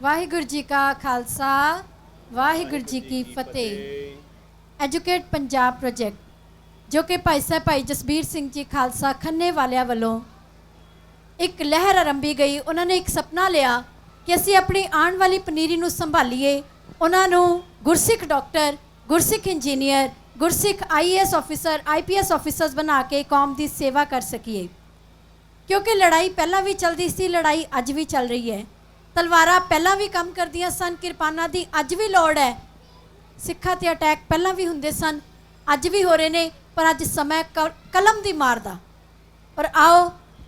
वाहिगुरु जी का खालसा वाहिगुरु जी की फतेह। Educate Punjab project जो कि भाई साहब भाई जसबीर सिंह जी खालसा खन्ने वालिया वालों एक लहर आरंभी गई। उन्होंने एक सपना लिया कि असी अपनी आने वाली पनीरी नूं संभालीए, उन्होंने Gursikh doctor, Gursikh engineer, Gursikh IAS officer, IPS officers बना के कौम की सेवा कर सकीए। क्योंकि लड़ाई पहला भी चलती सी, लड़ाई अज भी चल रही है। तलवारां पहला भी काम करदियां सन, किरपानां दी अज भी लोड़ है। सिक्खां ते अटैक पहला भी हुंदे सन, अज भी हो रहे ने, पर अज समय कलम दी मारदा। और आओ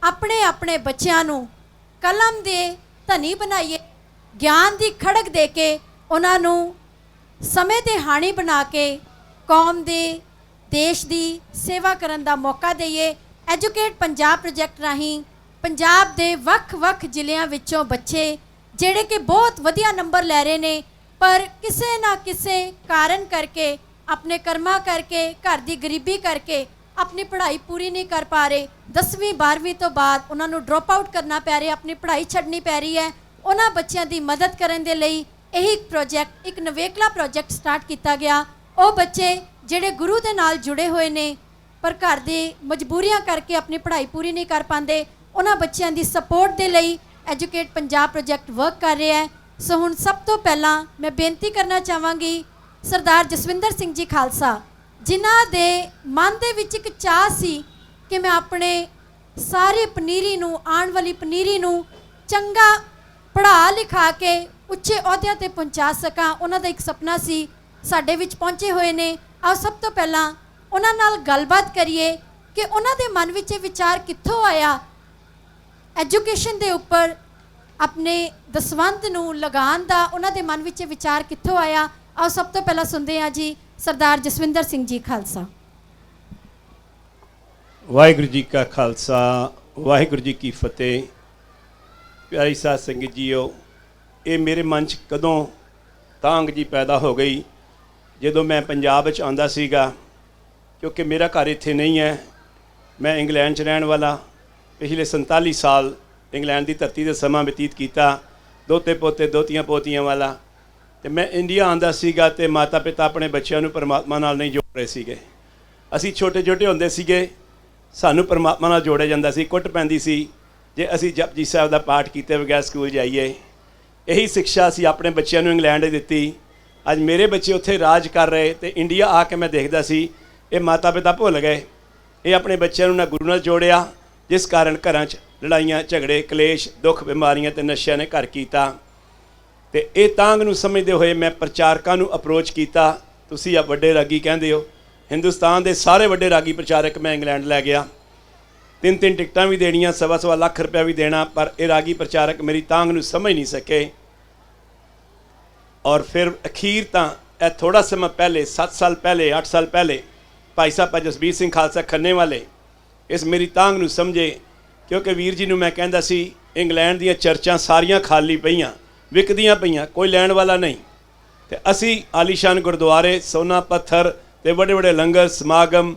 अपने अपने बच्चों नूं कलम दे धनी बनाइए, ज्ञान दी खड़क दे के उन्हां नूं समय ते हाणी बना के कौम दे देश दी सेवा करन दा मौका दईए। एजुकेट पंजाब प्रोजेक्ट राही पंजाब दे वख-वख जिलियां विचों बच्चे जिहड़े कि बहुत वधिया नंबर लै रहे ने, पर किसी ना किसी कारण करके, अपने कर्मा करके, घर की गरीबी करके अपनी पढ़ाई पूरी नहीं कर पा रहे। 10वीं 12वीं तो बाद उन्होंने ड्रॉप आउट करना पै रहा, अपनी पढ़ाई छड्डनी पै रही है। उन्होंने बच्चों की मदद करने के लिए यही प्रोजेक्ट, एक नवेकला प्रोजेक्ट स्टार्ट किया गया। वो बच्चे जिहड़े गुरु के नाल जुड़े हुए ने पर घर की मजबूरियां करके अपनी पढ़ाई पूरी नहीं कर पाते, उन्होंने बच्चों की सपोर्ट के लिए एजुकेट पंजाब प्रोजेक्ट वर्क कर रहा है। सो हुण सब तो पहला मैं बेनती करना चाहांगी सरदार जसविंदर सिंह जी खालसा, जिन्हां दे मन दे विच एक चाह सी कि मैं अपने सारी पनीरी नूं, आने वाली पनीरी नूं चंगा पढ़ा लिखा के उच्चे अहुदियां ते पहुँचा सकां। उन्हां दा एक सपना सी, साडे विच पहुँचे हुए ने। आओ सब तो पहला उन्हां नाल गलबात करिए कि उन्हां दे मन विच विचार कित्थों आया एजुकेशन के उपर अपने दसवंध नूं लगान दा, उन्हां दे मन विच विचार कित्थों आया। आओ सब तो पहला सुनते हैं जी सरदार जसविंदर सिंह जी खालसा। वाहिगुरु जी का खालसा वाहिगुरु जी की फतेह। प्यारी साध संगत जीओ, ये मेरे मन च कदों तांग जी पैदा हो गई जदों मैं पंजाब च आंदा सीगा, क्योंकि मेरा घर इत्थे नहीं है। मैं इंग्लैंड च रहन वाला, पिछले 47 साल इंग्लैंड की धरती से समा बतीत किया, दोते पोते दोतियां पोतियां वाला। तो मैं इंडिया आंदा सीगा ते माता पिता अपने बच्चों नूं परमात्मा नाल नहीं जोड़ रहे सीगे। असी छोटे छोटे हुंदे सीगे, सानू परमात्मा नाल जोड़िया जांदा सी, कुट पैंदी सी जे असी जपजी साहब का पाठ किए बगैर स्कूल जाइए। यही शिक्षा असी अपने बच्चों नूं इंग्लैंड दित्ती। अज मेरे बच्चे उत्थे राज कर रहे, तो इंडिया आके मैं देखदा सी ये माता पिता भुल गए, ये अपने बच्चों ना गुरु नाल जोड़िया, जिस कारण घरां च लड़ाइयां झगड़े कलेश दुख बीमारियां ते नशिਆਂ ने घर कीता। ते ये तांग नूं समझदे होए मैं प्रचारकां नूं अप्रोच कीता। तुसीं आ वड्डे रागी कहंदे हो, हिंदुस्तान के सारे वड्डे रागी प्रचारक मैं इंग्लैंड लै गया। 3-3 टिकटां भी देनियां, 1.25 लाख रुपया भी देना, पर ये रागी प्रचारक मेरी तांग नूं समझ नहीं सके। और फिर अखीर तां थोड़ा समय पहले, 7 साल पहले, 8 साल पहले भाई साहब जसबीर सिंह खालसा खन्ने वाले इस मेरी तांग नूं समझे, क्योंकि वीर जी नूं मैं कहंदा सी इंग्लैंड दीयां चर्चां सारियां खाली पईयां, विकदियां पईयां, कोई लैण वाला नहीं। ते असी आलीशान गुरुद्वारे, सोना पत्थर ते बड़े बड़े लंगर समागम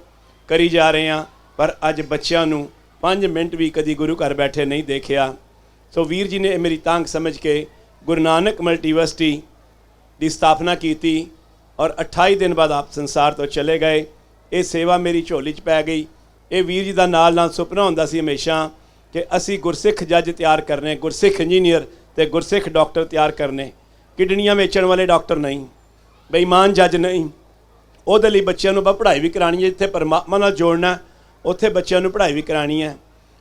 करी जा रहे हैं, पर अज बच्चों नूं 5 मिनट भी कदी गुरु घर बैठे नहीं देखिया। सो वीर जी ने मेरी तांग समझ के गुरु नानक मल्टीवर्सिटी की स्थापना की और 28 दिन बाद आप संसार तो चले गए। ये सेवा मेरी झोली च पै गई। ये वीर जी का नाल नाल सुपना होंदा सी हमेशा कि असी गुरसिख जज तैयार करने, गुरसिख इंजीनियर ते गुरसिख डॉक्टर तैयार करने, किडनियां वेचण वाले डॉक्टर नहीं, बेईमान जज नहीं। ਉਹਦੇ ਲਈ ਬੱਚਿਆਂ ਨੂੰ ਪੜ੍ਹਾਈ ਵੀ ਕਰਾਣੀ ਹੈ, ਜਿੱਥੇ परमात्मा ਨਾਲ जोड़ना ਉੱਥੇ ਬੱਚਿਆਂ ਨੂੰ ਪੜ੍ਹਾਈ ਵੀ ਕਰਾਣੀ ਹੈ।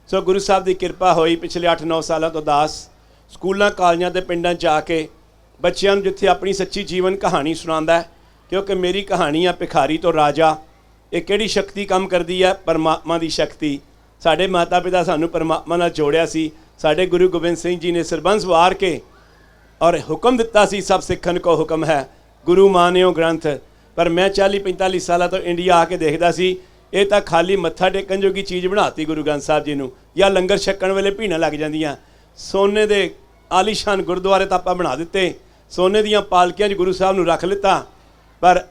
ਸੋ ਗੁਰੂ ਸਾਹਿਬ ਦੀ ਕਿਰਪਾ ਹੋਈ, ਪਿਛਲੇ 8-9 ਸਾਲਾਂ ਤੋਂ ਦਾਸ ਸਕੂਲਾਂ ਕਾਲਜਾਂ ਤੇ ਪਿੰਡਾਂ 'ਚ ਜਾ ਕੇ ਬੱਚਿਆਂ ਨੂੰ ਜਿੱਥੇ ਆਪਣੀ ਸੱਚੀ ਜੀਵਨ ਕਹਾਣੀ ਸੁਣਾਉਂਦਾ। ਕਿਉਂਕਿ ਮੇਰੀ ਕਹਾਣੀ ਆ ਭਿਖਾਰੀ ਤੋਂ ਰਾਜਾ। ਇਹ ਕਿਹੜੀ ਸ਼ਕਤੀ ਕੰਮ ਕਰਦੀ ਹੈ? परमात्मा ਦੀ ਸ਼ਕਤੀ। ਸਾਡੇ ਮਾਤਾ ਪਿਤਾ ਸਾਨੂੰ परमात्मा ਨਾਲ ਜੋੜਿਆ ਸੀ। ਸਾਡੇ ਗੁਰੂ ਗੋਬਿੰਦ ਸਿੰਘ ਜੀ ਨੇ ਸਰਬੰਸ ਵਾਰ ਕੇ और हुक्म दिता सी, सब सिखन को हुक्म है, गुरु मानियो ग्रंथ। पर मैं 40-45 साल तो इंडिया आके देखता सी, ये तो खाली मत्था टेकन जोगी चीज़ बनाती गुरु ग्रंथ साहब जी नूं, या लंगर छकण वेले भीड़ां लग जांदियां। सोने दे आलीशान गुरुद्वारे तो आपां बना दिते, सोने दीयां पालकियां च गुरु साहब नूं रख लिता। पर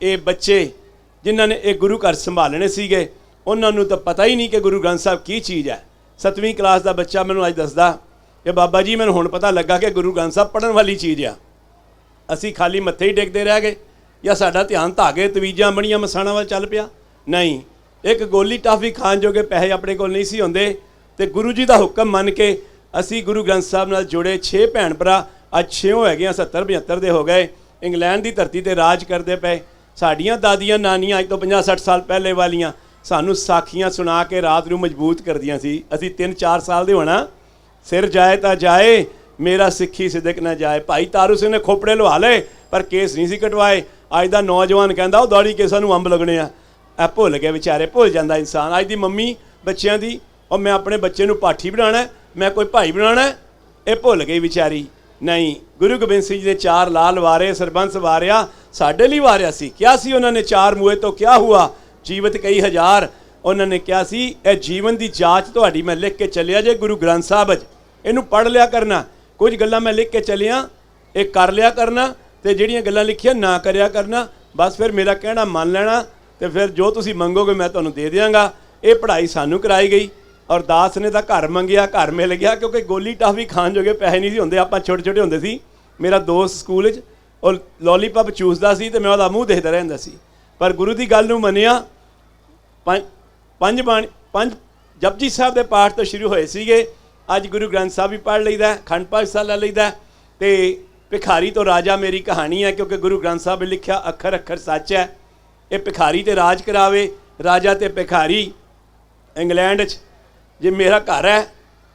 ये बच्चे जिन्हां ने ये गुरु घर संभालने सीगे, उन्हां नूं तो पता ही नहीं कि गुरु ग्रंथ साहब की चीज़ है। 7वीं क्लास का बच्चा मैनूं अज दसदा कि बाबा जी मैंने हुण पता लगा कि गुरु ग्रंथ साहब पढ़न वाली चीज़ आ। असी खाली मत्थे ही टेकते रह गए या साडा ध्यान धागे तवीज़ां बणियां मसाणां वल चल पिया? नहीं, एक गोली टाफी खाण जोगे पैसे अपने कोल नहीं सी हुंदे ते गुरु जी का हुक्म मन के असी गुरु ग्रंथ साहब नाल जुड़े 6 भैन भरा अज 6 हैगे 70-75 दे हो गए। इंग्लैंड की धरती ते राज करते पे। साडियां दादियां नानियां अज तो 50-60 साल पहले वालियां सानू साखियां सुना के रात नूं मजबूत करदियां सी। असी 3-4 साल दे होना, सिर जाए तो जाए मेरा सिੱਖੀ सिदक ना जाए। भाई तारू सिंह ने खोपड़े लवा ले पर केस नहीं सी कटवाए। अज दा नौजवान कहता वो दाड़ी केसां नूं अंब लगने आ भुल गए बेचारे, भुल जाता इंसान। अज दी मम्मी बच्चों की और मैं अपने बच्चे नूं पाठी बनाना, मैं कोई भाई बनाना, ये भुल गई बेचारी। नहीं, गुरु गोबिंद सिंह जी ने 4 लाल वारे, सरबंस वारिया, साडे लई वारिया सी। क्या सी उन्होंने 4 मुए तो क्या हुआ, जीवत कई हज़ार। उन्होंने क्या सी, ए जीवन की जाँच तुहाडी मैं लिख के चलिया जे गुरु ग्रंथ साहब इनू पढ़ लिया करना। कुछ गल्लां मैं लिख के चलिया, ये कर लिया करना ते जिहड़ियां गल्लां लिखियां ना करिया करना। बस फिर मेरा कहना मान लेना ते फिर जो तुसीं मंगोगे मैं तुहानूं दे दियांगा। ये पढ़ाई सानू कराई गई और दास ने तो घर मंगिया, घर मिल गया, क्योंकि गोली टाफी खाण जोगे पैसे नहीं सी हुंदे। आपां छोटे छोटे हुंदे सी, मेरा दोस्त स्कूल और लॉलीपॉप चूसदा सी ते मैं उहदा मूँह देखदा रहिंदा सी। पर गुरु की गल नूं मन्निया। पंज जपजी साहब के पाठ तो शुरू होए सीगे। अज गुरु ग्रंथ साहब भी पढ़ लईदा, खंड पाठ हिस्सा ले लईदा ते भिखारी तो राजा मेरी कहानी है, क्योंकि गुरु ग्रंथ साहब ने लिखा अखर अखर सच है। ये भिखारी ते राज करावे, राजा ते भिखारी। इंग्लैंड जे मेरा घर है,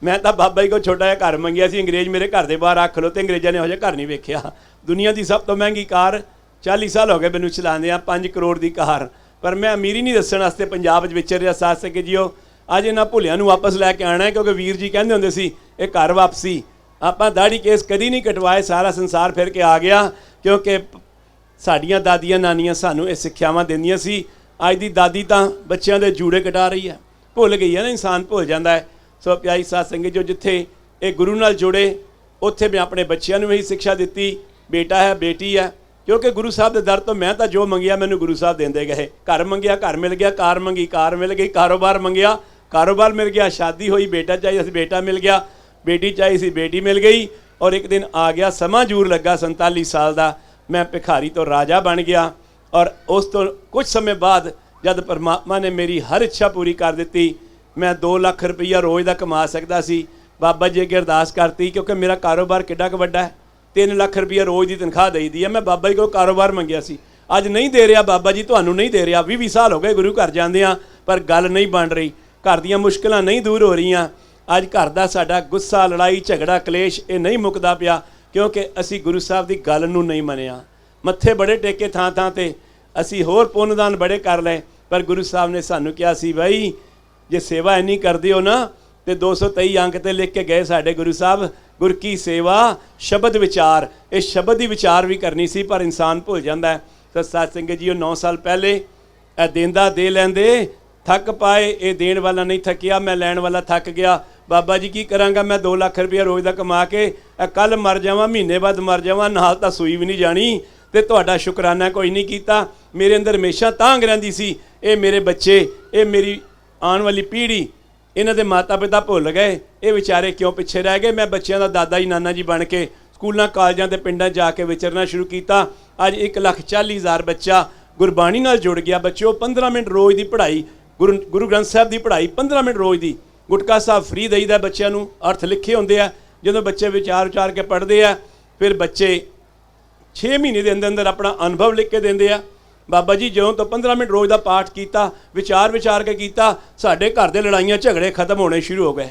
मैं तो बाबा जी को छोटा जिहा घर मंगिया सी। अंग्रेज़ मेरे घर के बाहर रख लो तो अंग्रेज़ों ने इहो जिहा घर नहीं वेखिया। दुनिया की सब तो महंगी कार 40 साल हो गए मैनूं चलाउंदिआं, 5 करोड़ की कार। पर मैं अमीरी नहीं दस्सण वास्ते पंजाब विचर रहा साथ सके जियो। अज इन्हां भुलियां नूं वापस लैके आना है, क्योंकि वीर जी कहंदे हुंदे सी ये घर वापसी। आपां दाड़ी केस कदी नहीं कटवाए, सारा संसार फिर के आ गया, क्योंकि साडियां दादियां नानियां सानूं ये सिक्ख्यावां दिंदियां सी। अज दी दादी तां बच्चों के जूड़े कटा रही है, भुल गई है ना, इंसान भुल जाता है। सो प्यारी साध संगत जो जिथे ये गुरु नाल जुड़े उत्थे मैं अपने बच्चों नूं यही शिक्षा दी, बेटा है बेटी है। क्योंकि गुरु साहब के दर तो मैं तो जो मंगिया मैनूं गुरु साहब देंदे गए। घर मंगिया घर मिल गया, कार मंगी कार मिल गई, कारोबार मंगिया कारोबार मिल गया, शादी हुई बेटा चाहिए सी बेटा मिल गया, बेटी चाहिए सी बेटी मिल गई। और एक दिन आ गया समा जूर लगा 47 साल का, मैं भिखारी तो राजा बन गया। और उस तो कुछ समय बाद जब परमात्मा ने मेरी हर इच्छा पूरी कर दी, मैं 2 लाख रुपया रोज़ का कमा सकता सी। बाबा जी अगे अरदास करती, क्योंकि मेरा कारोबार किड्डा क वड्डा है, 3 लाख रुपया रोज़ की तनख्वाह दई दी है। मैं बाबा जी को कारोबार मंगिया सी, अज नहीं दे रहा बाबा जी, तुहानूं नहीं दे रहा। 20 साल हो गए गुरु घर जांदियां, पर गल नहीं बन रही, घर दीयां मुश्किलां नहीं दूर हो रही। अज घर दा साडा गुस्सा लड़ाई झगड़ा कलेश ये नहीं मुकदा पिया, क्योंकि असी गुरु साहब की गल नूं नहीं मनिया। मत्थे बड़े टेके थां थां ते, असी होर पुन्नदान बड़े कर लए, पर गुरु साहब ने सानूं कहा सी बई जे सेवा इन्नी करदे हो ना, तो 223 अंक ते लिख के गए साडे गुरु साहब, गुर की सेवा शब्द विचार। इस शब्द की विचार भी करनी सी, पर इंसान भुल जाता है। तो साध संगत जी 9 साल पहले देंदा दे लैंदे थक पाए, ये देण वाला नहीं थकिया, मैं लैण वाला थक गया। बाबा जी की करांगा मैं 2 लाख रुपया रोज़ का कमा के, कल मर जावां महीने बाद मर जावां, नाल तां सूई भी नहीं जानी, तो तुहाडा शुकराना कोई नहीं कीता। मेरे अंदर हमेशा तांग रहिंदी सी, ये मेरे बच्चे, ये मेरी आने वाली पीढ़ी, इन्हां दे माता पिता भुल गए, ये विचारे क्यों पिछे रह गए। मैं बच्चों का दादा जी नाना जी बन के स्कूलों कॉलेजों के पिंडां जाके विचरना शुरू किया। अज 1,40,000 बच्चा गुरबाणी नाल जुड़ गया। बच्चों 15 मिनट रोज़ की पढ़ाई, गुरु ग्रंथ साहब की पढ़ाई 15 मिनट रोज़ की। गुटका साहब फ्री दईदा बच्चों नूं, अर्थ लिखे होंदे आ, जो बच्चे विचार विचार के पढ़ते हैं, फिर बच्चे 6 महीने के अंदर अंदर अपना अनुभव लिख के देंदे आ। बाबा जी जो तो 15 मिनट रोज़ का पाठ किया, विचार विचार के किया, साढ़े घर के लड़ाइयाँ झगड़े खत्म होने शुरू हो गए।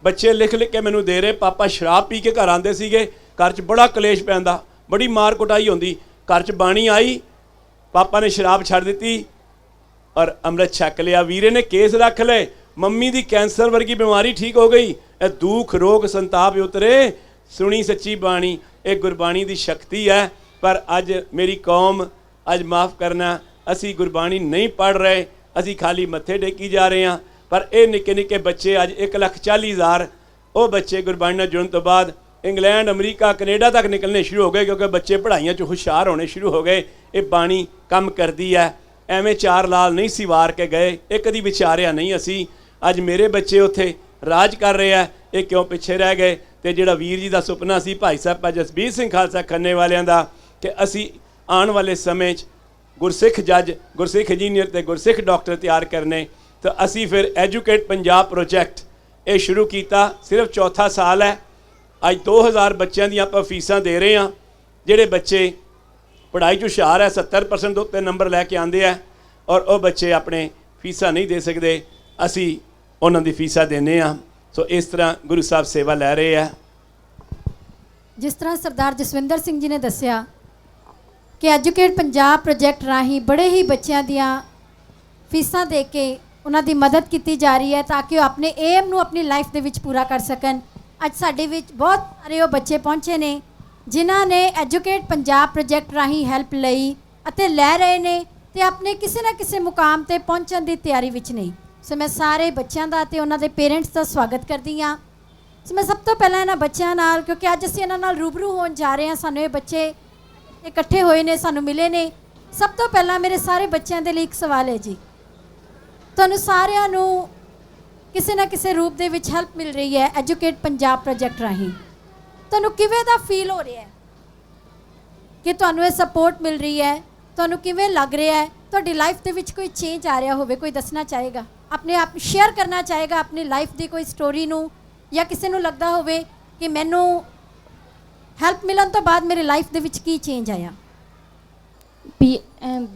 बच्चे लिख लिख के मैनू दे रहे, पापा शराब पी के घर आते सीगे, घर च बड़ा कलेश पैंदा, बड़ी मार कुटाई होंदी। घर च बाणी आई, पापा ने शराब छड़ दी और अमृत छक लिया। वीरे ने केस रख ले, मम्मी दी कैंसर वर्गी बीमारी ठीक हो गई। ए दुख रोग संताप उतरे, सुनी सच्ची बाणी। ये गुरबाणी की शक्ति है। पर अज मेरी कौम, अज माफ़ करना, असी गुरबाणी नहीं पढ़ रहे, असी खाली मत्थे टेकी जा रहे हैं। पर ये निक्के निक्के बच्चे अज 1,40,000 वो बच्चे गुरबाणी नाल जुड़न तो बाद इंग्लैंड अमरीका कनेडा तक निकलने शुरू हो गए, क्योंकि बच्चे पढ़ाइयां च हुशियार होने शुरू हो गए। ये बाणी कम करती है। एवें 4 लाल नहीं सी वार के गए, ये कदी विचारिया नहीं असी। अज मेरे बच्चे उत्थे राज कर रहे हैं, ये क्यों पिछे रह गए। ਤੇ ਜਿਹੜਾ ਵੀਰ ਜੀ ਦਾ ਸੁਪਨਾ ਸੀ ਭਾਈ ਸਾਹਿਬ ਭਾਈ ਜਸਬੀਰ ਸਿੰਘ ਖਾਲਸਾ ਖੰਨੇ ਵਾਲਿਆਂ ਦਾ ਕਿ ਅਸੀਂ ਆਉਣ ਵਾਲੇ ਸਮੇਂ 'ਚ ਗੁਰਸਿੱਖ ਜੱਜ, ਗੁਰਸਿੱਖ ਇੰਜੀਨੀਅਰ ਤੇ ਗੁਰਸਿੱਖ ਡਾਕਟਰ ਤਿਆਰ ਕਰਨੇ, ਤਾਂ ਅਸੀਂ ਫਿਰ ਐਜੂਕੇਟ ਪੰਜਾਬ ਪ੍ਰੋਜੈਕਟ ਇਹ ਸ਼ੁਰੂ ਕੀਤਾ। ਸਿਰਫ ਚੌਥਾ ਸਾਲ ਹੈ। ਅੱਜ 2000 ਬੱਚਿਆਂ ਦੀਆਂ ਆਪਾਂ ਫੀਸਾਂ ਦੇ ਰਹੇ ਹਾਂ। ਜਿਹੜੇ ਬੱਚੇ ਪੜ੍ਹਾਈ 'ਚ ਹੁਸ਼ਿਆਰ ਹੈ, 70% ਤੋਂ ਉੱਤੇ ਨੰਬਰ ਲੈ ਕੇ ਆਉਂਦੇ ਆ, ਔਰ ਉਹ ਬੱਚੇ ਆਪਣੇ ਫੀਸਾਂ ਨਹੀਂ ਦੇ ਸਕਦੇ, ਅਸੀਂ ਉਹਨਾਂ ਦੀ ਫੀਸਾਂ ਦਿੰਦੇ ਹਾਂ। ਸੋ ਇਸ ਤਰ੍ਹਾਂ ਗੁਰੂ ਸਾਹਿਬ ਸੇਵਾ ਲੈ ਰਹੇ ਆ। ਜਿਸ ਤਰ੍ਹਾਂ ਸਰਦਾਰ ਜਸਵਿੰਦਰ ਸਿੰਘ ਜੀ ਨੇ ਦੱਸਿਆ ਕਿ ਐਜੂਕੇਟ ਪੰਜਾਬ ਪ੍ਰੋਜੈਕਟ ਰਾਹੀਂ ਬੜੇ ਹੀ ਬੱਚਿਆਂ ਦੀਆਂ ਫੀਸਾਂ ਦੇ ਕੇ ਉਹਨਾਂ ਦੀ ਮਦਦ ਕੀਤੀ ਜਾ ਰਹੀ ਹੈ ਤਾਂ ਕਿ ਉਹ ਆਪਣੇ ਏਮ ਨੂੰ ਆਪਣੀ ਲਾਈਫ ਦੇ ਵਿੱਚ ਪੂਰਾ ਕਰ ਸਕਣ। ਅੱਜ ਸਾਡੇ ਵਿੱਚ ਬਹੁਤ ਸਾਰੇ ਉਹ ਬੱਚੇ ਪਹੁੰਚੇ ਨੇ ਜਿਨ੍ਹਾਂ ਨੇ ਐਜੂਕੇਟ ਪੰਜਾਬ ਪ੍ਰੋਜੈਕਟ ਰਾਹੀਂ ਹੈਲਪ ਲਈ ਅਤੇ ਲੈ ਰਹੇ ਨੇ ਤੇ ਆਪਣੇ ਕਿਸੇ ਨਾ ਕਿਸੇ ਮੁਕਾਮ ਤੇ ਪਹੁੰਚਣ ਦੀ ਤਿਆਰੀ ਵਿੱਚ ਨੇ। ਸੋ ਮੈਂ ਸਾਰੇ ਬੱਚਿਆਂ ਦਾ ਤੇ ਉਹਨਾਂ ਦੇ ਪੇਰੈਂਟਸ ਦਾ ਸਵਾਗਤ ਕਰਦੀ ਹਾਂ। ਸੋ ਮੈਂ ਸਭ ਤੋਂ ਪਹਿਲਾਂ ਇਹਨਾਂ ਬੱਚਿਆਂ ਨਾਲ, ਕਿਉਂਕਿ ਅੱਜ ਅਸੀਂ ਇਹਨਾਂ ਨਾਲ ਰੂਬਰੂ ਹੋਣ ਜਾ ਰਹੇ ਹਾਂ, ਸਾਨੂੰ ਇਹ ਬੱਚੇ ਇਕੱਠੇ ਹੋਏ ਨੇ, ਸਾਨੂੰ ਮਿਲੇ ਨੇ। ਸਭ ਤੋਂ ਪਹਿਲਾਂ ਮੇਰੇ ਸਾਰੇ ਬੱਚਿਆਂ ਦੇ ਲਈ ਇੱਕ ਸਵਾਲ ਹੈ ਜੀ, ਤੁਹਾਨੂੰ ਸਾਰਿਆਂ ਨੂੰ ਕਿਸੇ ਨਾ ਕਿਸੇ ਰੂਪ ਦੇ ਵਿੱਚ ਹੈਲਪ ਮਿਲ ਰਹੀ ਹੈ ਐਜੂਕੇਟ ਪੰਜਾਬ ਪ੍ਰੋਜੈਕਟ ਰਾਹੀਂ। ਤੁਹਾਨੂੰ ਕਿਵੇਂ ਦਾ ਫੀਲ ਹੋ ਰਿਹਾ ਹੈ ਕਿ ਤੁਹਾਨੂੰ ਇਹ ਸਪੋਰਟ ਮਿਲ ਰਹੀ ਹੈ? ਤੁਹਾਨੂੰ ਕਿਵੇਂ ਲੱਗ ਰਿਹਾ ਹੈ? ਤੁਹਾਡੀ ਲਾਈਫ ਦੇ ਵਿੱਚ ਕੋਈ ਚੇਂਜ ਆ ਰਿਹਾ ਹੋਵੇ, ਕੋਈ ਦੱਸਣਾ ਚਾਹੇਗਾ, ਆਪਣੇ ਆਪ ਸ਼ੇਅਰ ਕਰਨਾ ਚਾਹੇਗਾ ਆਪਣੀ ਲਾਈਫ ਦੀ ਕੋਈ ਸਟੋਰੀ ਨੂੰ, ਜਾਂ ਕਿਸੇ ਨੂੰ ਲੱਗਦਾ ਹੋਵੇ ਕਿ ਮੈਨੂੰ ਹੈਲਪ ਮਿਲਣ ਤੋਂ ਬਾਅਦ ਮੇਰੇ ਲਾਈਫ ਦੇ ਵਿੱਚ ਕੀ ਚੇਂਜ ਆਇਆ?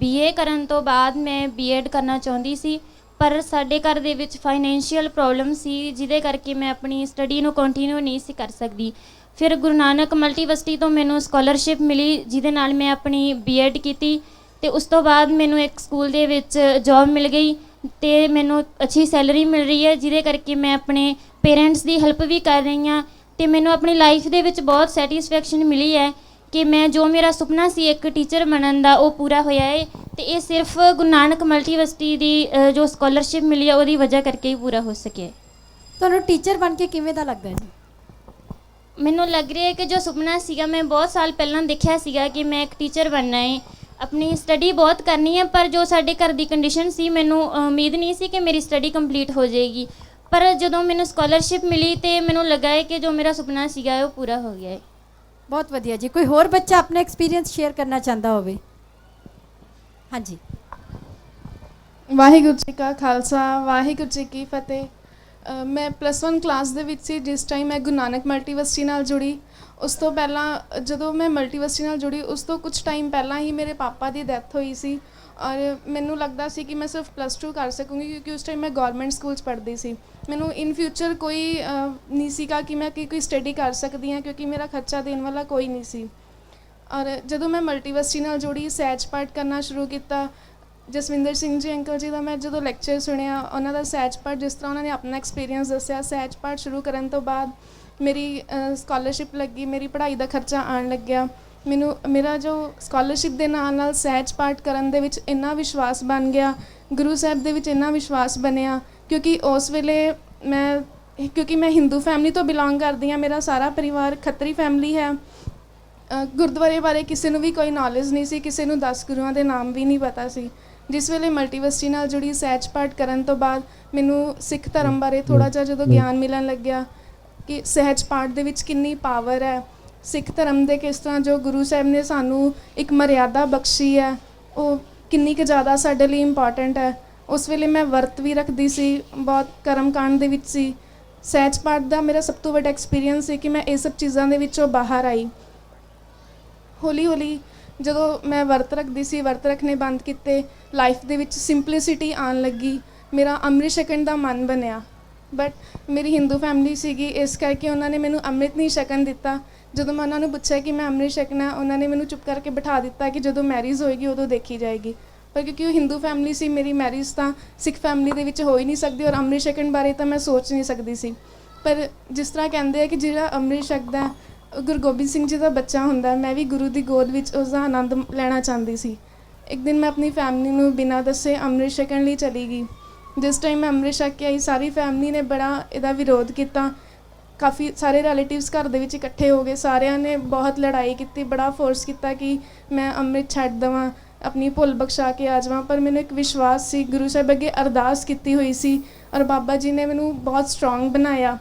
BA ਕਰਨ ਤੋਂ ਬਾਅਦ ਮੈਂ B.Ed ਕਰਨਾ ਚਾਹੁੰਦੀ ਸੀ, ਪਰ ਸਾਡੇ ਘਰ ਦੇ ਵਿੱਚ ਫਾਈਨੈਂਸ਼ੀਅਲ ਪ੍ਰੋਬਲਮ ਸੀ, ਜਿਹਦੇ ਕਰਕੇ ਮੈਂ ਆਪਣੀ ਸਟੱਡੀ ਨੂੰ ਕੰਟੀਨਿਊ ਨਹੀਂ ਸੀ ਕਰ ਸਕਦੀ। ਫਿਰ ਗੁਰੂ ਨਾਨਕ ਮਲਟੀਵਰਸਿਟੀ ਤੋਂ ਮੈਨੂੰ ਸਕਾਲਰਸ਼ਿਪ ਮਿਲੀ, ਜਿਹਦੇ ਨਾਲ ਮੈਂ ਆਪਣੀ B.Ed ਕੀਤੀ ਅਤੇ ਉਸ ਤੋਂ ਬਾਅਦ ਮੈਨੂੰ ਇੱਕ ਸਕੂਲ ਦੇ ਵਿੱਚ ਜੋਬ ਮਿਲ ਗਈ ਅਤੇ ਮੈਨੂੰ ਅੱਛੀ ਸੈਲਰੀ ਮਿਲ ਰਹੀ ਹੈ, ਜਿਹਦੇ ਕਰਕੇ ਮੈਂ ਆਪਣੇ ਪੇਰੈਂਟਸ ਦੀ ਹੈਲਪ ਵੀ ਕਰ ਰਹੀ ਹਾਂ ਅਤੇ ਮੈਨੂੰ ਆਪਣੀ ਲਾਈਫ ਦੇ ਵਿੱਚ ਬਹੁਤ ਸੈਟਿਸਫੈਕਸ਼ਨ ਮਿਲੀ ਹੈ ਕਿ ਮੈਂ ਜੋ ਮੇਰਾ ਸੁਪਨਾ ਸੀ ਇੱਕ ਟੀਚਰ ਬਣਨ ਦਾ, ਉਹ ਪੂਰਾ ਹੋਇਆ ਹੈ। ਅਤੇ ਇਹ ਸਿਰਫ ਗੁਰੂ ਨਾਨਕ ਮਲਟੀਵਰਸਿਟੀ ਦੀ ਜੋ ਸਕਾਲਰਸ਼ਿਪ ਮਿਲੀ ਹੈ ਉਹਦੀ ਵਜ੍ਹਾ ਕਰਕੇ ਹੀ ਪੂਰਾ ਹੋ ਸਕਿਆ। ਤੁਹਾਨੂੰ ਟੀਚਰ ਬਣ ਕੇ ਕਿਵੇਂ ਦਾ ਲੱਗਦਾ ਜੀ? ਮੈਨੂੰ ਲੱਗ ਰਿਹਾ ਹੈ ਕਿ ਜੋ ਸੁਪਨਾ ਸੀਗਾ ਮੈਂ ਬਹੁਤ ਸਾਲ ਪਹਿਲਾਂ ਦੇਖਿਆ ਸੀਗਾ ਕਿ ਮੈਂ ਇੱਕ ਟੀਚਰ ਬਣਨਾ ਹੈ, ਆਪਣੀ ਸਟੱਡੀ ਬਹੁਤ ਕਰਨੀ ਹੈ, ਪਰ ਜੋ ਸਾਡੇ ਘਰ ਦੀ ਕੰਡੀਸ਼ਨ ਸੀ ਮੈਨੂੰ ਉਮੀਦ ਨਹੀਂ ਸੀ ਕਿ ਮੇਰੀ ਸਟੱਡੀ ਕੰਪਲੀਟ ਹੋ ਜਾਏਗੀ। ਪਰ ਜਦੋਂ ਮੈਨੂੰ ਸਕਾਲਰਸ਼ਿਪ ਮਿਲੀ ਤੇ ਮੈਨੂੰ ਲੱਗਾ ਹੈ ਕਿ ਜੋ ਮੇਰਾ ਸੁਪਨਾ ਸੀਗਾ ਉਹ ਪੂਰਾ ਹੋ ਗਿਆ ਹੈ। ਬਹੁਤ ਵਧੀਆ ਜੀ। ਕੋਈ ਹੋਰ ਬੱਚਾ ਆਪਣਾ ਐਕਸਪੀਰੀਅੰਸ ਸ਼ੇਅਰ ਕਰਨਾ ਚਾਹੁੰਦਾ ਹੋਵੇ? ਹਾਂਜੀ। ਵਾਹਿਗੁਰੂ ਜੀ ਕਾ ਖਾਲਸਾ, ਵਾਹਿਗੁਰੂ ਜੀ ਕੀ ਫਤਿਹ। ਮੈਂ +1 ਕਲਾਸ ਦੇ ਵਿੱਚ ਸੀ ਜਿਸ ਟਾਈਮ ਮੈਂ ਗੁਰੂ ਨਾਨਕ ਮਲਟੀਵਰਸਿਟੀ ਨਾਲ ਜੁੜੀ। ਉਸ ਤੋਂ ਪਹਿਲਾਂ ਜਦੋਂ ਮੈਂ ਮਲਟੀਵਰਸਿਟੀ ਨਾਲ ਜੁੜੀ ਉਸ ਤੋਂ ਕੁਝ ਟਾਈਮ ਪਹਿਲਾਂ ਹੀ ਮੇਰੇ ਪਾਪਾ ਦੀ ਡੈਥ ਹੋਈ ਸੀ ਔਰ ਮੈਨੂੰ ਲੱਗਦਾ ਸੀ ਕਿ ਮੈਂ ਸਿਰਫ +2 ਕਰ ਸਕੂੰਗੀ, ਕਿਉਂਕਿ ਉਸ ਟਾਈਮ ਮੈਂ ਗੌਰਮੈਂਟ ਸਕੂਲ 'ਚ ਪੜ੍ਹਦੀ ਸੀ। ਮੈਨੂੰ ਇਨ ਫਿਊਚਰ ਕੋਈ ਨਹੀਂ ਸੀਗਾ ਕਿ ਮੈਂ ਕੋਈ ਸਟੱਡੀ ਕਰ ਸਕਦੀ ਹਾਂ, ਕਿਉਂਕਿ ਮੇਰਾ ਖਰਚਾ ਦੇਣ ਵਾਲਾ ਕੋਈ ਨਹੀਂ ਸੀ। ਔਰ ਜਦੋਂ ਮੈਂ ਮਲਟੀਵਰਸਿਟੀ ਨਾਲ ਜੁੜੀ, ਸਹਿਜ ਪਾਠ ਕਰਨਾ ਸ਼ੁਰੂ ਕੀਤਾ। ਜਸਵਿੰਦਰ ਸਿੰਘ ਜੀ ਅੰਕਲ ਜੀ ਦਾ ਮੈਂ ਜਦੋਂ ਲੈਕਚਰ ਸੁਣਿਆ, ਉਹਨਾਂ ਦਾ ਸਹਿਜ ਪਾਠ, ਜਿਸ ਤਰ੍ਹਾਂ ਉਹਨਾਂ ਨੇ ਆਪਣਾ ਐਕਸਪੀਰੀਅੰਸ ਦੱਸਿਆ, ਸਹਿਜ ਪਾਠ ਸ਼ੁਰੂ ਕਰਨ ਤੋਂ ਬਾਅਦ ਮੇਰੀ ਸਕਾਲਰਸ਼ਿਪ ਲੱਗੀ, ਮੇਰੀ ਪੜ੍ਹਾਈ ਦਾ ਖਰਚਾ ਆਉਣ ਲੱਗਿਆ। ਮੈਨੂੰ ਮੇਰਾ ਜੋ ਸਕਾਲਰਸ਼ਿਪ ਦੇ ਨਾਲ ਨਾਲ ਸਹਿਜ ਪਾਠ ਕਰਨ ਦੇ ਵਿੱਚ ਇੰਨਾ ਵਿਸ਼ਵਾਸ ਬਣ ਗਿਆ, ਗੁਰੂ ਸਾਹਿਬ ਦੇ ਵਿੱਚ ਇੰਨਾ ਵਿਸ਼ਵਾਸ ਬਣਿਆ, ਕਿਉਂਕਿ ਉਸ ਵੇਲੇ ਕਿਉਂਕਿ ਮੈਂ ਹਿੰਦੂ ਫੈਮਿਲੀ ਤੋਂ ਬਿਲੋਂਗ ਕਰਦੀ ਹਾਂ, ਮੇਰਾ ਸਾਰਾ ਪਰਿਵਾਰ ਖੱਤਰੀ ਫੈਮਿਲੀ ਹੈ। ਗੁਰਦੁਆਰੇ ਬਾਰੇ ਕਿਸੇ ਨੂੰ ਵੀ ਕੋਈ ਨੌਲੇਜ ਨਹੀਂ ਸੀ, ਕਿਸੇ ਨੂੰ 10 ਗੁਰੂਆਂ ਦੇ ਨਾਮ ਵੀ ਨਹੀਂ ਪਤਾ ਸੀ। ਜਿਸ ਵੇਲੇ ਮਲਟੀਵਰਸਿਟੀ ਨਾਲ ਜੁੜੀ, ਸਹਿਜ ਪਾਠ ਕਰਨ ਤੋਂ ਬਾਅਦ ਮੈਨੂੰ ਸਿੱਖ ਧਰਮ ਬਾਰੇ ਥੋੜ੍ਹਾ ਜਿਹਾ ਜਦੋਂ ਗਿਆਨ ਮਿਲਣ ਲੱਗਿਆ ਕਿ ਸਹਿਜ ਪਾਠ ਦੇ ਵਿੱਚ ਕਿੰਨੀ ਪਾਵਰ ਹੈ, ਸਿੱਖ ਧਰਮ ਦੇ ਕਿਸ ਤਰ੍ਹਾਂ ਜੋ ਗੁਰੂ ਸਾਹਿਬ ਨੇ ਸਾਨੂੰ ਇੱਕ ਮਰਿਆਦਾ ਬਖਸ਼ੀ ਹੈ ਉਹ ਕਿੰਨੀ ਕੁ ਜ਼ਿਆਦਾ ਸਾਡੇ ਲਈ ਇੰਪੋਰਟੈਂਟ ਹੈ। ਉਸ ਵੇਲੇ ਮੈਂ ਵਰਤ ਵੀ ਰੱਖਦੀ ਸੀ, ਬਹੁਤ ਕਰਮ ਕਾਂਡ ਦੇ ਵਿੱਚ ਸੀ। ਸਹਿਜ ਪਾਠ ਦਾ ਮੇਰਾ ਸਭ ਤੋਂ ਵੱਡਾ ਐਕਸਪੀਰੀਅੰਸ ਸੀ ਕਿ ਮੈਂ ਇਹ ਸਭ ਚੀਜ਼ਾਂ ਦੇ ਵਿੱਚੋਂ ਬਾਹਰ ਆਈ। ਹੌਲੀ ਹੌਲੀ ਜਦੋਂ ਮੈਂ ਵਰਤ ਰੱਖਦੀ ਸੀ, ਵਰਤ ਰੱਖਣੇ ਬੰਦ ਕੀਤੇ, ਲਾਈਫ ਦੇ ਵਿੱਚ ਸਿੰਪਲਿਸਿਟੀ ਆਉਣ ਲੱਗੀ, ਮੇਰਾ ਅੰਮ੍ਰਿਤ ਛਕਣ ਦਾ ਮਨ ਬਣਿਆ। ਬਟ ਮੇਰੀ ਹਿੰਦੂ ਫੈਮਿਲੀ ਸੀਗੀ, ਇਸ ਕਰਕੇ ਉਹਨਾਂ ਨੇ ਮੈਨੂੰ ਅੰਮ੍ਰਿਤ ਨਹੀਂ ਛਕਣ ਦਿੱਤਾ। ਜਦੋਂ ਮੈਂ ਉਹਨਾਂ ਨੂੰ ਪੁੱਛਿਆ ਕਿ ਮੈਂ ਅੰਮ੍ਰਿਤ ਛਕਣਾ, ਉਹਨਾਂ ਨੇ ਮੈਨੂੰ ਚੁੱਪ ਕਰਕੇ ਬਿਠਾ ਦਿੱਤਾ ਕਿ ਜਦੋਂ ਮੈਰਿਜ ਹੋਏਗੀ ਉਦੋਂ ਦੇਖੀ ਜਾਏਗੀ। ਪਰ ਕਿਉਂਕਿ ਉਹ ਹਿੰਦੂ ਫੈਮਿਲੀ ਸੀ, ਮੇਰੀ ਮੈਰਿਜ ਤਾਂ ਸਿੱਖ ਫੈਮਿਲੀ ਦੇ ਵਿੱਚ ਹੋ ਹੀ ਨਹੀਂ ਸਕਦੀ ਔਰ ਅੰਮ੍ਰਿਤ ਛਕਣ ਬਾਰੇ ਤਾਂ ਮੈਂ ਸੋਚ ਨਹੀਂ ਸਕਦੀ ਸੀ। ਪਰ ਜਿਸ ਤਰ੍ਹਾਂ ਕਹਿੰਦੇ ਆ ਕਿ ਜਿਹੜਾ ਅੰਮ੍ਰਿਤ ਛਕਦਾ ਗੁਰੂ ਗੋਬਿੰਦ ਸਿੰਘ ਜੀ ਦਾ ਬੱਚਾ ਹੁੰਦਾ, ਮੈਂ ਵੀ ਗੁਰੂ ਦੀ ਗੋਦ ਵਿੱਚ ਉਸ ਦਾ ਆਨੰਦ ਲੈਣਾ ਚਾਹੁੰਦੀ ਸੀ। ਇੱਕ ਦਿਨ ਮੈਂ ਆਪਣੀ ਫੈਮਿਲੀ ਨੂੰ ਬਿਨਾਂ ਦੱਸੇ ਅੰਮ੍ਰਿਤ ਛਕਣ ਲਈ ਚਲੀ ਗਈ। ਜਿਸ ਟਾਈਮ ਮੈਂ ਅੰਮ੍ਰਿਤ ਛਕ ਕੇ ਆਈ, ਸਾਰੀ ਫੈਮਿਲੀ ਨੇ ਬੜਾ ਇਹਦਾ ਵਿਰੋਧ ਕੀਤਾ। ਕਾਫੀ ਸਾਰੇ ਰਿਲੇਟਿਵਸ ਘਰ ਦੇ ਵਿੱਚ ਇਕੱਠੇ ਹੋ ਗਏ, ਸਾਰਿਆਂ ਨੇ ਬਹੁਤ ਲੜਾਈ ਕੀਤੀ, ਬੜਾ ਫੋਰਸ ਕੀਤਾ ਕਿ ਮੈਂ ਅੰਮ੍ਰਿਤ ਛੱਡ ਦੇਵਾਂ, ਆਪਣੀ ਭੁੱਲ ਬਖਸ਼ਾ ਕੇ ਆ ਜਾਵਾਂ। ਪਰ ਮੈਨੂੰ ਇੱਕ ਵਿਸ਼ਵਾਸ ਸੀ, ਗੁਰੂ ਸਾਹਿਬ ਅੱਗੇ ਅਰਦਾਸ ਕੀਤੀ ਹੋਈ ਸੀ ਔਰ ਬਾਬਾ ਜੀ ਨੇ ਮੈਨੂੰ ਬਹੁਤ ਸਟਰੋਂਗ ਬਣਾਇਆ।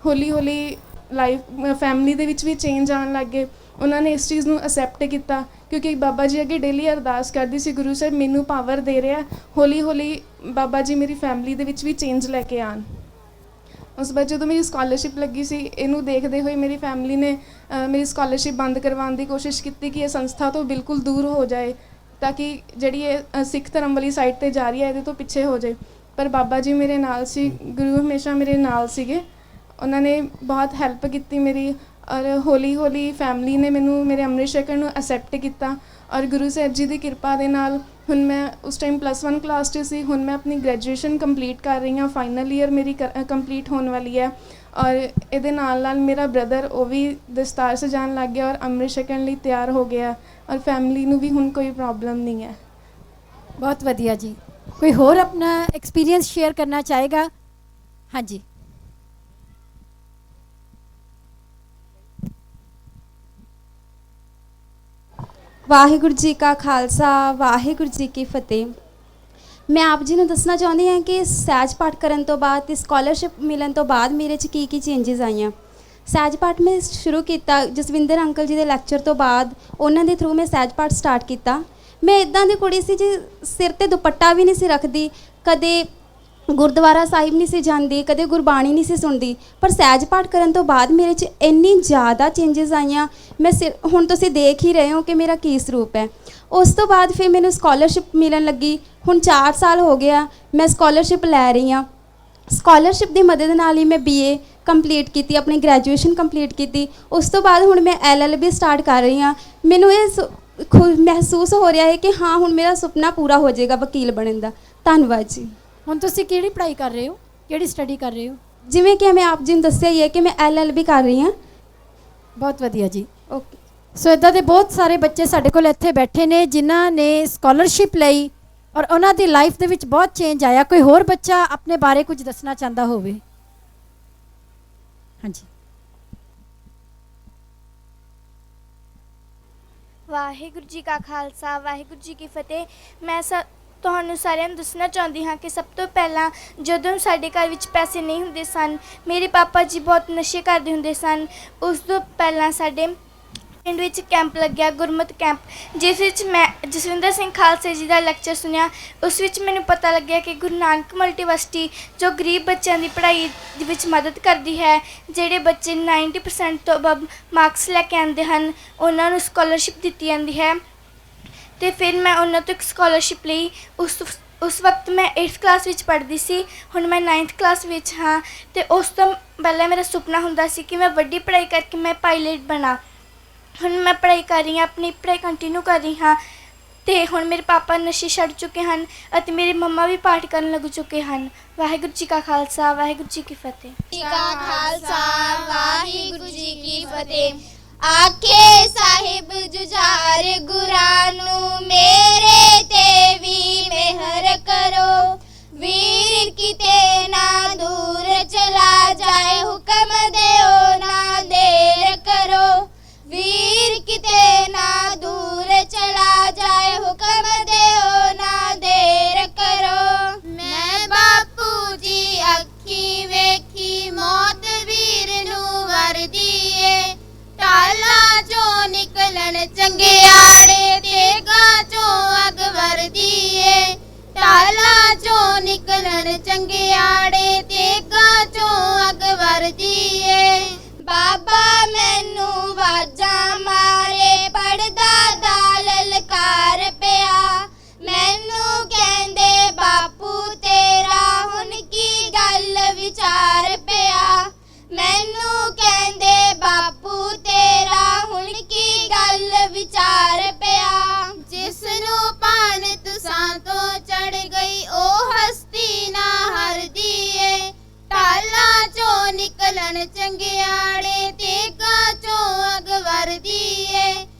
ਹੌਲੀ ਹੌਲੀ ਲਾਈਫ ਫੈਮਿਲੀ ਦੇ ਵਿੱਚ ਵੀ ਚੇਂਜ ਆਉਣ ਲੱਗ ਗਏ। ਉਹਨਾਂ ਨੇ ਇਸ ਚੀਜ਼ ਨੂੰ ਅਸੈਪਟ ਕੀਤਾ, ਕਿਉਂਕਿ ਬਾਬਾ ਜੀ ਅੱਗੇ ਡੇਲੀ ਅਰਦਾਸ ਕਰਦੀ ਸੀ, ਗੁਰੂ ਸਾਹਿਬ ਮੈਨੂੰ ਪਾਵਰ ਦੇ ਰਿਹਾ, ਹੌਲੀ ਹੌਲੀ ਬਾਬਾ ਜੀ ਮੇਰੀ ਫੈਮਿਲੀ ਦੇ ਵਿੱਚ ਵੀ ਚੇਂਜ ਲੈ ਕੇ ਆਉਣ। ਉਸ ਤੋਂ ਬਾਅਦ ਜਦੋਂ ਮੇਰੀ ਸਕਾਲਰਸ਼ਿਪ ਲੱਗੀ ਸੀ, ਇਹਨੂੰ ਦੇਖਦੇ ਹੋਏ ਮੇਰੀ ਫੈਮਿਲੀ ਨੇ ਮੇਰੀ ਸਕਾਲਰਸ਼ਿਪ ਬੰਦ ਕਰਵਾਉਣ ਦੀ ਕੋਸ਼ਿਸ਼ ਕੀਤੀ ਕਿ ਇਹ ਸੰਸਥਾ ਤੋਂ ਬਿਲਕੁਲ ਦੂਰ ਹੋ ਜਾਏ, ਤਾਂ ਕਿ ਜਿਹੜੀ ਇਹ ਸਿੱਖ ਧਰਮ ਵਾਲੀ ਸਾਈਡ 'ਤੇ ਜਾ ਰਹੀ ਹੈ ਇਹਦੇ ਤੋਂ ਪਿੱਛੇ ਹੋ ਜਾਏ। ਪਰ ਬਾਬਾ ਜੀ ਮੇਰੇ ਨਾਲ ਸੀ, ਗੁਰੂ ਹਮੇਸ਼ਾ ਮੇਰੇ ਨਾਲ ਸੀਗੇ। ਉਹਨਾਂ ਨੇ ਬਹੁਤ ਹੈਲਪ ਕੀਤੀ ਮੇਰੀ, ਔਰ ਹੌਲੀ ਹੌਲੀ ਫੈਮਿਲੀ ਨੇ ਮੈਨੂੰ ਮੇਰੇ ਅੰਮ੍ਰਿਤ ਛਕਣ ਨੂੰ ਅਸੈਪਟ ਕੀਤਾ। ਔਰ ਗੁਰੂ ਸਾਹਿਬ ਜੀ ਦੀ ਕਿਰਪਾ ਦੇ ਨਾਲ ਹੁਣ ਮੈਂ ਉਸ ਟਾਈਮ +1 ਕਲਾਸ 'ਚ ਸੀ, ਹੁਣ ਮੈਂ ਆਪਣੀ ਗ੍ਰੈਜੂਏਸ਼ਨ ਕੰਪਲੀਟ ਕਰ ਰਹੀ ਹਾਂ। ਫਾਈਨਲ ਈਅਰ ਮੇਰੀ ਕੰਪਲੀਟ ਹੋਣ ਵਾਲੀ ਹੈ। ਔਰ ਇਹਦੇ ਨਾਲ ਨਾਲ ਮੇਰਾ ਬ੍ਰਦਰ ਉਹ ਵੀ ਦਸਤਾਰ ਸਜਾਉਣ ਲੱਗ ਗਿਆ ਔਰ ਅੰਮ੍ਰਿਤ ਛਕਣ ਲਈ ਤਿਆਰ ਹੋ ਗਿਆ, ਔਰ ਫੈਮਿਲੀ ਨੂੰ ਵੀ ਹੁਣ ਕੋਈ ਪ੍ਰੋਬਲਮ ਨਹੀਂ ਹੈ। ਬਹੁਤ ਵਧੀਆ ਜੀ। ਕੋਈ ਹੋਰ ਆਪਣਾ ਐਕਸਪੀਰੀਅੰਸ ਸ਼ੇਅਰ ਕਰਨਾ ਚਾਹੇਗਾ? ਹਾਂਜੀ। ਵਾਹਿਗੁਰੂ ਜੀ ਕਾ ਖਾਲਸਾ, ਵਾਹਿਗੁਰੂ ਜੀ ਕੀ ਫਤਿਹ। ਮੈਂ ਆਪ ਜੀ ਨੂੰ ਦੱਸਣਾ ਚਾਹੁੰਦੀ ਹਾਂ ਕਿ ਸਹਿਜ ਪਾਠ ਕਰਨ ਤੋਂ ਬਾਅਦ ਤੇ ਸਕਾਲਰਸ਼ਿਪ ਮਿਲਣ ਤੋਂ ਬਾਅਦ ਮੇਰੇ 'ਚ ਕੀ ਚੇਂਜਸ ਆਈਆਂ। ਸਹਿਜ ਪਾਠ ਮੈਂ ਸ਼ੁਰੂ ਕੀਤਾ ਜਸਵਿੰਦਰ ਅੰਕਲ ਜੀ ਦੇ ਲੈਕਚਰ ਤੋਂ ਬਾਅਦ, ਉਹਨਾਂ ਦੇ ਥਰੂ ਮੈਂ ਸਹਿਜ ਪਾਠ ਸਟਾਰਟ ਕੀਤਾ। ਮੈਂ ਇੱਦਾਂ ਦੀ ਕੁੜੀ ਸੀ ਜੀ, ਸਿਰ 'ਤੇ ਦੁਪੱਟਾ ਵੀ ਨਹੀਂ ਸੀ ਰੱਖਦੀ, ਕਦੇ ਗੁਰਦੁਆਰਾ ਸਾਹਿਬ ਨਹੀਂ ਸੀ ਜਾਂਦੀ, ਕਦੇ ਗੁਰਬਾਣੀ ਨਹੀਂ ਸੀ ਸੁਣਦੀ। ਪਰ ਸਹਿਜ ਪਾਠ ਕਰਨ ਤੋਂ ਬਾਅਦ ਮੇਰੇ 'ਚ ਇੰਨੀ ਜ਼ਿਆਦਾ ਚੇਂਜਸ ਆਈਆਂ। ਮੈਂ ਹੁਣ ਤੁਸੀਂ ਦੇਖ ਹੀ ਰਹੇ ਹੋ ਕਿ ਮੇਰਾ ਕੀ ਸਰੂਪ ਹੈ। ਉਸ ਤੋਂ ਬਾਅਦ ਫਿਰ ਮੈਨੂੰ ਸਕਾਲਰਸ਼ਿਪ ਮਿਲਣ ਲੱਗੀ। ਹੁਣ 4 ਸਾਲ ਹੋ ਗਿਆ ਮੈਂ ਸਕਾਲਰਸ਼ਿਪ ਲੈ ਰਹੀ ਹਾਂ। ਸਕਾਲਰਸ਼ਿਪ ਦੀ ਮਦਦ ਨਾਲ ਹੀ ਮੈਂ BA ਕੰਪਲੀਟ ਕੀਤੀ, ਆਪਣੀ ਗ੍ਰੈਜੂਏਸ਼ਨ ਕੰਪਲੀਟ ਕੀਤੀ। ਉਸ ਤੋਂ ਬਾਅਦ ਹੁਣ ਮੈਂ LLB ਸਟਾਰਟ ਕਰ ਰਹੀ ਹਾਂ। ਮੈਨੂੰ ਇਹ ਖੁਦ ਮਹਿਸੂਸ ਹੋ ਰਿਹਾ ਹੈ ਕਿ ਹਾਂ ਹੁਣ ਮੇਰਾ ਸੁਪਨਾ ਪੂਰਾ ਹੋ ਜਾਏਗਾ ਵਕੀਲ ਬਣਨ ਦਾ। ਧੰਨਵਾਦ ਜੀ। ਹੁਣ ਤੁਸੀਂ ਕਿਹੜੀ ਪੜ੍ਹਾਈ ਕਰ ਰਹੇ ਹੋ, ਕਿਹੜੀ ਸਟੱਡੀ ਕਰ ਰਹੇ ਹੋ? ਜਿਵੇਂ ਕਿ ਮੈਂ ਆਪ ਜੀ ਨੂੰ ਦੱਸਿਆ ਹੀ ਹੈ ਕਿ ਮੈਂ LLB ਕਰ ਰਹੀ ਹਾਂ। ਬਹੁਤ ਵਧੀਆ ਜੀ। ਓਕੇ। ਸੋ ਇੱਦਾਂ ਦੇ ਬਹੁਤ ਸਾਰੇ ਬੱਚੇ ਸਾਡੇ ਕੋਲ ਇੱਥੇ ਬੈਠੇ ਨੇ ਜਿਨ੍ਹਾਂ ਨੇ ਸਕਾਲਰਸ਼ਿਪ ਲਈ ਔਰ ਉਹਨਾਂ ਦੀ ਲਾਈਫ ਦੇ ਵਿੱਚ ਬਹੁਤ ਚੇਂਜ ਆਇਆ। ਕੋਈ ਹੋਰ ਬੱਚਾ ਆਪਣੇ ਬਾਰੇ ਕੁਝ ਦੱਸਣਾ ਚਾਹੁੰਦਾ ਹੋਵੇ? ਹਾਂਜੀ। ਵਾਹਿਗੁਰੂ ਜੀ ਕਾ ਖਾਲਸਾ, ਵਾਹਿਗੁਰੂ ਜੀ ਕੀ ਫਤਿਹ। ਮੈਂ ਤੁਹਾਨੂੰ ਸਾਰਿਆਂ ਨੂੰ ਦੱਸਣਾ ਚਾਹੁੰਦੀ ਹਾਂ ਕਿ ਸਭ ਤੋਂ ਪਹਿਲਾਂ ਜਦੋਂ ਸਾਡੇ ਘਰ ਵਿੱਚ ਪੈਸੇ ਨਹੀਂ ਹੁੰਦੇ ਸਨ, ਮੇਰੇ ਪਾਪਾ ਜੀ ਬਹੁਤ ਨਸ਼ੇ ਕਰਦੇ ਹੁੰਦੇ ਸਨ। ਉਸ ਤੋਂ ਪਹਿਲਾਂ ਸਾਡੇ ਪਿੰਡ ਵਿੱਚ ਕੈਂਪ ਲੱਗਿਆ, ਗੁਰਮਤਿ ਕੈਂਪ, ਜਿਸ ਵਿੱਚ ਮੈਂ ਜਸਵਿੰਦਰ ਸਿੰਘ ਖਾਲਸੇ ਜੀ ਦਾ ਲੈਕਚਰ ਸੁਣਿਆ। ਉਸ ਵਿੱਚ ਮੈਨੂੰ ਪਤਾ ਲੱਗਿਆ ਕਿ ਗੁਰੂ ਨਾਨਕ ਮਲਟੀਵਰਸਿਟੀ ਜੋ ਗਰੀਬ ਬੱਚਿਆਂ ਦੀ ਪੜ੍ਹਾਈ ਦੇ ਵਿੱਚ ਮਦਦ ਕਰਦੀ ਹੈ, ਜਿਹੜੇ ਬੱਚੇ 90% ਤੋਂ ਅਬਵ ਮਾਰਕਸ ਲੈ ਕੇ ਆਉਂਦੇ ਹਨ, ਉਹਨਾਂ ਨੂੰ ਸਕਾਲਰਸ਼ਿਪ ਦਿੱਤੀ ਜਾਂਦੀ ਹੈ। ਅਤੇ ਫਿਰ ਮੈਂ ਉਹਨਾਂ ਤੋਂ ਇੱਕ ਸਕਾਲਰਸ਼ਿਪ ਲਈ। ਉਸ ਵਕਤ ਮੈਂ 8th ਕਲਾਸ ਵਿੱਚ ਪੜ੍ਹਦੀ ਸੀ, ਹੁਣ ਮੈਂ 9th ਕਲਾਸ ਵਿੱਚ ਹਾਂ। ਅਤੇ ਉਸ ਤੋਂ ਪਹਿਲਾਂ ਮੇਰਾ ਸੁਪਨਾ ਹੁੰਦਾ ਸੀ ਕਿ ਮੈਂ ਵੱਡੀ ਪੜ੍ਹਾਈ ਕਰਕੇ ਮੈਂ ਪਾਇਲਟ ਬਣਾ। ਹੁਣ ਮੈਂ ਪੜ੍ਹਾਈ ਕਰ ਰਹੀ ਹਾਂ, ਆਪਣੀ ਪੜ੍ਹਾਈ ਕੰਟੀਨਿਊ ਕਰ ਰਹੀ ਹਾਂ। ਅਤੇ ਹੁਣ ਮੇਰੇ ਪਾਪਾ ਨਸ਼ੇ ਛੱਡ ਚੁੱਕੇ ਹਨ ਅਤੇ ਮੇਰੇ ਮੰਮਾ ਵੀ ਪਾਠ ਕਰਨ ਲੱਗ ਚੁੱਕੇ ਹਨ। ਵਾਹਿਗੁਰੂ ਜੀ ਕਾ ਖਾਲਸਾ, ਵਾਹਿਗੁਰੂ ਜੀ ਕੀ ਫਤਿਹ। ਜੀ ਕਾ ਖਾਲਸਾ, ਵਾਹਿਗੁਰੂ ਜੀ ਕੀ ਫਤਿਹ। ਆਖੇ ਸਾਹਿਬ ਜੁਝਾਰ ਗੁਰਾਂ ਨੂੰ ਮੇਰੇ ਤੇ ਵੀ ਮਿਹਰ ਕਰੋ। ਵੀਰ ਕਿਤੇ ਨਾ ਦੂਰ ਚਲਾ ਜਾਏ, ਹੁਕਮ ਦਿਓ ਨਾ ਦੇਰ ਕਰੋ। ਵੀਰ ਕਿਤੇ ਨਾ ਦੂਰ ਚਲਾ ਜਾਏ, ਹੁਕਮ ਦਿਓ ਨਾ ਦੇਰ ਕਰੋ। ਮੈਂ ਬਾਪੂ ਜੀ ਅੱਖੀ ਵੇਖੀ, ਮੌਤ ਵੀਰ ਨੂੰ ਵਰਦੀ ਏ। ਟਾਲਾਂ ਚੋਂ ਨਿਕਲਣ ਚੰਗਿਆੜੇ, ਤੇਗਾਂ ਚੋਂ ਅੱਗ ਵਰਦੀ ਏ। ਟਾਲਾਂ ਚੋਂ ਨਿਕਲਣ ਚੰਗਿਆੜੇ, ਤੇਗਾਂ ਚੋਂ ਅੱਗ ਵਰਦੀ ਏ। ਬਾਬਾ ਮੈਨੂੰ ਵਾਜਾਂ ਮਾਰੇ, ਪੜਦਾ ਦਾ ਲਲਕਾਰ ਪਿਆ। ਮੈਨੂੰ ਕਹਿੰਦੇ ਬਾਪੂ ਤੇਰਾ ਹੁਣ ਕੀ ਗੱਲ ਵਿਚਾਰ ਪਿਆ। ਮੈਨੂੰ ਕਹਿੰਦੇ ਬਾਪੂ ਤੇਰਾ ਹੁਣ ਕੀ ਗੱਲ ਵਿਚਾਰ ਪਿਆ। ਜਿਸ ਨੂੰ ਭਾਨ ਤੁਸਾਂ ਤੋਂ ਚੜ ਗਈ, ਉਹ ਹਸਤੀ ਨਾ ਹਰਦੀ ਏ। ਟਾਲਾਂ ਚੋਂ ਨਿਕਲਣ ਚੰਗਿਆੜੇ, ਤੇਗਾਂ ਚੋਂ ਅੱਗ ਵਰਦੀ ਏ।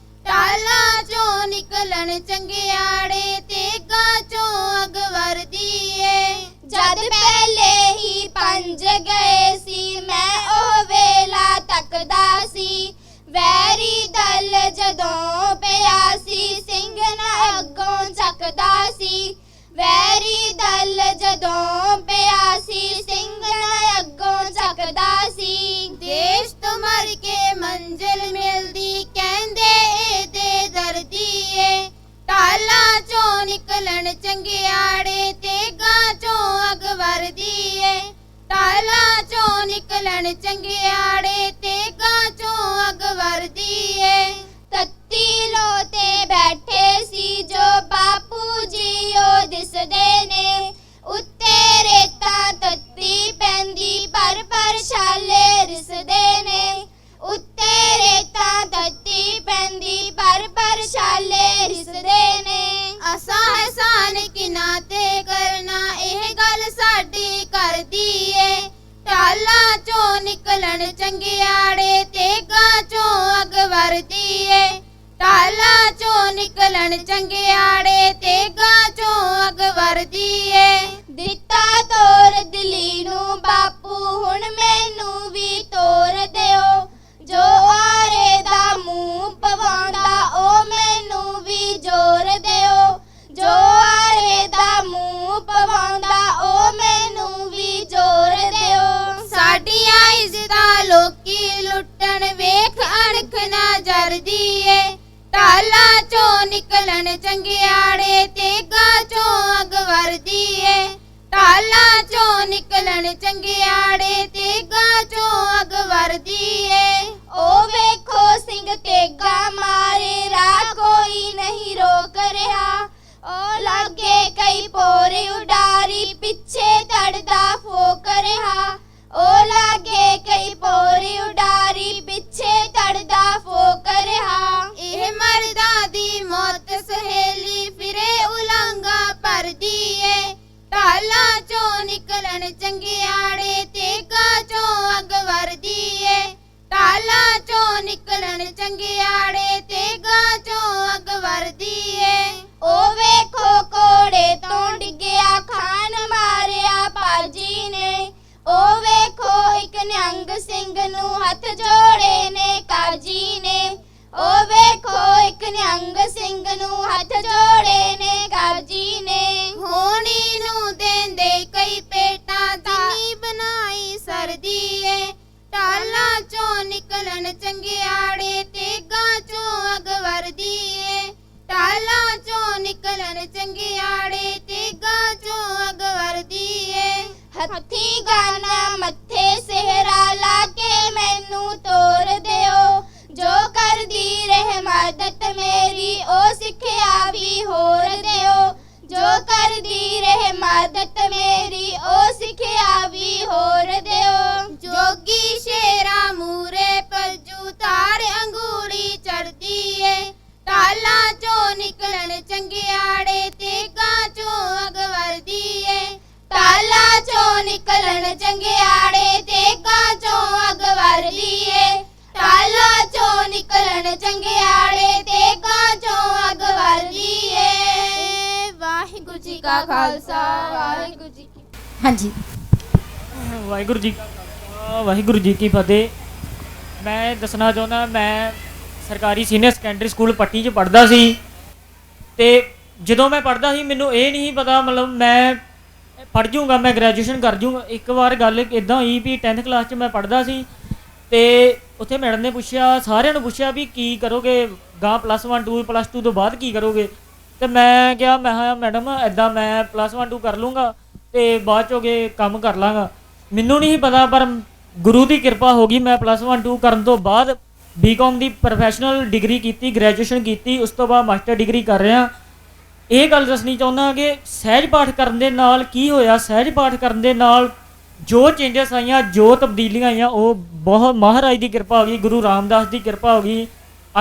ਟਾਲਾਂ ਚੋਂ ਨਿਕਲਣ ਚੰਗਿਆੜੇ, ਤੇਗਾਂ ਚੋਂ ਅੱਗ ਵਰਦੀ ਏ। ਜਦ ਪਹਿਲੇ ਹੀ 5 ਗਏ ਸੀ, ਮੈਂ ਉਹ ਵੇਲਾ ਤੱਕਦਾ ਸੀ। ਵੈਰੀ ਦਲ ਜਦੋਂ ਪਿਆ ਸੀ, ਸਿੰਘ ਨਾ ਅੱਗੋਂ ਚੱਕਦਾ ਸੀ। ਵੈਰੀ ਦਲ ਜਦੋਂ ਪਿਆ ਸੀ ਸਿੰਘ ਨਾ ਅੱਗੋਂ ਚੱਕਦਾ ਸੀ ਦੇਸ਼ ਤੋਂ ਮਰ ਕੇ ਮੰਜ਼ਿਲ ਮਿਲਦੀ ਕਹਿੰਦੇ ਇਹਦੇ ਦਰਦੀ ਏ ਟਾਲਾਂ ਚੋਂ ਨਿਕਲਣ ਚੰਗਿਆੜੇ ਤੇ ਗਾਂ ਚੋਂ ਅਗ ਵਰਦੀ ਏ ਟਾਲਾਂ ਚੋਂ ਨਿਕਲਣ ਚੰਗਿਆੜੇ ਤੇ ਗਾਂ ਚੋਂ ਅਗ ਵਰਦੀ ਏ ਤੱਤੀ ਲੋ ਤੇ ਬੈਠੇ ਸੀ ਜੋ ਬਾਪੂ ਜੀ ਉਹ ਦਿਸਦੇ ਨੇ ਉੱਤੇ ਰੇਤਾ ਤੱਤੀ ਪੈਂਦੀ ਪਰ ਛਾਲੇ ਰਿਸਦੇ ਨੇ ਉੱਤੇ ਰੇਤਾ ਤੱਤੀ ਪੈਂਦੀ ਪਰ ਛਾਲੇ ਰਿਸਦੇ ਨੇ ਅਸਾਂ ਅਹਿਸਾਨ ਕਿਨਾਂ ਤੇ ਕਰਨਾ ਇਹ ਗੱਲ ਸਾਡੀ ਕਰਦੀ ਏ ਟਾਲਾਂ ਚੋਂ ਨਿਕਲਣ ਚੰਗਿਆੜੇ ਤੇ ਗਾਂ ਚੋਂ ਅਗ ਵਰਦੀ ਏ ਟਾਲਾਂ ਚੋਂ ਨਿਕਲਣ ਚੰਗਿਆੜੇ ਤੇ ਗਾਂ ਚੋਂ ਅਗ ਵਰਦੀ ਏ ਦਿੱਤਾ ਤੋਰ ਦਿੱਲੀ ਨੂੰ ਬਾਪੂ ਹੁਣ ਮੈਨੂੰ ਵੀ ਤੋਰ ਦਿਓ ਜੋ ਆਰੇ ਦਾ ਮੂੰਹ ਪਵਾਉਂਦਾ ਉਹ ਮੈਨੂੰ ਵੀ ਜੋਰ ਦਿਓ ਜੋ ਆਰੇ ਦਾ ਮੂੰਹ ਪਵਾਉਂਦਾ ਉਹ ਮੈਨੂੰ ਵੀ ਜੋਰ ਦਿਓ ਸਾਡੀਆਂ ਇੱਜ਼ਤਾਂ ਲੋਕੀ ਲੁੱਟਣ ਵੇਖ ਅਣਖ ਨਾ ਜਰਦੀ ਏ ਟਾਲਾਂ ਚੋਂ ਨਿਕਲਣ ਚੰਗਿਆੜੇ ਤੇ ਗਾਂ ਚੋਂ ਅਗ ਵਰਦੀ ਏ ਟਾਲਾਂ ਚੋਂ ਨਿਕਲਣ ਚੰਗਿਆੜੇ ਤੇ ਗਾਂ ਚੋਂ ਅਗ ਵਰਦੀ ਏ ਉਹ ਵੇਖੋ ਸਿੰਘ ਤੇਗਾ ਮਾਰੇ ਰਾਹ ਕੋਈ ਨਹੀਂ ਰੋਕ ਰਿਹਾ ਉਹ ਲਾਗੇ ਕਈ ਪੋਰੇ ਉਡਾਰੀ ਪਿੱਛੇ ਧੜਦਾ ਫੋਕ ਰਿਹਾ ਉਹ ਲਾਗੇ ਕਈ ਪੋਰੇ ਉਡਾਰੀ ਪਿੱਛੇ ਧੜਦਾ ਫੋਕ ਰਿਹਾ ਇਹ ਮਰਦਾਂ ਦੀ ਮੌਤ ਸਹੇਲੀ ਫਿਰੇ ਉਲਾਂਗਾ ਭਰਦੀ ਏ ਟਾਲਾਂ ਚੋਂ ਨਿਕਲਣ ਚੰਗਿਆੜੇ ਤੇ ਗਾਂ ਚੋਂ ਅਗ ਵਰਦੀ ਏ ਟਾਲਾਂ ਚੋਂ ਨਿਕਲਣ ਚੰਗਿਆੜੇ ਤੇ ਗਾਂ ਚੋਂ ਅਗ ਵਰਦੀ ਏ ਉਹ ਵੇਖੋ ਕੋੜੇ ਤੋਂ ਡਿੱਗਿਆ ਖਾਨ ਮਾਰਿਆ ਪਾਜੀ ਨੇ ਉਹ ਵੇਖੋ ਇੱਕ ਨਿਹੰਗ ਸਿੰਘ ਨੂੰ ਹੱਥ ਜੋੜੇ ਨੇ ਕਾਜੀ ਨੇ ਉਹ ਵੇਖੋ ਇੱਕ ਨਿਹੰਗ ਸਿੰਘ ਨੂੰ ਹੱਥ ਜੋੜੇ ਨੇ ਕਾਜੀ ਨੇ ਹੋਣੀ ਨੂੰ ਦੇਂਦੇ ਕਈ ਪੇਟਾਂ ਦੀ ਬਣਾਈ ਸਰਦੀ ਏ ਟਾਲਾਂ ਚੋਂ ਨਿਕਲਣ ਚੰਗਿਆੜੇ ਤੇ ਗਾਂ ਚੋਂ ਅਗ ਵਰਦੀ ਏ ਟਾਲਾਂ ਚੋਂ ਨਿਕਲਣ ਚੰਗਿਆੜੇ ਤੇ ਗਾਂ ਚੋਂ ਅਗ ਵਰਦੀ ਏ ਹੱਥੀ ਗਾਨਾ ਮੱਥੇ ਸਿਹਰਾ ਲਾ ਕੇ ਮੈਨੂੰ ਤੋਰ ਦਿਓ ਜੋ ਕਰਦੀ ਰਹਿ ਮਦਦ ਮੇਰੀ ਉਹ ਸਿੱਖਿਆ ਵੀ ਹੋਰ ਦਿਓ ਜੋ ਕਰਦੀ ਰਹਿ ਮਦਦ ਮੇਰੀ ਉਹ ਸਿੱਖਿਆ ਵੀ ਹੋਰ ਦਿਓ ਜੋਗੀ ਸ਼ੇਰਾ ਮੂਰੇ ਪਰਜੂ ਤਾਰ ਅੰਗੂਰੀ ਚੜਦੀ ਏ ਟਾਲਾਂ ਚੋਂ ਨਿਕਲਣ ਚੰਗਿਆੜੇ ਤੇ ਗਾਂ ਚੋਂ ਅਗ ਵਰਦੀ ਏ ਟਾਲਾਂ ਚੋਂ ਨਿਕਲਣ ਚੰਗਿਆੜੇ ਤੇ ਗਾਂ ਚੋਂ ਅਗ ਵਰਦੀ ਏ ਟਾਲਾਂ ਚੋਂ ਨਿਕਲਣ ਚੰਗਿਆੜੇ ਤੇ ਗਾਂ ਚੋਂ ਅਗ ਵਰਦੀ ਏ ਵਾਹਿਗੁਰੂ ਜੀ ਕਾ ਖਾਲਸਾ ਵਾਹਿਗੁਰੂ ਜੀ ਕੀ ਹਾਂਜੀ ਵਾਹਿਗੁਰੂ ਜੀ ਕਾ ਖਾਲਸਾ ਵਾਹਿਗੁਰੂ ਜੀ ਕੀ ਫਤਿਹ। ਮੈਂ ਦੱਸਣਾ ਚਾਹੁੰਦਾ ਮੈਂ ਸਰਕਾਰੀ ਸੀਨੀਅਰ ਸੈਕੰਡਰੀ ਸਕੂਲ ਪੱਟੀ 'ਚ ਪੜ੍ਹਦਾ ਸੀ ਤੇ ਜਦੋਂ ਮੈਂ ਪੜ੍ਹਦਾ ਸੀ ਮੈਨੂੰ ਇਹ ਨਹੀਂ ਪਤਾ ਮਤਲਬ ਮੈਂ ਪੜ੍ਹ ਜੂੰਗਾ ਮੈਂ ਗ੍ਰੈਜੂਏਸ਼ਨ ਕਰ ਜੂੰਗਾ। ਇੱਕ ਵਾਰ ਗੱਲ ਇੱਦਾਂ ਹੋਈ ਵੀ 10th ਕਲਾਸ 'ਚ ਮੈਂ ਪੜ੍ਹਦਾ ਸੀ ਤੇ ਉੱਥੇ ਮੈਡਮ ਨੇ ਪੁੱਛਿਆ ਸਾਰਿਆਂ ਨੂੰ ਪੁੱਛਿਆ ਵੀ ਕੀ ਕਰੋਗੇ ਗਾਂ +1 2 +2 ਤੋਂ ਬਾਅਦ ਕੀ ਕਰੋਗੇ ਤੇ ਮੈਂ ਕਿਹਾ ਮੈਡਮ ਇੱਦਾਂ ਮੈਂ +1 2 ਕਰ ਲੂੰਗਾ ਤੇ ਬਾਅਦ 'ਚੋਂ ਅੱਗੇ ਕੰਮ ਕਰ ਲਾਂਗਾ। ਮੈਨੂੰ ਨਹੀਂ ਪਤਾ ਪਰ ਗੁਰੂ ਦੀ ਕਿਰਪਾ ਹੋ ਗਈ ਮੈਂ +1 2 ਕਰਨ ਤੋਂ ਬਾਅਦ ਬੀਕਾਮ ਦੀ ਪ੍ਰੋਫੈਸ਼ਨਲ ਡਿਗਰੀ ਕੀਤੀ ਗ੍ਰੈਜੂਏਸ਼ਨ ਕੀਤੀ ਉਸ ਤੋਂ ਬਾਅਦ ਮਾਸਟਰ ਡਿਗਰੀ ਕਰ ਰਿਹਾ। ਇਹ ਗੱਲ ਦੱਸਣੀ ਚਾਹੁੰਦਾ ਕਿ ਸਹਿਜ ਪਾਠ ਕਰਨ ਦੇ ਨਾਲ ਕੀ ਹੋਇਆ ਸਹਿਜ ਪਾਠ ਕਰਨ ਦੇ ਨਾਲ ਜੋ ਚੇਂਜਸ ਆਈਆਂ ਜੋ ਤਬਦੀਲੀਆਂ ਆਈਆਂ ਉਹ ਬਹੁਤ ਮਹਾਰਾਜ ਦੀ ਕਿਰਪਾ ਹੋ ਗਈ ਗੁਰੂ ਰਾਮਦਾਸ ਦੀ ਕਿਰਪਾ ਹੋ ਗਈ।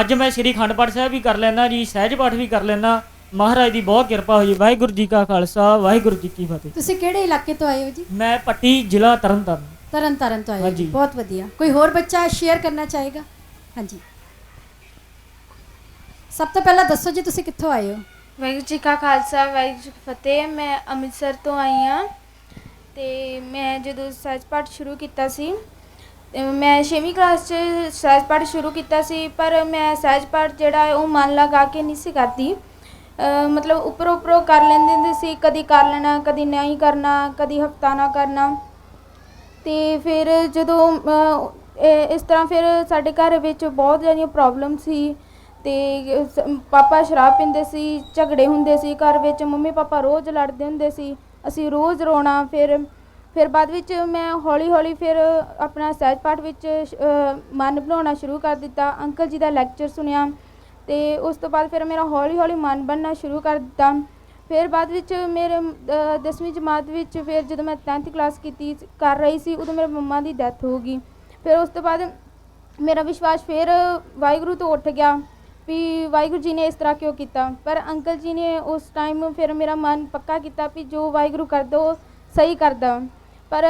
ਅੱਜ ਮੈਂ ਸ਼੍ਰੀ ਅਖੰਡ ਪਾਠ ਸਾਹਿਬ ਵੀ ਕਰ ਲੈਂਦਾ ਜੀ ਸਹਿਜ ਪਾਠ ਵੀ ਕਰ ਲੈਂਦਾ ਮਹਾਰਾਜ ਦੀ ਬਹੁਤ ਕਿਰਪਾ ਹੋਈ। ਵਾਹਿਗੁਰੂ ਜੀ ਕਾ ਖਾਲਸਾ ਵਾਹਿਗੁਰੂ ਜੀ ਕੀ ਫਤਿਹ। ਤੁਸੀਂ ਕਿਹੜੇ ਇਲਾਕੇ ਤੋਂ ਆਏ ਹੋ ਜੀ? ਮੈਂ ਪੱਟੀ ਜ਼ਿਲ੍ਹਾ ਤਰਨਤਾਰਨ ਤਰਨਤਾਰਨ ਤੋਂ ਆਏ ਹੋ ਹਾਂਜੀ। ਜੀ ਬਹੁਤ ਵਧੀਆ। ਕੋਈ ਹੋਰ ਬੱਚਾ ਸ਼ੇਅਰ ਕਰਨਾ ਚਾਹੇਗਾ? ਹਾਂਜੀ ਸਭ ਤੋਂ ਪਹਿਲਾਂ ਦੱਸੋ ਜੀ ਤੁਸੀਂ ਕਿੱਥੋਂ ਆਏ ਹੋ? ਵਾਹਿਗੁਰੂ ਜੀ ਕਾ ਖਾਲਸਾ ਵਾਹਿਗੁਰੂ ਜੀ ਕੀ ਫਤਿਹ। ਮੈਂ ਅੰਮ੍ਰਿਤਸਰ ਤੋਂ ਆਈ ਹਾਂ ਤੇ ਮੈਂ ਜਦੋਂ ਸਹਿਜ ਪਾਠ ਸ਼ੁਰੂ ਕੀਤਾ ਸੀ ਤੇ ਮੈਂ 6ਵੀਂ ਕਲਾਸ 'ਚ ਸਹਿਜ ਪਾਠ ਸ਼ੁਰੂ ਕੀਤਾ ਸੀ ਪਰ ਮੈਂ ਸਹਿਜ ਪਾਠ ਜਿਹੜਾ ਹੈ ਉਹ ਮਨ ਲਗਾ ਕੇ ਨਹੀਂ ਸੀ ਕਰਦੀ। ਮਤਲਬ ਉੱਪਰੋਂ ਕਰ ਲੈਂਦੇ ਹੁੰਦੇ ਸੀ, ਕਦੀ ਕਰ ਲੈਣਾ, ਕਦੀ ਨਹੀਂ ਕਰਨਾ, ਕਦੀ ਹਫਤਾ ਨਾ ਕਰਨਾ। ਅਤੇ ਫਿਰ ਜਦੋਂ ਇਸ ਤਰ੍ਹਾਂ ਫਿਰ ਸਾਡੇ ਘਰ ਵਿੱਚ ਬਹੁਤ ਜ਼ਿਆਦੀਆਂ ਪ੍ਰੋਬਲਮ ਸੀ ਅਤੇ ਪਾਪਾ ਸ਼ਰਾਬ ਪੀਂਦੇ ਸੀ, ਝਗੜੇ ਹੁੰਦੇ ਸੀ ਘਰ ਵਿੱਚ, ਮੰਮੀ ਪਾਪਾ ਰੋਜ਼ ਲੜਦੇ ਹੁੰਦੇ ਸੀ, ਅਸੀਂ ਰੋਜ਼ ਰੋਣਾ। ਫਿਰ ਬਾਅਦ ਵਿੱਚ ਮੈਂ ਹੌਲੀ ਹੌਲੀ ਫਿਰ ਆਪਣਾ ਸਹਿਜ ਪਾਠ ਵਿੱਚ ਮਨ ਬਣਾਉਣਾ ਸ਼ੁਰੂ ਕਰ ਦਿੱਤਾ। ਅੰਕਲ ਜੀ ਦਾ ਲੈਕਚਰ ਸੁਣਿਆ ਅਤੇ ਉਸ ਤੋਂ ਬਾਅਦ ਫਿਰ ਮੇਰਾ ਹੌਲੀ ਹੌਲੀ ਮਨ ਬਣਨਾ ਸ਼ੁਰੂ ਕਰ ਦਿੱਤਾ। ਫਿਰ ਬਾਅਦ ਵਿੱਚ ਮੇਰੇ 10ਵੀਂ ਜਮਾਤ ਵਿੱਚ ਫਿਰ ਜਦੋਂ ਮੈਂ 10th ਕਲਾਸ ਕਰ ਰਹੀ ਸੀ, ਉਦੋਂ ਮੇਰੇ ਮੰਮਾ ਦੀ ਡੈਥ ਹੋ ਗਈ। ਫਿਰ ਉਸ ਤੋਂ ਬਾਅਦ ਮੇਰਾ ਵਿਸ਼ਵਾਸ ਫਿਰ ਵਾਹਿਗੁਰੂ ਤੋਂ ਉੱਠ ਗਿਆ ਵੀ ਵਾਹਿਗੁਰੂ ਜੀ ਨੇ ਇਸ ਤਰ੍ਹਾਂ ਕਿਉਂ ਕੀਤਾ। ਪਰ ਅੰਕਲ ਜੀ ਨੇ ਉਸ ਟਾਈਮ ਫਿਰ ਮੇਰਾ ਮਨ ਪੱਕਾ ਕੀਤਾ ਵੀ ਜੋ ਵਾਹਿਗੁਰੂ ਕਰਦਾ ਉਹ ਸਹੀ ਕਰਦਾ। ਪਰ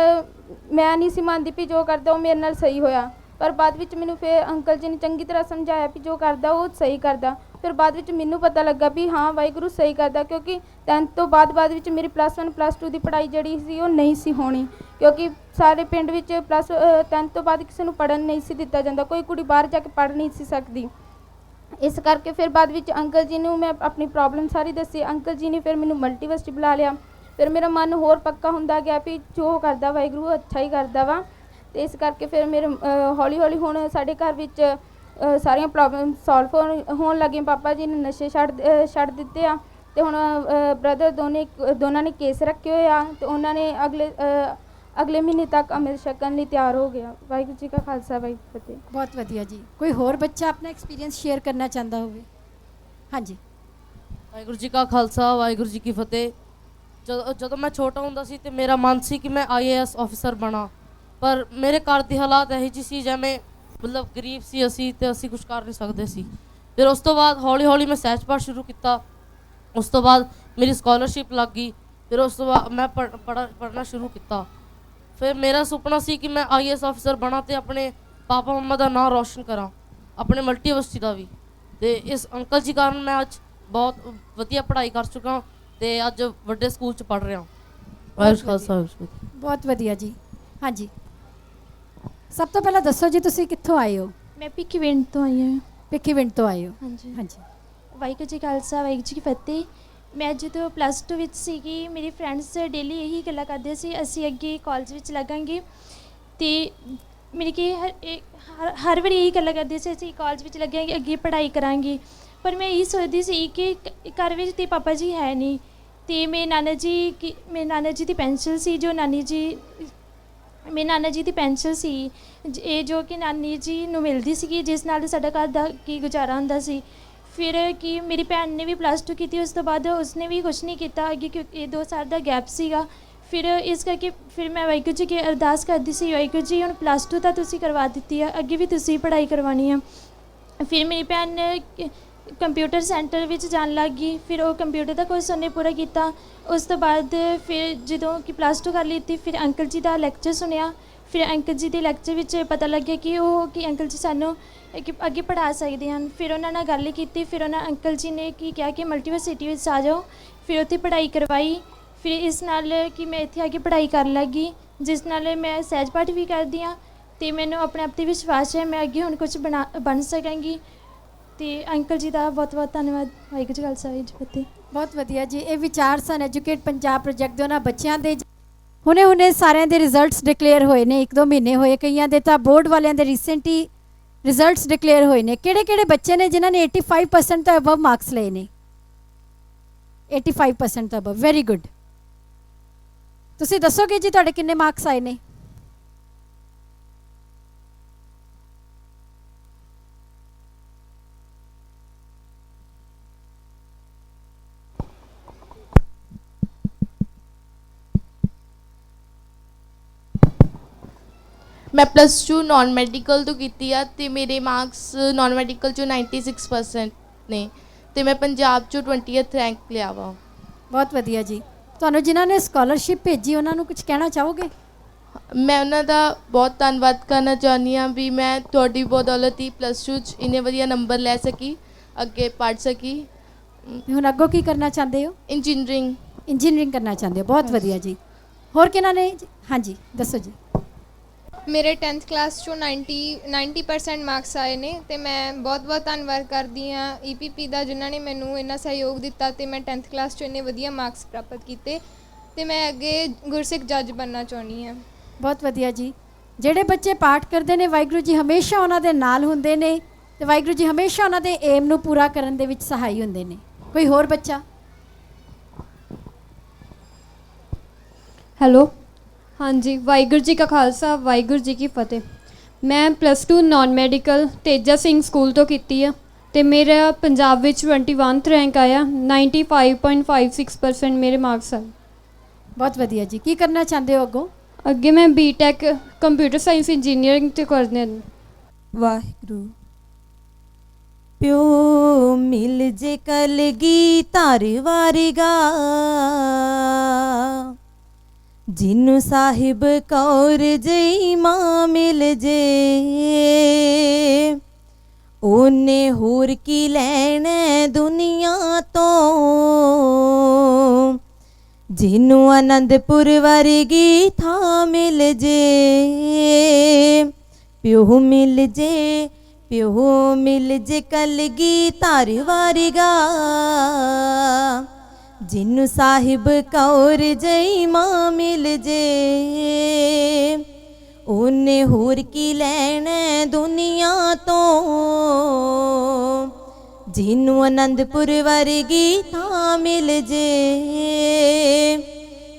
ਮੈਂ ਨਹੀਂ ਸੀ ਮੰਨਦੀ ਵੀ ਜੋ ਕਰਦਾ ਉਹ ਮੇਰੇ ਨਾਲ ਸਹੀ ਹੋਇਆ। ਪਰ ਬਾਅਦ ਵਿੱਚ ਮੈਨੂੰ ਫਿਰ ਅੰਕਲ ਜੀ ਨੇ ਚੰਗੀ ਤਰ੍ਹਾਂ ਸਮਝਾਇਆ ਵੀ ਜੋ ਕਰਦਾ ਉਹ ਸਹੀ ਕਰਦਾ। ਫਿਰ ਬਾਅਦ ਵਿੱਚ ਮੈਨੂੰ ਪਤਾ ਲੱਗਾ ਵੀ ਹਾਂ ਵਾਹਿਗੁਰੂ ਸਹੀ ਕਰਦਾ, ਕਿਉਂਕਿ 10th ਤੋਂ ਬਾਅਦ ਵਿੱਚ ਮੇਰੀ +1 +2 ਦੀ ਪੜ੍ਹਾਈ ਜਿਹੜੀ ਸੀ ਉਹ ਨਹੀਂ ਸੀ ਹੋਣੀ, ਕਿਉਂਕਿ ਸਾਰੇ ਪਿੰਡ ਵਿੱਚ 10th ਤੋਂ ਬਾਅਦ ਕਿਸੇ ਨੂੰ ਪੜ੍ਹਨ ਨਹੀਂ ਸੀ ਦਿੱਤਾ ਜਾਂਦਾ, ਕੋਈ ਕੁੜੀ ਬਾਹਰ ਜਾ ਕੇ ਪੜ੍ਹ ਨਹੀਂ ਸੀ ਸਕਦੀ। ਇਸ ਕਰਕੇ ਫਿਰ ਬਾਅਦ ਵਿੱਚ ਅੰਕਲ ਜੀ ਨੂੰ ਮੈਂ ਆਪਣੀ ਪ੍ਰੋਬਲਮ ਸਾਰੀ ਦੱਸੀ। ਅੰਕਲ ਜੀ ਨੇ ਫਿਰ ਮੈਨੂੰ ਮਲਟੀਵਰਸਿਟੀ ਬੁਲਾ ਲਿਆ। ਫਿਰ ਮੇਰਾ ਮਨ ਹੋਰ ਪੱਕਾ ਹੁੰਦਾ ਗਿਆ ਵੀ ਜੋ ਕਰਦਾ ਵਾਹਿਗੁਰੂ ਅੱਛਾ ਹੀ ਕਰਦਾ ਵਾ। ਅਤੇ ਇਸ ਕਰਕੇ ਫਿਰ ਮੇਰੇ ਹੌਲੀ ਹੌਲੀ ਹੁਣ ਸਾਡੇ ਘਰ ਵਿੱਚ ਸਾਰੀਆਂ ਪ੍ਰੋਬਲਮ ਸੋਲਵ ਹੋਣ ਲੱਗੀਆਂ। ਪਾਪਾ ਜੀ ਨੇ ਨਸ਼ੇ ਛੱਡ ਦਿੱਤੇ ਆ ਅਤੇ ਹੁਣ ਬ੍ਰਦਰ ਦੋਨਾਂ ਨੇ ਕੇਸ ਰੱਖੇ ਹੋਏ ਆ ਅਤੇ ਉਹਨਾਂ ਨੇ ਅਗਲੇ ਮਹੀਨੇ ਤੱਕ ਅੰਮ੍ਰਿਤ ਛਕਣ ਲਈ ਤਿਆਰ ਹੋ ਗਿਆ। ਵਾਹਿਗੁਰੂ ਜੀ ਕਾ ਖਾਲਸਾ ਵਾਹਿਗੁਰੂ ਫਤਿਹ। ਬਹੁਤ ਵਧੀਆ ਜੀ। ਕੋਈ ਹੋਰ ਬੱਚਾ ਆਪਣਾ ਐਕਸਪੀਰੀਅੰਸ ਸ਼ੇਅਰ ਕਰਨਾ ਚਾਹੁੰਦਾ ਹੋਵੇ? ਹਾਂਜੀ। ਵਾਹਿਗੁਰੂ ਜੀ ਕਾ ਖਾਲਸਾ ਵਾਹਿਗੁਰੂ ਜੀ ਕੀ ਫਤਿਹ। ਜਦੋਂ ਮੈਂ ਛੋਟਾ ਹੁੰਦਾ ਸੀ ਤੇ ਮੇਰਾ ਮਨ ਸੀ ਕਿ ਮੈਂ IAS ਆਫਿਸਰ ਬਣਾ, ਪਰ ਮੇਰੇ ਘਰ ਦੇ ਹਾਲਾਤ ਇਹੋ ਜਿਹੇ ਸੀ ਜਿਵੇਂ ਮਤਲਬ ਗਰੀਬ ਸੀ ਅਸੀਂ ਤੇ ਅਸੀਂ ਕੁਝ ਕਰ ਨਹੀਂ ਸਕਦੇ ਸੀ। ਫਿਰ ਉਸ ਤੋਂ ਬਾਅਦ ਹੌਲੀ ਹੌਲੀ ਮੈਂ ਸਹਿਜ ਪਾਠ ਸ਼ੁਰੂ ਕੀਤਾ। ਉਸ ਤੋਂ ਬਾਅਦ ਮੇਰੀ ਸਕਾਲਰਸ਼ਿਪ ਲੱਗ ਗਈ। ਫਿਰ ਉਸ ਤੋਂ ਬਾਅਦ ਮੈਂ ਪੜ੍ਹਨਾ ਸ਼ੁਰੂ ਕੀਤਾ। ਫਿਰ ਮੇਰਾ ਸੁਪਨਾ ਸੀ ਕਿ ਮੈਂ IAS ਆਫਿਸਰ ਬਣਾ ਅਤੇ ਆਪਣੇ ਪਾਪਾ ਮੰਮਾ ਦਾ ਨਾਂ ਰੌਸ਼ਨ ਕਰਾਂ, ਆਪਣੇ ਮਲਟੀਵਰਸਿਟੀ ਦਾ ਵੀ। ਅਤੇ ਇਸ ਅੰਕਲ ਜੀ ਕਾਰਨ ਮੈਂ ਅੱਜ ਬਹੁਤ ਵਧੀਆ ਪੜ੍ਹਾਈ ਕਰ ਚੁੱਕਾ ਅਤੇ ਅੱਜ ਵੱਡੇ ਸਕੂਲ 'ਚ ਪੜ੍ਹ ਰਿਹਾ। ਵਾਹਿਗੁਰੂ ਖਾਲਸਾ। ਬਹੁਤ ਵਧੀਆ ਜੀ। ਹਾਂਜੀ, ਸਭ ਤੋਂ ਪਹਿਲਾਂ ਦੱਸੋ ਜੀ ਤੁਸੀਂ ਕਿੱਥੋਂ ਆਏ ਹੋ? ਮੈਂ ਭਿੱਖੀਵਿੰਡ ਤੋਂ ਆਈ ਹਾਂ। ਭਿੱਖੀਵਿੰਡ ਤੋਂ ਆਏ ਹੋ? ਹਾਂਜੀ ਹਾਂਜੀ। ਵਾਹਿਗੁਰੂ ਜੀ ਕਾ ਖਾਲਸਾ ਵਾਹਿਗੁਰੂ ਜੀ ਕੀ ਫਤਿਹ। ਮੈਂ ਜਦੋਂ +2 ਵਿੱਚ ਸੀਗੀ, ਮੇਰੀ ਫਰੈਂਡਸ ਡੇਲੀ ਇਹੀ ਗੱਲਾਂ ਕਰਦੇ ਸੀ ਅਸੀਂ ਅੱਗੇ ਕਾਲਜ ਵਿੱਚ ਲੱਗਾਂਗੇ, ਅਤੇ ਮੇਰੀ ਕਿ ਹਰ ਵਾਰੀ ਇਹੀ ਗੱਲਾਂ ਕਰਦੇ ਸੀ ਅਸੀਂ ਕਾਲਜ ਵਿੱਚ ਲੱਗਾਂਗੇ, ਅੱਗੇ ਪੜ੍ਹਾਈ ਕਰਾਂਗੇ। ਪਰ ਮੈਂ ਇਹੀ ਸੋਚਦੀ ਸੀ ਕਿ ਘਰ ਵਿੱਚ ਤੇ ਪਾਪਾ ਜੀ ਹੈ ਨਹੀਂ, ਅਤੇ ਮੇਰੇ ਨਾਨਾ ਜੀ ਦੀ ਪੈਨਸ਼ਨ ਸੀ ਜੋ ਮੇਰੇ ਨਾਨਾ ਜੀ ਦੀ ਪੈਨਸ਼ਨ ਸੀ ਇਹ ਜੋ ਕਿ ਨਾਨੀ ਜੀ ਨੂੰ ਮਿਲਦੀ ਸੀਗੀ, ਜਿਸ ਨਾਲ ਸਾਡਾ ਘਰ ਦਾ ਕੀ ਗੁਜ਼ਾਰਾ ਹੁੰਦਾ ਸੀ। ਫਿਰ ਕਿ ਮੇਰੀ ਭੈਣ ਨੇ ਵੀ +2 ਕੀਤੀ, ਉਸ ਤੋਂ ਬਾਅਦ ਉਸਨੇ ਵੀ ਕੁਛ ਨਹੀਂ ਕੀਤਾ ਅੱਗੇ, ਕਿਉਂਕਿ ਇਹ 2 ਸਾਲ ਦਾ ਗੈਪ ਸੀਗਾ। ਫਿਰ ਇਸ ਕਰਕੇ ਫਿਰ ਮੈਂ ਵਾਹਿਗੁਰੂ ਜੀ ਅੱਗੇ ਅਰਦਾਸ ਕਰਦੀ ਸੀ, ਵਾਹਿਗੁਰੂ ਜੀ ਹੁਣ +2 ਤਾਂ ਤੁਸੀਂ ਕਰਵਾ ਦਿੱਤੀ ਆ, ਅੱਗੇ ਵੀ ਤੁਸੀਂ ਪੜ੍ਹਾਈ ਕਰਵਾਉਣੀ ਆ। ਫਿਰ ਮੇਰੀ ਭੈਣ ਨੇ ਕੰਪਿਊਟਰ ਸੈਂਟਰ ਵਿੱਚ ਜਾਣ ਲੱਗ ਗਈ। ਫਿਰ ਉਹ ਕੰਪਿਊਟਰ ਦਾ ਕੋਰਸ ਉਹਨੇ ਪੂਰਾ ਕੀਤਾ। ਉਸ ਤੋਂ ਬਾਅਦ ਫਿਰ ਜਦੋਂ ਕਿ +2 ਕਰ ਲਿੱਤੀ, ਫਿਰ ਅੰਕਲ ਜੀ ਦਾ ਲੈਕਚਰ ਸੁਣਿਆ। ਫਿਰ ਅੰਕਲ ਜੀ ਦੇ ਲੈਕਚਰ ਵਿੱਚ ਪਤਾ ਲੱਗਿਆ ਕਿ ਅੰਕਲ ਜੀ ਸਾਨੂੰ ਅੱਗੇ ਪੜ੍ਹਾ ਸਕਦੇ ਹਨ। ਫਿਰ ਉਹਨਾਂ ਨਾਲ ਗੱਲ ਕੀਤੀ। ਫਿਰ ਅੰਕਲ ਜੀ ਨੇ ਕੀ ਕਿਹਾ ਕਿ ਮਲਟੀਵਰਸਿਟੀ ਵਿੱਚ ਆ ਜਾਓ। ਫਿਰ ਉੱਥੇ ਪੜ੍ਹਾਈ ਕਰਵਾਈ। ਫਿਰ ਇਸ ਨਾਲ ਕਿ ਮੈਂ ਇੱਥੇ ਆ ਕੇ ਪੜ੍ਹਾਈ ਕਰਨ ਲੱਗੀ, ਜਿਸ ਨਾਲ ਮੈਂ ਸਹਿਜ ਪਾਠ ਵੀ ਕਰਦੀ ਹਾਂ ਅਤੇ ਮੈਨੂੰ ਆਪਣੇ ਆਪ 'ਤੇ ਵਿਸ਼ਵਾਸ ਹੈ ਮੈਂ ਅੱਗੇ ਹੁਣ ਕੁਛ ਬਣ ਸਕਾਂਗੀ। ਅਤੇ ਅੰਕਲ ਜੀ ਦਾ ਬਹੁਤ ਬਹੁਤ ਧੰਨਵਾਦ। ਵਾਹਿਗੁਰੂ ਜੀ ਕਾ ਖਾਲਸਾ ਵਾਹਿਗੁਰੂ ਜੀ ਕੀ ਫਤਿਹ। ਬਹੁਤ ਵਧੀਆ ਜੀ। ਇਹ ਵਿਚਾਰ ਸਨ ਐਜੂਕੇਟ ਪੰਜਾਬ ਪ੍ਰੋਜੈਕਟ ਦੇ ਉਹਨਾਂ ਬੱਚਿਆਂ ਦੇ। ਹੁਣੇ ਸਾਰਿਆਂ ਦੇ ਰਿਜ਼ਲਟਸ ਡਿਕਲੇਅਰ ਹੋਏ ਨੇ, 1-2 ਮਹੀਨੇ ਹੋਏ, ਕਈਆਂ ਦੇ ਤਾਂ ਬੋਰਡ ਵਾਲਿਆਂ ਦੇ ਰੀਸੈਂਟਲੀ ਰਿਜ਼ਲਟਸ ਡਿਕਲੇਅਰ ਹੋਏ ਨੇ। ਕਿਹੜੇ ਬੱਚੇ ਨੇ ਜਿਨ੍ਹਾਂ ਨੇ 85% ਤੋਂ ਅਬਵ ਮਾਰਕਸ ਲਏ ਨੇ? 85% ਤੋਂ ਅਬਵ, ਵੈਰੀ ਗੁੱਡ। ਤੁਸੀਂ ਦੱਸੋਗੇ ਜੀ ਤੁਹਾਡੇ ਕਿੰਨੇ ਮਾਰਕਸ ਆਏ ਨੇ? ਮੈਂ +2 ਨਾਨ ਮੈਡੀਕਲ ਤੋਂ ਕੀਤੀ ਆ ਅਤੇ ਮੇਰੇ ਮਾਰਕਸ ਨਾਨ ਮੈਡੀਕਲ 'ਚੋਂ 96% ਨੇ ਅਤੇ ਮੈਂ ਪੰਜਾਬ 'ਚੋਂ 20th ਰੈਂਕ ਲਿਆ ਵਾ। ਬਹੁਤ ਵਧੀਆ ਜੀ। ਤੁਹਾਨੂੰ ਜਿਨ੍ਹਾਂ ਨੇ ਸਕਾਲਰਸ਼ਿਪ ਭੇਜੀ ਉਹਨਾਂ ਨੂੰ ਕੁਝ ਕਹਿਣਾ ਚਾਹੋਗੇ? ਮੈਂ ਉਹਨਾਂ ਦਾ ਬਹੁਤ ਧੰਨਵਾਦ ਕਰਨਾ ਚਾਹੁੰਦੀ ਹਾਂ ਵੀ ਮੈਂ ਤੁਹਾਡੀ ਬਦੌਲਤ ਹੀ +2 'ਚ ਇੰਨੇ ਵਧੀਆ ਨੰਬਰ ਲੈ ਸਕੀ, ਅੱਗੇ ਪੜ੍ਹ ਸਕੀ। ਹੁਣ ਅੱਗੋਂ ਕੀ ਕਰਨਾ ਚਾਹੁੰਦੇ ਹੋ? ਇੰਜੀਨੀਅਰਿੰਗ ਕਰਨਾ ਚਾਹੁੰਦੇ ਹੋ। ਬਹੁਤ ਵਧੀਆ ਜੀ। ਹੋਰ ਕਿਹਨਾਂ ਨੇ? ਹਾਂਜੀ ਦੱਸੋ ਜੀ। ਮੇਰੇ 10th ਕਲਾਸ ਚੋਂ 90% ਮਾਰਕਸ ਆਏ ਨੇ ਤੇ ਮੈਂ ਬਹੁਤ ਧੰਨਵਾਦ ਕਰਦੀ ਹਾਂ EPP ਦਾ, ਜਿਨ੍ਹਾਂ ਨੇ ਮੈਨੂੰ ਇੰਨਾ ਸਹਿਯੋਗ ਦਿੱਤਾ ਤੇ ਮੈਂ 10th ਕਲਾਸ 'ਚ ਇੰਨੇ ਵਧੀਆ ਮਾਰਕਸ ਪ੍ਰਾਪਤ ਕੀਤੇ ਤੇ ਮੈਂ ਅੱਗੇ ਗੁਰਸਿੱਖ ਜੱਜ ਬਣਨਾ ਚਾਹੁੰਦੀ ਹਾਂ। ਬਹੁਤ ਵਧੀਆ ਜੀ। ਜਿਹੜੇ ਬੱਚੇ ਪਾਠ ਕਰਦੇ ਨੇ ਵਾਹਿਗੁਰੂ ਜੀ ਹਮੇਸ਼ਾ ਉਹਨਾਂ ਦੇ ਨਾਲ ਹੁੰਦੇ ਨੇ ਤੇ ਵਾਹਿਗੁਰੂ ਜੀ ਹਮੇਸ਼ਾ ਉਹਨਾਂ ਦੇ ਏਮ ਨੂੰ ਪੂਰਾ ਕਰਨ ਦੇ ਵਿੱਚ ਸਹਾਈ ਹੁੰਦੇ ਨੇ। ਕੋਈ ਹੋਰ ਬੱਚਾ? ਹੈਲੋ, ਹਾਂਜੀ, ਵਾਹਿਗੁਰੂ ਜੀ ਕਾ ਖਾਲਸਾ ਵਾਹਿਗੁਰੂ ਜੀ ਕੀ ਫਤਿਹ। ਮੈਂ +2 non medical Teja Singh school ਤੋਂ ਕੀਤੀ ਆ ਤੇ ਮੇਰਾ ਪੰਜਾਬ ਵਿੱਚ 21th ਰੈਂਕ ਆਇਆ। 95.56% ਮੇਰੇ ਮਾਰਕਸ ਆ। ਬਹੁਤ ਵਧੀਆ ਜੀ। ਕੀ ਕਰਨਾ ਚਾਹੁੰਦੇ ਹੋ ਅੱਗੋਂ? ਅੱਗੇ ਮੈਂ B.Tech ਕੰਪਿਊਟਰ ਸਾਇੰਸ ਇੰਜੀਨੀਅਰਿੰਗ ਤੇ ਕਰਨੀ ਹੈ। ਵਾਹਿਗੁਰੂ ਪਿਓ ਮਿਲ ਜੇ ਕਲਗੀ ਧਰ ਵਾਰਗਾ, ਜਿਨੂੰ ਸਾਹਿਬ ਕੌਰ ਜਈ ਮਾਂ ਮਿਲ ਜੇ, ਉਹਨੇ ਹੋਰ ਕੀ ਲੈਣਾ ਦੁਨੀਆ ਤੋਂ, ਜਿਨੂੰ ਆਨੰਦਪੁਰ ਵਰਗੀ ਥਾਂ ਮਿਲ ਜੇ, ਪਿਓ ਮਿਲ ਜੇ, ਪਿਓ ਮਿਲ ਜੇ ਕਲਗੀ ਧਰ ਵਾਰਗਾ, ਜਿਨੂੰ ਸਾਹਿਬ ਕੌਰ ਜਈ ਮਾਂ ਮਿਲ ਜੇ, ਉਹਨੇ ਹੋਰ ਕੀ ਲੈਣਾ ਦੁਨੀਆ ਤੋਂ, ਜਿਨੂੰ ਆਨੰਦਪੁਰ ਵਰਗੀ ਥਾਂ ਮਿਲ ਜੇ,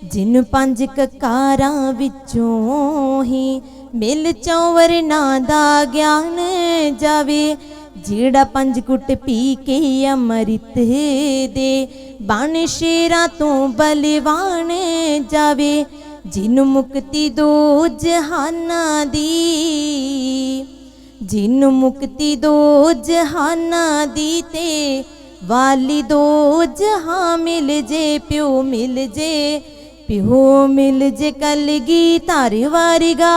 ਜਿਨੂੰ 5 ਕਕਾਰਾਂ ਵਿੱਚੋਂ ਹੀ ਮਿਲ ਚੌਵਰ ਨਾਂ ਦਾ ਗਿਆਨ ਜਾਵੇ, ਜਿਹੜਾ 5 ਘੁੱਟ ਪੀ ਕੇ ਅੰਮ੍ਰਿਤ ਦੇ ਬਣ ਸ਼ੇਰਾਂ ਤੋਂ ਬਲਵਾਨ ਜਾਵੇ, ਜਿਨੂੰ ਮੁਕਤੀ ਦੋ ਜਹਾਨਾਂ ਦੀ, ਜਿਨੂੰ ਮੁਕਤੀ ਦੋ ਜਹਾਨਾਂ ਦੀ ਤੇ ਵਾਲੀ ਦੋ ਜਹਾਂ ਮਿਲ ਜੇ, ਪਿਓ ਮਿਲ ਜੇ, ਪਿਓ ਮਿਲ ਜੇ ਕਲਗੀ ਧਰ ਵਾਰਗਾ,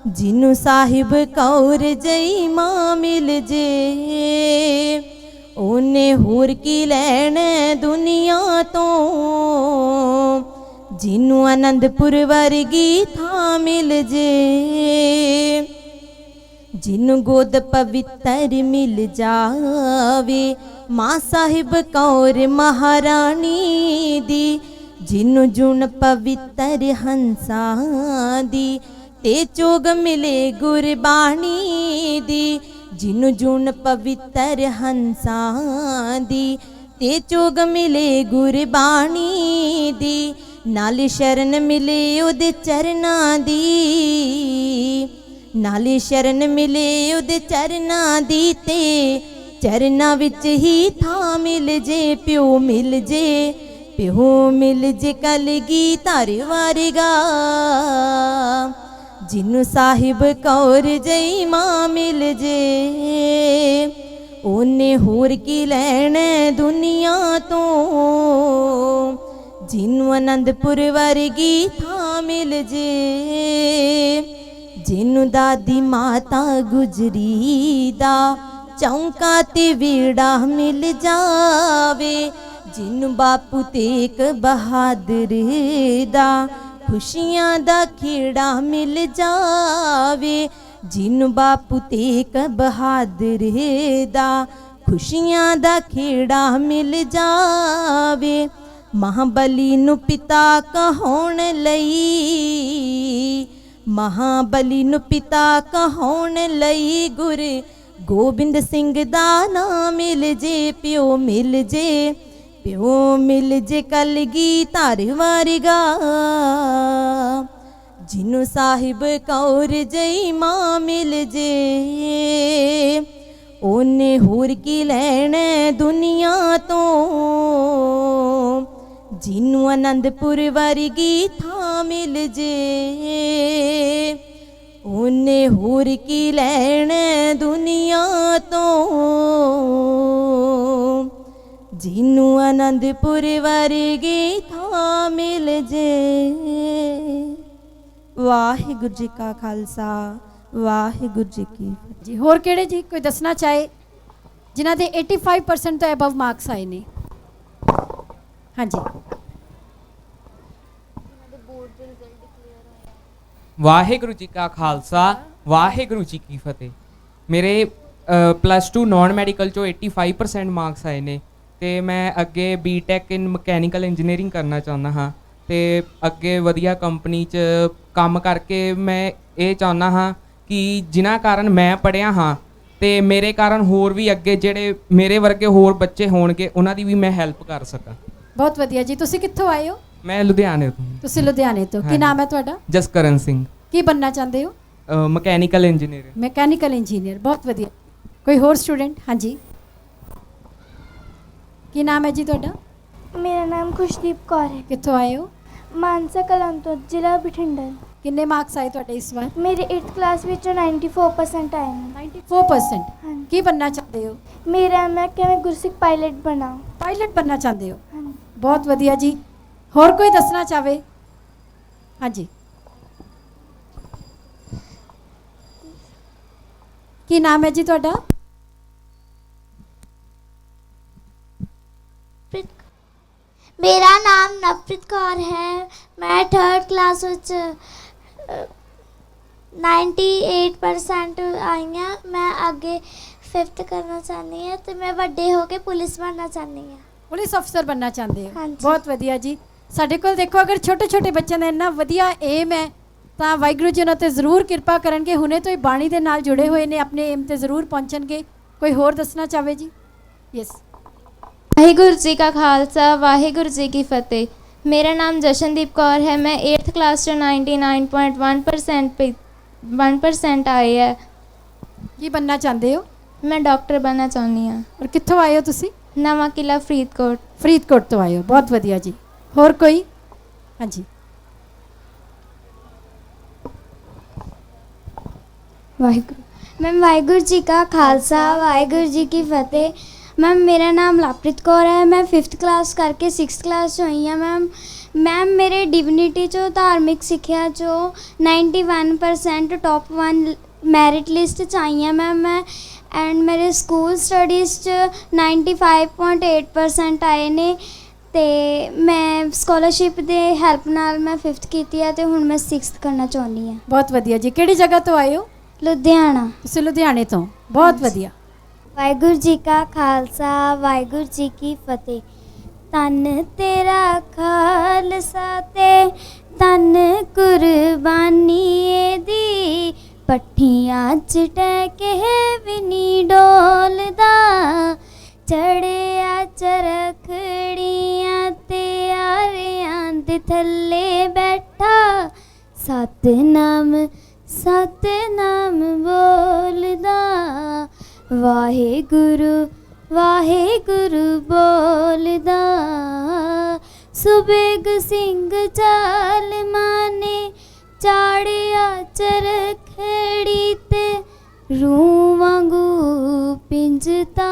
ਜਿਨੂੰ ਸਾਹਿਬ ਕੌਰ ਜਈ ਮਾਂ ਮਿਲ ਜੇ, ਉਹਨੇ ਹੋਰ ਕੀ ਲੈਣਾ ਦੁਨੀਆ ਤੋਂ, ਜਿਨੂੰ ਆਨੰਦਪੁਰ ਵਰਗੀ ਥਾਂ ਮਿਲ ਜੇ, ਜਿਨੂੰ ਗੋਦ ਪਵਿੱਤਰ ਮਿਲ ਜਾਵੇ ਮਾਂ ਸਾਹਿਬ ਕੌਰ ਮਹਾਰਾਣੀ ਦੀ, ਜਿਨੂੰ ਜੁਨ ਪਵਿੱਤਰ ਹੰਸਾਂ ਦੀ ਤੇ ਚੋਗ ਮਿਲੇ ਗੁਰਬਾਣੀ ਦੀ, ਜਿਨੂੰ ਜੁਨ ਪਵਿੱਤਰ ਹੰਸਾਂ ਦੀ ਤੇ ਚੋਗ ਮਿਲੇ ਗੁਰਬਾਣੀ ਦੀ, ਨਾਲੇ ਸ਼ਰਨ ਮਿਲੇ ਉਹਦੇ ਚਰਨਾਂ ਦੀ, ਨਾਲੇ ਸ਼ਰਨ ਮਿਲੇ ਉਹਦੇ ਚਰਨਾਂ ਦੀ ਤੇ ਚਰਨਾਂ ਵਿੱਚ ਹੀ ਥਾਂ ਮਿਲ ਜੇ, ਪਿਓ ਮਿਲ ਜੇ, ਪਿਓ ਮਿਲ ਜੇ ਕਲਗੀ ਧਰ ਵਾਰਗਾ, ਜਿਨੂੰ ਸਾਹਿਬ ਕੌਰ ਜਈ ਮਾਂ ਮਿਲ ਜੇ, ਉਹਨੇ ਹੋਰ ਕੀ ਲੈਣਾ ਦੁਨੀਆ ਤੋਂ, ਜਿਨੂੰ ਆਨੰਦਪੁਰ ਵਰਗੀ ਥਾਂ ਮਿਲ ਜੇ, ਜਿਨੂੰ ਦਾਦੀ ਮਾਤਾ ਗੁਜਰੀ ਦਾ ਚੌਂਕਾ ਤੇ ਵੀੜਾ ਮਿਲ ਜਾਵੇ, ਜਿਨੂੰ ਬਾਪੂ ਤੇਗ ਬਹਾਦਰ ਦਾ ਖੁਸ਼ੀਆਂ ਦਾ ਖੇੜਾ ਮਿਲ ਜਾਵੇ, ਜਿਨੂੰ ਬਾਪੂ ਤੇਗ ਬਹਾਦਰ ਦਾ ਖੁਸ਼ੀਆਂ ਦਾ ਖੇੜਾ ਮਿਲ ਜਾਵੇ, ਮਹਾਬਲੀ ਨੂੰ ਪਿਤਾ ਕਹਾਉਣ ਲਈ, ਮਹਾਬਲੀ ਨੂੰ ਪਿਤਾ ਕਹਾਉਣ ਲਈ ਗੁਰੂ ਗੋਬਿੰਦ ਸਿੰਘ ਦਾ ਨਾਮ ਮਿਲ ਜੇ, ਪਿਓ ਮਿਲ ਜੇ, ਪਿਓ ਮਿਲ ਜੇ ਕਲਗੀ ਧਰ ਵਾਰਗਾ, ਜਿਨੂੰ ਸਾਹਿਬ ਕੌਰ ਜਈ ਮਾਂ ਮਿਲ ਜੇ, ਉਹਨੇ ਹੋਰ ਕੀ ਲੈਣਾ ਦੁਨੀਆ ਤੋਂ, ਜਿਨੂੰ ਆਨੰਦਪੁਰ ਵਰਗੀ ਥਾਂ ਮਿਲ ਜੇ, ਉਹਨੇ ਹੋਰ ਕੀ ਲੈਣਾ ਦੁਨੀਆ ਤੋਂ, ਜਿਨੂੰ ਆਨੰਦਪੁਰ ਵਰਗੀ ਥਾਂ ਮਿਲ ਜੇ। ਵਾਹਿਗੁਰੂ ਜੀ ਕਾ ਖਾਲਸਾ ਵਾਹਿਗੁਰੂ ਜੀ ਕੀ ਫਤਿਹ। ਜੀ ਹੋਰ ਕਿਹੜੇ ਜੀ ਕੋਈ ਦੱਸਣਾ ਚਾਹੇ ਜਿਨ੍ਹਾਂ ਦੇ 85% ਤੋਂ ਅਬਵ ਮਾਰਕਸ ਆਏ ਨੇ? ਹਾਂਜੀ ਵਾਹਿਗੁਰੂ ਜੀ ਕਾ ਖਾਲਸਾ ਵਾਹਿਗੁਰੂ ਜੀ ਕੀ ਫਤਿਹ। ਮੇਰੇ +2 ਨਾਨ ਮੈਡੀਕਲ ਚੋਂ 85% ਮਾਰਕਸ ਆਏ ਨੇ ਤੇ ਮੈਂ ਅੱਗੇ ਬੀਟੈਕ ਇਨ ਮਕੈਨੀਕਲ ਇੰਜੀਨੀਅਰਿੰਗ ਕਰਨਾ ਚਾਹੁੰਦਾ ਹਾਂ ਤੇ ਅੱਗੇ ਵਧੀਆ ਕੰਪਨੀ 'ਚ ਕੰਮ ਕਰਕੇ ਮੈਂ ਇਹ ਚਾਹੁੰਦਾ ਹਾਂ ਕਿ ਜਿਨ੍ਹਾਂ ਕਾਰਨ ਮੈਂ ਪੜ੍ਹਿਆ ਹਾਂ ਤੇ ਮੇਰੇ ਕਾਰਨ ਹੋਰ ਵੀ ਅੱਗੇ ਜਿਹੜੇ ਮੇਰੇ ਵਰਗੇ ਹੋਰ ਬੱਚੇ ਹੋਣਗੇ ਉਹਨਾਂ ਦੀ ਵੀ ਮੈਂ ਹੈਲਪ ਕਰ ਸਕਾਂ। ਬਹੁਤ ਵਧੀਆ ਜੀ। ਤੁਸੀਂ ਕਿੱਥੋਂ ਆਏ ਹੋ? ਮੈਂ ਲੁਧਿਆਣੇ ਤੋਂ। ਤੁਸੀਂ ਲੁਧਿਆਣੇ ਤੋਂ। ਕੀ ਨਾਮ ਹੈ ਤੁਹਾਡਾ? ਜਸਕਰਨ ਸਿੰਘ। ਕੀ ਬਣਨਾ ਚਾਹੁੰਦੇ ਹੋ? Mechanical engineer. ਮੈਕੈਨੀਕਲ ਇੰਜੀਨੀਅਰ, ਬਹੁਤ ਵਧੀਆ। ਕੋਈ ਹੋਰ ਸਟੂਡੈਂਟ? ਹਾਂਜੀ, ਕੀ ਨਾਮ ਹੈ ਜੀ ਤੁਹਾਡਾ? ਮੇਰਾ ਨਾਮ ਖੁਸ਼ਦੀਪ ਕੌਰ ਹੈ। ਕਿੱਥੋਂ ਆਏ ਹੋ? ਮਾਨਸਾ ਕਲਾਂ ਤੋਂ, ਜ਼ਿਲ੍ਹਾ ਬਠਿੰਡਾ। ਕਿੰਨੇ ਮਾਰਕਸ ਆਏ ਤੁਹਾਡੇ ਇਸ ਵਾਰ? ਮੇਰੇ 8th ਕਲਾਸ ਵਿੱਚੋਂ 94% ਆਏ ਨੇ। 94%? ਹਾਂਜੀ। ਕੀ ਬਣਨਾ ਚਾਹੁੰਦੇ ਹੋ? ਮੇਰਾ ਮੈਂ ਕਿਵੇਂ ਗੁਰਸਿੱਖ ਪਾਇਲਟ ਬਣਾ। ਪਾਇਲਟ ਬਣਨਾ ਚਾਹੁੰਦੇ ਹੋ? ਹਾਂਜੀ। ਬਹੁਤ ਵਧੀਆ ਜੀ। ਹੋਰ ਕੋਈ ਦੱਸਣਾ ਚਾਹਵੇ? ਹਾਂਜੀ, ਕੀ ਨਾਮ ਹੈ ਜੀ ਤੁਹਾਡਾ? ਮੇਰਾ ਨਾਮ ਨਵਪ੍ਰੀਤ ਕੌਰ ਹੈ। ਮੈਂ 3rd ਕਲਾਸ ਵਿੱਚ 98% ਆਈ ਹਾਂ। ਮੈਂ ਅੱਗੇ 5th ਕਰਨਾ ਚਾਹੁੰਦੀ ਹਾਂ ਤੇ ਮੈਂ ਵੱਡੇ ਹੋ ਕੇ ਪੁਲਿਸ ਬਣਨਾ ਚਾਹੁੰਦੀ ਹਾਂ। ਪੁਲਿਸ ਅਫਸਰ ਬਣਨਾ ਚਾਹੁੰਦੇ ਹੋ? ਹਾਂਜੀ। ਬਹੁਤ ਵਧੀਆ ਜੀ। ਸਾਡੇ ਕੋਲ ਦੇਖੋ, ਅਗਰ ਛੋਟੇ ਛੋਟੇ ਬੱਚਿਆਂ ਦਾ ਇੰਨਾ ਵਧੀਆ ਏਮ ਹੈ ਤਾਂ ਵਾਹਿਗੁਰੂ ਜੀ ਉਹਨਾਂ 'ਤੇ ਜ਼ਰੂਰ ਕਿਰਪਾ ਕਰਨਗੇ। ਹੁਣੇ ਤੋਂ ਹੀ ਬਾਣੀ ਦੇ ਨਾਲ ਜੁੜੇ ਹੋਏ ਨੇ, ਆਪਣੇ ਏਮ 'ਤੇ ਜ਼ਰੂਰ ਪਹੁੰਚਣਗੇ। ਕੋਈ ਹੋਰ ਦੱਸਣਾ ਚਾਹਵੇ ਜੀ? ਯੈਸ। ਵਾਹਿਗੁਰੂ ਜੀ ਕਾ ਖਾਲਸਾ ਵਾਹਿਗੁਰੂ ਜੀ ਕੀ ਫਤਿਹ। ਮੇਰਾ ਨਾਮ ਜਸ਼ਨਦੀਪ ਕੌਰ ਹੈ। ਮੈਂ 8th ਕਲਾਸ 'ਚੋਂ 99.1% ਆਏ ਹੈ। ਕੀ ਬਣਨਾ ਚਾਹੁੰਦੇ ਹੋ? ਮੈਂ ਡਾਕਟਰ ਬਣਨਾ ਚਾਹੁੰਦੀ ਹਾਂ। ਔਰ ਕਿੱਥੋਂ ਆਏ ਹੋ ਤੁਸੀਂ? ਨਵਾਂ ਕਿਲਾ ਫਰੀਦਕੋਟ। ਫਰੀਦਕੋਟ ਤੋਂ ਆਏ ਹੋ, ਬਹੁਤ ਵਧੀਆ ਜੀ। ਹੋਰ ਕੋਈ? ਹਾਂਜੀ, ਵਾਹਿਗੁਰੂ। ਮੈਮ ਵਾਹਿਗੁਰੂ ਜੀ ਕਾ ਖਾਲਸਾ ਵਾਹਿਗੁਰੂ ਜੀ ਕੀ ਫਤਿਹ। ਮੈਮ ਮੇਰਾ ਨਾਮ ਲਵਪ੍ਰੀਤ ਕੌਰ ਹੈ। ਮੈਂ 5th ਕਲਾਸ ਕਰਕੇ 6th ਕਲਾਸ 'ਚ ਹੋਈ ਹਾਂ। ਮੈਮ ਮੇਰੇ ਡਿਵਿਨਿਟੀ 'ਚੋਂ ਧਾਰਮਿਕ ਸਿੱਖਿਆ 'ਚੋਂ 91% ਟੌਪ 1 ਮੈਰਿਟ ਲਿਸਟ 'ਚ ਆਈ ਹਾਂ। ਮੈਮ ਮੈਂ ਐਂਡ ਮੇਰੇ ਸਕੂਲ ਸਟੱਡੀਜ਼ 'ਚ 95.8% ਆਏ ਨੇ ਤੇ ਮੈਂ ਸਕਾਲਰਸ਼ਿਪ ਦੇ ਹੈਲਪ ਨਾਲ ਮੈਂ 5th ਕੀਤੀ ਹੈ ਤੇ ਹੁਣ ਮੈਂ 6th ਕਰਨਾ ਚਾਹੁੰਦੀ ਹਾਂ। ਬਹੁਤ ਵਧੀਆ ਜੀ। ਕਿਹੜੀ ਜਗ੍ਹਾ ਤੋਂ ਆਏ ਹੋ? ਲੁਧਿਆਣਾ। ਤੁਸੀਂ ਲੁਧਿਆਣੇ ਤੋਂ, ਬਹੁਤ ਵਧੀਆ। ਵਾਹਿਗੁਰੂ ਜੀ ਕਾ ਖਾਲਸਾ ਵਾਹਿਗੁਰੂ ਜੀ ਕੀ ਫਤਿਹ। ਤਨ ਤੇਰਾ ਖਾਲਸਾ ਤੇ ਤਨ ਕੁਰਬਾਨੀ ਇਹਦੀ, ਪੱਠੀਆਂ 'ਚ ਟਹਿਕੇ ਵੀ ਨੀ ਡੋਲਦਾ, ਚੜਿਆ ਚਰਖੜੀਆਂ ਤੇ ਆਰਿਆਂ ਦੇ ਥੱਲੇ ਬੈਠਾ, ਸਤਨਾਮ ਸਤਨਾਮ ਬੋਲਦਾ, ਵਾਹਿਗੁਰੂ ਵਾਹਿਗੁਰੂ ਬੋਲਦਾ। ਸੁਬੇਗ ਸਿੰਘ ਜ਼ਾਲਮਾਂ ਨੇ ਚਾੜਿਆ ਚਰਖੜੀ ਤੇ, ਰੂਹ ਵਾਂਗੂ ਪਿੰਜਤਾ,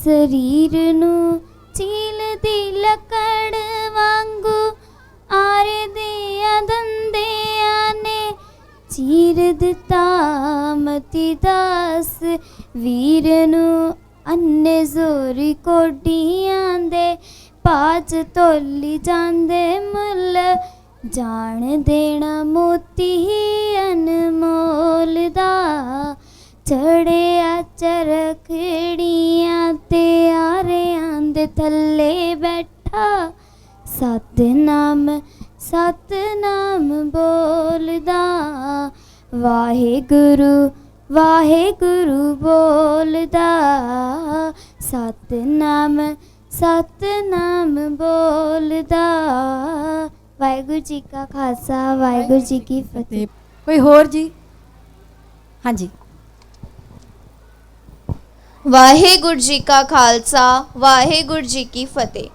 ਸਰੀਰ ਨੂੰ ਚੀਲਦੀ ਲੱਕੜ ਵਾਂਗੂ, ਆਰੇ ਦੀਆਂ ਦੰਦਿਆਂ ਨੇ ਚੀਰ ਦਿੱਤਾ। ਮਤੀ ਦਾਸ ਵੀਰ ਨੂੰ ਅੰਨੇ ਜ਼ੋਰੀ ਕੋਡੀਆਂ ਦੇ, ਪਾਜ ਤੋਲੀ ਜਾਂਦੇ ਮੁੱਲ, ਜਾਣ ਦੇਣਾ ਮੋਤੀ ਅਨਮੋਲ ਦਾ, ਚੜਿਆ ਚਰਖੜੀਆਂ ਤੇ ਆਰਿਆਂ ਦੇ ਥੱਲੇ ਬੈਠਾ, ਸਤਨਾਮ ਸਤਨਾਮ ਬੋਲਦਾ, ਵਾਹਿਗੁਰੂ ਵਾਹਿਗੁਰੂ ਬੋਲਦਾ, ਸਤਨਾਮ ਸਤਨਾਮ ਬੋਲਦਾ। ਵਾਹਿਗੁਰੂ ਜੀ ਕਾ ਖਾਲਸਾ ਵਾਹਿਗੁਰੂ ਜੀ ਕੀ ਫਤਿਹ। ਕੋਈ ਹੋਰ ਜੀ? ਹਾਂਜੀ। ਵਾਹਿਗੁਰੂ ਜੀ ਕਾ ਖਾਲਸਾ ਵਾਹਿਗੁਰੂ ਜੀ ਕੀ ਫਤਿਹ।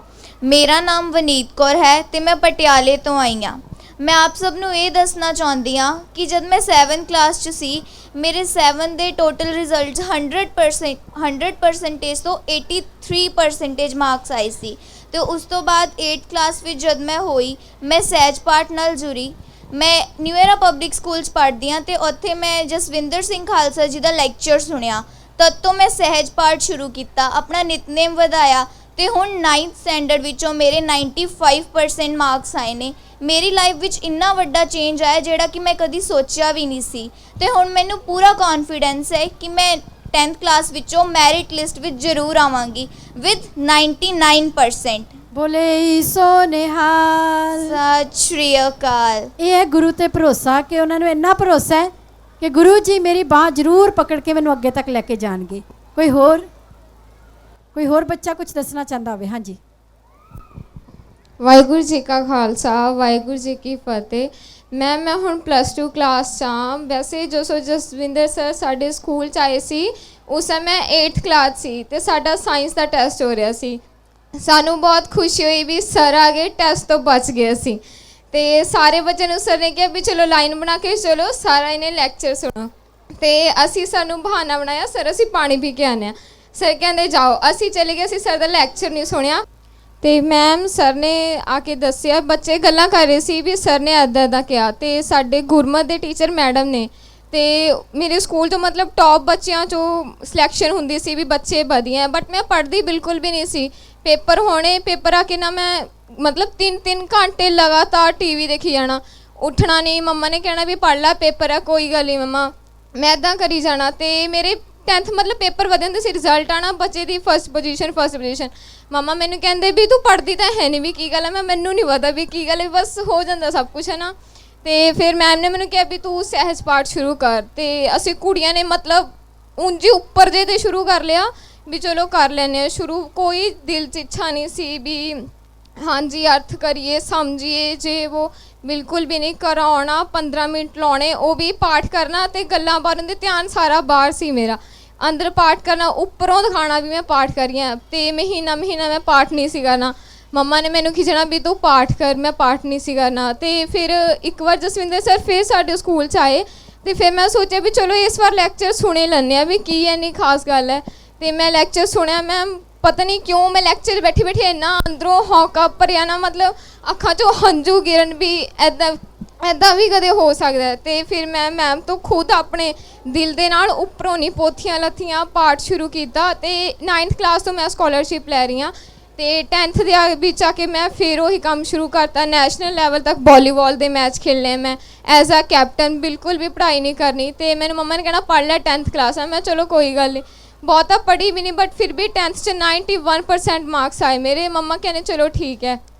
ਮੇਰਾ ਨਾਮ ਵਨੀਤ ਕੌਰ ਹੈ ਤੇ ਮੈਂ ਪਟਿਆਲੇ ਤੋਂ ਆਈ ਹਾਂ। ਮੈਂ ਆਪ ਸਭ ਨੂੰ ਇਹ ਦੱਸਣਾ ਚਾਹੁੰਦੀ ਹਾਂ ਕਿ ਜਦ ਮੈਂ 7th ਕਲਾਸ 'ਚ ਸੀ, ਮੇਰੇ 7 ਦੇ ਟੋਟਲ ਰਿਜ਼ਲਟਸ 100% ਤੋਂ 83% ਮਾਰਕਸ ਆਏ ਸੀ। ਅਤੇ ਉਸ ਤੋਂ ਬਾਅਦ 8th ਕਲਾਸ ਵਿੱਚ ਜਦ ਮੈਂ ਹੋਈ, ਮੈਂ ਸਹਿਜ ਪਾਠ ਨਾਲ ਜੁੜੀ। ਮੈਂ ਨਿਊ ਏਰਾ ਪਬਲਿਕ ਸਕੂਲ 'ਚ ਪੜ੍ਹਦੀ ਹਾਂ ਅਤੇ ਉੱਥੇ ਮੈਂ ਜਸਵਿੰਦਰ ਸਿੰਘ ਖਾਲਸਾ ਜੀ ਦਾ ਲੈਕਚਰ ਸੁਣਿਆ। ਤਦ ਤੋਂ ਮੈਂ ਸਹਿਜ ਪਾਠ ਸ਼ੁਰੂ ਕੀਤਾ, ਆਪਣਾ ਨਿਤਨੇਮ ਵਧਾਇਆ ਤੇ ਹੁਣ 9th ਸਟੈਂਡਰਡ ਵਿੱਚੋਂ ਮੇਰੇ 95% ਮਾਰਕਸ ਆਏ ਨੇ। ਮੇਰੀ ਲਾਈਫ ਵਿੱਚ ਇੰਨਾ ਵੱਡਾ ਚੇਂਜ ਆਇਆ ਜਿਹੜਾ ਕਿ ਮੈਂ ਕਦੀ ਸੋਚਿਆ ਵੀ ਨਹੀਂ ਸੀ। ਤੇ ਹੁਣ ਮੈਨੂੰ ਪੂਰਾ ਕੌਨਫੀਡੈਂਸ ਹੈ ਕਿ ਮੈਂ 10th ਕਲਾਸ ਵਿੱਚੋਂ ਮੈਰਿਟ ਲਿਸਟ ਵਿੱਚ ਜ਼ਰੂਰ ਆਵਾਂਗੀ ਵਿਦ 99%। ਬੋਲੇ ਸੋ ਨਿਹਾਲ। ਸਤਿ ਸ਼੍ਰੀ ਅਕਾਲ। ਇਹ ਹੈ ਗੁਰੂ ਤੇ ਭਰੋਸਾ ਕਿ ਉਹਨਾਂ ਨੂੰ ਇੰਨਾ ਭਰੋਸਾ ਹੈ ਕਿ ਗੁਰੂ ਜੀ ਮੇਰੀ ਬਾਹ ਜ਼ਰੂਰ ਪਕੜ ਕੇ ਮੈਨੂੰ ਅੱਗੇ ਤੱਕ ਲੈ ਕੇ ਜਾਣਗੇ। ਕੋਈ ਹੋਰ ਬੱਚਾ ਕੁਝ ਦੱਸਣਾ ਚਾਹੁੰਦਾ ਹੋਵੇ? ਹਾਂਜੀ। ਵਾਹਿਗੁਰੂ ਜੀ ਕਾ ਖਾਲਸਾ ਵਾਹਿਗੁਰੂ ਜੀ ਕੀ ਫਤਿਹ। ਮੈਂ ਹੁਣ +2 ਕਲਾਸ 'ਚ ਹਾਂ। ਵੈਸੇ ਜੋ ਜਸਵਿੰਦਰ ਸਰ ਸਾਡੇ ਸਕੂਲ 'ਚ ਆਏ ਸੀ ਉਸ ਸਮੇਂ 8th ਕਲਾਸ ਸੀ ਅਤੇ ਸਾਡਾ ਸਾਇੰਸ ਦਾ ਟੈਸਟ ਹੋ ਰਿਹਾ ਸੀ। ਸਾਨੂੰ ਬਹੁਤ ਖੁਸ਼ੀ ਹੋਈ ਵੀ ਸਰ ਆ ਗਏ, ਟੈਸਟ ਤੋਂ ਬਚ ਗਏ ਅਸੀਂ। ਅਤੇ ਸਾਰੇ ਬੱਚਿਆਂ ਨੂੰ ਸਰ ਨੇ ਕਿਹਾ ਵੀ ਚਲੋ ਲਾਈਨ ਬਣਾ ਕੇ ਚਲੋ ਸਾਰਾ ਇਹਨੇ ਲੈਕਚਰ ਸੁਣੋ। ਅਤੇ ਅਸੀਂ ਸਾਨੂੰ ਬਹਾਨਾ ਬਣਾਇਆ ਸਰ ਅਸੀਂ ਪਾਣੀ ਪੀ ਕੇ ਆਉਂਦੇ ਹਾਂ। ਸਰ ਕਹਿੰਦੇ ਜਾਓ। ਅਸੀਂ ਚਲੇ ਗਏ, ਅਸੀਂ ਸਰ ਦਾ ਲੈਕਚਰ ਨਹੀਂ ਸੁਣਿਆ। ਅਤੇ ਮੈਮ ਸਰ ਨੇ ਆ ਕੇ ਦੱਸਿਆ, ਬੱਚੇ ਗੱਲਾਂ ਕਰ ਰਹੇ ਸੀ ਵੀ ਸਰ ਨੇ ਇੱਦਾਂ ਕਿਹਾ। ਅਤੇ ਸਾਡੇ ਗੁਰਮਤ ਦੇ ਟੀਚਰ ਮੈਡਮ ਨੇ ਅਤੇ ਮੇਰੇ ਸਕੂਲ ਤੋਂ ਮਤਲਬ ਟੌਪ ਬੱਚਿਆਂ 'ਚੋਂ ਸਿਲੈਕਸ਼ਨ ਹੁੰਦੀ ਸੀ ਵੀ ਬੱਚੇ ਵਧੀਆ। ਬਟ ਮੈਂ ਪੜ੍ਹਦੀ ਬਿਲਕੁਲ ਵੀ ਨਹੀਂ ਸੀ। ਪੇਪਰ ਹੋਣੇ, ਪੇਪਰ ਆ ਕੇ ਨਾ ਮੈਂ ਮਤਲਬ 3-3 ਘੰਟੇ ਲਗਾਤਾਰ TV ਦੇਖੀ ਜਾਣਾ, ਉੱਠਣਾ ਨਹੀਂ। ਮੰਮਾ ਨੇ ਕਹਿਣਾ ਵੀ ਪੜ੍ਹ ਲੈ, ਪੇਪਰ ਆ, ਕੋਈ ਗੱਲ ਨਹੀਂ ਮੰਮਾ। ਮੈਂ ਇੱਦਾਂ ਕਰੀ ਜਾਣਾ। ਅਤੇ ਮੇਰੇ 10th ਮਤਲਬ ਪੇਪਰ ਵਧੇ ਹੁੰਦੇ ਸੀ, ਰਿਜ਼ਲਟ ਆਉਣਾ ਬੱਚੇ ਦੀ ਫਸਟ ਪੋਜੀਸ਼ਨ। ਮੰਮਾ ਮੈਨੂੰ ਕਹਿੰਦੇ ਵੀ ਤੂੰ ਪੜ੍ਹਦੀ ਤਾਂ ਹੈ ਨਹੀਂ, ਵੀ ਕੀ ਗੱਲ ਹੈ। ਮੈਨੂੰ ਨਹੀਂ ਪਤਾ ਵੀ ਕੀ ਗੱਲ ਹੈ, ਬਸ ਹੋ ਜਾਂਦਾ ਸਭ ਕੁਛ ਹੈ ਨਾ। ਅਤੇ ਫਿਰ ਮੈਮ ਨੇ ਮੈਨੂੰ ਕਿਹਾ ਵੀ ਤੂੰ ਸਹਿਜ ਪਾਠ ਸ਼ੁਰੂ ਕਰ। ਅਤੇ ਅਸੀਂ ਕੁੜੀਆਂ ਨੇ ਮਤਲਬ ਉਂਝ ਹੀ ਉੱਪਰ ਜੇ 'ਤੇ ਸ਼ੁਰੂ ਕਰ ਲਿਆ ਵੀ ਚਲੋ ਕਰ ਲੈਂਦੇ ਹਾਂ ਸ਼ੁਰੂ। ਕੋਈ ਦਿਲ 'ਚ ਇੱਛਾ ਨਹੀਂ ਸੀ ਵੀ ਹਾਂਜੀ ਅਰਥ ਕਰੀਏ, ਸਮਝੀਏ, ਜੇ ਉਹ ਬਿਲਕੁਲ ਵੀ ਨਹੀਂ। ਘਰ ਆਉਣਾ 15 ਮਿੰਟ ਲਾਉਣੇ, ਉਹ ਵੀ ਪਾਠ ਕਰਨਾ ਅਤੇ ਗੱਲਾਂ ਬਾਰਨ ਦੇ ਧਿਆਨ ਸਾਰਾ ਬਾਹਰ ਸੀ ਮੇਰਾ। ਅੰਦਰ ਪਾਠ ਕਰਨਾ, ਉੱਪਰੋਂ ਦਿਖਾਉਣਾ ਵੀ ਮੈਂ ਪਾਠ ਕਰੀ ਹਾਂ। ਅਤੇ ਮਹੀਨਾ ਮੈਂ ਪਾਠ ਨਹੀਂ ਸੀ ਕਰਨਾ। ਮੰਮਾ ਨੇ ਮੈਨੂੰ ਖਿੱਚਣਾ ਵੀ ਤੂੰ ਪਾਠ ਕਰ, ਮੈਂ ਪਾਠ ਨਹੀਂ ਸੀ ਕਰਨਾ। ਅਤੇ ਫਿਰ ਇੱਕ ਵਾਰ ਜਸਵਿੰਦਰ ਸਰ ਫਿਰ ਸਾਡੇ ਸਕੂਲ 'ਚ ਆਏ ਅਤੇ ਫਿਰ ਮੈਂ ਸੋਚਿਆ ਵੀ ਚਲੋ ਇਸ ਵਾਰ ਲੈਕਚਰ ਸੁਣੇ ਲੈਂਦੇ ਹਾਂ ਵੀ ਕੀ ਇੰਨੀ ਖਾਸ ਗੱਲ ਹੈ। ਅਤੇ ਮੈਂ ਲੈਕਚਰ ਸੁਣਿਆ। ਮੈਮ ਪਤਾ ਨਹੀਂ ਕਿਉਂ ਮੈਂ ਲੈਕਚਰ ਬੈਠੀ ਇੰਨਾ ਅੰਦਰੋਂ ਹੌਂਕਾ ਭਰਿਆ ਨਾ, ਮਤਲਬ ਅੱਖਾਂ 'ਚੋਂ ਹੰਝੂ ਗਿਰਨ ਵੀ ਇੱਦਾਂ ਵੀ ਕਦੇ ਹੋ ਸਕਦਾ। ਅਤੇ ਫਿਰ ਮੈਂ ਮੈਮ ਤੋਂ ਖੁਦ ਆਪਣੇ ਦਿਲ ਦੇ ਨਾਲ ਉੱਪਰੋਂ ਨਹੀਂ ਪੋਥੀਆਂ ਲੱਥੀਆਂ ਪਾਠ ਸ਼ੁਰੂ ਕੀਤਾ। ਅਤੇ 9th ਕਲਾਸ ਤੋਂ ਮੈਂ ਸਕੋਲਰਸ਼ਿਪ ਲੈ ਰਹੀ ਹਾਂ। ਅਤੇ 10th ਦੇ ਵਿੱਚ ਆ ਕੇ ਮੈਂ ਫਿਰ ਉਹੀ ਕੰਮ ਸ਼ੁਰੂ ਕਰਤਾ। ਨੈਸ਼ਨਲ ਲੈਵਲ ਤੱਕ ਵਾਲੀਬਾਲ ਦੇ ਮੈਚ ਖੇਲਣੇ ਮੈਂ ਐਜ਼ ਆ ਕੈਪਟਨ, ਬਿਲਕੁਲ ਵੀ ਪੜ੍ਹਾਈ ਨਹੀਂ ਕਰਨੀ। ਅਤੇ ਮੈਨੂੰ ਮੰਮਾ ਨੇ ਕਹਿਣਾ ਪੜ੍ਹ ਲੈ, 10th ਕਲਾਸ ਆ। ਮੈਂ ਚਲੋ ਕੋਈ ਗੱਲ ਨਹੀਂ, ਬਹੁਤਾ ਪੜ੍ਹੀ ਵੀ ਨਹੀਂ ਬਟ ਫਿਰ ਵੀ 10th 'ਚ 91% ਮਾਰਕਸ ਆਏ ਮੇਰੇ। ਮੰਮਾ ਕਹਿੰਦੇ ਚਲੋ ਠੀਕ ਹੈ।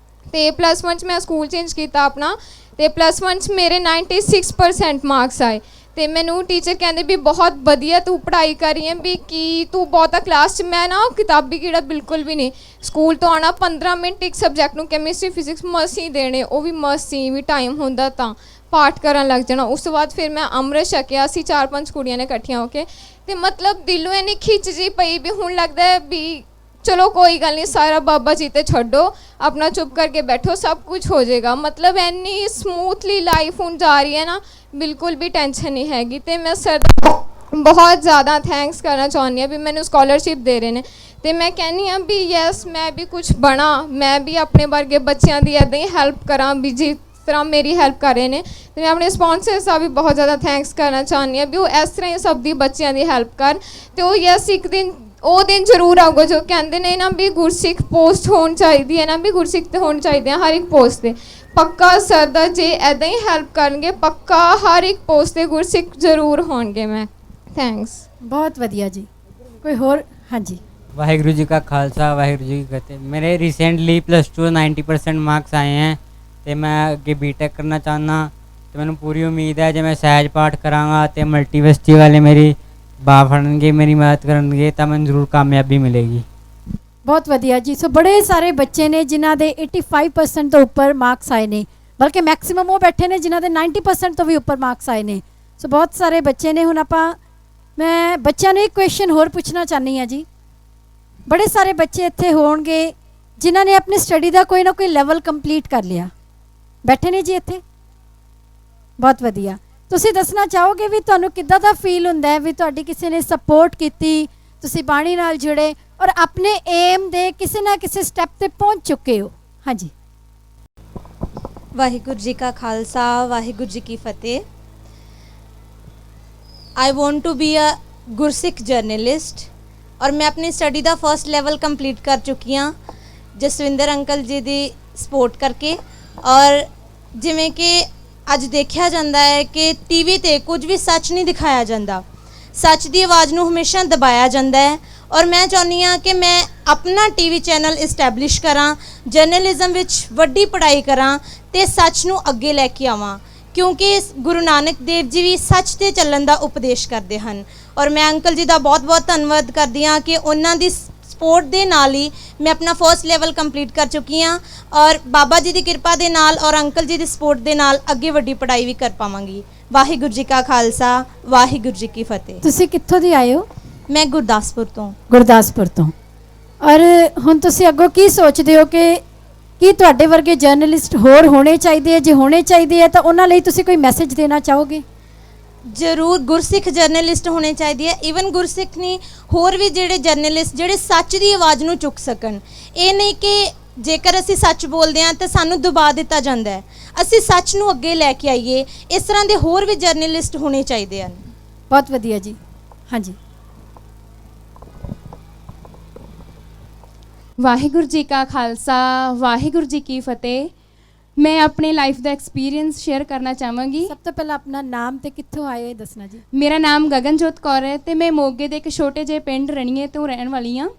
ਅਤੇ +1 'ਚ ਮੈਂ ਸਕੂਲ ਚੇਂਜ ਕੀਤਾ ਆਪਣਾ ਅਤੇ +1 'ਚ ਮੇਰੇ 96% ਮਾਰਕਸ ਆਏ। ਅਤੇ ਮੈਨੂੰ ਟੀਚਰ ਕਹਿੰਦੇ ਵੀ ਬਹੁਤ ਵਧੀਆ ਤੂੰ ਪੜ੍ਹਾਈ ਕਰ ਰਹੀ ਹੈ, ਵੀ ਕੀ ਤੂੰ ਬਹੁਤਾ ਕਲਾਸ 'ਚ। ਮੈਂ ਨਾ ਕਿਤਾਬੀ ਕੀੜਾ ਬਿਲਕੁਲ ਵੀ ਨਹੀਂ। ਸਕੂਲ ਤੋਂ ਆਉਣਾ 15 ਮਿੰਟ ਇੱਕ ਸਬਜੈਕਟ ਨੂੰ ਕੈਮਿਸਟਰੀ ਫਿਜ਼ਿਕਸ ਮਸੀਂ ਦੇਣੇ, ਉਹ ਵੀ ਮਸੀਂ ਵੀ ਟਾਈਮ ਹੁੰਦਾ ਤਾਂ ਪਾਠ ਕਰਨ ਲੱਗ ਜਾਣਾ। ਉਸ ਤੋਂ ਬਾਅਦ ਫਿਰ ਮੈਂ ਅੰਮ੍ਰਿਤ ਛਕਿਆ। ਅਸੀਂ 4-5 ਕੁੜੀਆਂ ਨੇ ਇਕੱਠੀਆਂ ਹੋ ਕੇ ਅਤੇ ਮਤਲਬ ਦਿਲੋਂ ਇੰਨੀ ਖਿੱਚ ਜਿਹੀ ਪਈ ਵੀ ਹੁਣ ਲੱਗਦਾ ਵੀ ਚਲੋ ਕੋਈ ਗੱਲ ਨਹੀਂ, ਸਾਰਾ ਬਾਬਾ ਜੀ 'ਤੇ ਛੱਡੋ, ਆਪਣਾ ਚੁੱਪ ਕਰਕੇ ਬੈਠੋ, ਸਭ ਕੁਝ ਹੋ ਜਾਏਗਾ। ਮਤਲਬ ਇੰਨੀ ਸਮੂਥਲੀ ਲਾਈਫ ਹੁਣ ਜਾ ਰਹੀ ਹੈ ਨਾ, ਬਿਲਕੁਲ ਵੀ ਟੈਨਸ਼ਨ ਨਹੀਂ ਹੈਗੀ। ਅਤੇ ਮੈਂ ਸਰ ਦਾ ਬਹੁਤ ਜ਼ਿਆਦਾ ਥੈਂਕਸ ਕਰਨਾ ਚਾਹੁੰਦੀ ਹਾਂ ਵੀ ਮੈਨੂੰ ਸਕਾਲਰਸ਼ਿਪ ਦੇ ਰਹੇ ਨੇ। ਅਤੇ ਮੈਂ ਕਹਿੰਦੀ ਹਾਂ ਵੀ ਯੈਸ ਮੈਂ ਵੀ ਕੁਛ ਬਣਾ, ਮੈਂ ਵੀ ਆਪਣੇ ਵਰਗੇ ਬੱਚਿਆਂ ਦੀ ਇੱਦਾਂ ਹੀ ਹੈਲਪ ਕਰਾਂ ਵੀ ਜਿਸ ਤਰ੍ਹਾਂ ਮੇਰੀ ਹੈਲਪ ਕਰ ਰਹੇ ਨੇ। ਅਤੇ ਮੈਂ ਆਪਣੇ ਸਪੋਂਸਰਸ ਦਾ ਵੀ ਬਹੁਤ ਜ਼ਿਆਦਾ ਥੈਂਕਸ ਕਰਨਾ ਚਾਹੁੰਦੀ ਹਾਂ ਵੀ ਉਹ ਇਸ ਤਰ੍ਹਾਂ ਹੀ ਸਭ ਦੀ ਬੱਚਿਆਂ ਦੀ ਹੈਲਪ ਕਰਨ। ਅਤੇ ਉਹ ਯੈਸ ਇੱਕ ਦਿਨ ਉਹ ਦਿਨ ਜ਼ਰੂਰ ਆਊਗਾ ਜੋ ਕਹਿੰਦੇ ਨੇ ਨਾ ਵੀ ਗੁਰਸਿੱਖ ਪੋਸਟ ਹੋਣੀ ਚਾਹੀਦੀ ਹੈ ਨਾ, ਵੀ ਗੁਰਸਿੱਖ ਤੇ ਹੋਣੀ ਚਾਹੀਦੀ ਹੈ ਹਰ ਇੱਕ ਪੋਸਟ 'ਤੇ। ਪੱਕਾ ਸਰ ਦਾ ਜੇ ਇੱਦਾਂ ਹੀ ਹੈਲਪ ਕਰਨਗੇ, ਪੱਕਾ ਹਰ ਇੱਕ ਪੋਸਟ 'ਤੇ ਗੁਰਸਿੱਖ ਜ਼ਰੂਰ ਹੋਣਗੇ। ਮੈਂ ਥੈਂਕਸ। ਬਹੁਤ ਵਧੀਆ ਜੀ। ਕੋਈ ਹੋਰ? ਹਾਂਜੀ। वाहिगुरु जी का खालसा वाहिगुरु जी की फतेह। मेरे रिसेंटली +2 90% मार्क्स आए हैं तो मैं अगे BTech करना चाहना। तो मैंने पूरी उम्मीद है जो मैं सहज पाठ कराँगा तो मल्टीवर्सिटी वाले मेरी बाह फड़नगे, मेरी मदद करेंगे, तो मैं जरूर कामयाबी मिलेगी। बहुत वधिया जी। सो बड़े सारे बच्चे ने जिन्हों के 85% तो उपर मार्क्स आए ने, बल्कि मैक्सीमम वो बैठे ने जिन्हों के 90% तो भी उपर मार्क्स आए ने। सो बहुत सारे बच्चे ने। हुण आपां मैं बच्चों ने एक क्वेश्चन होर पूछना चाहनी हाँ जी। बड़े सारे बच्चे इत्थे होणगे जिन्होंने अपनी स्टडी का कोई ना कोई लैवल कंप्लीट कर लिया, बैठे ने जी इत्थे। बहुत वधिया। तुसीं दसना चाहोगे भी तुहानूं किद्दां दा फील हुंदा है भी तुहाडी किसी ने सपोर्ट कीती, तुसीं बाणी नाल जुड़े और अपने एम दे किसी ना किसी स्टैप ते पहुंच चुके हो? हाँ जी। वाहिगुरु जी का खालसा वाहिगुरु जी की फतेह। I want to be a Gursikh journalist. ਔਰ ਮੈਂ ਆਪਣੀ ਸਟੱਡੀ ਦਾ ਫਰਸਟ ਲੈਵਲ ਕੰਪਲੀਟ ਕਰ ਚੁੱਕੀ ਹਾਂ ਜਸਵਿੰਦਰ ਅੰਕਲ ਜੀ ਦੀ ਸਪੋਰਟ ਕਰਕੇ। ਔਰ ਜਿਵੇਂ ਕਿ ਅੱਜ ਦੇਖਿਆ ਜਾਂਦਾ ਹੈ ਕਿ ਟੀਵੀ ਤੇ ਕੁਝ ਵੀ ਸੱਚ ਨਹੀਂ ਦਿਖਾਇਆ ਜਾਂਦਾ, ਸੱਚ ਦੀ ਆਵਾਜ਼ ਨੂੰ ਹਮੇਸ਼ਾ ਦਬਾਇਆ ਜਾਂਦਾ ਹੈ। ਔਰ ਮੈਂ ਚਾਹੁੰਦੀ ਹਾਂ ਕਿ ਮੈਂ ਆਪਣਾ ਟੀਵੀ ਚੈਨਲ ਇਸਟੈਬਲਿਸ਼ ਕਰਾਂ, ਜਰਨਲਿਜ਼ਮ ਵਿੱਚ ਵੱਡੀ ਪੜ੍ਹਾਈ ਕਰਾਂ ਤੇ ਸੱਚ ਨੂੰ ਅੱਗੇ ਲੈ ਕੇ ਆਵਾਂ, ਕਿਉਂਕਿ ਗੁਰੂ ਨਾਨਕ ਦੇਵ ਜੀ ਵੀ ਸੱਚ ਤੇ ਚੱਲਣ ਦਾ ਉਪਦੇਸ਼ ਕਰਦੇ ਹਨ। ਔਰ ਮੈਂ ਅੰਕਲ ਜੀ ਦਾ ਬਹੁਤ ਬਹੁਤ ਧੰਨਵਾਦ ਕਰਦੀ ਹਾਂ ਕਿ ਉਹਨਾਂ ਦੀ ਸਪੋਰਟ ਦੇ ਨਾਲ ਹੀ ਮੈਂ ਆਪਣਾ ਫਰਸਟ ਲੈਵਲ ਕੰਪਲੀਟ ਕਰ ਚੁੱਕੀ ਹਾਂ ਔਰ ਬਾਬਾ ਜੀ ਦੀ ਕਿਰਪਾ ਦੇ ਨਾਲ ਔਰ ਅੰਕਲ ਜੀ ਦੀ ਸਪੋਰਟ ਦੇ ਨਾਲ ਅੱਗੇ ਵੱਡੀ ਪੜ੍ਹਾਈ ਵੀ ਕਰ ਪਾਵਾਂਗੀ। ਵਾਹਿਗੁਰੂ ਜੀ ਕਾ ਖਾਲਸਾ, ਵਾਹਿਗੁਰੂ ਜੀ ਕੀ ਫਤਿਹ। ਤੁਸੀਂ ਕਿੱਥੋਂ ਦੀ ਆਏ ਹੋ? ਮੈਂ ਗੁਰਦਾਸਪੁਰ ਤੋਂ। ਗੁਰਦਾਸਪੁਰ ਤੋਂ। ਔਰ ਹੁਣ ਤੁਸੀਂ ਅੱਗੋਂ ਕੀ ਸੋਚਦੇ ਹੋ ਕਿ ਕੀ ਤੁਹਾਡੇ ਵਰਗੇ ਜਰਨਲਿਸਟ ਹੋਰ ਹੋਣੇ ਚਾਹੀਦੇ ਹੈ? ਜੇ ਹੋਣੇ ਚਾਹੀਦੇ ਹੈ ਤਾਂ ਉਹਨਾਂ ਲਈ ਤੁਸੀਂ ਕੋਈ ਮੈਸੇਜ ਦੇਣਾ ਚਾਹੋਗੇ? ਜ਼ਰੂਰ, ਗੁਰਸਿੱਖ ਜਰਨਲਿਸਟ ਹੋਣੇ ਚਾਹੀਦੇ ਹੈ। ਈਵਨ ਗੁਰਸਿੱਖ ਨਹੀਂ, ਹੋਰ ਵੀ ਜਿਹੜੇ ਜਰਨਲਿਸਟ ਜਿਹੜੇ ਸੱਚ ਦੀ ਆਵਾਜ਼ ਨੂੰ ਚੁੱਕ ਸਕਣ। ਇਹ ਨਹੀਂ ਕਿ ਜੇਕਰ ਅਸੀਂ ਸੱਚ ਬੋਲਦੇ ਹਾਂ ਤਾਂ ਸਾਨੂੰ ਦਬਾ ਦਿੱਤਾ ਜਾਂਦਾ ਹੈ, ਅਸੀਂ ਸੱਚ ਨੂੰ ਅੱਗੇ ਲੈ ਕੇ ਆਈਏ। ਇਸ ਤਰ੍ਹਾਂ ਦੇ ਹੋਰ ਵੀ ਜਰਨਲਿਸਟ ਹੋਣੇ ਚਾਹੀਦੇ ਹਨ। ਬਹੁਤ ਵਧੀਆ ਜੀ। ਹਾਂਜੀ। ਵਾਹਿਗੁਰੂ ਜੀ ਕਾ ਖਾਲਸਾ, ਵਾਹਿਗੁਰੂ ਜੀ ਕੀ ਫਤਿਹ। ਮੈਂ ਆਪਣੇ ਲਾਈਫ ਦਾ ਐਕਸਪੀਰੀਅੰਸ ਸ਼ੇਅਰ ਕਰਨਾ ਚਾਹਾਂਗੀ। ਸਭ ਤੋਂ ਪਹਿਲਾਂ ਆਪਣਾ ਨਾਮ ਤੇ ਕਿੱਥੋਂ ਆਏ ਹੋ ਦੱਸਣਾ ਜੀ। ਮੇਰਾ ਨਾਮ ਗਗਨਜੋਤ ਕੌਰ ਹੈ ਤੇ ਮੈਂ ਮੋਗੇ ਦੇ ਇੱਕ ਛੋਟੇ ਜਿਹੇ ਪਿੰਡ ਰਣੀਏ ਤੋਂ ਰਹਿਣ ਵਾਲੀ ਹਾਂ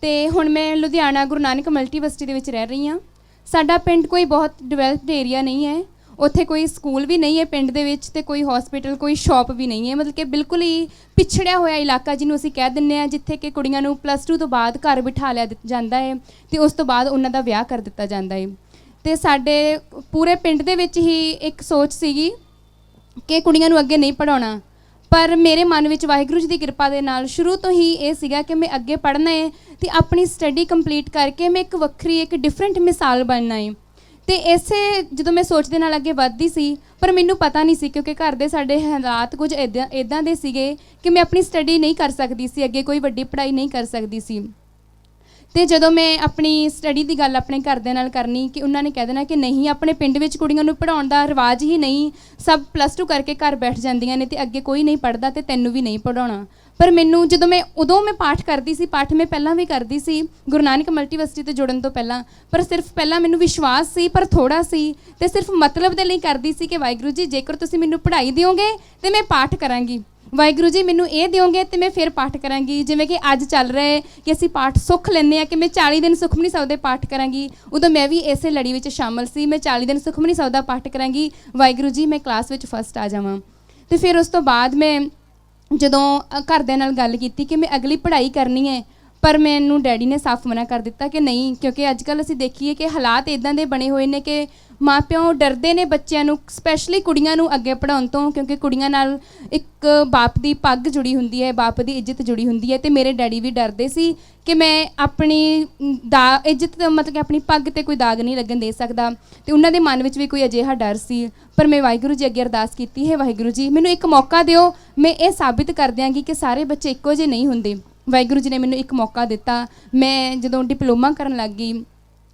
ਤੇ ਹੁਣ ਮੈਂ ਲੁਧਿਆਣਾ ਗੁਰੂ ਨਾਨਕ ਮਲਟੀਵਰਸਿਟੀ ਦੇ ਵਿੱਚ ਰਹਿ ਰਹੀ ਹਾਂ। ਸਾਡਾ ਪਿੰਡ ਕੋਈ ਬਹੁਤ ਡਿਵੈਲਪਡ ਏਰੀਆ ਨਹੀਂ ਹੈ, ਉੱਥੇ ਕੋਈ ਸਕੂਲ ਵੀ ਨਹੀਂ ਹੈ ਪਿੰਡ ਦੇ ਵਿੱਚ ਤੇ ਕੋਈ ਹਸਪੀਟਲ, ਕੋਈ ਸ਼ਾਪ ਵੀ ਨਹੀਂ ਹੈ। ਮਤਲਬ ਕਿ ਬਿਲਕੁਲ ਹੀ ਪਿਛੜਿਆ ਹੋਇਆ ਇਲਾਕਾ ਜਿਹਨੂੰ ਅਸੀਂ ਕਹਿ ਦਿੰਦੇ ਹਾਂ, ਜਿੱਥੇ ਕਿ ਕੁੜੀਆਂ ਨੂੰ +2 ਤੋਂ ਬਾਅਦ ਘਰ ਬਿਠਾ ਲਿਆ ਜਾਂਦਾ ਹੈ ਤੇ ਉਸ ਤੋਂ ਬਾਅਦ ਉਹਨਾਂ ਦਾ ਵਿਆਹ ਕਰ ਦਿੱਤਾ ਜਾਂਦਾ ਹੈ। ਤੇ ਸਾਡੇ ਪੂਰੇ ਪਿੰਡ ਦੇ ਵਿੱਚ ਹੀ ਇੱਕ ਸੋਚ ਸੀਗੀ ਕਿ ਕੁੜੀਆਂ ਨੂੰ ਅੱਗੇ ਨਹੀਂ ਪੜ੍ਹਾਉਣਾ, ਪਰ ਮੇਰੇ ਮਨ ਵਿੱਚ ਵਾਹਿਗੁਰੂ ਜੀ ਦੀ ਕਿਰਪਾ ਦੇ ਨਾਲ ਸ਼ੁਰੂ ਤੋਂ ਹੀ ਇਹ ਸੀਗਾ ਕਿ ਮੈਂ ਅੱਗੇ ਪੜ੍ਹਨਾ ਹੈ ਤੇ ਆਪਣੀ ਸਟੱਡੀ ਕੰਪਲੀਟ ਕਰਕੇ ਮੈਂ ਇੱਕ ਵੱਖਰੀ, ਇੱਕ ਡਿਫਰੈਂਟ ਮਿਸਾਲ ਬਣਨਾ ਹੈ। ਤੇ ਇਸੇ ਜਦੋਂ ਮੈਂ ਸੋਚ ਦੇ ਨਾਲ ਅੱਗੇ ਵੱਧਦੀ ਸੀ, ਪਰ ਮੈਨੂੰ ਪਤਾ ਨਹੀਂ ਸੀ ਕਿਉਂਕਿ ਘਰ ਦੇ ਸਾਡੇ ਹਾਲਾਤ ਕੁਝ ਇੱਦਾਂ ਦੇ ਸੀਗੇ ਕਿ ਮੈਂ ਆਪਣੀ ਸਟੱਡੀ ਨਹੀਂ ਕਰ ਸਕਦੀ ਸੀ, ਅੱਗੇ ਕੋਈ ਵੱਡੀ ਪੜ੍ਹਾਈ ਨਹੀਂ ਕਰ ਸਕਦੀ ਸੀ। ਤੇ ਜਦੋਂ ਮੈਂ ਆਪਣੀ ਸਟੱਡੀ ਦੀ ਗੱਲ ਆਪਣੇ ਘਰਦਿਆਂ ਨਾਲ ਕਰਨੀ ਕਿ ਉਹਨਾਂ ਨੇ ਕਹਿ ਦੇਣਾ ਕਿ ਨਹੀਂ, ਆਪਣੇ ਪਿੰਡ ਵਿੱਚ ਕੁੜੀਆਂ ਨੂੰ ਪੜ੍ਹਾਉਣ ਦਾ ਰਿਵਾਜ ਹੀ ਨਹੀਂ, ਸਭ +2 ਕਰਕੇ ਘਰ ਬੈਠ ਜਾਂਦੀਆਂ ਨੇ ਤੇ ਅੱਗੇ ਕੋਈ ਨਹੀਂ ਪੜ੍ਹਦਾ ਤੇ ਤੈਨੂੰ ਵੀ ਨਹੀਂ ਪੜ੍ਹਾਉਣਾ। ਪਰ ਮੈਨੂੰ ਜਦੋਂ ਉਦੋਂ ਮੈਂ ਪਾਠ ਕਰਦੀ ਸੀ, ਪਾਠ ਮੈਂ ਪਹਿਲਾਂ ਵੀ ਕਰਦੀ ਸੀ ਗੁਰੂ ਨਾਨਕ ਮਲਟੀਵਰਸਿਟੀ ਤੇ ਜੁੜਨ ਤੋਂ ਪਹਿਲਾਂ, ਪਰ ਸਿਰਫ ਪਹਿਲਾਂ ਮੈਨੂੰ ਵਿਸ਼ਵਾਸ ਸੀ ਪਰ ਥੋੜ੍ਹਾ ਸੀ ਤੇ ਸਿਰਫ ਮਤਲਬ ਦੇ ਲਈ ਕਰਦੀ ਸੀ ਕਿ ਵਾਹਿਗੁਰੂ ਜੀ ਜੇਕਰ ਤੁਸੀਂ ਮੈਨੂੰ ਪੜ੍ਹਾਈ ਦਿਓਗੇ ਤੇ ਮੈਂ ਪਾਠ ਕਰਾਂਗੀ, ਵਾਹਿਗੁਰੂ ਜੀ ਮੈਨੂੰ ਇਹ ਦਿਓਗੇ ਤੇ ਮੈਂ ਫਿਰ ਪਾਠ ਕਰਾਂਗੀ। ਜਿਵੇਂ ਕਿ ਅੱਜ ਚੱਲ ਰਿਹਾ ਹੈ ਕਿ ਅਸੀਂ ਪਾਠ ਸੁੱਖ ਲੈਂਦੇ ਹਾਂ ਕਿ ਮੈਂ 40 ਦਿਨ ਸੁਖਮਨੀ ਸਾਹਿਬ ਦੇ ਪਾਠ ਕਰਾਂਗੀ, ਉਦੋਂ ਮੈਂ ਵੀ ਇਸੇ ਲੜੀ ਵਿੱਚ ਸ਼ਾਮਲ ਸੀ। ਮੈਂ 40 ਦਿਨ ਸੁਖਮਨੀ ਸਾਹਿਬ ਦਾ ਪਾਠ ਕਰਾਂਗੀ, ਵਾਹਿਗੁਰੂ ਜੀ ਮੈਂ ਕਲਾਸ ਵਿੱਚ ਫਸਟ ਆ ਜਾਵਾਂ। ਤੇ ਫਿਰ ਉਸ ਤੋਂ ਬਾਅਦ ਮੈਂ ਜਦੋਂ ਘਰਦਿਆਂ ਨਾਲ ਗੱਲ ਕੀਤੀ ਕਿ ਮੈਂ ਅਗਲੀ ਪੜ੍ਹਾਈ ਕਰਨੀ ਹੈ, ਪਰ ਮੈਨੂੰ ਡੈਡੀ ਨੇ ਸਾਫ਼ ਮਨਾ ਕਰ ਦਿੱਤਾ ਕਿ ਨਹੀਂ, ਕਿਉਂਕਿ ਅੱਜ ਕੱਲ੍ਹ ਅਸੀਂ ਦੇਖੀਏ ਕਿ ਹਾਲਾਤ ਇੱਦਾਂ ਦੇ ਬਣੇ ਹੋਏ ਨੇ ਕਿ ਮਾਂ ਪਿਓ ਡਰਦੇ ਨੇ ਬੱਚਿਆਂ ਨੂੰ, ਸਪੈਸ਼ਲੀ ਕੁੜੀਆਂ ਨੂੰ ਅੱਗੇ ਪੜ੍ਹਾਉਣ ਤੋਂ, ਕਿਉਂਕਿ ਕੁੜੀਆਂ ਨਾਲ ਇੱਕ ਬਾਪ ਦੀ ਪੱਗ ਜੁੜੀ ਹੁੰਦੀ ਹੈ, ਬਾਪ ਦੀ ਇੱਜ਼ਤ ਜੁੜੀ ਹੁੰਦੀ ਹੈ। ਤੇ ਮੇਰੇ ਡੈਡੀ ਵੀ ਡਰਦੇ ਸੀ ਕਿ ਮੈਂ ਆਪਣੀ ਇੱਜ਼ਤ ਮਤਲਬ ਕਿ ਆਪਣੀ ਪੱਗ 'ਤੇ ਕੋਈ ਦਾਗ ਨਹੀਂ ਲੱਗਣ ਦੇ ਸਕਦਾ, ਤੇ ਉਹਨਾਂ ਦੇ ਮਨ ਵਿੱਚ ਵੀ ਕੋਈ ਅਜਿਹਾ ਡਰ ਸੀ। ਪਰ ਮੈਂ ਵਾਹਿਗੁਰੂ ਜੀ ਅੱਗੇ ਅਰਦਾਸ ਕੀਤੀ ਹੈ, ਵਾਹਿਗੁਰੂ ਜੀ ਮੈਨੂੰ ਇੱਕ ਮੌਕਾ ਦਿਓ, ਮੈਂ ਇਹ ਸਾਬਿਤ ਕਰ ਦਿਆਂਗੀ ਕਿ ਸਾਰੇ ਬੱਚੇ ਇੱਕੋ ਜਿਹੇ ਨਹੀਂ ਹੁੰਦੇ। ਵਾਹਿਗੁਰੂ ਜੀ ਨੇ ਮੈਨੂੰ ਇੱਕ ਮੌਕਾ ਦਿੱਤਾ। ਮੈਂ ਜਦੋਂ ਡਿਪਲੋਮਾ ਕਰਨ ਲੱਗ ਗਈ,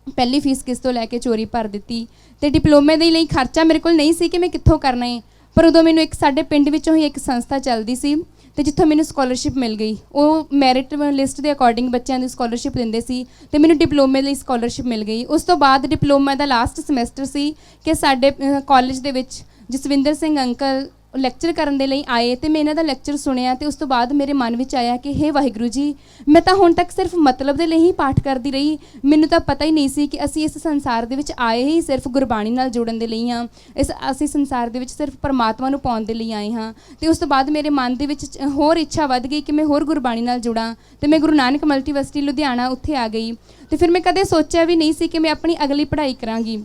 ਪਹਿਲੀ ਫੀਸ ਕਿਸ ਤੋਂ ਲੈ ਕੇ ਚੋਰੀ ਭਰ ਦਿੱਤੀ ਤੇ ਡਿਪਲੋਮੇ ਦੇ ਲਈ ਖਰਚਾ ਮੇਰੇ ਕੋਲ ਨਹੀਂ ਸੀ ਕਿ ਮੈਂ ਕਿੱਥੋਂ ਕਰਨਾ ਹੈ। ਪਰ ਉਦੋਂ ਮੈਨੂੰ ਇੱਕ ਸਾਡੇ ਪਿੰਡ ਵਿੱਚੋਂ ਹੀ ਇੱਕ ਸੰਸਥਾ ਚੱਲਦੀ ਸੀ ਤੇ ਜਿੱਥੋਂ ਮੈਨੂੰ ਸਕਾਲਰਸ਼ਿਪ ਮਿਲ ਗਈ। ਉਹ ਮੈਰਿਟ ਲਿਸਟ ਦੇ ਅਕੋਰਡਿੰਗ ਬੱਚਿਆਂ ਦੀ ਸਕਾਲਰਸ਼ਿਪ ਦਿੰਦੇ ਸੀ ਤੇ ਮੈਨੂੰ ਡਿਪਲੋਮੇ ਲਈ ਸਕਾਲਰਸ਼ਿਪ ਮਿਲ ਗਈ। ਉਸ ਤੋਂ ਬਾਅਦ ਡਿਪਲੋਮਾ ਦਾ ਲਾਸਟ ਸਮੈਸਟਰ ਸੀ ਕਿ ਸਾਡੇ ਕਾਲਜ ਦੇ ਵਿੱਚ ਜਸਵਿੰਦਰ ਸਿੰਘ ਅੰਕਲ ਲੈਕਚਰ ਕਰਨ ਦੇ ਲਈ ਆਏ ਤੇ ਮੈਂ ਇਹਨਾਂ ਦਾ ਲੈਕਚਰ ਸੁਣਿਆ ਤੇ ਉਸ ਤੋਂ ਬਾਅਦ ਮੇਰੇ ਮਨ ਵਿੱਚ ਆਇਆ ਕਿ ਹੇ ਵਾਹਿਗੁਰੂ ਜੀ, ਮੈਂ ਤਾਂ ਹੁਣ ਤੱਕ ਸਿਰਫ ਮਤਲਬ ਦੇ ਲਈ ਹੀ ਪਾਠ ਕਰਦੀ ਰਹੀ, ਮੈਨੂੰ ਤਾਂ ਪਤਾ ਹੀ ਨਹੀਂ ਸੀ ਕਿ ਅਸੀਂ ਇਸ ਸੰਸਾਰ ਦੇ ਵਿੱਚ ਆਏ ਹੀ ਸਿਰਫ ਗੁਰਬਾਣੀ ਨਾਲ ਜੁੜਨ ਦੇ ਲਈ ਹਾਂ, ਅਸੀਂ ਸੰਸਾਰ ਦੇ ਵਿੱਚ ਸਿਰਫ ਪਰਮਾਤਮਾ ਨੂੰ ਪਾਉਣ ਦੇ ਲਈ ਆਏ ਹਾਂ। ਤੇ ਉਸ ਤੋਂ ਬਾਅਦ ਮੇਰੇ ਮਨ ਦੇ ਵਿੱਚ ਹੋਰ ਇੱਛਾ ਵੱਧ ਗਈ ਕਿ ਮੈਂ ਹੋਰ ਗੁਰਬਾਣੀ ਨਾਲ ਜੁੜਾਂ ਤੇ ਮੈਂ ਗੁਰੂ ਨਾਨਕ ਮਲਟੀਵਰਸਿਟੀ ਲੁਧਿਆਣਾ ਉੱਥੇ ਆ ਗਈ। ਤੇ ਫਿਰ ਮੈਂ ਕਦੇ ਸੋਚਿਆ ਵੀ ਨਹੀਂ ਸੀ ਕਿ ਮੈਂ ਆਪਣੀ ਅਗਲੀ ਪੜ੍ਹਾਈ ਕਰਾਂਗੀ।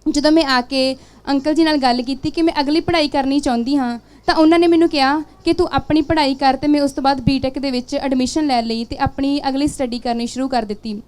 ਜਦੋਂ ਮੈਂ ਆ ਕੇ ਅੰਕਲ ਜੀ ਨਾਲ ਗੱਲ ਕੀਤੀ ਕਿ ਮੈਂ ਅਗਲੀ ਪੜ੍ਹਾਈ ਕਰਨੀ ਚਾਹੁੰਦੀ ਹਾਂ ਤਾਂ ਉਹਨਾਂ ਨੇ ਮੈਨੂੰ ਕਿਹਾ ਕਿ ਤੂੰ ਆਪਣੀ ਪੜ੍ਹਾਈ ਕਰ ਤੇ ਮੈਂ ਉਸ ਤੋਂ ਬਾਅਦ ਬੀਟੈਕ ਦੇ ਵਿੱਚ ਐਡਮਿਸ਼ਨ ਲੈ ਲਈ ਤੇ ਆਪਣੀ ਅਗਲੀ ਸਟੱਡੀ ਕਰਨੀ ਸ਼ੁਰੂ ਕਰ ਦਿੱਤੀ।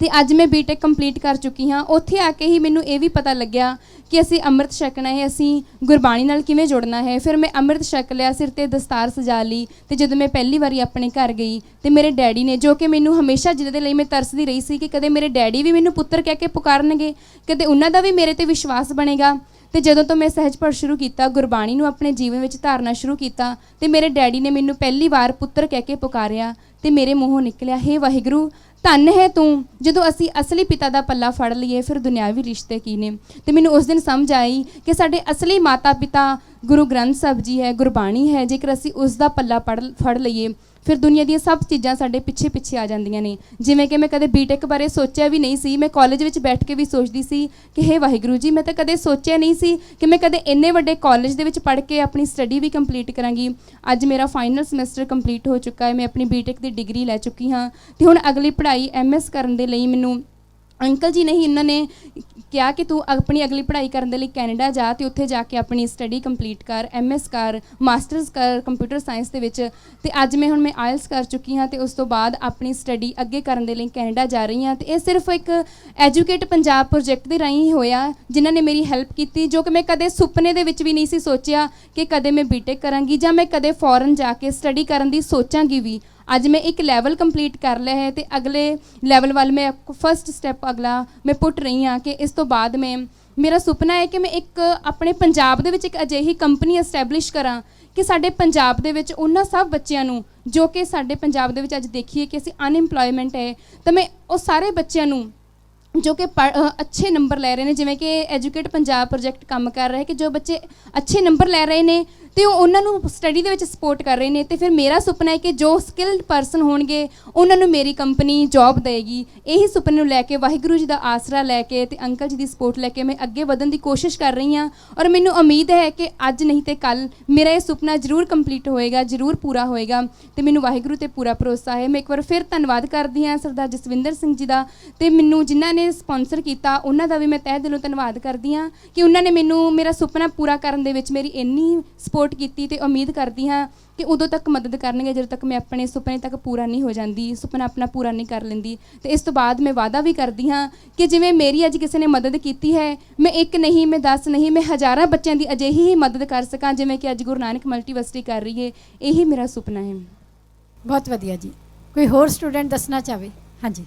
ਤੇ ਅੱਜ ਮੈਂ ਬੀਟੈਕ ਕੰਪਲੀਟ ਕਰ ਚੁੱਕੀ ਹਾਂ। ਉੱਥੇ ਆ ਕੇ ਹੀ ਮੈਨੂੰ ਇਹ ਵੀ ਪਤਾ ਲੱਗਿਆ ਕਿ ਅਸੀਂ ਅੰਮ੍ਰਿਤ ਛਕਣਾ ਹੈ, ਅਸੀਂ ਗੁਰਬਾਣੀ ਨਾਲ ਕਿਵੇਂ ਜੁੜਨਾ ਹੈ। ਫਿਰ ਮੈਂ ਅੰਮ੍ਰਿਤ ਛਕ ਲਿਆ, ਸਿਰ 'ਤੇ ਦਸਤਾਰ ਸਜਾ ਲਈ ਤੇ ਜਦੋਂ ਮੈਂ ਪਹਿਲੀ ਵਾਰੀ ਆਪਣੇ ਘਰ ਗਈ ਤੇ ਮੇਰੇ ਡੈਡੀ ਨੇ, ਜੋ ਕਿ ਮੈਨੂੰ ਹਮੇਸ਼ਾ ਜਿਹਦੇ ਲਈ ਮੈਂ ਤਰਸਦੀ ਰਹੀ ਸੀ ਕਿ ਕਦੇ ਮੇਰੇ ਡੈਡੀ ਵੀ ਮੈਨੂੰ ਪੁੱਤਰ ਕਹਿ ਕੇ ਪੁਕਾਰਨਗੇ, ਕਦੇ ਉਹਨਾਂ ਦਾ ਵੀ ਮੇਰੇ ਤੇ ਵਿਸ਼ਵਾਸ ਬਣੇਗਾ। ਤੇ ਜਦੋਂ ਤੋਂ ਮੈਂ ਸਹਿਜ ਪਾਠ ਸ਼ੁਰੂ ਕੀਤਾ, ਗੁਰਬਾਣੀ ਨੂੰ ਆਪਣੇ ਜੀਵਨ ਵਿੱਚ ਧਾਰਨਾ ਸ਼ੁਰੂ ਕੀਤਾ, ਤੇ ਮੇਰੇ ਡੈਡੀ ਨੇ ਮੈਨੂੰ ਪਹਿਲੀ ਵਾਰ ਪੁੱਤਰ ਕਹਿ ਕੇ ਪੁਕਾਰਿਆ ਤੇ ਮੇਰੇ ਮੂੰਹੋਂ ਨਿਕਲਿਆ, ਹੇ ਵਾਹਿਗੁਰੂ ਧੰਨ ਹੈ ਤੂੰ। ਜਦੋਂ ਅਸੀਂ ਅਸਲੀ ਪਿਤਾ ਦਾ ਪੱਲਾ ਫੜ ਲਈਏ ਫਿਰ ਦੁਨਿਆਵੀ ਰਿਸ਼ਤੇ ਕੀ ਨੇ। ਤੇ ਮੈਨੂੰ ਉਸ ਦਿਨ ਸਮਝ ਆਈ ਕਿ ਸਾਡੇ ਅਸਲੀ ਮਾਤਾ ਪਿਤਾ ਗੁਰੂ ਗ੍ਰੰਥ ਸਾਹਿਬ ਜੀ ਹੈ, ਗੁਰਬਾਣੀ ਹੈ। ਜੇਕਰ ਅਸੀਂ ਉਸ ਦਾ ਪੱਲਾ ਫੜ ਲਈਏ ਫਿਰ ਦੁਨੀਆ ਦੀਆਂ ਸਭ ਚੀਜ਼ਾਂ ਸਾਡੇ ਪਿੱਛੇ ਪਿੱਛੇ ਆ ਜਾਂਦੀਆਂ ਨੇ। ਜਿਵੇਂ ਕਿ ਮੈਂ ਕਦੇ ਬੀਟੈਕ ਬਾਰੇ ਸੋਚਿਆ ਵੀ ਨਹੀਂ ਸੀ। ਮੈਂ ਕਾਲਜ ਵਿੱਚ ਬੈਠ ਕੇ ਵੀ ਸੋਚਦੀ ਸੀ ਕਿ ਹੇ ਵਾਹਿਗੁਰੂ ਜੀ, ਮੈਂ ਤਾਂ ਕਦੇ ਸੋਚਿਆ ਨਹੀਂ ਸੀ ਕਿ ਮੈਂ ਕਦੇ ਇੰਨੇ ਵੱਡੇ ਕਾਲਜ ਦੇ ਵਿੱਚ ਪੜ੍ਹ ਕੇ ਆਪਣੀ ਸਟੱਡੀ ਵੀ ਕੰਪਲੀਟ ਕਰਾਂਗੀ। ਅੱਜ ਮੇਰਾ ਫਾਈਨਲ ਸਮੈਸਟਰ ਕੰਪਲੀਟ ਹੋ ਚੁੱਕਾ ਹੈ, ਮੈਂ ਆਪਣੀ ਬੀਟੈਕ ਦੀ ਡਿਗਰੀ ਲੈ ਚੁੱਕੀ ਹਾਂ ਤੇ ਹੁਣ ਅਗਲੀ ਪੜ੍ਹਾਈ MS ਕਰਨ ਦੇ ਲਈ ਮੈਨੂੰ ਅੰਕਲ ਜੀ ਨੇ ਹੀ ਇਹਨਾਂ ਨੇ ਕਿਹਾ ਕਿ ਤੂੰ ਆਪਣੀ ਅਗਲੀ ਪੜ੍ਹਾਈ ਕਰਨ ਦੇ ਲਈ ਕੈਨੇਡਾ ਜਾ ਤੇ ਉੱਥੇ ਜਾ ਕੇ ਆਪਣੀ ਸਟੱਡੀ ਕੰਪਲੀਟ ਕਰ, MS ਕਰ, ਮਾਸਟਰਸ ਕਰ ਕੰਪਿਊਟਰ ਸਾਇੰਸ ਦੇ ਵਿੱਚ। ਤੇ ਅੱਜ ਮੈਂ IELTS ਕਰ ਚੁੱਕੀ ਹਾਂ ਤੇ ਉਸ ਤੋਂ ਬਾਅਦ ਆਪਣੀ ਸਟੱਡੀ ਅੱਗੇ ਕਰਨ ਦੇ ਲਈ ਕੈਨੇਡਾ ਜਾ ਰਹੀ ਹਾਂ। ਤੇ ਇਹ ਸਿਰਫ ਇੱਕ ਐਜੂਕੇਟ ਪੰਜਾਬ ਪ੍ਰੋਜੈਕਟ ਦੇ ਰਾਹੀਂ ਹੋਇਆ, ਜਿਨ੍ਹਾਂ ਨੇ ਮੇਰੀ ਹੈਲਪ ਕੀਤੀ, ਜੋ ਕਿ ਮੈਂ ਕਦੇ ਸੁਪਨੇ ਦੇ ਵਿੱਚ ਵੀ ਨਹੀਂ ਸੀ ਸੋਚਿਆ ਕਿ ਕਦੇ ਮੈਂ ਬੀਟੈਕ ਕਰਾਂਗੀ ਜਾਂ ਮੈਂ ਕਦੇ ਫੋਰਨ ਜਾ ਕੇ ਸਟੱਡੀ ਕਰਨ ਦੀ ਸੋਚਾਂਗੀ ਵੀ। ਅੱਜ ਮੈਂ ਇੱਕ ਲੈਵਲ ਕੰਪਲੀਟ ਕਰ ਲਿਆ ਹੈ ਤੇ ਅਗਲੇ ਲੈਵਲ ਵੱਲ ਮੈਂ ਫਸਟ ਸਟੈਪ ਅਗਲਾ ਮੈਂ ਪੁੱਟ ਰਹੀ ਹਾਂ ਕਿ ਇਸ ਤੋਂ ਬਾਅਦ ਮੇਰਾ ਸੁਪਨਾ ਹੈ ਕਿ ਮੈਂ ਇੱਕ ਆਪਣੇ ਪੰਜਾਬ ਦੇ ਵਿੱਚ ਇੱਕ ਅਜਿਹੀ ਕੰਪਨੀ ਐਸਟੈਬਲਿਸ਼ ਕਰਾਂ ਕਿ ਸਾਡੇ ਪੰਜਾਬ ਦੇ ਵਿੱਚ ਉਹਨਾਂ ਸਭ ਬੱਚਿਆਂ ਨੂੰ, ਜੋ ਕਿ ਸਾਡੇ ਪੰਜਾਬ ਦੇ ਵਿੱਚ ਅੱਜ ਦੇਖੀਏ ਕਿ ਅਸੀਂ ਅਨਇੰਪਲੋਇਮੈਂਟ ਹੈ, ਤਾਂ ਮੈਂ ਉਹ ਸਾਰੇ ਬੱਚਿਆਂ ਨੂੰ ਜੋ ਕਿ ਅੱਛੇ ਨੰਬਰ ਲੈ ਰਹੇ ਨੇ, ਜਿਵੇਂ ਕਿ ਐਜੂਕੇਟ ਪੰਜਾਬ ਪ੍ਰੋਜੈਕਟ ਕੰਮ ਕਰ ਰਿਹਾ ਹੈ ਕਿ ਜੋ ਬੱਚੇ ਅੱਛੇ ਨੰਬਰ ਲੈ ਰਹੇ ਨੇ ਤੇ ਉਹ ਉਹਨਾਂ ਨੂੰ ਸਟੱਡੀ ਦੇ ਵਿੱਚ ਸਪੋਰਟ ਕਰ ਰਹੇ ਨੇ। ਤੇ ਫਿਰ ਮੇਰਾ ਸੁਪਨਾ ਹੈ ਕਿ ਜੋ ਸਕਿਲਡ ਪਰਸਨ ਹੋਣਗੇ ਉਹਨਾਂ ਨੂੰ ਮੇਰੀ ਕੰਪਨੀ ਜੌਬ ਦੇਗੀ। ਇਹੀ ਸੁਪਨੇ ਨੂੰ ਲੈ ਕੇ, ਵਾਹਿਗੁਰੂ ਜੀ ਦਾ ਆਸਰਾ ਲੈ ਕੇ ਤੇ ਅੰਕਲ ਜੀ ਦੀ ਸਪੋਰਟ ਲੈ ਕੇ ਮੈਂ ਅੱਗੇ ਵਧਣ ਦੀ ਕੋਸ਼ਿਸ਼ ਕਰ ਰਹੀ ਹਾਂ। ਔਰ ਮੈਨੂੰ ਉਮੀਦ ਹੈ ਕਿ ਅੱਜ ਨਹੀਂ ਤੇ ਕੱਲ ਮੇਰਾ ਇਹ ਸੁਪਨਾ ਜ਼ਰੂਰ ਕੰਪਲੀਟ ਹੋਏਗਾ, ਜ਼ਰੂਰ ਪੂਰਾ ਹੋਏਗਾ ਤੇ ਮੈਨੂੰ ਵਾਹਿਗੁਰੂ ਤੇ ਪੂਰਾ ਭਰੋਸਾ ਹੈ। ਮੈਂ ਇੱਕ ਵਾਰ ਫਿਰ ਧੰਨਵਾਦ ਕਰਦੀ ਹਾਂ ਸਰਦਾਰ ਜਸਵਿੰਦਰ ਸਿੰਘ ਜੀ ਦਾ ਤੇ ਮੈਨੂੰ ਜਿਨ੍ਹਾਂ ਨੇ ਸਪਾਂਸਰ ਕੀਤਾ ਉਹਨਾਂ ਦਾ ਵੀ ਮੈਂ ਤਹਿ ਦਿਲੋਂ ਧੰਨਵਾਦ ਕਰਦੀ ਹਾਂ ਕਿ ਉਹਨਾਂ ਨੇ ਮੈਨੂੰ ਮੇਰਾ ਸੁਪਨਾ ਪੂਰਾ ਕਰਨ ਦੇ ਵਿੱਚ ਮੇਰੀ ਇੰਨੀ ਸਪੋਰਟ ਕੀਤੀ ਤੇ ਉਮੀਦ ਕਰਦੀ ਹਾਂ ਕਿ ਉਦੋਂ ਤੱਕ ਮਦਦ ਕਰਨਗੇ ਜਦੋਂ ਤੱਕ ਮੈਂ ਆਪਣੇ ਸੁਪਨੇ ਤੱਕ ਪੂਰਾ ਨਹੀਂ ਹੋ ਜਾਂਦੀ, ਸੁਪਨਾ ਆਪਣਾ ਪੂਰਾ ਨਹੀਂ ਕਰ ਲੈਂਦੀ। ਤੇ ਇਸ ਤੋਂ ਬਾਅਦ ਮੈਂ ਵਾਅਦਾ ਵੀ ਕਰਦੀ ਹਾਂ ਕਿ ਜਿਵੇਂ ਮੇਰੀ ਅੱਜ ਕਿਸੇ ਨੇ ਮਦਦ ਕੀਤੀ ਹੈ, ਮੈਂ ਇੱਕ ਨਹੀਂ, ਮੈਂ 10 ਨਹੀਂ, ਮੈਂ ਹਜ਼ਾਰਾਂ ਬੱਚਿਆਂ ਦੀ ਅਜਿਹੀ ਹੀ ਮਦਦ ਕਰ ਸਕਾਂ ਜਿਵੇਂ ਕਿ ਅੱਜ ਗੁਰੂ ਨਾਨਕ ਮਲਟੀਵਰਸਿਟੀ ਕਰ ਰਹੀ ਹੈ। ਇਹੀ ਮੇਰਾ ਸੁਪਨਾ ਹੈ। ਬਹੁਤ ਵਧੀਆ ਜੀ। ਕੋਈ ਹੋਰ ਸਟੂਡੈਂਟ ਦੱਸਣਾ ਚਾਹਵੇ? ਹਾਂਜੀ।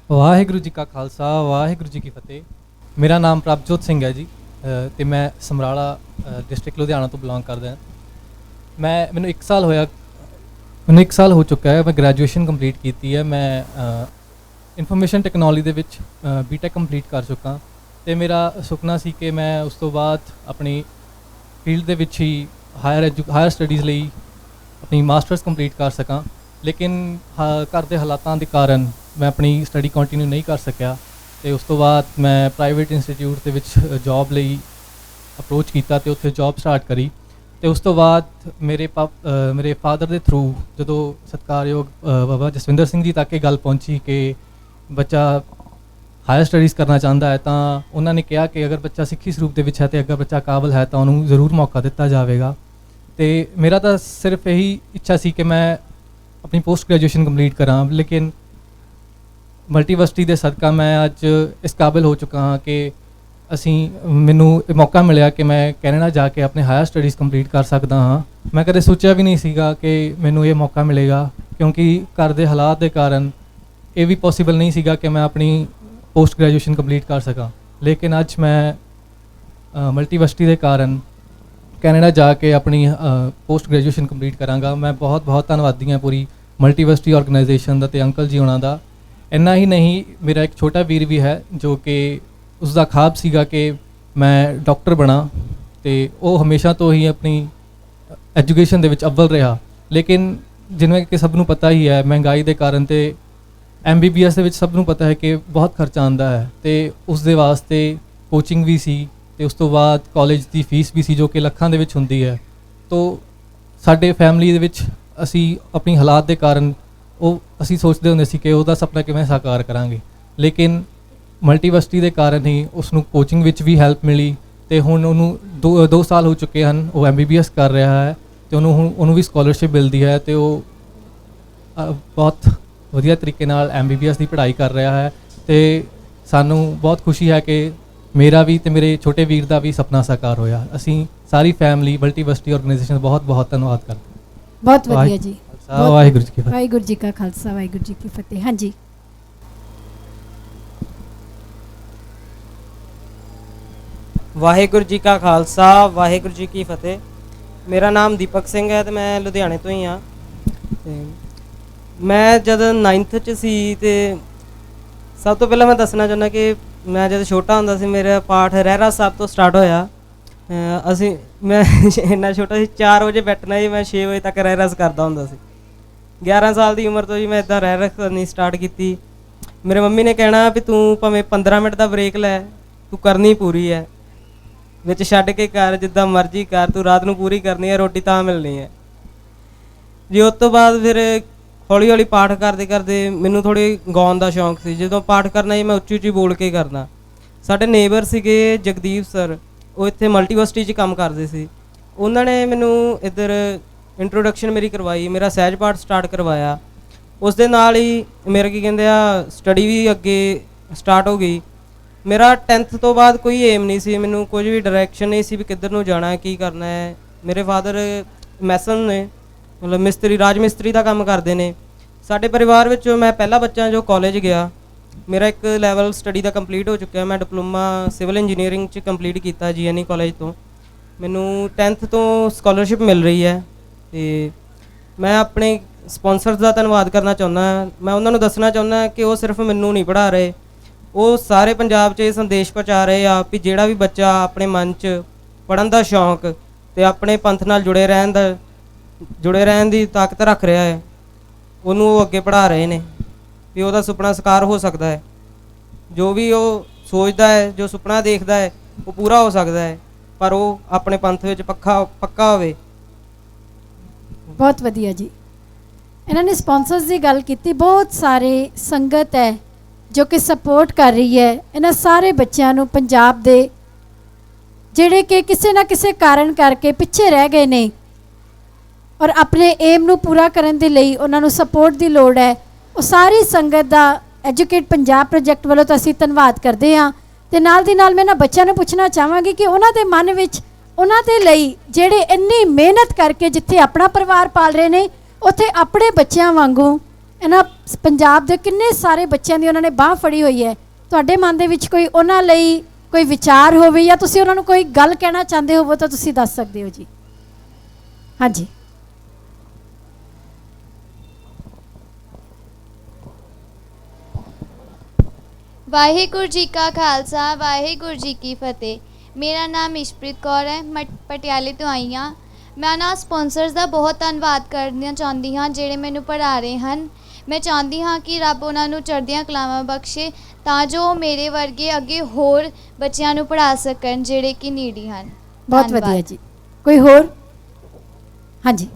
ਵਾਹਿਗੁਰੂ ਜੀ ਕਾ ਖਾਲਸਾ, ਵਾਹਿਗੁਰੂ ਜੀ ਕੀ ਫਤਿਹ। ਮੇਰਾ ਨਾਮ ਪ੍ਰਭਜੋਤ ਸਿੰਘ ਹੈ ਜੀ ਤੇ ਮੈਂ ਸਮਰਾਲਾ ਡਿਸਟ੍ਰਿਕਟ ਲੁਧਿਆਣਾ ਤੋਂ ਬਿਲੋਂਗ ਕਰਦਾ ਹਾਂ। ਮੈਨੂੰ 1 ਸਾਲ ਹੋ ਚੁੱਕਾ ਹੈ। ਮੈਂ ਗ੍ਰੈਜੂਏਸ਼ਨ ਕੰਪਲੀਟ ਕੀਤੀ ਹੈ। ਮੈਂ ਇਨਫੋਰਮੇਸ਼ਨ ਟੈਕਨੋਲੋਜੀ ਦੇ ਵਿੱਚ ਬੀਟੈਕ ਕੰਪਲੀਟ ਕਰ ਚੁੱਕਾ ਤੇ ਮੇਰਾ ਸੁਪਨਾ ਸੀ ਕਿ ਮੈਂ ਉਸ ਤੋਂ ਬਾਅਦ ਆਪਣੀ ਫੀਲਡ ਦੇ ਵਿੱਚ ਹੀ ਹਾਇਰ ਸਟੱਡੀਜ਼ ਲਈ ਆਪਣੀ ਮਾਸਟਰਸ ਕੰਪਲੀਟ ਕਰ ਸਕਾਂ। ਲੇਕਿਨ ਘਰ ਦੇ ਹਾਲਾਤਾਂ ਦੇ ਕਾਰਨ ਮੈਂ ਆਪਣੀ ਸਟੱਡੀ ਕੰਟੀਨਿਊ ਨਹੀਂ ਕਰ ਸਕਿਆ ਤੇ ਉਸ ਤੋਂ ਬਾਅਦ ਮੈਂ ਪ੍ਰਾਈਵੇਟ ਇੰਸਟੀਚਿਊਟ ਦੇ ਵਿੱਚ ਜੌਬ ਲਈ ਅਪਰੋਚ ਕੀਤਾ ਤੇ ਉੱਥੇ ਜੌਬ ਸਟਾਰਟ ਕਰੀ। ਤੇ ਉਸ ਤੋਂ ਬਾਅਦ ਮੇਰੇ ਫਾਦਰ ਦੇ ਥਰੂ ਜਦੋਂ ਸਤਿਕਾਰਯੋਗ ਬਾਬਾ ਜਸਵਿੰਦਰ ਸਿੰਘ ਜੀ ਤੱਕ ਇਹ ਗੱਲ ਪਹੁੰਚੀ ਕਿ ਬੱਚਾ ਹਾਇਰ ਸਟੱਡੀਜ਼ ਕਰਨਾ ਚਾਹੁੰਦਾ ਹੈ, ਤਾਂ ਉਹਨਾਂ ਨੇ ਕਿਹਾ ਕਿ ਅਗਰ ਬੱਚਾ ਸਿੱਖੀ ਸਰੂਪ ਦੇ ਵਿੱਚ ਹੈ ਤੇ ਅਗਰ ਬੱਚਾ ਕਾਬਲ ਹੈ ਤਾਂ ਉਹਨੂੰ ਜ਼ਰੂਰ ਮੌਕਾ ਦਿੱਤਾ ਜਾਵੇਗਾ। ਤੇ ਮੇਰਾ ਤਾਂ ਸਿਰਫ ਇਹੀ ਇੱਛਾ ਸੀ ਕਿ ਮੈਂ ਆਪਣੀ ਪੋਸਟ ਗ੍ਰੈਜੂਏਸ਼ਨ ਕੰਪਲੀਟ ਕਰਾਂ, ਲੇਕਿਨ ਮਲਟੀਵਰਸਿਟੀ ਦੇ ਸਦਕਾ ਮੈਂ ਅੱਜ ਇਸ ਕਾਬਿਲ ਹੋ ਚੁੱਕਾ ਹਾਂ ਕਿ ਮੈਨੂੰ ਇਹ ਮੌਕਾ ਮਿਲਿਆ ਕਿ ਮੈਂ ਕੈਨੇਡਾ ਜਾ ਕੇ ਆਪਣੇ ਹਾਇਰ ਸਟੱਡੀਜ਼ ਕੰਪਲੀਟ ਕਰ ਸਕਦਾ ਹਾਂ। ਮੈਂ ਕਦੇ ਸੋਚਿਆ ਵੀ ਨਹੀਂ ਸੀਗਾ ਕਿ ਮੈਨੂੰ ਇਹ ਮੌਕਾ ਮਿਲੇਗਾ, ਕਿਉਂਕਿ ਘਰ ਦੇ ਹਾਲਾਤ ਦੇ ਕਾਰਨ ਇਹ ਵੀ ਪੋਸੀਬਲ ਨਹੀਂ ਸੀਗਾ ਕਿ ਮੈਂ ਆਪਣੀ ਪੋਸਟ ਗ੍ਰੈਜੂਏਸ਼ਨ ਕੰਪਲੀਟ ਕਰ ਸਕਾਂ। ਲੇਕਿਨ ਅੱਜ ਮੈਂ ਮਲਟੀਵਰਸਿਟੀ ਦੇ ਕਾਰਨ ਕੈਨੇਡਾ ਜਾ ਕੇ ਆਪਣੀ ਪੋਸਟ ਗ੍ਰੈਜੂਏਸ਼ਨ ਕੰਪਲੀਟ ਕਰਾਂਗਾ। ਮੈਂ ਬਹੁਤ ਧੰਨਵਾਦੀ ਹਾਂ ਪੂਰੀ ਮਲਟੀਵਰਸਿਟੀ ਆਰਗੇਨਾਈਜੇਸ਼ਨ ਦਾ ਤੇ ਅੰਕਲ ਜੀ ਉਹਨਾਂ ਦਾ। ਇੰਨਾ ਹੀ ਨਹੀਂ, ਮੇਰਾ ਇੱਕ ਛੋਟਾ ਵੀਰ ਵੀ ਹੈ ਜੋ ਕਿ ਉਸ ਦਾ ਖਾਬ ਸੀਗਾ ਕਿ ਮੈਂ ਡਾਕਟਰ ਬਣਾ ਤੇ ਉਹ ਹਮੇਸ਼ਾ ਤੋਂ ਹੀ ਆਪਣੀ ਐਜੂਕੇਸ਼ਨ ਦੇ ਵਿੱਚ ਅਵਲ ਰਿਹਾ। ਲੇਕਿਨ ਜਿਵੇਂ ਕਿ ਸਭ ਨੂੰ ਪਤਾ ਹੀ ਹੈ, ਮਹਿੰਗਾਈ ਦੇ ਕਾਰਨ ਤੇ MBBS ਦੇ ਵਿੱਚ ਸਭ ਨੂੰ ਪਤਾ ਹੈ ਕਿ ਬਹੁਤ ਖਰਚਾ ਆਉਂਦਾ ਹੈ ਤੇ ਉਸ ਦੇ ਵਾਸਤੇ ਕੋਚਿੰਗ ਵੀ ਸੀ ਤੇ ਉਸ ਤੋਂ ਬਾਅਦ ਕਾਲਜ ਦੀ ਫੀਸ ਵੀ ਸੀ ਜੋ ਕਿ ਲੱਖਾਂ ਦੇ ਵਿੱਚ ਹੁੰਦੀ ਹੈ। ਤੋ ਸਾਡੇ ਫੈਮਿਲੀ ਦੇ ਵਿੱਚ ਅਸੀਂ ਆਪਣੀ ਹਾਲਾਤ ਦੇ ਕਾਰਨ ਅਸੀਂ ਸੋਚਦੇ ਹੁੰਦੇ ਸੀ ਕਿ ਉਹਦਾ ਸੁਪਨਾ ਕਿਵੇਂ ਸਾਕਾਰ ਕਰਾਂਗੇ। ਲੇਕਿਨ ਮਲਟੀਵਰਸਿਟੀ ਦੇ ਕਾਰਨ ਹੀ ਉਸ ਨੂੰ ਕੋਚਿੰਗ ਵਿੱਚ ਵੀ ਹੈਲਪ ਮਿਲੀ ਤੇ ਹੁਣ ਉਹਨੂੰ 2 ਸਾਲ ਹੋ ਚੁੱਕੇ ਹਨ, ਉਹ MBBS ਕਰ ਰਿਹਾ ਹੈ ਤੇ ਉਹਨੂੰ ਵੀ ਸਕਾਲਰਸ਼ਿਪ ਮਿਲਦੀ ਹੈ ਤੇ ਉਹ ਬਹੁਤ ਵਧੀਆ ਤਰੀਕੇ ਨਾਲ MBBS ਦੀ ਪੜ੍ਹਾਈ ਕਰ ਰਿਹਾ ਹੈ। ਤੇ ਸਾਨੂੰ ਬਹੁਤ ਖੁਸ਼ੀ ਹੈ ਕਿ ਮੇਰਾ ਵੀ ਤੇ ਮੇਰੇ ਛੋਟੇ ਵੀਰ ਦਾ ਵੀ ਸੁਪਨਾ ਸਾਕਾਰ ਹੋਇਆ। ਅਸੀਂ ਸਾਰੀ ਫੈਮਿਲੀ ਮਲਟੀਵਰਸਿਟੀ ਆਰਗੇਨਾਈਜੇਸ਼ਨ ਬਹੁਤ ਬਹੁਤ ਧੰਨਵਾਦ ਕਰਦੇ ਹਾਂ। ਬਹੁਤ ਵਧੀਆ ਜੀ। ਵਾਹਿਗੁਰੂ ਜੀ ਕੀ ਫਤਿਹ। ਵਾਹਿਗੁਰੂ ਜੀ ਕਾ ਖਾਲਸਾ ਵਾਹਿਗੁਰੂ ਜੀ ਕੀ ਫਤਿਹ। ਹਾਂਜੀ ਵਾਹਿਗੁਰੂ ਜੀ ਕਾ ਖਾਲਸਾ ਵਾਹਿਗੁਰੂ ਜੀ ਕੀ ਫਤਿਹ। ਮੇਰਾ ਨਾਮ ਦੀਪਕ ਸਿੰਘ ਹੈ ਤੇ ਮੈਂ ਲੁਧਿਆਣੇ ਤੋਂ ਹੀ ਹਾਂ। ਤੇ ਮੈਂ ਜਦ 9th 'ਚ ਸੀ ਤੇ ਸਭ ਤੋਂ ਪਹਿਲਾਂ ਮੈਂ ਦੱਸਣਾ ਚਾਹੁੰਦਾ ਕਿ ਮੈਂ ਜਦ ਛੋਟਾ ਹੁੰਦਾ ਸੀ ਮੇਰਾ ਪਾਠ ਰਹਿਰਾਸ ਸਾਹਿਬ ਤੋਂ ਸਟਾਰਟ ਹੋਇਆ। ਮੈਂ ਇੰਨਾ ਛੋਟਾ ਸੀ, 4 ਵਜੇ ਬੈਠਣਾ ਜੀ, ਮੈਂ 6 ਵਜੇ ਤੱਕ ਰਹਿਰਾਸ ਕਰਦਾ ਹੁੰਦਾ ਸੀ। 11 ਸਾਲ ਦੀ ਉਮਰ ਤੋਂ ਜੀ ਮੈਂ ਇੱਦਾਂ ਰਹਿਰਾਸ ਕਰਨੀ ਸਟਾਰਟ ਕੀਤੀ। ਮੇਰੇ ਮੰਮੀ ਨੇ ਕਹਿਣਾ ਵੀ ਤੂੰ ਭਾਵੇਂ 15 ਮਿੰਟ ਦਾ ਬ੍ਰੇਕ ਲੈ, ਤੂੰ ਕਰਨੀ ਪੂਰੀ ਹੈ, ਵਿੱਚ ਛੱਡ ਕੇ ਕਰ, ਜਿੱਦਾਂ ਮਰਜ਼ੀ ਕਰ, ਤੂੰ ਰਾਤ ਨੂੰ ਪੂਰੀ ਕਰਨੀ ਹੈ, ਰੋਟੀ ਤਾਂ ਮਿਲਣੀ ਹੈ ਜੀ। ਉਸ ਤੋਂ ਬਾਅਦ ਫਿਰ ਹੌਲੀ ਹੌਲੀ ਪਾਠ ਕਰਦੇ ਕਰਦੇ ਮੈਨੂੰ ਥੋੜ੍ਹੀ ਗਾਉਣ ਦਾ ਸ਼ੌਂਕ ਸੀ। ਜਦੋਂ ਪਾਠ ਕਰਨਾ ਜੀ ਮੈਂ ਉੱਚੀ ਉੱਚੀ ਬੋਲ ਕੇ ਕਰਨਾ। ਸਾਡੇ ਨੇਬਰ ਸੀਗੇ ਜਗਦੀਪ ਸਰ, ਉਹ ਇੱਥੇ ਮਲਟੀਵਰਸਿਟੀ 'ਚ ਕੰਮ ਕਰਦੇ ਸੀ। ਉਹਨਾਂ ਨੇ ਮੈਨੂੰ ਇੱਧਰ ਇੰਟਰੋਡਕਸ਼ਨ ਮੇਰੀ ਕਰਵਾਈ, ਮੇਰਾ ਸਹਿਜ ਪਾਠ ਸਟਾਰਟ ਕਰਵਾਇਆ। ਉਸ ਦੇ ਨਾਲ ਹੀ ਮੇਰਾ ਕੀ ਕਹਿੰਦੇ ਆ ਸਟੱਡੀ ਵੀ ਅੱਗੇ ਸਟਾਰਟ ਹੋ ਗਈ। ਮੇਰਾ 10th ਤੋਂ ਬਾਅਦ ਕੋਈ ਏਮ ਨਹੀਂ ਸੀ, ਮੈਨੂੰ ਕੁਝ ਵੀ ਡਾਇਰੈਕਸ਼ਨ ਨਹੀਂ ਸੀ ਵੀ ਕਿੱਧਰ ਨੂੰ ਜਾਣਾ ਹੈ, ਕੀ ਕਰਨਾ ਹੈ। ਮੇਰੇ ਫਾਦਰ ਮੈਸਨ ਨੇ, ਮਤਲਬ ਮਿਸਤਰੀ, ਰਾਜ ਮਿਸਤਰੀ ਦਾ ਕੰਮ ਕਰਦੇ ਨੇ। ਸਾਡੇ ਪਰਿਵਾਰ ਵਿੱਚ ਮੈਂ ਪਹਿਲਾ ਬੱਚਾ ਜੋ ਕਾਲਜ ਗਿਆ। ਮੇਰਾ ਇੱਕ ਲੈਵਲ ਸਟੱਡੀ ਦਾ ਕੰਪਲੀਟ ਹੋ ਚੁੱਕਿਆ। ਮੈਂ ਡਿਪਲੋਮਾ ਸਿਵਲ ਇੰਜੀਨੀਅਰਿੰਗ 'ਚ ਕੰਪਲੀਟ ਕੀਤਾ GNE ਕਾਲਜ ਤੋਂ। ਮੈਨੂੰ 10th ਤੋਂ ਸਕਾਲਰਸ਼ਿਪ ਮਿਲ ਰਹੀ ਹੈ ਤੇ ਮੈਂ ਆਪਣੇ ਸਪਾਂਸਰਸ ਦਾ ਧੰਨਵਾਦ ਕਰਨਾ ਚਾਹੁੰਦਾ। ਮੈਂ ਉਹਨਾਂ ਨੂੰ ਦੱਸਣਾ ਚਾਹੁੰਦਾ ਕਿ ਉਹ ਸਿਰਫ ਮੈਨੂੰ ਨਹੀਂ ਪੜ੍ਹਾ ਰਹੇ, ਉਹ ਸਾਰੇ ਪੰਜਾਬ 'ਚ ਇਹ ਸੰਦੇਸ਼ ਪਹੁੰਚਾ ਰਹੇ ਆ ਵੀ ਜਿਹੜਾ ਵੀ ਬੱਚਾ ਆਪਣੇ ਮਨ 'ਚ ਪੜ੍ਹਨ ਦਾ ਸ਼ੌਂਕ ਅਤੇ ਆਪਣੇ ਪੰਥ ਨਾਲ ਜੁੜੇ ਰਹਿਣ ਦੀ ਤਾਕਤ ਰੱਖ ਰਿਹਾ ਹੈ, ਉਹਨੂੰ ਉਹ ਅੱਗੇ ਪੜ੍ਹਾ ਰਹੇ ਨੇ ਵੀ ਉਹਦਾ ਸੁਪਨਾ ਸਾਕਾਰ ਹੋ ਸਕਦਾ ਹੈ। ਜੋ ਵੀ ਉਹ ਸੋਚਦਾ ਹੈ, ਜੋ ਸੁਪਨਾ ਦੇਖਦਾ ਹੈ, ਉਹ ਪੂਰਾ ਹੋ ਸਕਦਾ ਹੈ, ਪਰ ਉਹ ਆਪਣੇ ਪੰਥ ਵਿੱਚ ਪੱਕਾ ਹੋਵੇ। ਬਹੁਤ ਵਧੀਆ ਜੀ। ਇਹਨਾਂ ਨੇ ਸਪਾਂਸਰਸ ਦੀ ਗੱਲ ਕੀਤੀ। ਬਹੁਤ ਸਾਰੇ ਸੰਗਤ ਹੈ ਜੋ ਕਿ ਸਪੋਰਟ ਕਰ ਰਹੀ ਹੈ ਇਹਨਾਂ ਸਾਰੇ ਬੱਚਿਆਂ ਨੂੰ, ਪੰਜਾਬ ਦੇ ਜਿਹੜੇ ਕਿ ਕਿਸੇ ਨਾ ਕਿਸੇ ਕਾਰਨ ਕਰਕੇ ਪਿੱਛੇ ਰਹਿ ਗਏ ਨੇ ਔਰ ਆਪਣੇ ਏਮ ਨੂੰ ਪੂਰਾ ਕਰਨ ਦੇ ਲਈ ਉਹਨਾਂ ਨੂੰ ਸਪੋਰਟ ਦੀ ਲੋੜ ਹੈ। ਉਹ ਸਾਰੀ ਸੰਗਤ ਦਾ ਐਜੂਕੇਟ ਪੰਜਾਬ ਪ੍ਰੋਜੈਕਟ ਵੱਲੋਂ ਤਾਂ ਅਸੀਂ ਧੰਨਵਾਦ ਕਰਦੇ ਹਾਂ। ਤੇ ਨਾਲ ਦੀ ਨਾਲ ਮੈਂ ਇਹਨਾਂ ਬੱਚਿਆਂ ਨੂੰ ਪੁੱਛਣਾ ਚਾਹਾਂਗੀ ਕਿ ਉਹਨਾਂ ਦੇ ਮਨ ਵਿੱਚ ਉਹਨਾਂ ਦੇ ਲਈ ਜਿਹੜੇ ਇੰਨੀ ਮਿਹਨਤ ਕਰਕੇ ਜਿੱਥੇ ਆਪਣਾ ਪਰਿਵਾਰ ਪਾਲ ਰਹੇ ਨੇ, ਉੱਥੇ ਆਪਣੇ ਬੱਚਿਆਂ ਵਾਂਗੂ ਇਹਨਾਂ ਪੰਜਾਬ ਦੇ ਕਿੰਨੇ ਸਾਰੇ ਬੱਚਿਆਂ ਦੀ ਉਹਨਾਂ ਨੇ ਬਾਂਹ ਫੜੀ ਹੋਈ ਹੈ। ਤੁਹਾਡੇ ਮਨ ਦੇ ਵਿੱਚ ਕੋਈ ਉਹਨਾਂ ਲਈ ਕੋਈ ਵਿਚਾਰ ਹੋਵੇ ਜਾਂ ਤੁਸੀਂ ਉਹਨਾਂ ਨੂੰ ਕੋਈ ਗੱਲ ਕਹਿਣਾ ਚਾਹੁੰਦੇ ਹੋਵੋ ਤਾਂ ਤੁਸੀਂ ਦੱਸ ਸਕਦੇ ਹੋ ਜੀ। ਹਾਂਜੀ ਵਾਹਿਗੁਰੂ ਜੀ ਕਾ ਖਾਲਸਾ ਵਾਹਿਗੁਰੂ ਜੀ ਕੀ ਫਤਿਹ। ਮੇਰਾ ਨਾਮ ਇਸ਼ਪ੍ਰੀਤ ਕੌਰ ਹੈ, ਮੈਂ ਪਟਿਆਲੇ ਤੋਂ ਆਈ ਹਾਂ। ਮੈਂ ਨਾ ਸਪਾਂਸਰਸ ਦਾ ਬਹੁਤ ਧੰਨਵਾਦ ਕਰਨਾ ਚਾਹੁੰਦੀ ਹਾਂ ਜਿਹੜੇ ਮੈਨੂੰ ਪੜ੍ਹਾ ਰਹੇ ਹਨ। ਮੈਂ ਚਾਹੁੰਦੀ ਹਾਂ ਕਿ ਰੱਬ ਉਹਨਾਂ ਨੂੰ ਚੜ੍ਹਦੀਆਂ ਕਲਾਵਾਂ ਬਖਸ਼ੇ ਤਾਂ ਜੋ ਮੇਰੇ ਵਰਗੇ ਅੱਗੇ ਹੋਰ ਬੱਚਿਆਂ ਨੂੰ ਪੜ੍ਹਾ ਸਕਣ ਜਿਹੜੇ ਕਿ ਨੀਡੀ ਹਨ। ਬਹੁਤ ਵਧੀਆ ਜੀ। ਕੋਈ ਹੋਰ? ਹਾਂਜੀ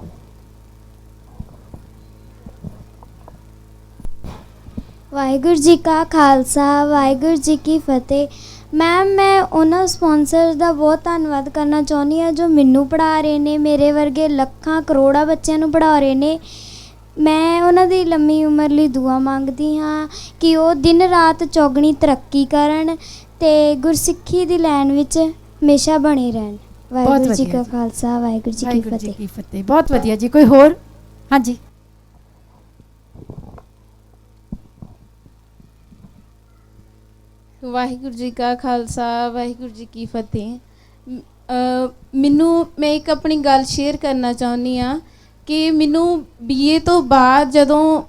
ਵਾਹਿਗੁਰੂ ਜੀ ਕਾ ਖਾਲਸਾ ਵਾਹਿਗੁਰੂ ਜੀ ਕੀ ਫਤਿਹ। ਮੈਮ ਮੈਂ ਉਹਨਾਂ ਸਪਾਂਸਰ ਦਾ ਬਹੁਤ ਧੰਨਵਾਦ ਕਰਨਾ ਚਾਹੁੰਦੀ ਹਾਂ ਜੋ ਮੈਨੂੰ ਪੜ੍ਹਾ ਰਹੇ ਨੇ, ਮੇਰੇ ਵਰਗੇ ਲੱਖਾਂ ਕਰੋੜਾਂ ਬੱਚਿਆਂ ਨੂੰ ਪੜ੍ਹਾ ਰਹੇ ਨੇ। ਮੈਂ ਉਹਨਾਂ ਦੀ ਲੰਮੀ ਉਮਰ ਲਈ ਦੁਆ ਮੰਗਦੀ ਹਾਂ ਕਿ ਉਹ ਦਿਨ ਰਾਤ ਚੌਗਣੀ ਤਰੱਕੀ ਕਰਨ ਅਤੇ ਗੁਰਸਿੱਖੀ ਦੀ ਲਾਈਨ ਵਿੱਚ ਹਮੇਸ਼ਾ ਬਣੇ ਰਹਿਣ। ਵਾਹਿਗੁਰੂ ਜੀ ਕਾ ਖਾਲਸਾ ਵਾਹਿਗੁਰੂ ਜੀ ਕੀ ਫਤਿਹ। ਬਹੁਤ ਵਧੀਆ ਜੀ। ਕੋਈ ਹੋਰ? ਹਾਂਜੀ ਵਾਹਿਗੁਰੂ ਜੀ ਕਾ ਖਾਲਸਾ ਵਾਹਿਗੁਰੂ ਜੀ ਕੀ ਫਤਿਹ। ਮੈਂ ਇੱਕ ਆਪਣੀ ਗੱਲ ਸ਼ੇਅਰ ਕਰਨਾ ਚਾਹੁੰਦੀ ਹਾਂ ਕਿ ਮੈਨੂੰ BA ਤੋਂ ਬਾਅਦ ਜਦੋਂ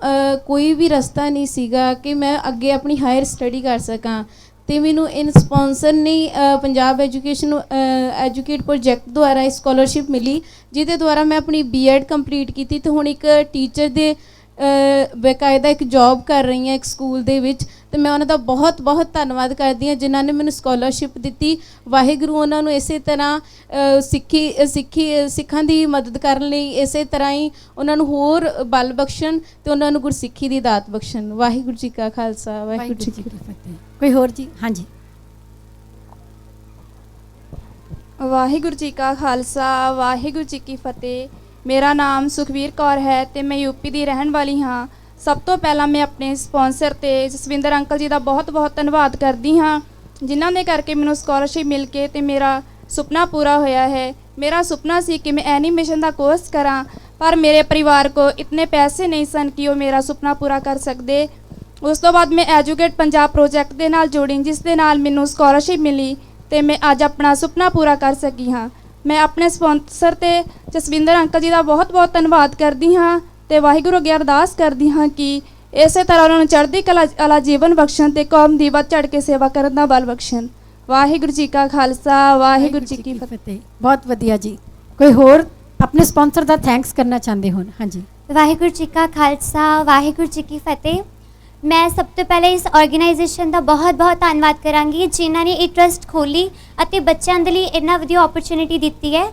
ਕੋਈ ਵੀ ਰਸਤਾ ਨਹੀਂ ਸੀਗਾ ਕਿ ਮੈਂ ਅੱਗੇ ਆਪਣੀ ਹਾਇਰ ਸਟੱਡੀ ਕਰ ਸਕਾਂ ਅਤੇ ਮੈਨੂੰ ਇਨ ਸਪਾਂਸਰ ਨੇ ਪੰਜਾਬ ਐਜੂਕੇਟ ਪ੍ਰੋਜੈਕਟ ਦੁਆਰਾ ਸਕਾਲਰਸ਼ਿਪ ਮਿਲੀ, ਜਿਹਦੇ ਦੁਆਰਾ ਮੈਂ ਆਪਣੀ B.Ed ਕੰਪਲੀਟ ਕੀਤੀ ਅਤੇ ਹੁਣ ਇੱਕ ਟੀਚਰ ਦੇ ਬਕਾਇਦਾ ਇੱਕ ਜੌਬ ਕਰ ਰਹੀ ਹਾਂ ਇੱਕ ਸਕੂਲ ਦੇ ਵਿੱਚ। ਅਤੇ ਮੈਂ ਉਹਨਾਂ ਦਾ ਬਹੁਤ ਬਹੁਤ ਧੰਨਵਾਦ ਕਰਦੀ ਹਾਂ ਜਿਨ੍ਹਾਂ ਨੇ ਮੈਨੂੰ ਸਕਾਲਰਸ਼ਿਪ ਦਿੱਤੀ। ਵਾਹਿਗੁਰੂ ਉਹਨਾਂ ਨੂੰ ਇਸੇ ਤਰ੍ਹਾਂ ਸਿੱਖਾਂ ਦੀ ਮਦਦ ਕਰਨ ਲਈ ਇਸੇ ਤਰ੍ਹਾਂ ਹੀ ਉਹਨਾਂ ਨੂੰ ਹੋਰ ਬਲ ਬਖਸ਼ਣ ਅਤੇ ਉਹਨਾਂ ਨੂੰ ਗੁਰਸਿੱਖੀ ਦੀ ਦਾਤ ਬਖਸ਼ਣ। ਵਾਹਿਗੁਰੂ ਜੀ ਕਾ ਖਾਲਸਾ ਵਾਹਿਗੁਰੂ ਜੀ ਕੀ ਫਤਿਹ। ਕੋਈ ਹੋਰ ਜੀ? ਹਾਂਜੀ ਵਾਹਿਗੁਰੂ ਜੀ ਕਾ ਖਾਲਸਾ ਵਾਹਿਗੁਰੂ ਜੀ ਕੀ ਫਤਿਹ। ਮੇਰਾ ਨਾਮ ਸੁਖਵੀਰ ਕੌਰ ਹੈ ਅਤੇ ਮੈਂ UP ਦੀ ਰਹਿਣ ਵਾਲੀ ਹਾਂ। ਸਭ ਤੋਂ ਪਹਿਲਾਂ ਮੈਂ ਆਪਣੇ ਸਪਾਂਸਰ ਅਤੇ ਜਸਵਿੰਦਰ ਅੰਕਲ ਜੀ ਦਾ ਬਹੁਤ ਬਹੁਤ ਧੰਨਵਾਦ ਕਰਦੀ ਹਾਂ ਜਿਨ੍ਹਾਂ ਦੇ ਕਰਕੇ ਮੈਨੂੰ ਸਕਾਲਰਸ਼ਿਪ ਮਿਲ ਕੇ ਤੇ ਮੇਰਾ ਸੁਪਨਾ ਪੂਰਾ ਹੋਇਆ ਹੈ। ਮੇਰਾ ਸੁਪਨਾ ਸੀ ਕਿ ਮੈਂ ਐਨੀਮੇਸ਼ਨ ਦਾ ਕੋਰਸ ਕਰਾਂ, ਪਰ ਮੇਰੇ ਪਰਿਵਾਰ ਕੋ ਇਤਨੇ ਪੈਸੇ ਨਹੀਂ ਸਨ ਕਿ ਉਹ ਮੇਰਾ ਸੁਪਨਾ ਪੂਰਾ ਕਰ ਸਕਦੇ। ਉਸ ਤੋਂ ਬਾਅਦ ਮੈਂ ਐਜੂਕੇਟ ਪੰਜਾਬ ਪ੍ਰੋਜੈਕਟ ਦੇ ਨਾਲ ਜੁੜੀ, ਜਿਸ ਦੇ ਨਾਲ ਮੈਨੂੰ ਸਕਾਲਰਸ਼ਿਪ ਮਿਲੀ ਤੇ ਮੈਂ ਅੱਜ ਆਪਣਾ ਸੁਪਨਾ ਪੂਰਾ ਕਰ ਸਕੀ ਹਾਂ। ਮੈਂ ਆਪਣੇ ਸਪਾਂਸਰ ਤੇ ਜਸਵਿੰਦਰ ਅੰਕਲ ਜੀ ਦਾ ਬਹੁਤ ਬਹੁਤ ਧੰਨਵਾਦ ਕਰਦੀ ਹਾਂ ਤੇ ਵਾਹਿਗੁਰੂ ਅੱਗੇ ਅਰਦਾਸ ਕਰਦੀ ਹਾਂ ਕਿ ਇਸੇ ਤਰ੍ਹਾਂ ਉਹਨਾਂ ਨੂੰ ਚੜ੍ਹਦੀ ਕਲਾ ਵਾਲਾ ਜੀਵਨ ਬਖਸ਼ਣ ਤੇ ਕੌਮ ਦੀ ਵੱਧ ਚੜ੍ਹ ਕੇ ਸੇਵਾ ਕਰਨ ਦਾ ਬਲ ਬਖਸ਼ਣ। ਵਾਹਿਗੁਰੂ ਜੀ ਕਾ ਖਾਲਸਾ, ਵਾਹਿਗੁਰੂ ਜੀ ਕੀ ਫਤਿਹ। ਬਹੁਤ ਵਧੀਆ ਜੀ। ਕੋਈ ਹੋਰ ਆਪਣੇ ਸਪਾਂਸਰ ਦਾ ਥੈਂਕਸ ਕਰਨਾ ਚਾਹੁੰਦੇ ਹੋਣ? ਹਾਂਜੀ। ਵਾਹਿਗੁਰੂ ਜੀ ਕਾ ਖਾਲਸਾ, ਵਾਹਿਗੁਰੂ ਜੀ ਕੀ ਫਤਿਹ। ਮੈਂ ਸਭ ਤੋਂ ਪਹਿਲੇ ਇਸ ਆਰਗੇਨਾਈਜੇਸ਼ਨ ਦਾ ਬਹੁਤ ਬਹੁਤ ਧੰਨਵਾਦ ਕਰਾਂਗੀ ਜਿਨ੍ਹਾਂ ਨੇ ਇਹ ਟਰਸਟ ਖੋਲ੍ਹੀ ਅਤੇ ਬੱਚਿਆਂ ਦੇ ਲਈ ਇੰਨਾ ਵਧੀਆ ਓਪਰਚੁਨਿਟੀ ਦਿੱਤੀ ਹੈ।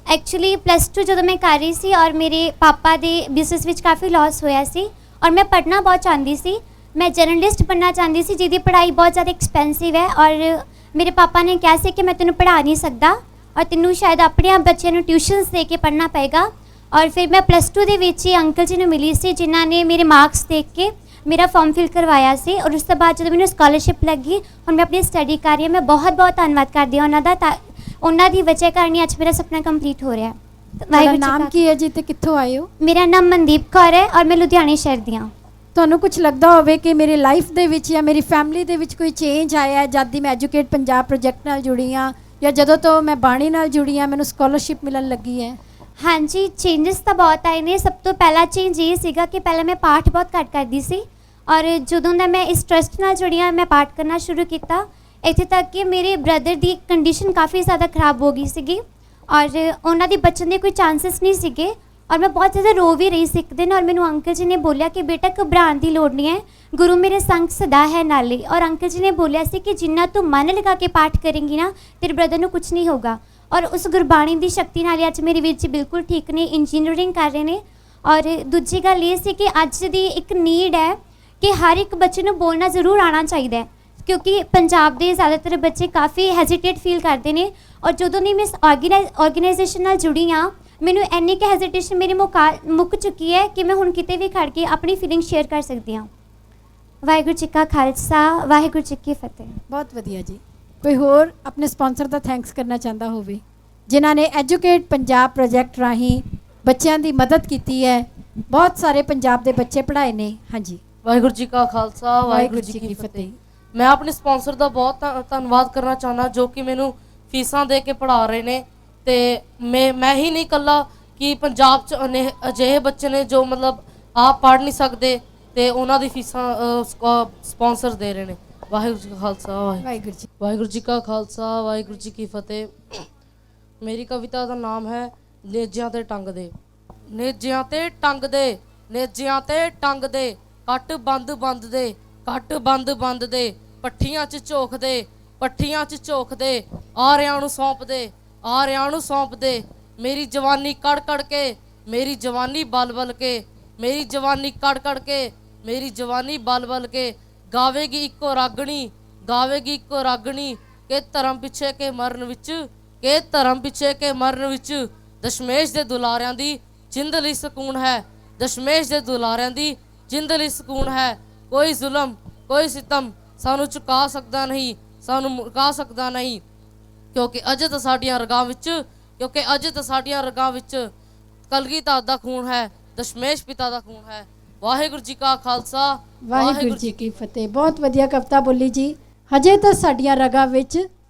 ਐਕਚੁਅਲੀ +2 ਜਦੋਂ ਮੈਂ ਕਰ ਰਹੀ ਸੀ ਔਰ ਮੇਰੇ ਪਾਪਾ ਦੇ ਬਿਜ਼ਨਸ ਵਿੱਚ ਕਾਫੀ ਲਾਸ ਹੋਇਆ ਸੀ ਔਰ ਮੈਂ ਪੜ੍ਹਨਾ ਬਹੁਤ ਚਾਹੁੰਦੀ ਸੀ। ਮੈਂ ਜਰਨਲਿਸਟ ਬਣਨਾ ਚਾਹੁੰਦੀ ਸੀ ਜਿਹਦੀ ਪੜ੍ਹਾਈ ਬਹੁਤ ਜ਼ਿਆਦਾ ਐਕਸਪੈਂਸਿਵ ਹੈ ਔਰ ਮੇਰੇ ਪਾਪਾ ਨੇ ਕਿਹਾ ਸੀ ਕਿ ਮੈਂ ਤੈਨੂੰ ਪੜ੍ਹਾ ਨਹੀਂ ਸਕਦਾ ਔਰ ਤੈਨੂੰ ਸ਼ਾਇਦ ਆਪਣੇ ਆਪ ਬੱਚਿਆਂ ਨੂੰ ਟਿਊਸ਼ਨਸ ਦੇ ਕੇ ਪੜ੍ਹਨਾ ਪਏਗਾ। ਔਰ ਫਿਰ ਮੈਂ +2 ਦੇ ਵਿੱਚ ਹੀ ਅੰਕਲ ਜੀ ਨੂੰ ਮਿਲੀ ਸੀ ਜਿਨ੍ਹਾਂ ਨੇ ਮੇਰੇ ਮਾਰਕਸ ਦੇਖ ਕੇ ਮੇਰਾ ਫਾਰਮ ਫਿਲ ਕਰਵਾਇਆ ਸੀ ਔਰ ਉਸ ਤੋਂ ਬਾਅਦ ਜਦੋਂ ਮੈਨੂੰ ਸਕਾਲਰਸ਼ਿਪ ਲੱਗੀ ਹੁਣ ਮੈਂ ਆਪਣੀ ਸਟੱਡੀ ਕਰ ਰਹੀ ਹਾਂ। ਮੈਂ ਬਹੁਤ ਬਹੁਤ ਧੰਨਵਾਦ ਕਰਦੀ ਹਾਂ ਉਹਨਾਂ ਦਾ, ਉਹਨਾਂ ਦੀ ਵਜ੍ਹਾ ਕਾਰਨ ਹੀ ਅੱਜ ਮੇਰਾ ਸੁਪਨਾ ਕੰਪਲੀਟ ਹੋ ਰਿਹਾ ਹੈ। ਤੁਹਾਡਾ ਨਾਮ ਕੀ ਹੈ ਜੀ ਤੇ ਕਿੱਥੋਂ ਆਏ ਹੋ? ਮੇਰਾ ਨਾਮ ਮਨਦੀਪ ਕੌਰ ਹੈ ਔਰ ਮੈਂ ਲੁਧਿਆਣੇ ਸ਼ਹਿਰ ਦੀ ਹਾਂ। ਤੁਹਾਨੂੰ ਕੁਝ ਲੱਗਦਾ ਹੋਵੇ ਕਿ ਮੇਰੀ ਲਾਈਫ ਦੇ ਵਿੱਚ ਜਾਂ ਮੇਰੀ ਫੈਮਿਲੀ ਦੇ ਵਿੱਚ ਕੋਈ ਚੇਂਜ ਆਇਆ ਹੈ ਜਦ ਦੀ ਮੈਂ ਐਜੂਕੇਟ ਪੰਜਾਬ ਪ੍ਰੋਜੈਕਟ ਨਾਲ ਜੁੜੀ ਹਾਂ ਜਾਂ ਜਦੋਂ ਤੋਂ ਮੈਂ ਬਾਣੀ ਨਾਲ ਜੁੜੀ ਹਾਂ ਮੈਨੂੰ ਸਕਾਲਰਸ਼ਿਪ ਮਿਲਣ ਲੱਗੀ ਹੈ? ਹਾਂਜੀ, ਚੇਂਜਸ ਤਾਂ ਬਹੁਤ ਆਏ ਨੇ। ਸਭ ਤੋਂ ਪਹਿਲਾ ਚੇਂਜ ਇਹ ਸੀਗਾ ਕਿ ਪਹਿਲਾਂ ਮੈਂ ਪਾਠ ਬਹੁਤ ਘੱਟ ਕਰਦੀ ਸੀ ਔਰ ਜਦੋਂ ਦਾ ਮੈਂ ਇਸ ਟਰਸਟ ਨਾਲ ਜੁੜੀ ਹਾਂ ਮੈਂ ਪਾਠ ਕਰਨਾ ਸ਼ੁਰੂ ਕੀਤਾ। ਇੱਥੇ ਤੱਕ ਕਿ ਮੇਰੇ ਬ੍ਰਦਰ ਦੀ ਕੰਡੀਸ਼ਨ ਕਾਫੀ ਜ਼ਿਆਦਾ ਖਰਾਬ ਹੋ ਗਈ ਸੀਗੀ ਔਰ ਉਹਨਾਂ ਦੀ ਬਚਣ ਦੇ ਕੋਈ ਚਾਂਸਸ ਨਹੀਂ ਸੀਗੇ ਔਰ ਮੈਂ ਬਹੁਤ ਜ਼ਿਆਦਾ ਰੋ ਵੀ ਰਹੀ ਸੀ ਇੱਕ ਦਿਨ। ਔਰ ਮੈਨੂੰ ਅੰਕਲ ਜੀ ਨੇ ਬੋਲਿਆ ਕਿ ਬੇਟਾ ਘਬਰਾਉਣ ਦੀ ਲੋੜ ਨਹੀਂ ਹੈ, ਗੁਰੂ ਮੇਰੇ ਸੰਗ ਸਦਾ ਹੈ ਨਾਲੇ। ਔਰ ਅੰਕਲ ਜੀ ਨੇ ਬੋਲਿਆ ਸੀ ਕਿ ਜਿੰਨਾ ਤੂੰ ਮਨ ਲਗਾ ਕੇ ਪਾਠ ਕਰੇਂਗੀ ਨਾ ਤੇਰੇ ਬ੍ਰਦਰ ਨੂੰ ਕੁਝ ਨਹੀਂ ਹੋਗਾ। ਔਰ ਉਸ ਗੁਰਬਾਣੀ ਦੀ ਸ਼ਕਤੀ ਨਾਲ ਅੱਜ ਮੇਰੇ ਵੀਰ ਜੀ ਬਿਲਕੁਲ ਠੀਕ ਨੇ, ਇੰਜੀਨੀਅਰਿੰਗ ਕਰ ਰਹੇ ਨੇ। ਔਰ ਦੂਜੀ ਗੱਲ ਇਹ ਸੀ ਕਿ ਅੱਜ ਦੀ ਇੱਕ ਨੀਡ ਹੈ ਕਿ ਹਰ ਇੱਕ ਬੱਚੇ ਨੂੰ ਬੋਲਣਾ ਜ਼ਰੂਰ ਆਉਣਾ ਚਾਹੀਦਾ ਹੈ ਕਿਉਂਕਿ ਪੰਜਾਬ ਦੇ ਜ਼ਿਆਦਾਤਰ ਬੱਚੇ ਕਾਫੀ ਹੈਜ਼ੀਟੇਟ ਫੀਲ ਕਰਦੇ ਨੇ। ਔਰ ਜਦੋਂ ਦੀ ਮੈਂ ਇਸ ਆਰਗੇਨਾਈਜੇਸ਼ਨ ਨਾਲ ਜੁੜੀ ਹਾਂ ਮੈਨੂੰ ਇੰਨੀ ਕੁ ਹੈਜ਼ੀਟੇਸ਼ਨ ਮੇਰੀ ਮੁੱਕ ਚੁੱਕੀ ਹੈ ਕਿ ਮੈਂ ਹੁਣ ਕਿਤੇ ਵੀ ਖੜ ਕੇ ਆਪਣੀ ਫੀਲਿੰਗ ਸ਼ੇਅਰ ਕਰ ਸਕਦੀ ਹਾਂ। ਵਾਹਿਗੁਰੂ ਜੀ ਕਾ ਖਾਲਸਾ, ਵਾਹਿਗੁਰੂ ਜੀ ਕੀ ਫਤਿਹ। ਬਹੁਤ ਵਧੀਆ ਜੀ। ਕੋਈ ਹੋਰ ਆਪਣੇ ਸਪਾਂਸਰ ਦਾ ਥੈਂਕਸ ਕਰਨਾ ਚਾਹੁੰਦਾ ਹੋਵੇ ਜਿਨ੍ਹਾਂ ਨੇ ਐਜੂਕੇਟ ਪੰਜਾਬ ਪ੍ਰੋਜੈਕਟ ਰਾਹੀਂ ਬੱਚਿਆਂ ਦੀ ਮਦਦ ਕੀਤੀ ਹੈ, ਬਹੁਤ ਸਾਰੇ ਪੰਜਾਬ ਦੇ ਬੱਚੇ ਪੜ੍ਹਾਏ ਨੇ? ਹਾਂਜੀ। ਵਾਹਿਗੁਰੂ ਜੀ ਕਾ ਖਾਲਸਾ, ਵਾਹਿਗੁਰੂ ਜੀ ਕੀ ਫਤਿਹ। ਮੈਂ ਆਪਣੇ ਸਪਾਂਸਰ ਦਾ ਬਹੁਤ ਧੰਨਵਾਦ ਕਰਨਾ ਚਾਹੁੰਦਾ ਜੋ ਕਿ ਮੈਨੂੰ ਫੀਸਾਂ ਦੇ ਕੇ ਪੜ੍ਹਾ ਰਹੇ ਨੇ ਤੇ ਮੈਂ ਹੀ ਨਹੀਂ ਇਕੱਲਾ ਕਿ ਪੰਜਾਬ 'ਚ ਅਜਿਹੇ ਬੱਚੇ ਨੇ ਜੋ ਮਤਲਬ ਆਪ ਪੜ੍ਹ ਨਹੀਂ ਸਕਦੇ ਤੇ ਉਹਨਾਂ ਦੀ ਫੀਸਾਂ ਸਪਾਂਸਰ ਦੇ ਰਹੇ ਨੇ। ਵਾਹਿਗੁਰੂ ਜੀ ਕਾ ਖਾਲਸਾ, ਵਾਹਿਗੁਰੂ ਜੀ ਕਾ ਖਾਲਸਾ, ਵਾਹਿਗੁਰੂ ਜੀ ਕੀ ਫਤਿਹ। ਮੇਰੀ ਕਵਿਤਾ ਦਾ ਨਾਮ ਹੈ ਨੇਜਿਆਂ ਤੇ ਟੰਗ ਦੇ। ਨੇਜਿਆਂ ਤੇ ਟੰਗ ਦੇ, ਨੇਜਿਆਂ ਤੇ ਟੰਗ ਦੇ, ਕੱਟ ਬੰਦ ਬੰਦ ਦੇ, ਕੱਟ ਬੰਦ ਬੰਦ ਦੇ, ਪੱਠੀਆਂ 'ਚ ਝੋਕ ਦੇ, ਪੱਠੀਆਂ 'ਚ ਝੋਕ ਦੇ, ਆਰਿਆਂ ਨੂੰ ਸੌਂਪ ਦੇ, ਆਰਿਆਂ ਨੂੰ ਸੌਂਪ ਦੇ। ਮੇਰੀ ਜਵਾਨੀ ਕੜ ਕੜ ਕੇ, ਮੇਰੀ ਜਵਾਨੀ ਬਲ ਬਲ ਕੇ, ਮੇਰੀ ਜਵਾਨੀ ਕੜ ਕੜ ਕੇ, ਮੇਰੀ ਜਵਾਨੀ ਬਲ ਬਲ ਕੇ, ਗਾਵੇਗੀ ਇੱਕੋ ਰਾਗਣੀ, ਗਾਵੇਗੀ ਇੱਕੋ ਰਾਗਣੀ ਕਿ ਧਰਮ ਪਿੱਛੇ ਕੇ ਮਰਨ ਵਿੱਚ, ਕਿ ਧਰਮ ਪਿੱਛੇ ਕੇ ਮਰਨ ਵਿੱਚ ਦਸ਼ਮੇਸ਼ ਦੇ ਦੁਲਾਰਿਆਂ ਦੀ ਜਿੰਦ ਲਈ ਸਕੂਨ ਹੈ, ਦਸ਼ਮੇਸ਼ ਦੇ ਦੁਲਾਰਿਆਂ ਦੀ ਜਿੰਦ ਲਈ ਸਕੂਨ ਹੈ। ਕੋਈ ਜ਼ੁਲਮ ਕੋਈ ਸਿਤਮ ਸਾਨੂੰ ਚੁਕਾ ਸਕਦਾ ਨਹੀਂ, ਸਾਨੂੰ ਮੁਕਾ ਸਕਦਾ ਨਹੀਂ ਕਿਉਂਕਿ ਅਜੇ ਤਾਂ ਸਾਡੀਆਂ ਰਗਾਂ ਵਿੱਚ, ਕਿਉਂਕਿ ਅਜੇ ਤਾਂ ਸਾਡੀਆਂ ਰਗਾਂ ਵਿੱਚ ਕਲਗੀਧਰ ਦਾ ਖੂਨ ਹੈ, ਦਸ਼ਮੇਸ਼ ਪਿਤਾ ਦਾ ਖੂਨ ਹੈ। ਵਾਹਿਗੁਰੂ ਜੀ ਕਾ ਖਾਲਸਾ, ਵਾਹਿਗੁਰੂ ਜੀ ਕੀ ਫਤਿਹ। ਬਹੁਤ ਵਧੀਆ ਕਵਿਤਾ ਬੋਲੀ ਜੀ। ਹਜੇ ਤਾਂ ਸਾਡੀਆਂ ਰਗਾਂ ਵਿੱਚ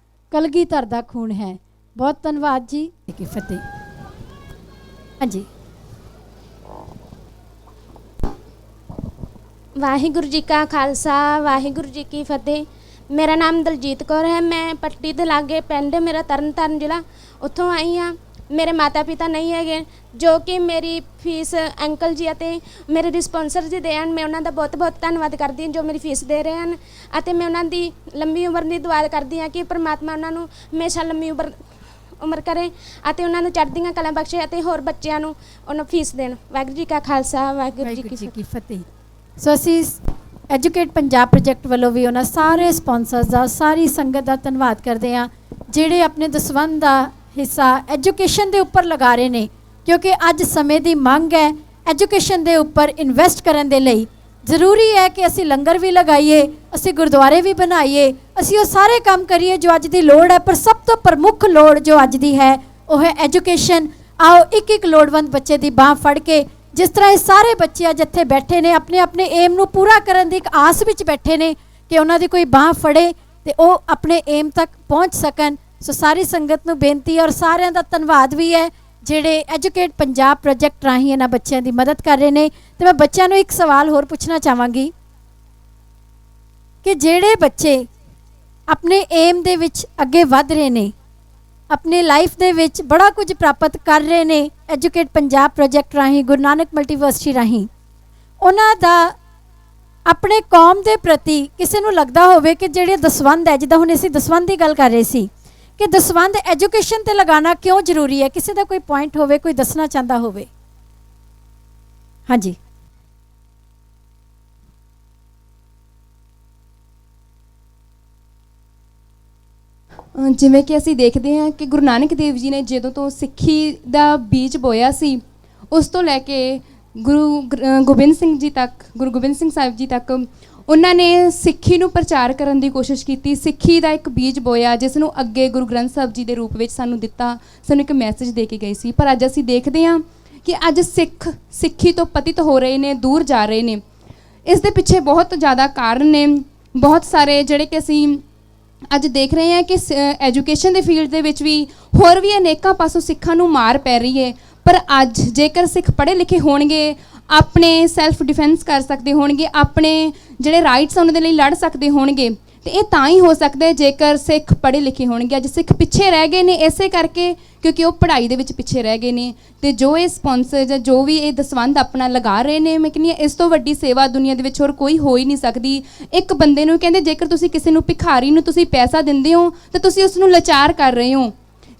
ਕਲਗੀਧਰ ਦਾ ਖੂਨ ਹੈ। ਬਹੁਤ ਧੰਨਵਾਦ ਜੀ ਕੀ ਫਤਿਹ। ਹਾਂਜੀ। ਵਾਹਿਗੁਰੂ ਜੀ ਕਾ ਖਾਲਸਾ, ਵਾਹਿਗੁਰੂ ਜੀ ਕੀ ਫਤਿਹ। ਮੇਰਾ ਨਾਮ ਦਲਜੀਤ ਕੌਰ ਹੈ। ਮੈਂ ਪੱਟੀ ਦੇ ਲਾਗੇ ਪਿੰਡ ਮੇਰਾ ਤਰਨਤਾਰਨ ਜ਼ਿਲ੍ਹਾ, ਉੱਥੋਂ ਆਈ ਹਾਂ। ਮੇਰੇ ਮਾਤਾ ਪਿਤਾ ਨਹੀਂ ਹੈਗੇ ਜੋ ਕਿ ਮੇਰੀ ਫੀਸ ਅੰਕਲ ਜੀ ਅਤੇ ਮੇਰੇ ਰਿਸਪਾਂਸਰ ਜੀ ਦੇਣ। ਮੈਂ ਉਹਨਾਂ ਦਾ ਬਹੁਤ ਬਹੁਤ ਧੰਨਵਾਦ ਕਰਦੀ ਹਾਂ ਜੋ ਮੇਰੀ ਫੀਸ ਦੇ ਰਹੇ ਹਨ ਅਤੇ ਮੈਂ ਉਹਨਾਂ ਦੀ ਲੰਬੀ ਉਮਰ ਦੀ ਦੁਆ ਕਰਦੀ ਹਾਂ ਕਿ ਪਰਮਾਤਮਾ ਉਹਨਾਂ ਨੂੰ ਹਮੇਸ਼ਾ ਲੰਬੀ ਉਮਰ ਕਰੇ ਅਤੇ ਉਹਨਾਂ ਨੂੰ ਚੜ੍ਹਦੀਆਂ ਕਲਾਂ ਬਖਸ਼ੇ ਅਤੇ ਹੋਰ ਬੱਚਿਆਂ ਨੂੰ ਉਹਨਾਂ ਫੀਸ ਦੇਣ। ਵਾਹਿਗੁਰੂ ਜੀ ਕਾ ਖਾਲਸਾ, ਵਾਹਿਗੁਰੂ ਜੀ ਕੀ ਫਤਿਹ। ਸੋ ਅਸੀਂ ਐਜੂਕੇਟ ਪੰਜਾਬ ਪ੍ਰੋਜੈਕਟ ਵੱਲੋਂ ਵੀ ਉਹਨਾਂ ਸਾਰੇ ਸਪਾਂਸਰਸ ਦਾ, ਸਾਰੀ ਸੰਗਤ ਦਾ ਧੰਨਵਾਦ ਕਰਦੇ ਹਾਂ ਜਿਹੜੇ ਆਪਣੇ ਦਸਵੰਧ ਦਾ ਹਿੱਸਾ ਐਜੂਕੇਸ਼ਨ ਦੇ ਉੱਪਰ ਲਗਾ ਰਹੇ ਨੇ ਕਿਉਂਕਿ ਅੱਜ ਸਮੇਂ ਦੀ ਮੰਗ ਹੈ ਐਜੂਕੇਸ਼ਨ ਦੇ ਉੱਪਰ ਇਨਵੈਸਟ ਕਰਨ ਦੇ ਲਈ। ਜ਼ਰੂਰੀ ਹੈ ਕਿ ਅਸੀਂ ਲੰਗਰ ਵੀ ਲਗਾਈਏ, ਅਸੀਂ ਗੁਰਦੁਆਰੇ ਵੀ ਬਣਾਈਏ, ਅਸੀਂ ਉਹ ਸਾਰੇ ਕੰਮ ਕਰੀਏ ਜੋ ਅੱਜ ਦੀ ਲੋੜ ਹੈ, ਪਰ ਸਭ ਤੋਂ ਪ੍ਰਮੁੱਖ ਲੋੜ ਜੋ ਅੱਜ ਦੀ ਹੈ ਉਹ ਹੈ ਐਜੂਕੇਸ਼ਨ। ਆਓ ਇੱਕ ਇੱਕ ਲੋੜਵੰਦ ਬੱਚੇ ਦੀ ਬਾਹ ਫੜ ਕੇ, ਜਿਸ ਤਰ੍ਹਾਂ ਇਹ ਸਾਰੇ ਬੱਚੇ ਅੱਜ ਇੱਥੇ ਬੈਠੇ ਨੇ, ਆਪਣੇ ਆਪਣੇ ਏਮ ਨੂੰ ਪੂਰਾ ਕਰਨ ਦੀ ਇੱਕ ਆਸ ਵਿੱਚ ਬੈਠੇ ਨੇ ਕਿ ਉਹਨਾਂ ਦੀ ਕੋਈ ਬਾਹ ਫੜੇ ਤੇ ਉਹ ਆਪਣੇ ਏਮ ਤੱਕ ਪਹੁੰਚ ਸਕਣ। ਸੋ ਸਾਰੀ ਸੰਗਤ ਨੂੰ ਬੇਨਤੀ ਹੈ ਔਰ ਸਾਰਿਆਂ ਦਾ ਧੰਨਵਾਦ ਵੀ ਹੈ ਜਿਹੜੇ ਐਜੂਕੇਟ ਪੰਜਾਬ ਪ੍ਰੋਜੈਕਟ ਰਾਹੀਂ ਇਹਨਾਂ ਬੱਚਿਆਂ ਦੀ ਮਦਦ ਕਰ ਰਹੇ ਨੇ। ਤੇ ਮੈਂ ਬੱਚਿਆਂ ਨੂੰ ਇੱਕ ਸਵਾਲ ਹੋਰ ਪੁੱਛਣਾ ਚਾਹਾਂਗੀ ਕਿ ਜਿਹੜੇ ਬੱਚੇ ਆਪਣੇ ਏਮ ਦੇ ਵਿੱਚ ਅੱਗੇ ਵਧ ਰਹੇ ਨੇ, अपनी लाइफ दे विच बड़ा कुछ प्राप्त कर रहे ने एजुकेट पंजाब प्रोजेक्ट राही, गुरु नानक मल्टीवर्सिटी राही, उन्हां दा अपने कौम के प्रति किसी नूं लगता होवे कि जिहड़े दसवंध है, जिद्दां हुण असीं दसवंध की गल कर रहे सी कि दसवंध एजुकेशन ते लगाना क्यों जरूरी है, किसी का कोई पॉइंट होवे, कोई दसना चाहता होवे? हाँ जी। ਜਿਵੇਂ ਕਿ ਅਸੀਂ ਦੇਖਦੇ ਹਾਂ ਕਿ ਗੁਰੂ ਨਾਨਕ ਦੇਵ ਜੀ ਨੇ ਜਦੋਂ ਤੋਂ ਸਿੱਖੀ ਦਾ ਬੀਜ ਬੋਇਆ ਸੀ, ਉਸ ਤੋਂ ਲੈ ਕੇ ਗੁਰੂ ਗੋਬਿੰਦ ਸਿੰਘ ਜੀ ਤੱਕ, ਗੁਰੂ ਗੋਬਿੰਦ ਸਿੰਘ ਸਾਹਿਬ ਜੀ ਤੱਕ ਉਹਨਾਂ ਨੇ ਸਿੱਖੀ ਨੂੰ ਪ੍ਰਚਾਰ ਕਰਨ ਦੀ ਕੋਸ਼ਿਸ਼ ਕੀਤੀ। ਸਿੱਖੀ ਦਾ ਇੱਕ ਬੀਜ ਬੋਇਆ ਜਿਸ ਨੂੰ ਅੱਗੇ ਗੁਰੂ ਗ੍ਰੰਥ ਸਾਹਿਬ ਜੀ ਦੇ ਰੂਪ ਵਿੱਚ ਸਾਨੂੰ ਦਿੱਤਾ, ਸਾਨੂੰ ਇੱਕ ਮੈਸੇਜ ਦੇ ਕੇ ਗਏ ਸੀ। ਪਰ ਅੱਜ ਅਸੀਂ ਦੇਖਦੇ ਹਾਂ ਕਿ ਅੱਜ ਸਿੱਖ ਸਿੱਖੀ ਤੋਂ ਪਤਿਤ ਹੋ ਰਹੇ ਨੇ, ਦੂਰ ਜਾ ਰਹੇ ਨੇ। ਇਸ ਦੇ ਪਿੱਛੇ ਬਹੁਤ ਜ਼ਿਆਦਾ ਕਾਰਨ ਨੇ, ਬਹੁਤ ਸਾਰੇ ਜਿਹੜੇ ਕਿ ਅਸੀਂ ਅੱਜ ਦੇਖ ਰਹੇ ਹਾਂ ਕਿ ਐਜੂਕੇਸ਼ਨ ਦੇ ਫੀਲਡ ਦੇ ਵਿੱਚ ਵੀ ਹੋਰ ਵੀ ਅਨੇਕਾਂ ਪਾਸੋਂ ਸਿੱਖਾਂ ਨੂੰ ਮਾਰ ਪੈ ਰਹੀ ਹੈ। ਪਰ ਅੱਜ ਜੇਕਰ ਸਿੱਖ ਪੜ੍ਹੇ ਲਿਖੇ ਹੋਣਗੇ, ਆਪਣੇ ਸੈਲਫ ਡਿਫੈਂਸ ਕਰ ਸਕਦੇ ਹੋਣਗੇ, ਆਪਣੇ ਜਿਹੜੇ ਰਾਈਟਸ ਉਹਨਾਂ ਦੇ ਲਈ ਲੜ ਸਕਦੇ ਹੋਣਗੇ, ਤੇ ਇਹ ਤਾਂ ਹੀ ਹੋ ਸਕਦਾ ਹੈ ਜੇਕਰ ਸਿੱਖ ਪੜ੍ਹੇ ਲਿਖੇ ਹੋਣਗੇ। ਅੱਜ ਸਿੱਖ ਪਿੱਛੇ ਰਹਿ ਗਏ ਨੇ ਇਸੇ ਕਰਕੇ ਕਿਉਂਕਿ ਉਹ ਪੜ੍ਹਾਈ ਦੇ ਵਿੱਚ ਪਿੱਛੇ ਰਹਿ ਗਏ ਨੇ। ਤੇ ਜੋ ਇਹ ਸਪਾਂਸਰ ਜਾਂ ਜੋ ਵੀ ਇਹ ਦਸਵੰਧ ਆਪਣਾ ਲਗਾ ਰਹੇ ਨੇ, ਮੈਂ ਕਹਿੰਦੀ ਹਾਂ ਇਸ ਤੋਂ ਵੱਡੀ ਸੇਵਾ ਦੁਨੀਆ ਦੇ ਵਿੱਚ ਹੋਰ ਕੋਈ ਹੋ ਹੀ ਨਹੀਂ ਸਕਦੀ। ਇੱਕ ਬੰਦੇ ਨੂੰ ਕਹਿੰਦੇ ਜੇਕਰ ਤੁਸੀਂ ਕਿਸੇ ਨੂੰ ਭਿਖਾਰੀ ਨੂੰ ਤੁਸੀਂ ਪੈਸਾ ਦਿੰਦੇ ਹੋ ਤਾਂ ਤੁਸੀਂ ਉਸ ਨੂੰ ਲਾਚਾਰ ਕਰ ਰਹੇ ਹੋ,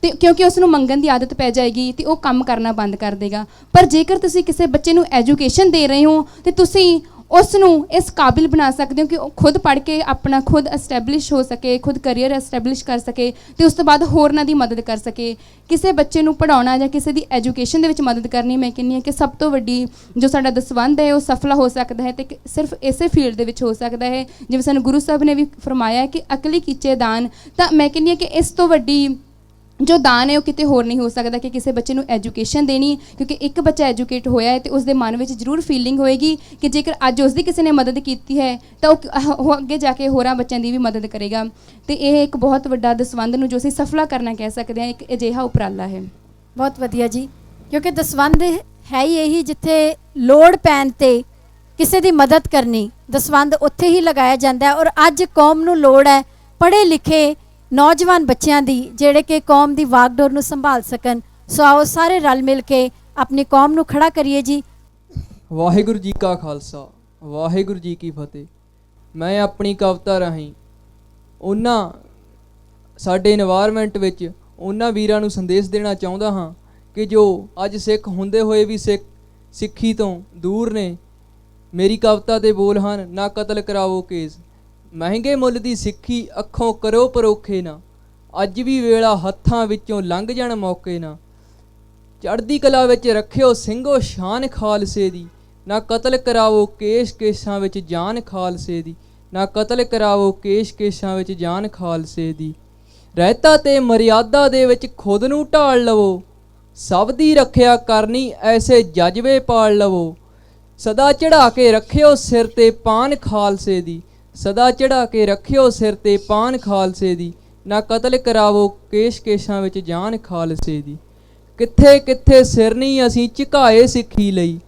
ਤੇ ਕਿਉਂਕਿ ਉਸ ਨੂੰ ਮੰਗਣ ਦੀ ਆਦਤ ਪੈ ਜਾਏਗੀ ਤੇ ਉਹ ਕੰਮ ਕਰਨਾ ਬੰਦ ਕਰ ਦੇਗਾ। ਪਰ ਜੇਕਰ ਤੁਸੀਂ ਕਿਸੇ ਬੱਚੇ ਨੂੰ ਐਜੂਕੇਸ਼ਨ ਦੇ ਰਹੇ ਹੋ ਤੇ ਤੁਸੀਂ ਉਸ ਨੂੰ ਇਸ ਕਾਬਿਲ ਬਣਾ ਸਕਦੇ ਹੋ ਕਿ ਉਹ ਖੁਦ ਪੜ੍ਹ ਕੇ ਆਪਣਾ ਖੁਦ ਐਸਟੈਬਲਿਸ਼ ਹੋ ਸਕੇ, ਖੁਦ ਕਰੀਅਰ ਐਸਟੈਬਲਿਸ਼ ਕਰ ਸਕੇ ਤੇ ਉਸ ਤੋਂ ਬਾਅਦ ਹੋਰਨਾਂ ਦੀ ਮਦਦ ਕਰ ਸਕੇ। ਕਿਸੇ ਬੱਚੇ ਨੂੰ ਪੜ੍ਹਾਉਣਾ ਜਾਂ ਕਿਸੇ ਦੀ ਐਜੂਕੇਸ਼ਨ ਦੇ ਵਿੱਚ ਮਦਦ ਕਰਨੀ, ਮੈਂ ਕਹਿੰਦੀ ਹਾਂ ਕਿ ਸਭ ਤੋਂ ਵੱਡੀ ਜੋ ਸਾਡਾ ਦਸਵੰਧ ਹੈ ਉਹ ਸਫਲ ਹੋ ਸਕਦਾ ਹੈ ਤੇ ਸਿਰਫ ਇਸੇ ਫੀਲਡ ਦੇ ਵਿੱਚ ਹੋ ਸਕਦਾ ਹੈ। ਜਿਵੇਂ ਸਾਨੂੰ ਗੁਰੂ ਸਾਹਿਬ ਨੇ ਵੀ ਫਰਮਾਇਆ ਕਿ ਅਕਲੀ ਕੀਚੇ ਦਾਨ, ਤਾਂ ਮੈਂ ਕਹਿੰਦੀ ਹਾਂ ਕਿ ਇਸ ਤੋਂ ਵੱਡੀ ਜੋ ਦਾਨ ਹੈ ਉਹ ਕਿਤੇ ਹੋਰ ਨਹੀਂ ਹੋ ਸਕਦਾ ਕਿ ਕਿਸੇ ਬੱਚੇ ਨੂੰ ਐਜੂਕੇਸ਼ਨ ਦੇਣੀ। ਕਿਉਂਕਿ ਇੱਕ ਬੱਚਾ ਐਜੂਕੇਟ ਹੋਇਆ ਹੈ ਤੇ ਉਸ ਦੇ ਮਨ ਵਿੱਚ ਜ਼ਰੂਰ ਫੀਲਿੰਗ ਹੋਏਗੀ ਕਿ ਜੇਕਰ ਅੱਜ ਉਸ ਦੀ ਕਿਸੇ ਨੇ ਮਦਦ ਕੀਤੀ ਹੈ ਤਾਂ ਉਹ ਅੱਗੇ ਜਾ ਕੇ ਹੋਰਾਂ ਬੱਚਿਆਂ ਦੀ ਵੀ ਮਦਦ ਕਰੇਗਾ। ਤੇ ਇਹ ਇੱਕ ਬਹੁਤ ਵੱਡਾ ਦਸਵੰਧ ਨੂੰ ਜੋ ਅਸੀਂ ਸਫਲਾ ਕਰਨਾ ਕਹਿ ਸਕਦੇ ਹਾਂ, ਇੱਕ ਅਜਿਹਾ ਉਪਰਾਲਾ ਹੈ। ਬਹੁਤ ਵਧੀਆ ਜੀ, ਕਿਉਂਕਿ ਦਸਵੰਧ ਹੈ ਹੀ ਇਹੀ ਜਿੱਥੇ ਲੋੜ ਪੈਣ ਤੇ ਕਿਸੇ ਦੀ ਮਦਦ ਕਰਨੀ, ਦਸਵੰਧ ਉੱਥੇ ਹੀ ਲਗਾਇਆ ਜਾਂਦਾ ਹੈ। ਔਰ ਅੱਜ ਕੌਮ ਨੂੰ ਲੋੜ ਹੈ ਪੜ੍ਹੇ ਲਿਖੇ ਨੌਜਵਾਨ ਬੱਚਿਆਂ ਦੀ ਜਿਹੜੇ ਕਿ ਕੌਮ ਦੀ ਵਾਗਡੋਰ ਨੂੰ ਸੰਭਾਲ ਸਕਣ। ਸੋ ਆਓ ਸਾਰੇ ਰਲ ਮਿਲ ਕੇ ਆਪਣੀ ਕੌਮ ਨੂੰ ਖੜਾ ਕਰੀਏ ਜੀ। ਵਾਹਿਗੁਰੂ ਜੀ ਕਾ ਖਾਲਸਾ, ਵਾਹਿਗੁਰੂ ਜੀ ਕੀ ਫਤਿਹ। ਮੈਂ ਆਪਣੀ ਕਵਿਤਾ ਰਾਹੀਂ ਉਹਨਾਂ ਸਾਡੇ ਇਨਵਾਇਰਮੈਂਟ ਵਿੱਚ ਉਹਨਾਂ ਵੀਰਾਂ ਨੂੰ ਸੰਦੇਸ਼ ਦੇਣਾ ਚਾਹੁੰਦਾ ਹਾਂ ਕਿ ਜੋ ਅੱਜ ਸਿੱਖ ਹੁੰਦੇ ਹੋਏ ਵੀ ਸਿੱਖੀ ਤੋਂ ਦੂਰ ਨੇ। ਮੇਰੀ ਕਵਿਤਾ ਦੇ ਬੋਲ ਹਨ, ਨਾ ਕਤਲ ਕਰਾਵੋ ਕੇਸ, ਮਹਿੰਗੇ ਮੁੱਲ ਦੀ ਸਿੱਖੀ ਅੱਖੋਂ ਕਰੋ ਪਰੋਖੇ ਨਾ, ਅੱਜ ਵੀ ਵੇਲਾ ਹੱਥਾਂ ਵਿੱਚੋਂ ਲੰਘ ਜਾਣ ਮੌਕੇ ਨਾ, ਚੜ੍ਹਦੀ ਕਲਾ ਵਿੱਚ ਰੱਖਿਓ ਸਿੰਘੋ ਸ਼ਾਨ ਖਾਲਸੇ ਦੀ, ਨਾ ਕਤਲ ਕਰਾਵੋ ਕੇਸ਼ ਕੇਸ਼ਾਂ ਵਿੱਚ ਜਾਨ ਖਾਲਸੇ ਦੀ, ਨਾ ਕਤਲ ਕਰਾਵੋ ਕੇਸ਼ ਕੇਸ਼ਾਂ ਵਿੱਚ ਜਾਨ ਖਾਲਸੇ ਦੀ। ਰਹਿਤਾ ਤੇ ਮਰਿਆਦਾ ਦੇ ਵਿੱਚ ਖੁਦ ਨੂੰ ਢਾਲ ਲਵੋ, ਸਭ ਦੀ ਰੱਖਿਆ ਕਰਨੀ ਐਸੇ ਜਜ਼ਬੇ ਪਾਲ ਲਵੋ, ਸਦਾ ਚੜ੍ਹਾ ਕੇ ਰੱਖਿਓ ਸਿਰ ਤੇ ਪਾਨ ਖਾਲਸੇ ਦੀ, ਸਦਾ ਚੜ੍ਹਾ ਕੇ ਰੱਖਿਓ ਸਿਰ ਤੇ ਪਾਨ ਖਾਲਸੇ ਦੀ, ਨਾ ਕਤਲ ਕਰਾਵੋ ਕੇਸ਼ ਕੇਸ਼ਾਂ ਵਿੱਚ ਜਾਨ ਖਾਲਸੇ ਦੀ। ਕਿੱਥੇ ਕਿੱਥੇ ਸਿਰ ਨਹੀਂ ਅਸੀਂ ਝੁਕਾਏ ਸਿੱਖੀ ਲਈ,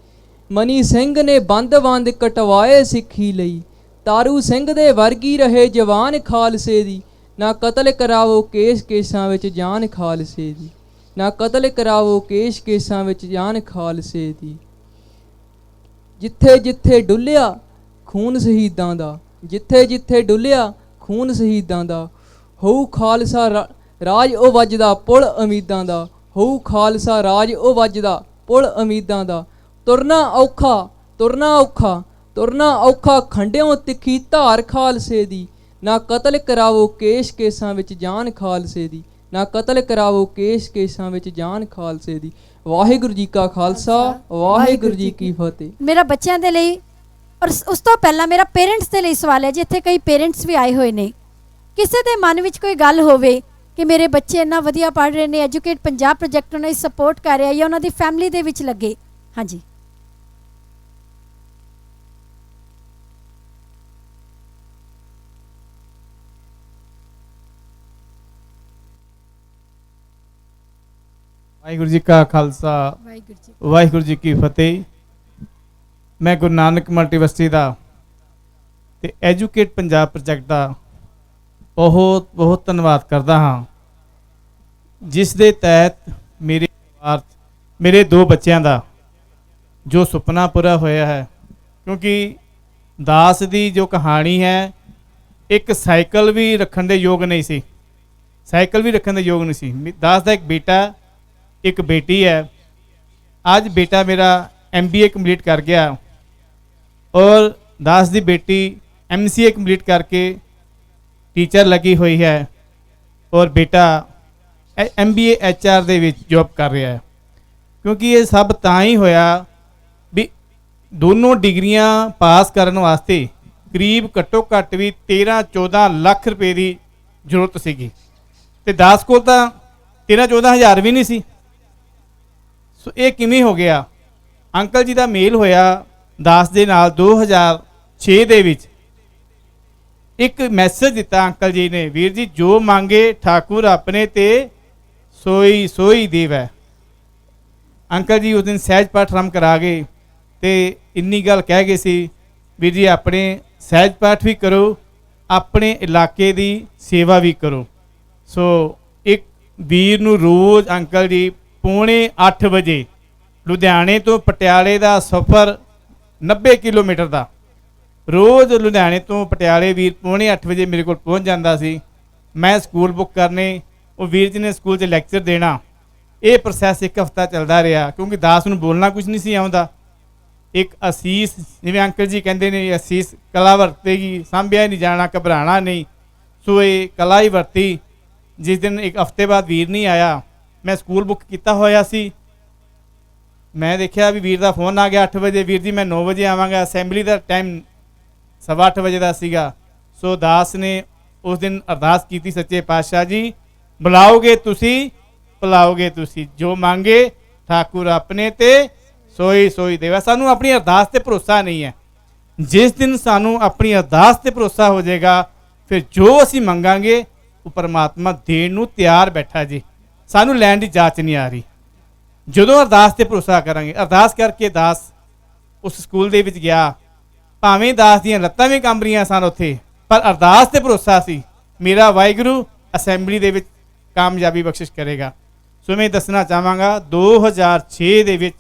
ਮਨੀ ਸਿੰਘ ਨੇ ਬੰਦ ਬੰਦ ਕਟਵਾਏ ਸਿੱਖੀ ਲਈ, ਤਾਰੂ ਸਿੰਘ ਦੇ ਵਰਗੀ ਰਹੇ ਜਵਾਨ ਖਾਲਸੇ ਦੀ, ਨਾ ਕਤਲ ਕਰਾਵੋ ਕੇਸ਼ ਕੇਸ਼ਾਂ ਵਿੱਚ ਜਾਨ ਖਾਲਸੇ ਦੀ, ਨਾ ਕਤਲ ਕਰਾਵੋ ਕੇਸ਼ ਕੇਸ਼ਾਂ ਵਿੱਚ ਜਾਨ ਖਾਲਸੇ ਦੀ। ਜਿੱਥੇ ਜਿੱਥੇ ਡੁੱਲਿਆ ਖੂਨ ਸ਼ਹੀਦਾਂ ਦਾ, ਜਿੱਥੇ ਜਿੱਥੇ ਡੁੱਲਿਆ ਖੂਨ ਸ਼ਹੀਦਾਂ ਦਾ, ਹੋਊ ਖਾਲਸਾ ਰਾਜ ਉਹ ਵੱਜਦਾ ਪੁਲ ਉਮੀਦਾਂ ਦਾ, ਹੋਊ ਖਾਲਸਾ ਰਾਜ ਉਹ ਵੱਜਦਾ ਪੁਲ ਉਮੀਦਾਂ ਦਾ। ਤੁਰਨਾ ਔਖਾ ਤੁਰਨਾ ਔਖਾ ਤੁਰਨਾ ਔਖਾ ਖੰਡਿਓਂ ਤਿੱਖੀ ਧਾਰ ਖਾਲਸੇ ਦੀ, ਨਾ ਕਤਲ ਕਰਾਵੋ ਕੇਸ਼ ਕੇਸਾਂ ਵਿੱਚ ਜਾਨ ਖਾਲਸੇ ਦੀ, ਨਾ ਕਤਲ ਕਰਾਵੋ ਕੇਸ਼ ਕੇਸਾਂ ਵਿੱਚ ਜਾਨ ਖਾਲਸੇ ਦੀ। ਵਾਹਿਗੁਰੂ ਜੀ ਕਾ ਖਾਲਸਾ, ਵਾਹਿਗੁਰੂ ਜੀ ਕੀ ਫਤਿਹ। ਮੇਰਾ ਬੱਚਿਆਂ ਦੇ ਲਈ ਔਰ ਉਸ ਤੋਂ ਪਹਿਲਾਂ ਮੇਰਾ ਪੇਰੈਂਟਸ ਦੇ ਲਈ ਸਵਾਲ ਹੈ ਜੀ। ਇੱਥੇ ਕਈ ਪੇਰੈਂਟਸ ਵੀ ਆਏ ਹੋਏ ਨੇ ਕਿਸੇ ਦੇ ਮਨ ਵਿੱਚ ਕੋਈ ਗੱਲ ਹੋਵੇ ਕਿ ਮੇਰੇ ਬੱਚੇ ਇੰਨਾ ਵਧੀਆ ਪੜ੍ਹ ਰਹੇ ਨੇ, ਐਜੂਕੇਟ ਪੰਜਾਬ ਪ੍ਰੋਜੈਕਟ ਉਹਨਾਂ ਦੀ ਸਪੋਰਟ ਕਰ ਰਿਹਾ ਜਾਂ ਉਹਨਾਂ ਦੀ ਫੈਮਿਲੀ ਦੇ ਵਿੱਚ ਲੱਗੇ। ਹਾਂਜੀ ਵਾਹਿਗੁਰੂ ਜੀ ਕਾ ਖਾਲਸਾ ਵਾਹਿਗੁਰੂ ਜੀ ਕੀ ਫਤਿਹ। ਮੈਂ ਗੁਰੂ ਨਾਨਕ ਮਲਟੀਵਰਸਿਟੀ ਦਾ ਤੇ ਐਜੂਕੇਟ ਪੰਜਾਬ ਪ੍ਰੋਜੈਕਟ ਦਾ ਬਹੁਤ ਬਹੁਤ ਧੰਨਵਾਦ ਕਰਦਾ ਹਾਂ, ਜਿਸ ਦੇ ਤਹਿਤ ਮੇਰੇ ਪਰਿਵਾਰ ਮੇਰੇ 2 ਬੱਚਿਆਂ ਦਾ ਜੋ ਸੁਪਨਾ ਪੂਰਾ ਹੋਇਆ ਹੈ। ਕਿਉਂਕਿ ਦਾਸ ਦੀ ਜੋ ਕਹਾਣੀ ਹੈ, ਇੱਕ ਸਾਈਕਲ ਵੀ ਰੱਖਣ ਦੇ ਯੋਗ ਨਹੀਂ ਸੀ, ਸਾਈਕਲ ਵੀ ਰੱਖਣ ਦੇ ਯੋਗ ਨਹੀਂ ਸੀ। ਦਾਸ ਦਾ ਇੱਕ ਬੇਟਾ ਇੱਕ ਬੇਟੀ ਹੈ। ਅੱਜ ਬੇਟਾ ਮੇਰਾ MBA ਕੰਪਲੀਟ ਕਰ ਗਿਆ ਔਰ ਦਾਸ ਦੀ ਬੇਟੀ MCA ਕੰਪਲੀਟ ਕਰਕੇ ਟੀਚਰ ਲੱਗੀ ਹੋਈ ਹੈ ਔਰ ਬੇਟਾ MBA HR ਦੇ ਵਿੱਚ ਜੌਬ ਕਰ ਰਿਹਾ ਹੈ। ਕਿਉਂਕਿ ਇਹ ਸਭ ਤਾਂ ਹੀ ਹੋਇਆ ਵੀ ਦੋਨੋਂ ਡਿਗਰੀਆਂ ਪਾਸ ਕਰਨ ਵਾਸਤੇ ਕਰੀਬ ਘੱਟੋ ਘੱਟ ਵੀ 13-14 ਲੱਖ ਰੁਪਏ ਦੀ ਜ਼ਰੂਰਤ ਸੀਗੀ ਤੇ ਦਾਸ ਕੋਲ ਤਾਂ 13-14 ਹਜ਼ਾਰ ਵੀ ਨਹੀਂ ਸੀ। ਸੋ ਇਹ ਕਿਵੇਂ ਹੋ ਗਿਆ? ਅੰਕਲ ਜੀ ਦਾ ਮੇਲ ਹੋਇਆ ਦਾਸ ਦੇ ਨਾਲ 2006 ਦੇ ਵਿੱਚ। ਇੱਕ ਮੈਸੇਜ ਦਿੱਤਾ ਅੰਕਲ ਜੀ ਨੇ, ਵੀਰ ਜੀ ਜੋ ਮੰਗੇ ਠਾਕੁਰ ਆਪਣੇ ਤੇ ਸੋਈ ਸੋਈ ਦੇਵੈ। ਅੰਕਲ ਜੀ ਉਸ ਦਿਨ ਸਹਿਜ ਪਾਠ ਆਰੰਭ ਕਰਾ ਗਏ ਤੇ ਇੰਨੀ ਗੱਲ ਕਹਿ ਗਏ ਸੀ, ਵੀਰ ਜੀ ਆਪਣੇ ਸਹਿਜ ਪਾਠ ਵੀ ਕਰੋ, ਆਪਣੇ ਇਲਾਕੇ ਦੀ ਸੇਵਾ ਵੀ ਕਰੋ। ਸੋ ਇੱਕ ਵੀਰ ਨੂੰ ਰੋਜ਼ ਅੰਕਲ ਜੀ 7:45 ਵਜੇ ਲੁਧਿਆਣੇ ਤੋਂ ਪਟਿਆਲੇ ਦਾ ਸਫ਼ਰ 90 ਕਿਲੋਮੀਟਰ ਦਾ, ਰੋਜ਼ ਲੁਧਿਆਣੇ ਤੋਂ ਪਟਿਆਲੇ ਵੀਰ 7:45 ਵਜੇ ਮੇਰੇ ਕੋਲ ਪਹੁੰਚ ਜਾਂਦਾ ਸੀ। ਮੈਂ ਸਕੂਲ ਬੁੱਕ ਕਰਨੇ, ਉਹ ਵੀਰ ਜੀ ਨੇ ਸਕੂਲ 'ਚ ਲੈਕਚਰ ਦੇਣਾ। ਇਹ ਪ੍ਰੋਸੈਸ ਇੱਕ ਹਫ਼ਤਾ ਚੱਲਦਾ ਰਿਹਾ ਕਿਉਂਕਿ ਦਾਸ ਨੂੰ ਬੋਲਣਾ ਕੁਝ ਨਹੀਂ ਸੀ ਆਉਂਦਾ। ਇੱਕ ਅਸੀਸ, ਜਿਵੇਂ ਅੰਕਲ ਜੀ ਕਹਿੰਦੇ ਨੇ, ਅਸੀਸ ਕਲਾ ਵਰਤੇਗੀ, ਸਾਂਭਿਆ ਨਹੀਂ ਜਾਣਾ, ਘਬਰਾਉਣਾ ਨਹੀਂ। ਸੋ ਇਹ ਕਲਾ ਹੀ ਵਰਤੀ। ਜਿਸ ਦਿਨ ਇੱਕ ਹਫ਼ਤੇ ਬਾਅਦ ਵੀਰ ਨਹੀਂ ਆਇਆ, ਮੈਂ ਸਕੂਲ ਬੁੱਕ ਕੀਤਾ ਹੋਇਆ ਸੀ। ਮੈਂ ਦੇਖਿਆ ਵੀ ਵੀਰ ਦਾ ਫੋਨ ਆ ਗਿਆ 8 ਵਜੇ, ਵੀਰ ਜੀ ਮੈਂ 9 ਵਜੇ ਆਵਾਂਗਾ। ਅਸੈਂਬਲੀ ਦਾ ਟਾਈਮ 8:15 ਵਜੇ ਦਾ ਸੀਗਾ। ਸੋ ਦਾਸ ਨੇ ਉਸ ਦਿਨ ਅਰਦਾਸ ਕੀਤੀ, ਸੱਚੇ ਪਾਤਸ਼ਾਹ ਜੀ ਬੁਲਾਓਗੇ ਤੁਸੀਂ, ਪਿਲਾਓਗੇ ਤੁਸੀਂ, ਜੋ ਮੰਗੇ ਠਾਕੁਰ ਆਪਣੇ ਤੇ ਸੋਈ ਸੋਈ ਦੇਵਾ। ਸਾਨੂੰ ਆਪਣੀ ਅਰਦਾਸ ਤੇ ਭਰੋਸਾ ਨਹੀਂ ਹੈ। ਜਿਸ ਦਿਨ ਸਾਨੂੰ ਆਪਣੀ ਅਰਦਾਸ ਤੇ ਭਰੋਸਾ ਹੋ ਜਾਏਗਾ, ਫਿਰ ਜੋ ਅਸੀਂ ਮੰਗਾਂਗੇ ਉਹ ਪਰਮਾਤਮਾ ਦੇਣ ਨੂੰ ਤਿਆਰ ਬੈਠਾ ਜੀ। ਸਾਨੂੰ ਲੈਣ ਦੀ ਜਾਚ ਨਹੀਂ ਆ ਰਹੀ। ਜਦੋਂ ਅਰਦਾਸ ਤੇ ਭਰੋਸਾ ਕਰਾਂਗੇ, ਅਰਦਾਸ ਕਰਕੇ ਦਾਸ ਉਸ ਸਕੂਲ ਦੇ ਵਿੱਚ ਗਿਆ। ਭਾਵੇਂ ਦਾਸ ਦੀਆਂ ਲੱਤਾਂ ਵੀ ਕੰਬ ਰਹੀਆਂ ਸਨ ਉੱਥੇ, ਪਰ ਅਰਦਾਸ ਤੇ ਭਰੋਸਾ ਸੀ, ਮੇਰਾ ਵਾਹਿਗੁਰੂ ਅਸੈਂਬਲੀ ਦੇ ਵਿੱਚ ਕਾਮਯਾਬੀ ਬਖਸ਼ਿਸ਼ ਕਰੇਗਾ। ਸੋ ਮੈਂ ਦੱਸਣਾ ਚਾਹਾਂਗਾ 2006 ਦੇ ਵਿੱਚ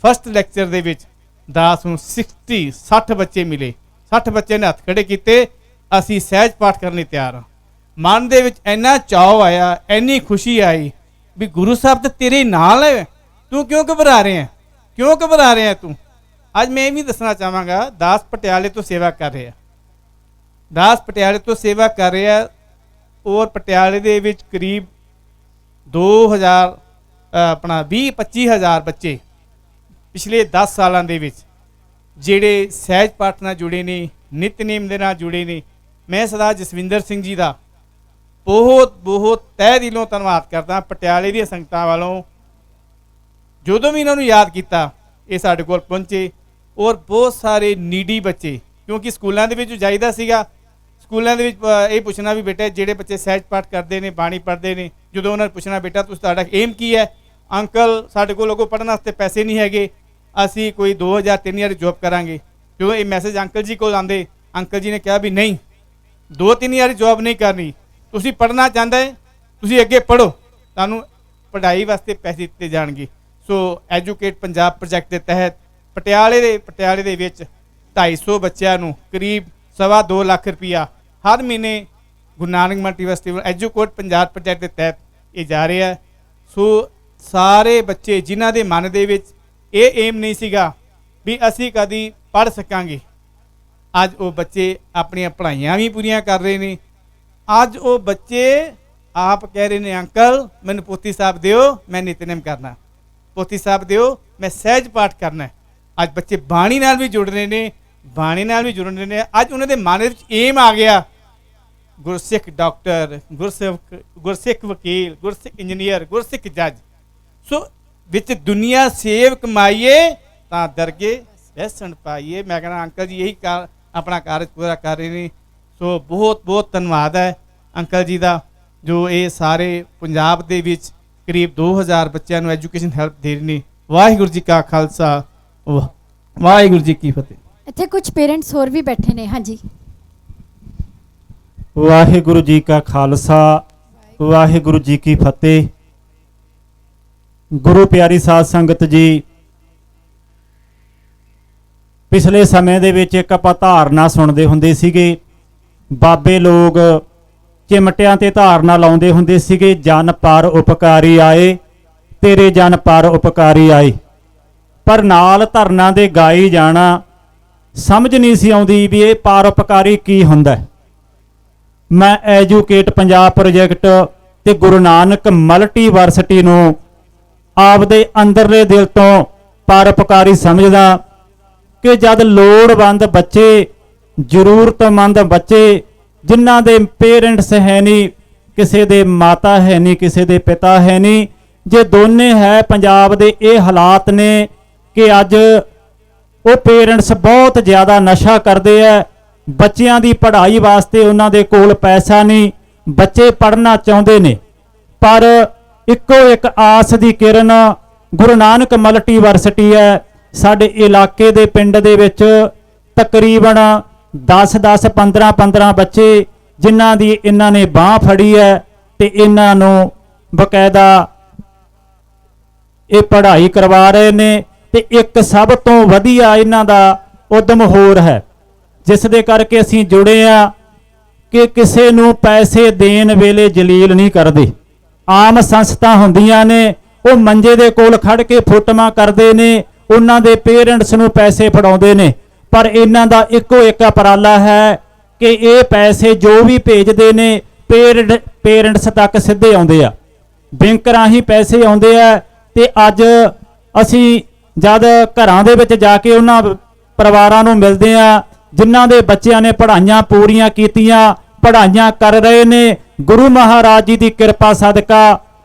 ਫਸਟ ਲੈਕਚਰ ਦੇ ਵਿੱਚ ਦਾਸ ਨੂੰ 60 ਬੱਚੇ ਮਿਲੇ। 60 ਬੱਚੇ ਨੇ ਹੱਥ ਖੜੇ ਕੀਤੇ, ਅਸੀਂ ਸਹਿਜ ਪਾਠ ਕਰਨ ਲਈ ਤਿਆਰ ਹਾਂ। ਮਨ ਦੇ ਵਿੱਚ ਇੰਨਾ ਚਾਅ ਆਇਆ, ਇੰਨੀ ਖੁਸ਼ੀ ਆਈ ਵੀ ਗੁਰੂ ਸਾਹਿਬ ਤਾਂ ਤੇਰੇ ਨਾਲ ਹੈ, ਤੂੰ ਕਿਉਂ ਘਬਰਾ ਰਿਹਾ, ਕਿਉਂ ਘਬਰਾ ਰਿਹਾ ਤੂੰ। ਅੱਜ ਮੈਂ ਇਹ ਵੀ ਦੱਸਣਾ ਚਾਹਾਂਗਾ, ਦਾਸ ਪਟਿਆਲੇ ਤੋਂ ਸੇਵਾ ਕਰ ਰਿਹਾ, ਦਾਸ ਪਟਿਆਲੇ ਤੋਂ ਸੇਵਾ ਕਰ ਰਿਹਾ ਔਰ ਪਟਿਆਲੇ ਦੇ ਵਿੱਚ ਕਰੀਬ 20-25 ਹਜ਼ਾਰ ਬੱਚੇ ਪਿਛਲੇ 10 ਸਾਲਾਂ ਦੇ ਵਿੱਚ ਜਿਹੜੇ ਸਹਿਜ ਪਾਠ ਨਾਲ ਜੁੜੇ ਨੇ, ਨਿਤਨੇਮ ਦੇ ਨਾਲ ਜੁੜੇ ਨੇ। ਮੈਂ ਸਰਦਾਰ ਜਸਵਿੰਦਰ ਸਿੰਘ ਜੀ ਦਾ ਬਹੁਤ ਬਹੁਤ ਤਹਿ ਦਿਲੋਂ ਧੰਨਵਾਦ ਕਰਦਾ ਪਟਿਆਲੇ ਦੀਆਂ ਸੰਗਤਾਂ ਵੱਲੋਂ। ਜਦੋਂ ਵੀ ਇਹਨਾਂ ਨੂੰ ਯਾਦ ਕੀਤਾ, ਇਹ ਸਾਡੇ ਕੋਲ ਪਹੁੰਚੇ ਔਰ ਬਹੁਤ ਸਾਰੇ ਨੀਡੀ ਬੱਚੇ, ਕਿਉਂਕਿ ਸਕੂਲਾਂ ਦੇ ਵਿੱਚ ਜਾਈਦਾ ਸੀਗਾ, ਸਕੂਲਾਂ ਦੇ ਵਿੱਚ ਇਹ ਪੁੱਛਣਾ ਵੀ ਬੇਟਾ ਜਿਹੜੇ ਬੱਚੇ ਸਹਿਜ ਪਾਠ ਕਰਦੇ ਨੇ, ਬਾਣੀ ਪੜ੍ਹਦੇ ਨੇ, ਜਦੋਂ ਉਹਨਾਂ ਨੂੰ ਪੁੱਛਣਾ ਬੇਟਾ ਤੁਸੀਂ ਤੁਹਾਡਾ ਏਮ ਕੀ ਹੈ, ਅੰਕਲ ਸਾਡੇ ਕੋਲ ਲੋਗੋਂ ਪੜ੍ਹਨ ਵਾਸਤੇ ਪੈਸੇ ਨਹੀਂ ਹੈਗੇ, ਅਸੀਂ ਕੋਈ 2000-3000 ਜੋਬ ਕਰਾਂਗੇ। ਜਦੋਂ ਇਹ ਮੈਸੇਜ ਅੰਕਲ ਜੀ ਕੋਲ ਆਉਂਦੇ, ਅੰਕਲ ਜੀ ਨੇ ਕਿਹਾ ਵੀ ਨਹੀਂ, 2-3000 ਜੋਬ ਨਹੀਂ ਕਰਨੀ, ਤੁਸੀਂ ਪੜ੍ਹਨਾ ਚਾਹੁੰਦਾ ਹੈ ਤੁਸੀਂ ਅੱਗੇ ਪੜ੍ਹੋ, ਤੁਹਾਨੂੰ ਪੜ੍ਹਾਈ ਵਾਸਤੇ ਪੈਸੇ ਦਿੱਤੇ ਜਾਣਗੇ। ਸੋ ਐਜੂਕੇਟ ਪੰਜਾਬ ਪ੍ਰੋਜੈਕਟ ਦੇ ਤਹਿਤ ਪਟਿਆਲੇ ਦੇ ਵਿੱਚ 250 ਬੱਚਿਆਂ ਨੂੰ ਕਰੀਬ 2.25 ਲੱਖ ਰੁਪਈਆ ਹਰ ਮਹੀਨੇ ਗੁਰੂ ਨਾਨਕ ਮਲਟੀਵਰਸਿਟੀ ਐਜੂਕੇਟ ਪੰਜਾਬ ਪ੍ਰੋਜੈਕਟ ਦੇ ਤਹਿਤ ਇਹ ਜਾ ਰਿਹਾ। ਸੋ ਸਾਰੇ ਬੱਚੇ ਜਿਨ੍ਹਾਂ ਦੇ ਮਨ ਦੇ ਵਿੱਚ ਇਹ ਏਮ ਨਹੀਂ ਸੀਗਾ ਵੀ ਅਸੀਂ ਕਦੀ ਪੜ੍ਹ ਸਕਾਂਗੇ, ਅੱਜ ਉਹ ਬੱਚੇ ਆਪਣੀਆਂ ਪੜ੍ਹਾਈਆਂ ਵੀ ਪੂਰੀਆਂ ਕਰ ਰਹੇ ਨੇ। ਅੱਜ ਉਹ ਬੱਚੇ ਆਪ ਕਹਿ ਰਹੇ ਨੇ ਅੰਕਲ ਮੈਨੂੰ ਪੋਥੀ ਸਾਹਿਬ ਦਿਓ, ਮੈਂ ਨਿਤਨੇਮ ਕਰਨਾ, ਪੋਥੀ ਸਾਹਿਬ ਦਿਓ, ਮੈਂ ਸਹਿਜ ਪਾਠ ਕਰਨਾ। ਅੱਜ ਬੱਚੇ ਬਾਣੀ ਨਾਲ ਵੀ ਜੁੜ ਰਹੇ ਨੇ, ਬਾਣੀ ਨਾਲ ਵੀ ਜੁੜ ਰਹੇ ਨੇ। ਅੱਜ ਉਹਨਾਂ ਦੇ ਮਨ ਵਿੱਚ ਏਮ ਆ ਗਿਆ ਗੁਰਸਿੱਖ ਡਾਕਟਰ, ਗੁਰਸਿੱਖ ਵਕੀਲ, ਗੁਰਸਿੱਖ ਇੰਜੀਨੀਅਰ, ਗੁਰਸਿੱਖ ਜੱਜ। ਸੋ ਵਿੱਚ ਦੁਨੀਆ ਸੇਵ ਕਮਾਈਏ ਤਾਂ ਦਰਗੇ ਬੈਸਣ ਪਾਈਏ। ਮੈਂ ਕਹਿੰਦਾ ਅੰਕਲ ਜੀ ਇਹੀ ਆਪਣਾ ਕਾਰਜ ਪੂਰਾ ਕਰ ਰਹੇ ਨੇ। ਸੋ ਬਹੁਤ ਬਹੁਤ ਧੰਨਵਾਦ ਹੈ ਅੰਕਲ ਜੀ ਦਾ, ਜੋ ਇਹ ਸਾਰੇ ਪੰਜਾਬ ਦੇ ਵਿੱਚ ਕਰੀਬ 2000 ਬੱਚਿਆਂ ਨੂੰ ਐਜੂਕੇਸ਼ਨ ਹੈਲਪ ਦੇ ਰਹੇ ਨੇ। ਵਾਹਿਗੁਰੂ ਜੀ ਕਾ ਖਾਲਸਾ, ਵਾਹਿਗੁਰੂ ਜੀ ਕੀ ਫਤਿਹ। ਇੱਥੇ ਕੁਝ ਪੇਰੈਂਟਸ ਹੋਰ ਵੀ ਬੈਠੇ ਨੇ। ਹਾਂਜੀ, ਵਾਹਿਗੁਰੂ ਜੀ ਕਾ ਖਾਲਸਾ, ਵਾਹਿਗੁਰੂ ਜੀ ਕੀ ਫਤਿਹ। ਗੁਰੂ ਪਿਆਰੀ ਸਾਧ ਸੰਗਤ ਜੀ, ਪਿਛਲੇ ਸਮੇਂ ਦੇ ਵਿੱਚ ਇੱਕ ਆਪਾਂ ਧਾਰਨਾ ਸੁਣਦੇ ਹੁੰਦੇ ਸੀਗੇ, ਬਾਬੇ ਲੋਕ ਚਿਮਟਿਆਂ ਤੇ ਧਾਰਨਾ ਲਾਉਂਦੇ ਹੁੰਦੇ ਸੀਗੇ, ਜਨ ਪਰ ਉਪਕਾਰੀ ਆਏ, ਤੇਰੇ ਜਨ ਪਰ ਉਪਕਾਰੀ ਆਏ। ਪਰ ਨਾਲ ਧਰਨਾ ਦੇ ਗਾਈ ਜਾਣਾ, ਸਮਝ ਨਹੀਂ ਸੀ ਆਉਂਦੀ ਵੀ ਇਹ ਪਰਉਪਕਾਰੀ ਕੀ ਹੁੰਦਾ। ਮੈਂ ਐਜੂਕੇਟ ਪੰਜਾਬ ਪ੍ਰੋਜੈਕਟ ਤੇ ਗੁਰੂ ਨਾਨਕ ਮਲਟੀਵਰਸਿਟੀ ਨੂੰ ਆਪਦੇ ਅੰਦਰਲੇ ਦਿਲ ਤੋਂ ਪਰਉਪਕਾਰੀ ਸਮਝਦਾ ਕਿ ਜਦ ਲੋੜਵੰਦ ਬੱਚੇ, ਜ਼ਰੂਰਤਮੰਦ ਬੱਚੇ, ਜਿਨ੍ਹਾਂ ਦੇ ਪੇਰੈਂਟਸ ਹੈ ਨਹੀਂ, ਕਿਸੇ ਦੇ ਮਾਤਾ ਹੈ ਨਹੀਂ, ਕਿਸੇ ਦੇ ਪਿਤਾ ਹੈ ਨਹੀਂ, ਜੇ ਦੋਨੇ ਹੈ, ਪੰਜਾਬ ਦੇ ਇਹ ਹਾਲਾਤ ਨੇ ਕਿ ਅੱਜ ਉਹ ਪੇਰੈਂਟਸ ਬਹੁਤ ਜ਼ਿਆਦਾ ਨਸ਼ਾ ਕਰਦੇ ਆ। ਬੱਚਿਆਂ ਦੀ ਪੜ੍ਹਾਈ ਵਾਸਤੇ ਉਹਨਾਂ ਦੇ ਕੋਲ ਪੈਸਾ ਨਹੀਂ, ਬੱਚੇ ਪੜ੍ਹਨਾ ਚਾਹੁੰਦੇ ਨੇ, ਪਰ ਇੱਕੋ ਇੱਕ ਆਸ ਦੀ ਕਿਰਨ ਗੁਰੂ ਨਾਨਕ ਮਲਟੀਵਰਸਿਟੀ ਹੈ। ਸਾਡੇ ਇਲਾਕੇ ਦੇ ਪਿੰਡ ਦੇ ਵਿੱਚ ਤਕਰੀਬਨ 10-10, 15-15 ਬੱਚੇ ਜਿਨ੍ਹਾਂ ਦੀ ਇਹਨਾਂ ਨੇ ਬਾਹ ਫੜੀ ਹੈ ਤੇ ਇਹਨਾਂ ਨੂੰ ਬਕਾਇਦਾ ਇਹ ਪੜ੍ਹਾਈ ਕਰਵਾ ਰਹੇ ਨੇ। ਤੇ ਇੱਕ ਸਭ ਤੋਂ ਵਧੀਆ ਇਹਨਾਂ ਦਾ ਉਦਮ ਹੋਰ ਹੈ, ਜਿਸ ਦੇ ਕਰਕੇ ਅਸੀਂ ਜੁੜੇ ਆ ਕਿ ਕਿਸੇ ਨੂੰ ਪੈਸੇ ਦੇਣ ਵੇਲੇ ਜਲੀਲ ਨਹੀਂ ਕਰਦੇ। ਆਮ ਸੰਸਥਾ ਹੁੰਦੀਆਂ ਨੇ, ਉਹ ਮੰਜੇ ਦੇ ਕੋਲ ਖੜ ਕੇ ਫੋਟੋਆਂ ਕਰਦੇ ਨੇ, ਉਹਨਾਂ ਦੇ ਪੇਰੈਂਟਸ ਨੂੰ ਪੈਸੇ ਫੜਾਉਂਦੇ ਨੇ, ਪਰ ਇਹਨਾਂ ਦਾ ਇੱਕੋ ਇੱਕ ਉਪਰਾਲਾ ਹੈ ਕਿ ਇਹ ਪੈਸੇ ਜੋ ਵੀ ਭੇਜਦੇ ਨੇ ਪੇਰੈਂਟਸ ਤੱਕ ਸਿੱਧੇ ਆਉਂਦੇ ਆ, ਬੈਂਕ ਰਾਹੀਂ ਪੈਸੇ ਆਉਂਦੇ ਆ। ਤੇ ਅੱਜ ਅਸੀਂ ਜਦ ਘਰਾਂ ਦੇ ਵਿੱਚ ਜਾ ਕੇ ਉਹਨਾਂ ਪਰਿਵਾਰਾਂ ਨੂੰ ਮਿਲਦੇ ਆ ਜਿਨ੍ਹਾਂ ਦੇ ਬੱਚਿਆਂ ਨੇ ਪੜ੍ਹਾਈਆਂ ਪੂਰੀਆਂ ਕੀਤੀਆਂ, ਪੜ੍ਹਾਈਆਂ ਕਰ ਰਹੇ ਨੇ, ਗੁਰੂ ਮਹਾਰਾਜ ਜੀ ਦੀ ਕਿਰਪਾ ਸਦਕਾ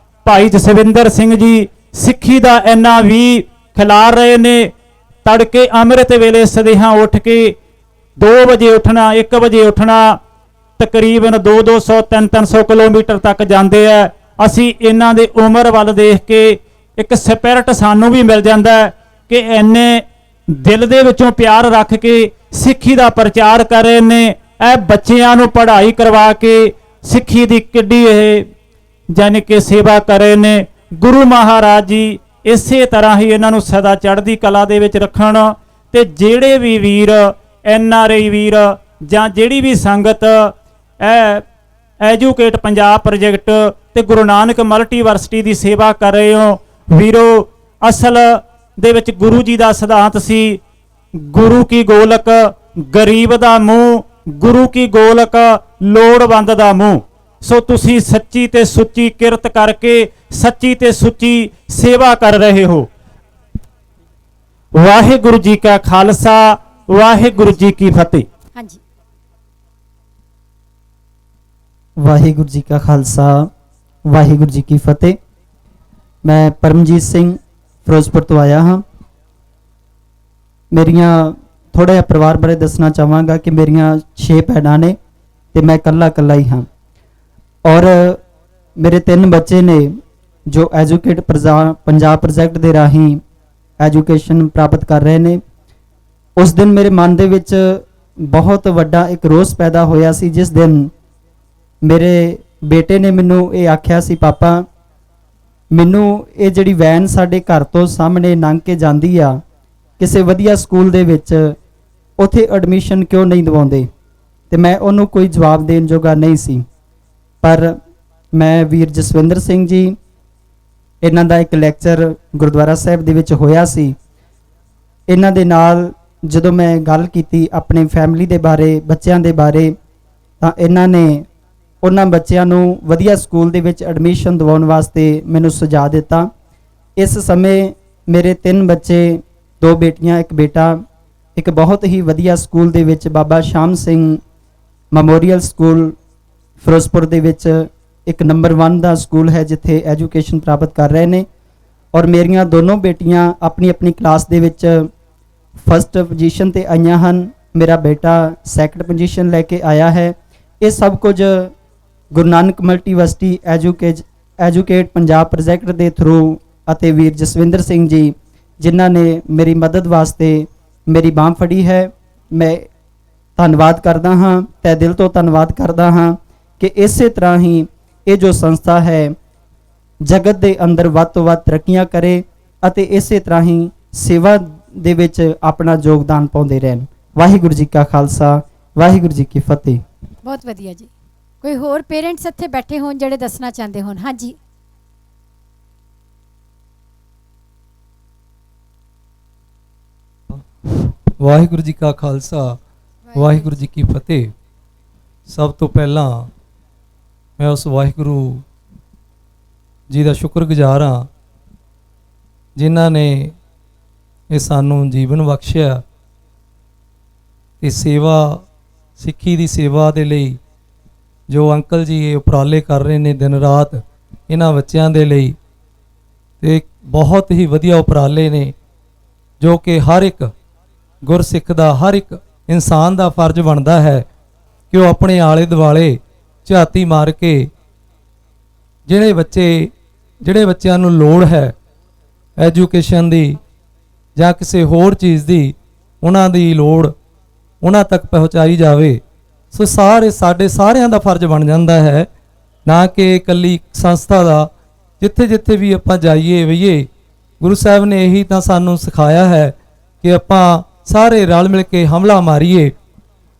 ਭਾਈ ਜਸਵਿੰਦਰ ਸਿੰਘ ਜੀ ਸਿੱਖੀ ਦਾ ਇੰਨਾ ਵੀ ਖਿਲਾਰ ਰਹੇ ਨੇ। ਤੜਕੇ ਅੰਮ੍ਰਿਤ ਵੇਲੇ ਸਦੇਹਾਂ ਉੱਠ ਕੇ 2 ਵਜੇ ਉੱਠਣਾ, 1 ਵਜੇ ਉੱਠਣਾ, ਤਕਰੀਬਨ 200-200, 300 ਕਿਲੋਮੀਟਰ ਤੱਕ ਜਾਂਦੇ ਆ। ਅਸੀਂ ਇਹਨਾਂ ਦੇ ਉਮਰ ਵੱਲ ਦੇਖ ਕੇ ਇੱਕ ਸਪਿਰਿਟ ਸਾਨੂੰ ਵੀ ਮਿਲ ਜਾਂਦਾ ਕਿ ਇੰਨੇ ਦਿਲ ਦੇ ਵਿੱਚੋਂ ਪਿਆਰ ਰੱਖ ਕੇ ਸਿੱਖੀ ਦਾ ਪ੍ਰਚਾਰ ਕਰ ਰਹੇ ਨੇ। ਇਹ ਬੱਚਿਆਂ ਨੂੰ ਪੜ੍ਹਾਈ ਕਰਵਾ ਕੇ ਸਿੱਖੀ ਦੀ ਕਿੱਡੀ ਇਹ ਜਾਨੀ ਕਿ ਸੇਵਾ ਕਰ ਰਹੇ ਨੇ। ਗੁਰੂ ਮਹਾਰਾਜ ਜੀ ਇਸੇ ਤਰ੍ਹਾਂ ਹੀ ਇਹਨਾਂ ਨੂੰ ਸਦਾ ਚੜ੍ਹਦੀ ਕਲਾ ਦੇ ਵਿੱਚ ਰੱਖਣ। ਤੇ ਜਿਹੜੇ ਵੀ ਵੀਰ, NRI ਵੀਰ ਜਾਂ ਜਿਹੜੀ ਵੀ ਸੰਗਤ ਐਜੂਕੇਟ ਪੰਜਾਬ ਪ੍ਰੋਜੈਕਟ ਤੇ ਗੁਰੂ ਨਾਨਕ ਮਲਟੀਵਰਸਿਟੀ ਦੀ ਸੇਵਾ ਕਰ ਰਹੇ ਹੋ ਵੀਰੋ, ਅਸਲ ਦੇ ਵਿੱਚ ਗੁਰੂ ਜੀ ਦਾ ਸਿਧਾਂਤ ਸੀ, ਗੁਰੂ ਕੀ ਗੋਲਕ ਗਰੀਬ ਦਾ ਮੂੰਹ, ਗੁਰੂ ਕੀ ਗੋਲਕ ਲੋੜਵੰਦ ਦਾ ਮੂੰਹ। ਸੋ ਤੁਸੀਂ ਸੱਚੀ ਤੇ ਸੁੱਚੀ ਕਿਰਤ ਕਰਕੇ ਸੱਚੀ ਤੇ ਸੁੱਚੀ ਸੇਵਾ ਕਰ ਰਹੇ ਹੋ। ਵਾਹਿਗੁਰੂ ਜੀ ਕਾ ਖਾਲਸਾ, ਵਾਹਿਗੁਰੂ ਜੀ ਕੀ ਫਤਿਹ। ਹਾਂਜੀ, ਵਾਹਿਗੁਰੂ ਜੀ ਕਾ ਖਾਲਸਾ, ਵਾਹਿਗੁਰੂ ਜੀ ਕੀ ਫਤਿਹ। ਮੈਂ ਪਰਮਜੀਤ ਸਿੰਘ ਫਿਰੋਜ਼ਪੁਰ ਤੋਂ ਆਇਆ ਹਾਂ। ਮੇਰੀਆਂ ਥੋੜਾ ਜਿਹਾ ਪਰਿਵਾਰ ਬਾਰੇ ਦੱਸਣਾ ਚਾਹਾਂਗਾ ਕਿ ਮੇਰੀਆਂ 6 ਭੈਣਾਂ ਨੇ ਤੇ ਮੈਂ ਇਕੱਲਾ ਹੀ ਹਾਂ। ਔਰ ਮੇਰੇ 3 ਬੱਚੇ ਨੇ ਜੋ ਐਜੂਕੇਟ ਪੰਜਾਬ ਪ੍ਰੋਜੈਕਟ ਦੇ ਰਾਹੀਂ ਐਜੂਕੇਸ਼ਨ ਪ੍ਰਾਪਤ ਕਰ ਰਹੇ ਨੇ। ਉਸ ਦਿਨ ਮੇਰੇ ਮਨ ਦੇ ਵਿੱਚ ਬਹੁਤ ਵੱਡਾ ਇੱਕ ਰੋਸ ਪੈਦਾ ਹੋਇਆ ਸੀ, ਜਿਸ ਦਿਨ ਮੇਰੇ ਬੇਟੇ ਨੇ ਮੈਨੂੰ ਇਹ ਆਖਿਆ ਸੀ, ਪਾਪਾ ਮੈਨੂੰ ਇਹ ਜਿਹੜੀ ਵੈਨ ਸਾਡੇ ਘਰ ਤੋਂ ਸਾਹਮਣੇ ਲੰਘ ਕੇ ਜਾਂਦੀ ਆ, ਕਿਸੇ ਵਧੀਆ ਸਕੂਲ ਦੇ ਵਿੱਚ ਉੱਥੇ ਐਡਮਿਸ਼ਨ ਕਿਉਂ ਨਹੀਂ ਦਿਵਾਉਂਦੇ। ਤੇ ਮੈਂ ਉਹਨੂੰ ਕੋਈ ਜਵਾਬ ਦੇਣ ਜੋਗਾ ਨਹੀਂ ਸੀ। ਪਰ ਮੈਂ ਵੀਰ ਜਸਵਿੰਦਰ ਸਿੰਘ ਜੀ, ਇਹਨਾਂ ਦਾ ਇੱਕ ਲੈਕਚਰ ਗੁਰਦੁਆਰਾ ਸਾਹਿਬ ਦੇ ਵਿੱਚ ਹੋਇਆ ਸੀ, ਇਹਨਾਂ ਦੇ ਨਾਲ ਜਦੋਂ ਮੈਂ ਗੱਲ ਕੀਤੀ ਆਪਣੇ ਫੈਮਿਲੀ ਦੇ ਬਾਰੇ, ਬੱਚਿਆਂ ਦੇ ਬਾਰੇ, ਤਾਂ ਇਹਨਾਂ ਨੇ ਉਹਨਾਂ ਬੱਚਿਆਂ ਨੂੰ ਵਧੀਆ ਸਕੂਲ ਦੇ ਵਿੱਚ ਐਡਮਿਸ਼ਨ ਦਿਵਾਉਣ ਵਾਸਤੇ ਮੈਨੂੰ ਸੁਝਾਅ ਦਿੱਤਾ। ਇਸ ਸਮੇਂ ਮੇਰੇ 3 ਬੱਚੇ, 2 ਬੇਟੀਆਂ, 1 ਬੇਟਾ ਇੱਕ ਬਹੁਤ ਹੀ ਵਧੀਆ ਸਕੂਲ ਦੇ ਵਿੱਚ ਬਾਬਾ ਸ਼ਾਮ ਸਿੰਘ ਮੈਮੋਰੀਅਲ ਸਕੂਲ ਫਿਰੋਜ਼ਪੁਰ ਦੇ ਵਿੱਚ ਇੱਕ ਨੰਬਰ 1 ਦਾ ਸਕੂਲ ਹੈ ਜਿੱਥੇ ਐਜੂਕੇਸ਼ਨ ਪ੍ਰਾਪਤ ਕਰ ਰਹੇ ਨੇ। ਔਰ ਮੇਰੀਆਂ ਦੋਨੋਂ ਬੇਟੀਆਂ ਆਪਣੀ ਆਪਣੀ ਕਲਾਸ ਦੇ ਵਿੱਚ ਫਸਟ ਪੋਜੀਸ਼ਨ ਤੇ ਆਈਆਂ ਹਨ। ਮੇਰਾ ਬੇਟਾ ਸੈਕੰਡ ਪੋਜੀਸ਼ਨ ਲੈ ਕੇ ਆਇਆ ਹੈ। ਇਹ ਸਭ ਕੁਝ ਗੁਰੂ ਨਾਨਕ ਮਲਟੀਵਰਸਿਟੀ ਐਜੂਕੇਟ ਪੰਜਾਬ ਪ੍ਰੋਜੈਕਟ ਦੇ ਥਰੂ ਅਤੇ ਵੀਰ ਜਸਵਿੰਦਰ ਸਿੰਘ ਜੀ ਜਿਨ੍ਹਾਂ ਨੇ ਮੇਰੀ ਮਦਦ ਵਾਸਤੇ ਮੇਰੀ ਬਾਂਹ ਫੜੀ ਹੈ। ਮੈਂ ਧੰਨਵਾਦ ਕਰਦਾ ਹਾਂ, ਤਹਿ ਦਿਲ ਤੋਂ ਧੰਨਵਾਦ ਕਰਦਾ ਹਾਂ ਕਿ ਇਸੇ ਤਰ੍ਹਾਂ ਹੀ ਇਹ ਜੋ ਸੰਸਥਾ ਹੈ ਜਗਤ ਦੇ ਅੰਦਰ ਵੱਧ ਤੋਂ ਵੱਧ ਤਰੱਕੀਆਂ ਕਰੇ ਅਤੇ ਇਸੇ ਤਰ੍ਹਾਂ ਹੀ ਸੇਵਾ ਦੇ ਵਿੱਚ ਆਪਣਾ ਯੋਗਦਾਨ ਪਾਉਂਦੇ ਰਹਿਣ। ਵਾਹਿਗੁਰੂ ਜੀ ਕਾ ਖਾਲਸਾ, ਵਾਹਿਗੁਰੂ ਜੀ ਕੀ ਫਤਿਹ। ਬਹੁਤ ਵਧੀਆ ਜੀ। ਕੋਈ ਹੋਰ ਪੇਰੈਂਟਸ ਇੱਥੇ ਬੈਠੇ ਹੋਣ ਜਿਹੜੇ ਦੱਸਣਾ ਚਾਹੁੰਦੇ ਹੋਣ? ਹਾਂਜੀ। ਵਾਹਿਗੁਰੂ ਜੀ ਕਾ ਖਾਲਸਾ, ਵਾਹਿਗੁਰੂ ਜੀ ਕੀ ਫਤਿਹ। ਸਭ ਤੋਂ ਪਹਿਲਾਂ ਮੈਂ ਉਸ ਵਾਹਿਗੁਰੂ ਜੀ ਦਾ ਸ਼ੁਕਰਗੁਜ਼ਾਰ ਹਾਂ ਜਿਨ੍ਹਾਂ ਨੇ ਇਹ ਸਾਨੂੰ ਜੀਵਨ ਬਖਸ਼ਿਆ ਤੇ ਸੇਵਾ ਸਿੱਖੀ ਦੀ ਸੇਵਾ ਦੇ ਲਈ ਜੋ ਅੰਕਲ ਜੀ ਇਹ ਉਪਰਾਲੇ ਕਰ ਰਹੇ ਨੇ ਦਿਨ ਰਾਤ ਇਹਨਾਂ ਬੱਚਿਆਂ ਦੇ ਲਈ, ਤੇ ਬਹੁਤ ਹੀ ਵਧੀਆ ਉਪਰਾਲੇ ਨੇ ਜੋ ਕਿ ਹਰ ਇੱਕ ਗੁਰਸਿੱਖ ਦਾ, ਹਰ ਇੱਕ ਇਨਸਾਨ ਦਾ ਫਰਜ਼ ਬਣਦਾ ਹੈ ਕਿ ਉਹ ਆਪਣੇ ਆਲੇ ਦੁਆਲੇ ਝਾਤੀ ਮਾਰ ਕੇ ਜਿਹੜੇ ਬੱਚਿਆਂ ਨੂੰ ਲੋੜ ਹੈ ਐਜੂਕੇਸ਼ਨ ਦੀ ਜਾਂ ਕਿਸੇ ਹੋਰ ਚੀਜ਼ ਦੀ, ਉਹਨਾਂ ਦੀ ਲੋੜ ਉਹਨਾਂ ਤੱਕ ਪਹੁੰਚਾਈ ਜਾਵੇ। ਸੋ ਸਾਡੇ ਸਾਰਿਆਂ ਦਾ ਫਰਜ਼ ਬਣ ਜਾਂਦਾ ਹੈ, ਨਾ ਕਿ ਇਕੱਲੀ ਸੰਸਥਾ ਦਾ। ਜਿੱਥੇ ਜਿੱਥੇ ਵੀ ਆਪਾਂ ਜਾਈਏ ਵਈਏ, ਗੁਰੂ ਸਾਹਿਬ ਨੇ ਇਹੀ ਤਾਂ ਸਾਨੂੰ ਸਿਖਾਇਆ ਹੈ ਕਿ ਆਪਾਂ ਸਾਰੇ ਰਲ ਮਿਲ ਕੇ ਹਮਲਾ ਮਾਰੀਏ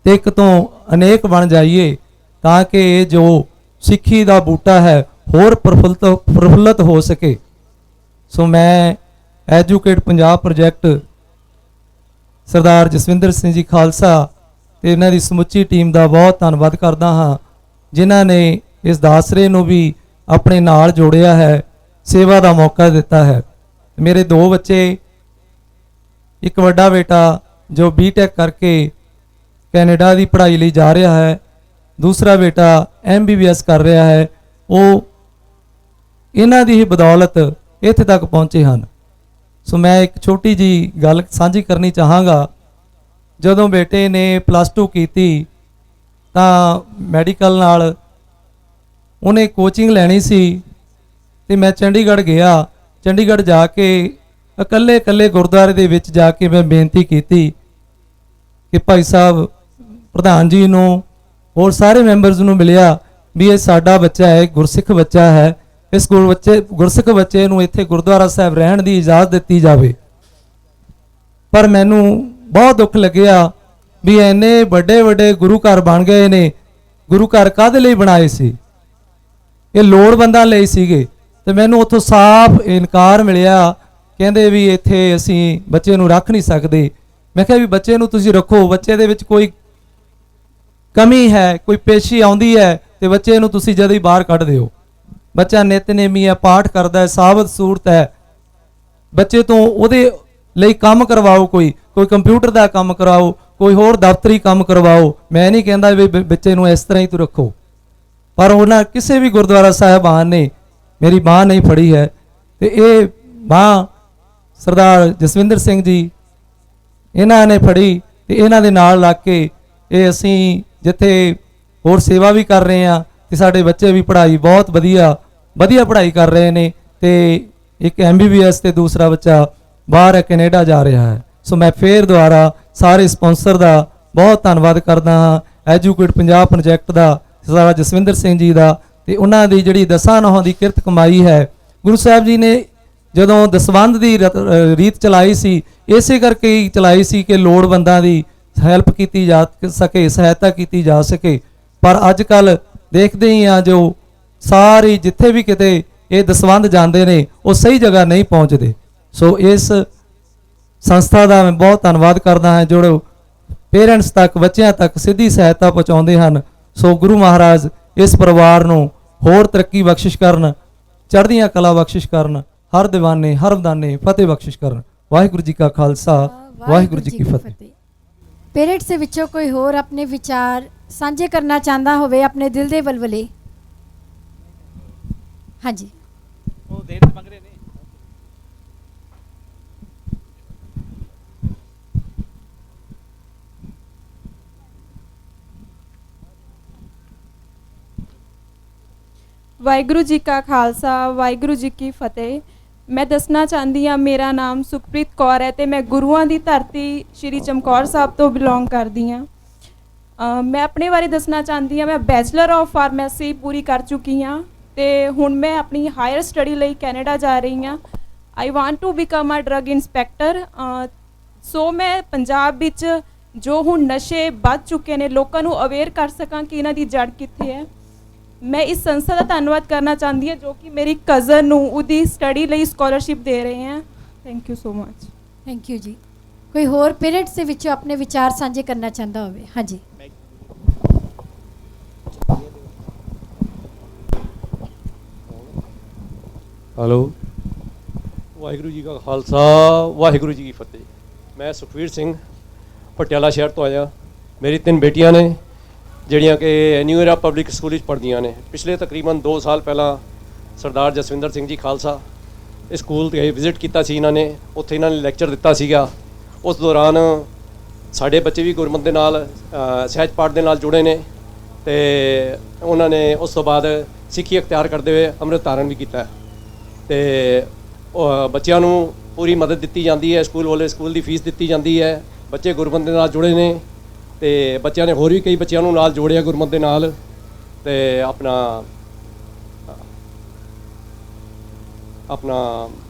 ਤੇ ਇੱਕ ਤੋਂ ਅਨੇਕ ਬਣ ਜਾਈਏ ਤਾਂ ਕਿ ਇਹ ਜੋ ਸਿੱਖੀ ਦਾ ਬੂਟਾ ਹੈ ਹੋਰ ਪ੍ਰਫੁੱਲਤ ਹੋ ਸਕੇ। ਸੋ ਮੈਂ ਐਜੂਕੇਟ ਪੰਜਾਬ ਪ੍ਰੋਜੈਕਟ ਸਰਦਾਰ ਜਸਵਿੰਦਰ ਸਿੰਘ ਜੀ ਖਾਲਸਾ ਤੇ ਇਹਨਾਂ ਦੀ ਸਮੁੱਚੀ ਟੀਮ ਦਾ ਬਹੁਤ ਧੰਨਵਾਦ ਕਰਦਾ ਹਾਂ ਜਿਨ੍ਹਾਂ ਨੇ ਇਸ ਦਾਸਰੇ ਨੂੰ ਵੀ ਆਪਣੇ ਨਾਲ ਜੋੜਿਆ ਹੈ, ਸੇਵਾ ਦਾ ਮੌਕਾ ਦਿੱਤਾ ਹੈ। ਮੇਰੇ 2 ਬੱਚੇ, ਇੱਕ ਵੱਡਾ ਬੇਟਾ ਜੋ ਬੀਟੈਕ ਕਰਕੇ ਕੈਨੇਡਾ ਦੀ ਪੜ੍ਹਾਈ ਲਈ ਜਾ ਰਿਹਾ ਹੈ, ਦੂਸਰਾ ਬੇਟਾ MBBS ਕਰ ਰਿਹਾ ਹੈ। ਉਹ ਇਹਨਾਂ ਦੀ ਹੀ ਬਦੌਲਤ ਇੱਥੇ ਤੱਕ ਪਹੁੰਚੇ ਹਨ। ਸੋ ਮੈਂ ਇੱਕ ਛੋਟੀ ਜੀ ਗੱਲ ਸਾਂਝੀ ਕਰਨੀ ਚਾਹਾਂਗਾ। ਜਦੋਂ ਬੇਟੇ ਨੇ +2 ਕੀਤੀ ਤਾਂ ਮੈਡੀਕਲ ਨਾਲ ਉਹਨੇ ਕੋਚਿੰਗ ਲੈਣੀ ਸੀ ਤੇ ਮੈਂ ਚੰਡੀਗੜ੍ਹ ਗਿਆ। ਚੰਡੀਗੜ੍ਹ ਜਾ ਕੇ ਇਕੱਲੇ ਗੁਰਦੁਆਰੇ ਦੇ ਵਿੱਚ ਜਾ ਕੇ ਮੈਂ ਬੇਨਤੀ ਕੀਤੀ ਕਿ ਭਾਈ ਸਾਹਿਬ ਪ੍ਰਧਾਨ ਜੀ ਨੂੰ ਹੋਰ ਸਾਰੇ ਮੈਂਬਰਸ ਨੂੰ ਮਿਲਿਆ ਵੀ ਇਹ ਸਾਡਾ ਬੱਚਾ ਹੈ, ਗੁਰਸਿੱਖ ਬੱਚਾ ਹੈ, ਇਸ ਗੁਰਸਿੱਖ ਬੱਚੇ ਨੂੰ ਇੱਥੇ ਗੁਰਦੁਆਰਾ ਸਾਹਿਬ ਰਹਿਣ ਦੀ ਇਜਾਜ਼ਤ ਦਿੱਤੀ ਜਾਵੇ। ਪਰ ਮੈਨੂੰ ਬਹੁਤ ਦੁੱਖ ਲੱਗਿਆ ਵੀ ਇੰਨੇ ਵੱਡੇ ਗੁਰੂ ਘਰ ਬਣ ਗਏ ਨੇ। ਗੁਰੂ ਘਰ ਕਾਹਦੇ ਲਈ ਬਣਾਏ ਸੀ? ਇਹ ਲੋੜਵੰਦਾਂ ਲਈ ਸੀਗੇ। ਤੇ ਮੈਨੂੰ ਉੱਥੋਂ ਸਾਫ਼ ਇਨਕਾਰ ਮਿਲਿਆ, ਕਹਿੰਦੇ ਵੀ ਇੱਥੇ ਅਸੀਂ ਬੱਚੇ ਨੂੰ ਰੱਖ ਨਹੀਂ ਸਕਦੇ। ਮੈਂ ਕਿਹਾ ਵੀ ਬੱਚੇ ਨੂੰ ਤੁਸੀਂ ਰੱਖੋ, ਬੱਚੇ ਦੇ ਵਿੱਚ ਕੋਈ ਕਮੀ ਹੈ, ਕੋਈ ਪੇਸ਼ੀ ਆਉਂਦੀ ਹੈ ਤੇ ਬੱਚੇ ਨੂੰ ਤੁਸੀਂ ਜਦ ਹੀ ਬਾਹਰ ਕੱਢ ਦਿਓ। ਬੱਚਾ ਨਿਤਨੇਮੀ ਹੈ, ਪਾਠ ਕਰਦਾ ਹੈ, ਸਾਬਤ ਸੂਰਤ ਹੈ। ਬੱਚੇ ਤੋਂ ਉਹਦੇ ਲਈ ਕੰਮ ਕਰਵਾਓ, ਕੋਈ ਕੰਪਿਊਟਰ ਦਾ ਕੰਮ ਕਰਾਓ, ਕੋਈ ਹੋਰ ਦਫ਼ਤਰੀ ਕੰਮ ਕਰਵਾਓ। ਮੈਂ ਨਹੀਂ ਕਹਿੰਦਾ ਵੀ ਬੱਚੇ ਨੂੰ ਇਸ ਤਰ੍ਹਾਂ ਹੀ ਤੂੰ ਰੱਖੋ, ਪਰ ਉਹਨਾਂ ਕਿਸੇ ਵੀ ਗੁਰਦੁਆਰਾ ਸਾਹਿਬਾਨ ਨੇ ਮੇਰੀ ਬਾਂਹ ਨਹੀਂ ਫੜੀ ਹੈ। ਤੇ ਇਹ ਬਾਂਹ ਸਰਦਾਰ ਜਸਵਿੰਦਰ ਸਿੰਘ ਜੀ ਇਹਨਾਂ ਨੇ ਫੜੀ ਤੇ ਇਹਨਾਂ ਦੇ ਨਾਲ ਲੱਗ ਕੇ ਇਹ ਅਸੀਂ ਜਿੱਥੇ ਹੋਰ ਸੇਵਾ ਵੀ ਕਰ ਰਹੇ ਹਾਂ ਤੇ ਸਾਡੇ ਬੱਚੇ ਵੀ ਪੜ੍ਹਾਈ ਬਹੁਤ ਵਧੀਆ ਪੜ੍ਹਾਈ ਕਰ ਰਹੇ ਨੇ। ਤੇ ਇੱਕ MBBS ਤੇ ਦੂਸਰਾ ਬੱਚਾ ਬਾਹਰ ਕੈਨੇਡਾ ਜਾ ਰਿਹਾ ਹੈ। ਸੋ ਮੈਂ ਫੇਰ ਦੁਬਾਰਾ ਸਾਰੇ ਸਪਾਂਸਰ ਦਾ ਬਹੁਤ ਧੰਨਵਾਦ ਕਰਦਾ ਹਾਂ, ਐਜੂਕੇਟ ਪੰਜਾਬ ਪ੍ਰੋਜੈਕਟ ਦਾ, ਸਰਦਾਰ ਜਸਵਿੰਦਰ ਸਿੰਘ ਜੀ ਦਾ, ਤੇ ਉਹਨਾਂ ਦੀ ਜਿਹੜੀ ਦਸਾਂ ਨਹੁੰ ਦੀ ਕਿਰਤ ਕਮਾਈ ਹੈ। ਗੁਰੂ ਸਾਹਿਬ ਜੀ ਨੇ ਜਦੋਂ ਦਸਵੰਧ ਦੀ ਰੀਤ ਚਲਾਈ ਸੀ, ਇਸੇ ਕਰਕੇ ਹੀ ਚਲਾਈ ਸੀ ਕਿ ਲੋੜਵੰਦਾਂ ਦੀ ਹੈਲਪ ਕੀਤੀ ਜਾ ਸਕੇ, ਸਹਾਇਤਾ ਕੀਤੀ ਜਾ ਸਕੇ। ਪਰ ਅੱਜ ਕੱਲ ਦੇਖਦੇ ਹੀ ਆ ਜੋ ਸਾਰੀ ਜਿੱਥੇ ਵੀ ਕਿਤੇ ਇਹ ਦਸਵੰਧ ਜਾਂਦੇ ਨੇ ਉਹ ਸਹੀ ਜਗ੍ਹਾ ਨਹੀਂ ਪਹੁੰਚਦੇ। ਸੋ ਇਸ ਸੰਸਥਾ ਦਾ ਮੈਂ ਬਹੁਤ ਧੰਨਵਾਦ ਕਰਦਾ ਹਾਂ ਜੋ ਪੇਰੈਂਟਸ ਤੱਕ, ਬੱਚਿਆਂ ਤੱਕ ਸਿੱਧੀ ਸਹਾਇਤਾ ਪਹੁੰਚਾਉਂਦੇ ਹਨ। ਸੋ ਗੁਰੂ ਮਹਾਰਾਜ ਇਸ ਪਰਿਵਾਰ ਨੂੰ ਹੋਰ ਤਰੱਕੀ ਬਖਸ਼ਿਸ਼ ਕਰਨ, ਚੜ੍ਹਦੀਆਂ ਕਲਾ ਬਖਸ਼ਿਸ਼ ਕਰਨ, ਹਰ ਦੀਵਾਨੇ ਹਰ ਬਦਾਨੇ ਫਤਿਹ ਬਖਸ਼ਿਸ਼ ਕਰਨ। ਵਾਹਿਗੁਰੂ ਜੀ ਕਾ ਖਾਲਸਾ, ਵਾਹਿਗੁਰੂ ਜੀ ਕੀ ਫਤਿਹ। ਪੇਰੈਂਟਸ ਦੇ ਵਿੱਚੋਂ ਕੋਈ ਹੋਰ ਆਪਣੇ ਵਿਚਾਰ ਸਾਂਝੇ ਕਰਨਾ ਚਾਹੁੰਦਾ ਹੋਵੇ, ਆਪਣੇ ਦਿਲ ਦੇ ਵਲਵਲੇ? ਹਾਂਜੀ। ਉਹ ਦੇਰ ਤੇ ਮੰਗ ਰਹੇ ਨੇ। ਵਾਹਿਗੁਰੂ ਜੀ ਕਾ ਖਾਲਸਾ, ਵਾਹਿਗੁਰੂ ਜੀ ਕੀ ਫਤਿਹ। ਮੈਂ ਦੱਸਣਾ ਚਾਹੁੰਦੀ ਹਾਂ, ਮੇਰਾ ਨਾਮ ਸੁਖਪ੍ਰੀਤ ਕੌਰ ਹੈ ਤੇ ਮੈਂ ਗੁਰੂਆਂ ਦੀ ਧਰਤੀ ਸ਼੍ਰੀ ਚਮਕੌਰ ਸਾਹਿਬ ਤੋਂ ਬਿਲੋਂਗ ਕਰਦੀ ਹਾਂ। ਮੈਂ ਆਪਣੇ ਬਾਰੇ ਦੱਸਣਾ ਚਾਹੁੰਦੀ ਹਾਂ, ਮੈਂ ਬੈਚਲਰ ਆਫ ਫਾਰਮੇਸੀ ਪੂਰੀ ਕਰ ਚੁੱਕੀ ਹਾਂ ਤੇ ਹੁਣ ਮੈਂ ਆਪਣੀ ਹਾਇਰ ਸਟੱਡੀ ਲਈ ਕੈਨੇਡਾ ਜਾ ਰਹੀ ਹਾਂ। I want to become a drug inspector. ਸੋ ਮੈਂ ਪੰਜਾਬ ਵਿੱਚ ਜੋ ਹੁਣ ਨਸ਼ੇ ਵੱਧ ਚੁੱਕੇ ਨੇ, ਲੋਕਾਂ ਨੂੰ ਅਵੇਅਰ ਕਰ ਸਕਾਂ ਕਿ ਇਹਨਾਂ ਦੀ ਜੜ ਕਿੱਥੇ ਹੈ। ਮੈਂ ਇਸ ਸੰਸਥਾ ਦਾ ਧੰਨਵਾਦ ਕਰਨਾ ਚਾਹੁੰਦੀ ਹਾਂ ਜੋ ਕਿ ਮੇਰੀ ਕਜ਼ਨ ਨੂੰ ਉਹਦੀ ਸਟੱਡੀ ਲਈ ਸਕਾਲਰਸ਼ਿਪ ਦੇ ਰਹੇ ਹੈ। Thank you so much. Thank you ਜੀ। ਕੋਈ ਹੋਰ ਪੇਰੈਂਟਸ ਦੇ ਵਿੱਚੋਂ ਆਪਣੇ ਵਿਚਾਰ ਸਾਂਝੇ ਕਰਨਾ ਚਾਹੁੰਦਾ ਹੋਵੇ? ਹਾਂਜੀ। ਹੈਲੋ, ਵਾਹਿਗੁਰੂ ਜੀ ਕਾ ਖਾਲਸਾ, ਵਾਹਿਗੁਰੂ ਜੀ ਕੀ ਫਤਿਹ। ਮੈਂ ਸੁਖਵੀਰ ਸਿੰਘ ਪਟਿਆਲਾ ਸ਼ਹਿਰ ਤੋਂ ਆਇਆ। ਮੇਰੀ 3 ਬੇਟੀਆਂ ਨੇ ਜਿਹੜੀਆਂ ਕਿ ਨਿਊ ਏਰਾ ਪਬਲਿਕ ਸਕੂਲ ਵਿੱਚ ਪੜ੍ਹਦੀਆਂ ਨੇ। ਪਿਛਲੇ ਤਕਰੀਬਨ 2 ਸਾਲ ਪਹਿਲਾਂ ਸਰਦਾਰ ਜਸਵਿੰਦਰ ਸਿੰਘ ਜੀ ਖਾਲਸਾ ਇਸ ਸਕੂਲ 'ਤੇ ਵਿਜ਼ਿਟ ਕੀਤਾ ਸੀ ਇਹਨਾਂ ਨੇ। ਉੱਥੇ ਇਹਨਾਂ ਨੇ ਲੈਕਚਰ ਦਿੱਤਾ ਸੀਗਾ। ਉਸ ਦੌਰਾਨ ਸਾਡੇ ਬੱਚੇ ਵੀ ਗੁਰਮਤਿ ਦੇ ਨਾਲ ਸਹਿਜ ਪਾਠ ਦੇ ਨਾਲ ਜੁੜੇ ਨੇ ਤੇ ਉਹਨਾਂ ਨੇ ਉਸ ਤੋਂ ਬਾਅਦ ਸਿੱਖੀ ਅਖਤਿਆਰ ਕਰਦੇ ਹੋਏ ਅੰਮ੍ਰਿਤ ਧਾਰਨ ਵੀ ਕੀਤਾ ਤੇ ਬੱਚਿਆਂ ਨੂੰ ਪੂਰੀ ਮਦਦ ਦਿੱਤੀ ਜਾਂਦੀ ਹੈ। ਸਕੂਲ ਵਾਲੇ ਸਕੂਲ ਦੀ ਫੀਸ ਦਿੱਤੀ ਜਾਂਦੀ ਹੈ। ਬੱਚੇ ਗੁਰਮਤਿ ਦੇ ਨਾਲ ਜੁੜੇ ਨੇ ਤੇ ਬੱਚਿਆਂ ਨੇ ਹੋਰ ਵੀ ਕਈ ਬੱਚਿਆਂ ਨੂੰ ਨਾਲ ਜੋੜਿਆ ਗੁਰਮਤਿ ਦੇ ਨਾਲ ਤੇ ਆਪਣਾ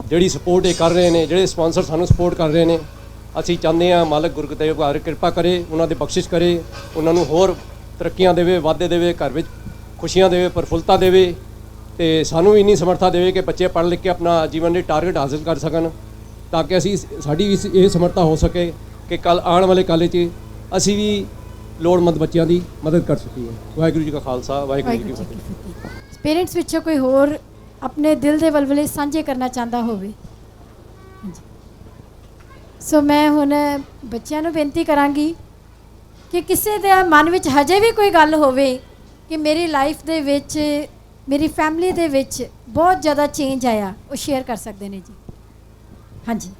ਜਿਹੜੀ ਸਪੋਰਟ ਇਹ ਕਰ ਰਹੇ ਨੇ, ਜਿਹੜੇ ਸਪਾਂਸਰ ਸਾਨੂੰ ਸਪੋਰਟ ਕਰ ਰਹੇ ਨੇ, ਅਸੀਂ ਚਾਹੁੰਦੇ ਹਾਂ ਮਾਲਕ ਗੁਰਦੇਵ ਘਰ ਕਿਰਪਾ ਕਰੇ, ਉਹਨਾਂ ਦੇ ਬਖਸ਼ਿਸ਼ ਕਰੇ, ਉਹਨਾਂ ਨੂੰ ਹੋਰ ਤਰੱਕੀਆਂ ਦੇਵੇ, ਵਾਧੇ ਦੇਵੇ, ਘਰ ਵਿੱਚ ਖੁਸ਼ੀਆਂ ਦੇਵੇ, ਪ੍ਰਫੁੱਲਤਾ ਦੇਵੇ ਤੇ ਸਾਨੂੰ ਇੰਨੀ ਸਮਰੱਥਾ ਦੇਵੇ ਕਿ ਬੱਚੇ ਪੜ੍ਹ ਲਿਖ ਕੇ ਆਪਣਾ ਜੀਵਨ ਦੇ ਟਾਰਗੇਟ ਹਾਸਿਲ ਕਰ ਸਕਣ, ਤਾਂ ਕਿ ਅਸੀਂ ਸਾਡੀ ਵੀ ਇਹ ਸਮਰੱਥਾ ਹੋ ਸਕੇ ਕਿ ਕੱਲ੍ਹ ਆਉਣ ਵਾਲੇ ਕੱਲ੍ਹ 'ਚ ਅਸੀਂ ਵੀ ਲੋੜਵੰਦ ਬੱਚਿਆਂ ਦੀ ਮਦਦ ਕਰ ਸਕੀਏ। ਵਾਹਿਗੁਰੂ ਜੀ ਕਾ ਖਾਲਸਾ, ਵਾਹਿਗੁਰੂ ਜੀ ਕੀ ਫਤਿਹ। ਪੇਰੈਂਟਸ ਵਿੱਚੋਂ ਕੋਈ ਹੋਰ ਆਪਣੇ ਦਿਲ ਦੇ ਵਲਵਲੇ ਸਾਂਝੇ ਕਰਨਾ ਚਾਹੁੰਦਾ ਹੋਵੇ? ਸੋ ਮੈਂ ਹੁਣ ਬੱਚਿਆਂ ਨੂੰ ਬੇਨਤੀ ਕਰਾਂਗੀ ਕਿ ਕਿਸੇ ਦੇ ਮਨ ਵਿੱਚ ਹਜੇ ਵੀ ਕੋਈ ਗੱਲ ਹੋਵੇ ਕਿ ਮੇਰੀ ਲਾਈਫ ਦੇ ਵਿੱਚ, ਮੇਰੀ ਫੈਮਿਲੀ ਦੇ ਵਿੱਚ ਬਹੁਤ ਜ਼ਿਆਦਾ ਚੇਂਜ ਆਇਆ, ਉਹ ਸ਼ੇਅਰ ਕਰ ਸਕਦੇ ਨੇ ਜੀ। ਹਾਂਜੀ।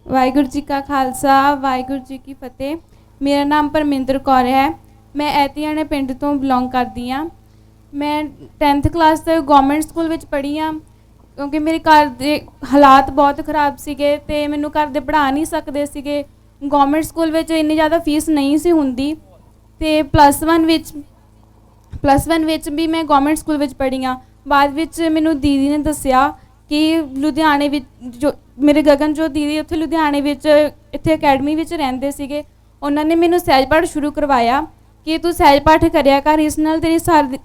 ਵਾਹਿਗੁਰੂ ਜੀ ਕਾ ਖਾਲਸਾ, ਵਾਹਿਗੁਰੂ ਜੀ ਕੀ ਫਤਿਹ। ਮੇਰਾ ਨਾਮ ਪਰਮਿੰਦਰ ਕੌਰ ਹੈ। ਮੈਂ ਐਤੀਆਣੇ ਪਿੰਡ ਤੋਂ ਬਿਲੋਂਗ ਕਰਦੀ ਹਾਂ। ਮੈਂ 10th ਕਲਾਸ ਤੱਕ ਗਵਰਨਮੈਂਟ ਸਕੂਲ ਵਿੱਚ ਪੜ੍ਹੀ ਹਾਂ ਕਿਉਂਕਿ ਮੇਰੇ ਘਰ ਦੇ ਹਾਲਾਤ ਬਹੁਤ ਖਰਾਬ ਸੀਗੇ ਤੇ ਮੈਨੂੰ ਘਰ ਦੇ ਪੜ੍ਹਾ ਨਹੀਂ ਸਕਦੇ ਸੀਗੇ। ਗਵਰਨਮੈਂਟ ਸਕੂਲ ਵਿੱਚ ਇੰਨੀ ਜ਼ਿਆਦਾ ਫੀਸ ਨਹੀਂ ਸੀ ਹੁੰਦੀ ਤੇ ਪਲੱਸ 1 ਵਿੱਚ ਵੀ ਮੈਂ ਗਵਰਨਮੈਂਟ ਸਕੂਲ ਵਿੱਚ ਪੜ੍ਹੀ ਹਾਂ। ਬਾਅਦ ਵਿੱਚ ਮੈਨੂੰ ਦੀਦੀ ਨੇ ਦੱਸਿਆ ਕਿ ਲੁਧਿਆਣੇ ਵਿੱਚ ਜੋ ਮੇਰੇ ਗਗਨਜੋਤ ਦੀਦੀ ਉੱਥੇ ਲੁਧਿਆਣੇ ਵਿੱਚ ਇੱਥੇ ਅਕੈਡਮੀ ਵਿੱਚ ਰਹਿੰਦੇ ਸੀਗੇ, ਉਹਨਾਂ ਨੇ ਮੈਨੂੰ ਸਹਿਜ ਪਾਠ ਸ਼ੁਰੂ ਕਰਵਾਇਆ ਕਿ ਤੂੰ ਸਹਿਜ ਪਾਠ ਕਰਿਆ ਕਰ, ਇਸ ਨਾਲ ਤੇਰੀ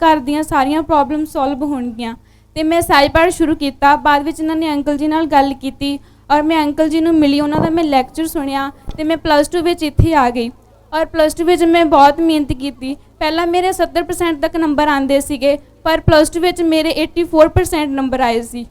ਘਰ ਦੀਆਂ ਸਾਰੀਆਂ ਪ੍ਰੋਬਲਮ ਸੋਲਵ ਹੋਣਗੀਆਂ। ਤੇ ਮੈਂ ਸਹਿਜ ਪਾਠ ਸ਼ੁਰੂ ਕੀਤਾ। ਬਾਅਦ ਵਿੱਚ ਇਹਨਾਂ ਨੇ ਅੰਕਲ ਜੀ ਨਾਲ ਗੱਲ ਕੀਤੀ ਔਰ ਮੈਂ ਅੰਕਲ ਜੀ ਨੂੰ ਮਿਲੀ, ਉਹਨਾਂ ਦਾ ਮੈਂ ਲੈਕਚਰ ਸੁਣਿਆ ਤੇ ਮੈਂ ਪਲੱਸ 2 ਵਿੱਚ ਇੱਥੇ ਆ ਗਈ। ਔਰ ਪਲੱਸ 2 ਵਿੱਚ ਮੈਂ ਬਹੁਤ ਮਿਹਨਤ ਕੀਤੀ। ਪਹਿਲਾਂ ਮੇਰੇ 70% ਤੱਕ ਨੰਬਰ ਆਉਂਦੇ ਸੀਗੇ ਪਰ ਪਲੱਸ 2 ਵਿੱਚ ਮੇਰੇ 84% ਨੰਬਰ ਆਏ ਸੀ।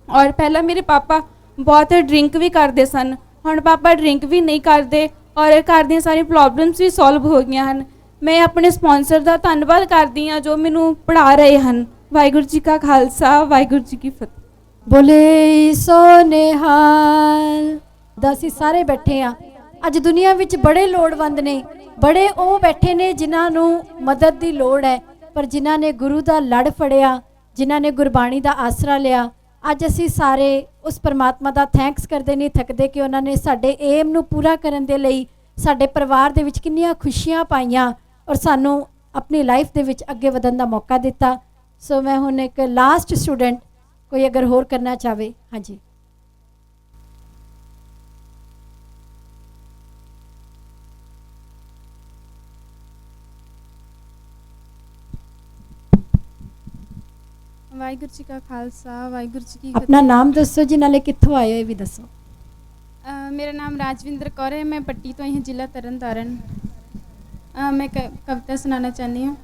ਔਰ ਪਹਿਲਾਂ ਮੇਰੇ ਪਾਪਾ ਬਹੁਤ ਡਰਿੰਕ ਵੀ ਕਰਦੇ ਸਨ, ਹੁਣ ਪਾਪਾ ਡਰਿੰਕ ਵੀ ਨਹੀਂ ਕਰਦੇ ਔਰ ਘਰ ਦੀਆਂ ਸਾਰੀਆਂ ਪ੍ਰੋਬਲਮਸ ਵੀ ਸੋਲਵ ਹੋ ਗਈਆਂ ਹਨ। ਮੈਂ ਆਪਣੇ ਸਪਾਂਸਰ ਦਾ ਧੰਨਵਾਦ ਕਰਦੀ ਹਾਂ ਜੋ ਮੈਨੂੰ ਪੜ੍ਹਾ ਰਹੇ ਹਨ। ਵਾਹਿਗੁਰੂ ਜੀ ਕਾ ਖਾਲਸਾ, ਵਾਹਿਗੁਰੂ ਜੀ ਕੀ ਫਤਿਹ। ਬੋਲੇ ਸੋ ਨਿਹਾਲ। ਅਸੀਂ ਸਾਰੇ ਬੈਠੇ ਹਾਂ ਅੱਜ ਦੁਨੀਆ ਵਿੱਚ, ਬੜੇ ਲੋੜਵੰਦ ਨੇ, ਬੜੇ ਉਹ ਬੈਠੇ ਨੇ ਜਿਨ੍ਹਾਂ ਨੂੰ ਮਦਦ ਦੀ ਲੋੜ ਹੈ, ਪਰ ਜਿਨ੍ਹਾਂ ਨੇ ਗੁਰੂ ਦਾ ਲੜ ਫੜਿਆ, ਜਿਨ੍ਹਾਂ ਨੇ ਗੁਰਬਾਣੀ ਦਾ ਆਸਰਾ ਲਿਆ। ਅੱਜ ਅਸੀਂ ਸਾਰੇ ਉਸ ਪਰਮਾਤਮਾ ਦਾ ਥੈਂਕਸ ਕਰਦੇ ਨਹੀਂ ਥੱਕਦੇ ਕਿ ਉਹਨਾਂ ਨੇ ਸਾਡੇ ਏਮ ਨੂੰ ਪੂਰਾ ਕਰਨ ਦੇ ਲਈ ਸਾਡੇ ਪਰਿਵਾਰ ਦੇ ਵਿੱਚ ਕਿੰਨੀਆਂ ਖੁਸ਼ੀਆਂ ਪਾਈਆਂ ਔਰ ਸਾਨੂੰ ਆਪਣੀ ਲਾਈਫ ਦੇ ਵਿੱਚ ਅੱਗੇ ਵਧਣ ਦਾ ਮੌਕਾ ਦਿੱਤਾ। ਸੋ ਮੈਂ ਹੁਣ ਇੱਕ ਲਾਸਟ ਸਟੂਡੈਂਟ ਕੋਈ ਅਗਰ ਹੋਰ ਕਰਨਾ ਚਾਹਵੇ। ਹਾਂਜੀ। ਵਾਹਿਗੁਰੂ ਜੀ ਕਾ ਖਾਲਸਾ, ਵਾਹਿਗੁਰੂ ਜੀ ਕੀ ਆਪਣਾ ਨਾਮ ਦੱਸੋ ਜੀ, ਨਾਲੇ ਕਿੱਥੋਂ ਆਏ ਹੋ ਇਹ ਵੀ ਦੱਸੋ। ਮੇਰਾ ਨਾਮ ਰਾਜਵਿੰਦਰ ਕੌਰ ਹੈ, ਮੈਂ ਪੱਟੀ ਤੋਂ ਹੀ ਜ਼ਿਲ੍ਹਾ ਤਰਨਤਾਰਨ। मैं कविता सुनाना चाहती हूँ।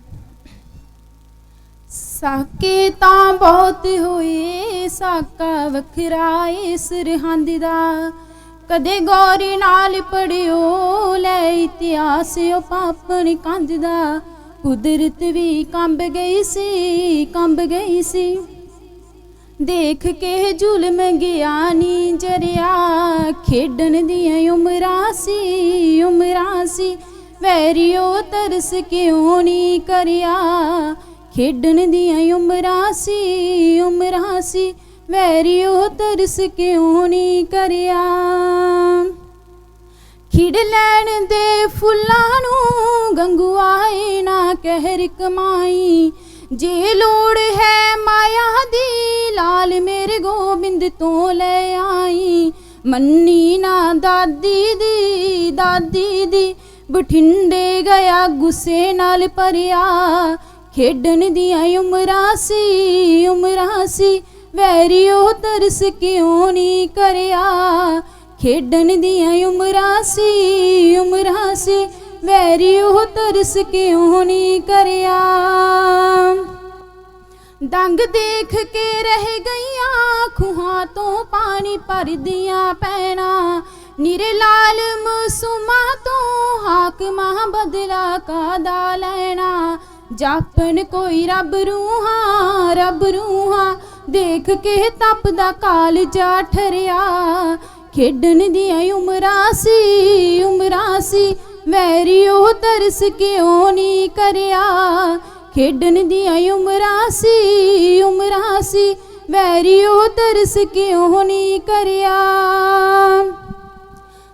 ਸਾਕੇ ਤਾਂ ਬਹੁਤ ਹੋਏ, ਸਾਕਾ ਵੱਖਰਾ ਏ ਸਰਹੰਦ ਦਾ। ਕਦੇ ਗੌਰੀ ਨਾਲ ਪੜਿਓ ਲੈ ਇਤਿਹਾਸ ਉਹ ਪਾਪਣ ਕੰਧ ਦਾ। ਕੁਦਰਤ ਵੀ ਕੰਬ ਗਈ ਸੀ, ਕੰਬ ਗਈ ਸੀ, ਦੇਖ ਕੇ ਜ਼ੁਲਮ ਗਿਆਨੀ ਜਰਿਆ। ਖੇਡਣ ਦੀਆਂ ਉਮਰਾਂ ਸੀ, ਉਮਰਾਂ ਸੀ, ਵੈਰੀਓ ਤਰਸ ਕਿਉਂ ਨਹੀਂ ਕਰਿਆ। ਖੇਡਣ ਦੀਆਂ ਉਮਰਾਂ ਸੀ, ਉਮਰਾਂ ਸੀ, ਵੈਰੀਓ ਤਰਸ ਕਿਉਂ ਨਹੀਂ ਕਰਿਆ। ਖਿੜ ਲੈਣ ਦੇ ਫੁੱਲਾਂ ਨੂੰ ਗੰਗੂਆਏ ਨਾ ਕਹਿਰ ਕਮਾਈ। ਜੇ ਲੋੜ ਹੈ ਮਾਇਆ ਦੀ ਲਾਲ ਮੇਰੇ ਗੋਬਿੰਦ ਤੋਂ ਲੈ ਆਈ। ਮੰਨੀ ਨਾ ਦਾਦੀ ਦੀ, ਦਾਦੀ ਦੀ, ਬਠਿੰਡੇ ਗਿਆ ਗੁੱਸੇ ਨਾਲ ਭਰਿਆ। ਖੇਡਣ ਦੀਆਂ ਉਮਰਾਂ ਸੀ, ਉਮਰਾਂ ਸੀ, ਵੈਰੀਓ ਤਰਸ ਕਿਉਂ ਨਹੀਂ ਕਰਿਆ। ਖੇਡਣ ਦੀਆਂ ਉਮਰਾਂ ਸੀ, ਉਮਰਾਂ ਸੀ, ਵੈਰੀਓ ਤਰਸ ਕਿਉਂ ਨਹੀਂ ਕਰਿਆ। ਦੰਗ ਦੇਖ ਕੇ ਰਹਿ ਗਈਆਂ ਖੂਹਾਂ ਤੋਂ ਪਾਣੀ ਭਰਦੀਆਂ ਪੈਣਾ। ਨਿਰੇ ਲਾਲ ਮਸੂਮਾਂ ਤੋਂ ਹਾਕਮਾਂ ਬਦਲਾ ਕਾਦਾ ਲੈਣਾ। ਜਾਪਣ ਕੋਈ ਰੱਬ ਰੂਹਾਂ, ਰੱਬ ਰੂਹਾਂ, ਦੇਖ ਕੇ ਤਪਦਾ ਕਾਲਜਾ ਠਰਿਆ। ਖੇਡਣ ਦੀਆਂ ਉਮਰਾਂ ਸੀ, ਉਮਰਾਂ ਸੀ, ਵੈਰੀਓ ਤਰਸ ਕਿਉਂ ਨਹੀਂ ਕਰਿਆ। ਖੇਡਣ ਦੀਆਂ ਉਮਰਾਂ ਸੀ, ਉਮਰਾਂ ਸੀ, ਵੈਰੀਓ ਤਰਸ ਕਿਉਂ ਨਹੀਂ ਕਰਿਆ।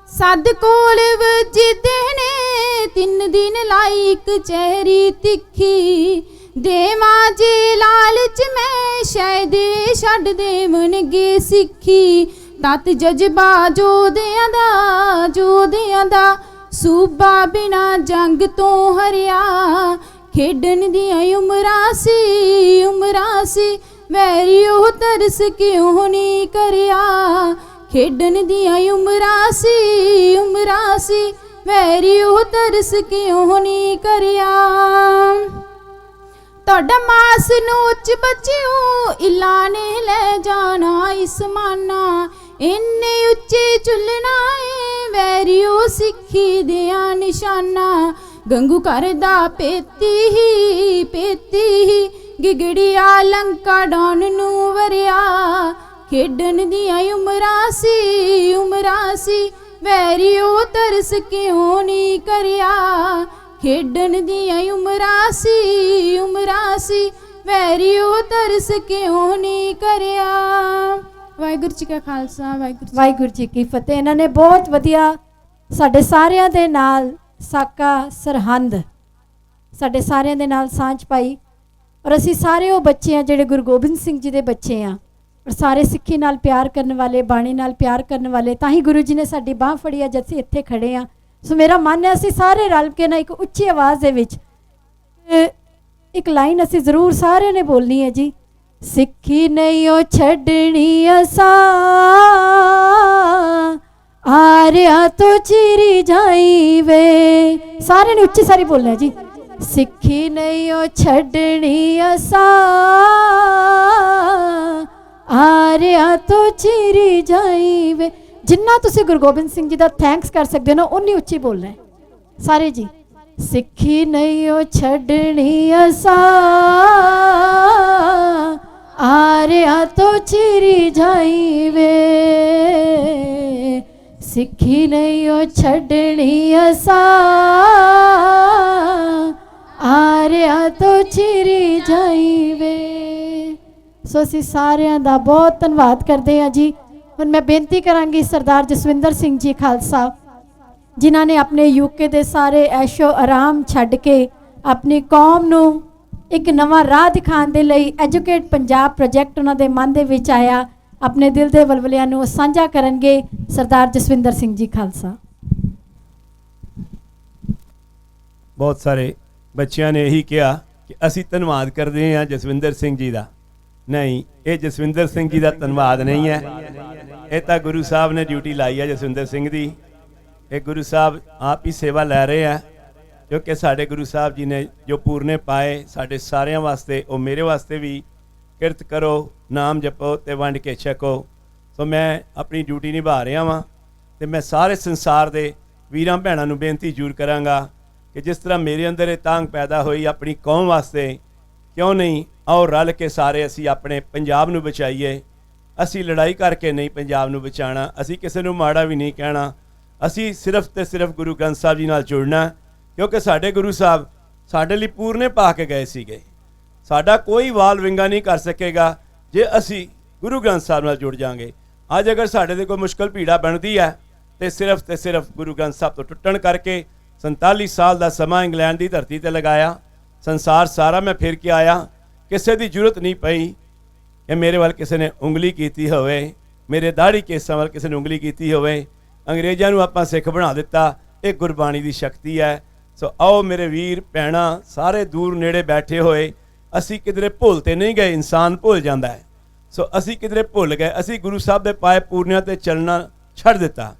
ਸੱਦ ਕੋਲ ਵਜਦੇ ਨੇ 3 ਦਿਨ ਲਾਈ ਕਚਹਿਰੀ ਤਿੱਖੀ। ਦੇਵਾਂ ਜੇ ਲਾਲਚ ਮੈਂ ਸ਼ਾਇਦ ਛੱਡ ਦੇਵਣਗੇ ਸਿੱਖੀ। ਤਤ ਜਜ਼ਬਾ ਜੋਧਿਆਂ ਦਾ, ਜੋਧਿਆਂ ਦਾ, ਸੂਬਾ ਬਿਨਾ ਜੰਗ ਤੋਂ ਹਰਿਆ। ਖੇਡਣ ਦੀਆਂ ਉਮਰਾਂ ਸੀ, ਉਮਰਾਂ ਸੀ, ਵੈਰੀਓ ਤਰਸ ਕਿਉਂ ਨਹੀਂ ਕਰਿਆ। ਖੇਡਣ ਦੀਆਂ ਉਮਰਾਂ ਸੀ, ਉਮਰਾਂ ਸੀ, ਵੈਰੀਓ ਤਰਸ ਕਿਉਂ ਨਹੀਂ ਕਰਿਆ। ਤੁਹਾਡਾ ਮਾਸ ਨੋਚ ਬੱਚਿਓ ਇਲਾ ਨੇ ਲੈ ਜਾਣਾ ਇਸਮਾਨਾ। ਇੰਨੇ ਉੱਚੇ ਚੁੱਲਣਾ ਏ ਵੈਰੀਓ ਸਿੱਖੀ ਦਿਆਂ ਨਿਸ਼ਾਨਾ। ਗੰਗੂ ਕਰਦਾ ਪੇਤੀ ਹੀ, ਪੇਤੀ ਹੀ, ਗਿਗੜੀਆ ਲੰਕਾ ਡਾਉਣ ਨੂੰ ਵਰਿਆ। ਖੇਡਣ ਦੀਆਂ ਉਮਰਾਂ ਸੀ, ਉਮਰਾਂ ਸੀ, ਵੈਰੀਓ ਤਰਸ ਕਿਉਂ ਨਹੀਂ ਕਰਿਆ। ਖੇਡਣ ਦੀਆਂ ਉਮਰਾਂ ਸੀ, ਉਮਰਾਂ ਸੀ, ਵੈਰੀਓ ਤਰਸ ਕਿਉਂ ਨਹੀਂ ਕਰਿਆ। ਵਾਹਿਗੁਰੂ ਜੀ ਕਾ ਖਾਲਸਾ, ਵਾਹਿਗੁਰੂ ਜੀ ਕੀ ਫਤਿਹ। ਇਹਨਾਂ ਨੇ ਬਹੁਤ ਵਧੀਆ ਸਾਡੇ ਸਾਰਿਆਂ ਦੇ ਨਾਲ ਸਾਕਾ ਸਰਹੰਦ ਸਾਡੇ ਸਾਰਿਆਂ ਦੇ ਨਾਲ ਸਾਂਝ ਪਾਈ। ਔਰ ਅਸੀਂ ਸਾਰੇ ਉਹ ਬੱਚੇ ਆ ਜਿਹੜੇ ਗੁਰੂ ਗੋਬਿੰਦ ਸਿੰਘ ਜੀ ਦੇ ਬੱਚੇ ਆ। ਔਰ ਸਾਰੇ ਸਿੱਖੀ ਨਾਲ ਪਿਆਰ ਕਰਨ ਵਾਲੇ, ਬਾਣੀ ਨਾਲ ਪਿਆਰ ਕਰਨ ਵਾਲੇ, ਤਾਂ ਹੀ ਗੁਰੂ ਜੀ ਨੇ ਸਾਡੀ ਬਾਂਹ ਫੜੀ ਆ ਜਦ ਅਸੀਂ ਇੱਥੇ ਖੜੇ ਆ। ਸੋ ਮੇਰਾ ਮਨ ਹੈ ਅਸੀਂ ਸਾਰੇ ਰਲ ਕੇ ਨਾ ਇੱਕ ਉੱਚੀ ਆਵਾਜ਼ ਦੇ ਵਿੱਚ ਇੱਕ ਲਾਈਨ ਅਸੀਂ ਜ਼ਰੂਰ ਸਾਰਿਆਂ ਨੇ ਬੋਲਣੀ ਹੈ ਜੀ। ਸਿੱਖੀ ਨਹੀਂ ਉਹ ਛੱਡਣੀ ਅਸਾਂ, ਆਰਿਆ ਤੋਂ ਚਿਰੀ ਜਾਈ ਵੇ। ਸਾਰਿਆਂ ਨੇ ਉੱਚੀ ਸਾਰੀ ਬੋਲਣਾ ਜੀ। ਸਿੱਖੀ ਨਹੀਂ ਉਹ ਛੱਡਣੀ ਅਸਾਂ, ਆਰਿਆ ਤੋਂ ਚਿਰੀ ਜਾਈ ਵੇ। ਜਿੰਨਾ ਤੁਸੀਂ ਗੁਰੂ ਗੋਬਿੰਦ ਸਿੰਘ ਜੀ ਦਾ ਥੈਂਕਸ ਕਰ ਸਕਦੇ ਹੋ ਨਾ ਉਨੀ ਉੱਚੀ ਬੋਲਣਾ ਹੈ ਸਾਰੇ ਜੀ। ਸਿੱਖੀ ਨਹੀਂ ਉਹ ਛੱਡਣੀ ਅਸਾਂ, ਆਰਿਆ ਤੋਂ ਚਿਰੀ ਜਾਈ ਵੇ। ਸਿੱਖੀ ਨਹੀਂ ਉਹ ਛੱਡਣੀ ਅਸਾਂ, ਆਰਿਆ ਤੋਂ ਚਿਰੀ ਜਾਈ ਵੇ। ਸੋ ਅਸੀਂ ਸਾਰਿਆਂ ਦਾ ਬਹੁਤ ਧੰਨਵਾਦ ਕਰਦੇ ਹਾਂ ਜੀ। ਹੁਣ ਮੈਂ ਬੇਨਤੀ ਕਰਾਂਗੀ ਸਰਦਾਰ ਜਸਵਿੰਦਰ ਸਿੰਘ ਜੀ ਖਾਲਸਾ, ਜਿਨ੍ਹਾਂ ਨੇ ਆਪਣੇ ਯੂਕੇ ਦੇ ਸਾਰੇ ਐਸ਼ੋ ਆਰਾਮ ਛੱਡ ਕੇ ਆਪਣੀ ਕੌਮ ਨੂੰ ਇੱਕ ਨਵਾਂ ਰਾਹ ਦਿਖਾਉਣ ਦੇ ਲਈ ਐਜੂਕੇਟ ਪੰਜਾਬ ਪ੍ਰੋਜੈਕਟ ਉਹਨਾਂ ਦੇ ਮਨ ਦੇ ਵਿੱਚ ਆਇਆ। ਆਪਣੇ ਦਿਲ ਦੇ ਵਲਵਲਿਆਂ ਨੂੰ ਸਾਂਝਾ ਕਰਨਗੇ ਸਰਦਾਰ ਜਸਵਿੰਦਰ ਸਿੰਘ ਜੀ ਖਾਲਸਾ। ਬਹੁਤ ਸਾਰੇ ਬੱਚਿਆਂ ਨੇ ਇਹੀ ਕਿਹਾ ਕਿ ਅਸੀਂ ਧੰਨਵਾਦ ਕਰਦੇ ਹਾਂ ਜਸਵਿੰਦਰ ਸਿੰਘ ਜੀ ਦਾ। ਨਹੀਂ, ਇਹ ਜਸਵਿੰਦਰ ਸਿੰਘ ਜੀ ਦਾ ਧੰਨਵਾਦ ਨਹੀਂ ਹੈ, ਇਹ ਤਾਂ ਗੁਰੂ ਸਾਹਿਬ ਨੇ ਡਿਊਟੀ ਲਾਈ ਹੈ ਜਸਵਿੰਦਰ ਸਿੰਘ ਦੀ। ਇਹ ਗੁਰੂ ਸਾਹਿਬ ਆਪ ਹੀ ਸੇਵਾ ਲੈ ਰਹੇ ਆ ਕਿਉਂਕਿ ਸਾਡੇ ਗੁਰੂ ਸਾਹਿਬ ਜੀ ਨੇ ਜੋ ਪੂਰਨੇ ਪਾਏ ਸਾਡੇ ਸਾਰਿਆਂ ਵਾਸਤੇ, ਉਹ ਮੇਰੇ ਵਾਸਤੇ ਵੀ, ਕਿਰਤ ਕਰੋ, ਨਾਮ ਜਪੋ ਤੇ ਵੰਡ ਕੇ ਛਕੋ। ਸੋ ਮੈਂ ਆਪਣੀ ਡਿਊਟੀ ਨਿਭਾ ਰਿਹਾ ਵਾਂ ਤੇ ਮੈਂ ਸਾਰੇ ਸੰਸਾਰ ਦੇ ਵੀਰਾਂ ਭੈਣਾਂ ਨੂੰ ਬੇਨਤੀ ਜ਼ਰੂਰ ਕਰਾਂਗਾ ਕਿ ਜਿਸ ਤਰ੍ਹਾਂ ਮੇਰੇ ਅੰਦਰ ਇਹ ਤਾਂਘ ਪੈਦਾ ਹੋਈ ਆਪਣੀ ਕੌਮ ਵਾਸਤੇ, ਕਿਉਂ ਨਹੀਂ ਆਓ ਰਲ ਕੇ ਸਾਰੇ ਅਸੀਂ ਆਪਣੇ ਪੰਜਾਬ ਨੂੰ ਬਚਾਈਏ। ਅਸੀਂ ਲੜਾਈ ਕਰਕੇ ਨਹੀਂ ਪੰਜਾਬ ਨੂੰ ਬਚਾਉਣਾ, ਅਸੀਂ ਕਿਸੇ ਨੂੰ ਮਾੜਾ ਵੀ ਨਹੀਂ ਕਹਿਣਾ, ਅਸੀਂ ਸਿਰਫ ਤੇ ਸਿਰਫ ਗੁਰੂ ਗ੍ਰੰਥ ਸਾਹਿਬ ਜੀ ਨਾਲ ਜੁੜਨਾ, ਕਿਉਂਕਿ ਸਾਡੇ ਗੁਰੂ ਸਾਹਿਬ ਸਾਡੇ ਲਈ ਪੂਰਨੇ ਪਾ ਕੇ ਗਏ ਸੀਗੇ। ਸਾਡਾ ਕੋਈ ਵਾਲ ਵਿੰਗਾ ਨਹੀਂ ਕਰ ਸਕੇਗਾ ਜੇ ਅਸੀਂ ਗੁਰੂ ਗ੍ਰੰਥ ਸਾਹਿਬ ਨਾਲ ਜੁੜ ਜਾਵਾਂਗੇ। ਅੱਜ ਅਗਰ ਸਾਡੇ ਤੇ ਕੋਈ ਮੁਸ਼ਕਲ ਭੀੜਾ ਬਣਦੀ ਹੈ ਤੇ ਸਿਰਫ ਗੁਰੂ ਗ੍ਰੰਥ ਸਾਹਿਬ ਤੋਂ ਟੁੱਟਣ ਕਰਕੇ 47 ਸਾਲ ਦਾ ਸਮਾਂ ਇੰਗਲੈਂਡ ਦੀ ਧਰਤੀ ਤੇ ਲਗਾਇਆ, ਸੰਸਾਰ ਸਾਰਾ ਮੈਂ ਫਿਰ ਕੇ ਆਇਆ, ਕਿਸੇ ਦੀ ਜ਼ਰੂਰਤ ਨਹੀਂ ਪਈ ਕਿ ਮੇਰੇ ਵੱਲ ਕਿਸੇ ਨੇ ਉਂਗਲੀ ਕੀਤੀ ਹੋਵੇ, ਮੇਰੇ ਦਾੜੀ ਕੇਸਾਂ ਵੱਲ ਕਿਸੇ ਨੇ ਉਂਗਲੀ ਕੀਤੀ ਹੋਵੇ। ਅੰਗਰੇਜ਼ਾਂ ਨੂੰ ਆਪਾਂ ਸਿੱਖ ਬਣਾ ਦਿੱਤਾ, ਇਹ ਗੁਰਬਾਣੀ ਦੀ ਸ਼ਕਤੀ ਹੈ। ਸੋ ਆਓ ਮੇਰੇ ਵੀਰ ਭੈਣਾਂ ਸਾਰੇ ਦੂਰ ਨੇੜੇ ਬੈਠੇ ਹੋਏ, ਅਸੀਂ ਕਿਧਰੇ ਭੁੱਲ ਤੇ ਨਹੀਂ ਗਏ, ਇਨਸਾਨ ਭੁੱਲ ਜਾਂਦਾ ਹੈ। ਸੋ ਅਸੀਂ ਕਿਧਰੇ ਭੁੱਲ ਗਏ, ਅਸੀਂ ਗੁਰੂ ਸਾਹਿਬ ਦੇ ਪਾਏ ਪੂਰਨਿਆਂ ਤੇ ਚੱਲਣਾ ਛੱਡ ਦਿੱਤਾ।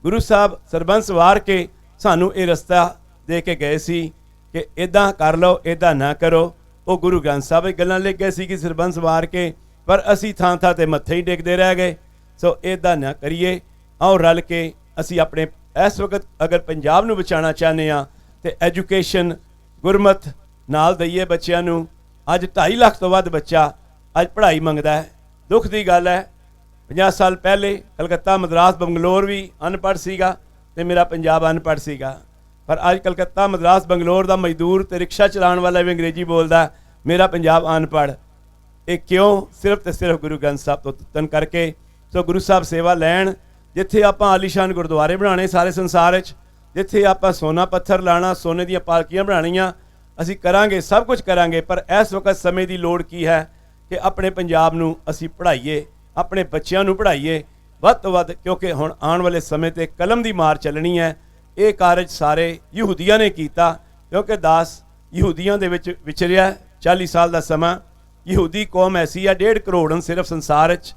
ਗੁਰੂ ਸਾਹਿਬ ਸਰਬੰਸ ਵਾਰ ਕੇ ਸਾਨੂੰ ਇਹ ਰਸਤਾ ਦੇ ਕੇ ਗਏ ਸੀ ਕਿ ਇੱਦਾਂ ਕਰ ਲਓ, ਇੱਦਾਂ ਨਾ ਕਰੋ। ਉਹ ਗੁਰੂ ਗ੍ਰੰਥ ਸਾਹਿਬ ਇਹ ਗੱਲਾਂ ਲਿਖ ਗਏ ਸੀ ਕਿ ਸਰਬੰਸ ਵਾਰ ਕੇ, ਪਰ ਅਸੀਂ ਥਾਂ ਥਾਂ ਤੇ ਮੱਥੇ ਹੀ ਟੇਕਦੇ ਰਹਿ ਗਏ। ਸੋ ਇੱਦਾਂ ਨਾ ਕਰੀਏ, ਆਓ ਰਲ ਕੇ ਅਸੀਂ ਆਪਣੇ ਇਸ ਵਕਤ ਅਗਰ ਪੰਜਾਬ ਨੂੰ ਬਚਾਉਣਾ ਚਾਹੁੰਦੇ ਹਾਂ ਤੇ ਐਜੂਕੇਸ਼ਨ ਗੁਰਮਤ ਨਾਲ ਦਈਏ ਬੱਚਿਆਂ ਨੂੰ। ਅੱਜ 2.5 ਲੱਖ ਤੋਂ ਵੱਧ ਬੱਚਾ ਅੱਜ ਪੜ੍ਹਾਈ ਮੰਗਦਾ ਹੈ। ਦੁੱਖ ਦੀ ਗੱਲ ਹੈ 50 ਸਾਲ ਪਹਿਲੇ ਕਲਕੱਤਾ, ਮਦਰਾਸ, ਬੰਗਲੌਰ ਵੀ ਅਨਪੜ੍ਹ ਸੀਗਾ ਤੇ ਮੇਰਾ ਪੰਜਾਬ ਅਨਪੜ੍ਹ ਸੀਗਾ, ਪਰ ਅੱਜ ਕਲਕੱਤਾ, ਮਦਰਾਸ, ਬੰਗਲੌਰ ਦਾ ਮਜ਼ਦੂਰ ਤੇ ਰਿਕਸ਼ਾ ਚਲਾਉਣ ਵਾਲਾ ਵੀ ਅੰਗਰੇਜ਼ੀ ਬੋਲਦਾ, ਮੇਰਾ ਪੰਜਾਬ ਅਨਪੜ੍ਹ। ਇਹ ਕਿਉਂ? ਸਿਰਫ ਤੇ ਸਿਰਫ ਗੁਰੂ ਗ੍ਰੰਥ ਸਾਹਿਬ ਤੋਂ ਤੁੱਤਨ ਕਰਕੇ। ਸੋ ਗੁਰੂ ਸਾਹਿਬ ਸੇਵਾ ਲੈਣ, ਜਿੱਥੇ ਆਪਾਂ ਆਲੀਸ਼ਾਨ ਗੁਰਦੁਆਰੇ ਬਣਾਉਣੇ ਸਾਰੇ ਸੰਸਾਰ ਵਿੱਚ, ਜਿੱਥੇ ਆਪਾਂ ਸੋਨਾ ਪੱਥਰ ਲਾਣਾ, ਸੋਨੇ ਦੀਆਂ ਪਾਲਕੀਆਂ ਬਣਾਉਣੀਆਂ, ਅਸੀਂ ਕਰਾਂਗੇ, ਸਭ ਕੁਝ ਕਰਾਂਗੇ। ਪਰ ਇਸ ਵਕਤ ਸਮੇਂ ਦੀ ਲੋੜ ਕੀ ਹੈ ਕਿ ਆਪਣੇ ਪੰਜਾਬ ਨੂੰ ਅਸੀਂ ਪੜ੍ਹਾਈਏ, ਆਪਣੇ ਬੱਚਿਆਂ ਨੂੰ ਪੜ੍ਹਾਈਏ ਵੱਧ ਤੋਂ ਵੱਧ, ਕਿਉਂਕਿ ਹੁਣ ਆਉਣ ਵਾਲੇ ਸਮੇਂ ਤੇ ਕਲਮ ਦੀ ਮਾਰ ਚੱਲਣੀ ਹੈ। ਇਹ ਕਾਰਜ ਸਾਰੇ ਯਹੂਦੀਆਂ ਨੇ ਕੀਤਾ, ਕਿਉਂਕਿ ਦਾਸ ਯਹੂਦੀਆਂ ਦੇ ਵਿੱਚ ਵਿਚਰਿਆ 40 ਸਾਲ ਦਾ ਸਮਾਂ। ਯਹੂਦੀ ਕੌਮ ਐਸੀ ਹੈ 1.5 ਕਰੋੜ ਹਨ ਸਿਰਫ ਸੰਸਾਰ 'ਚ।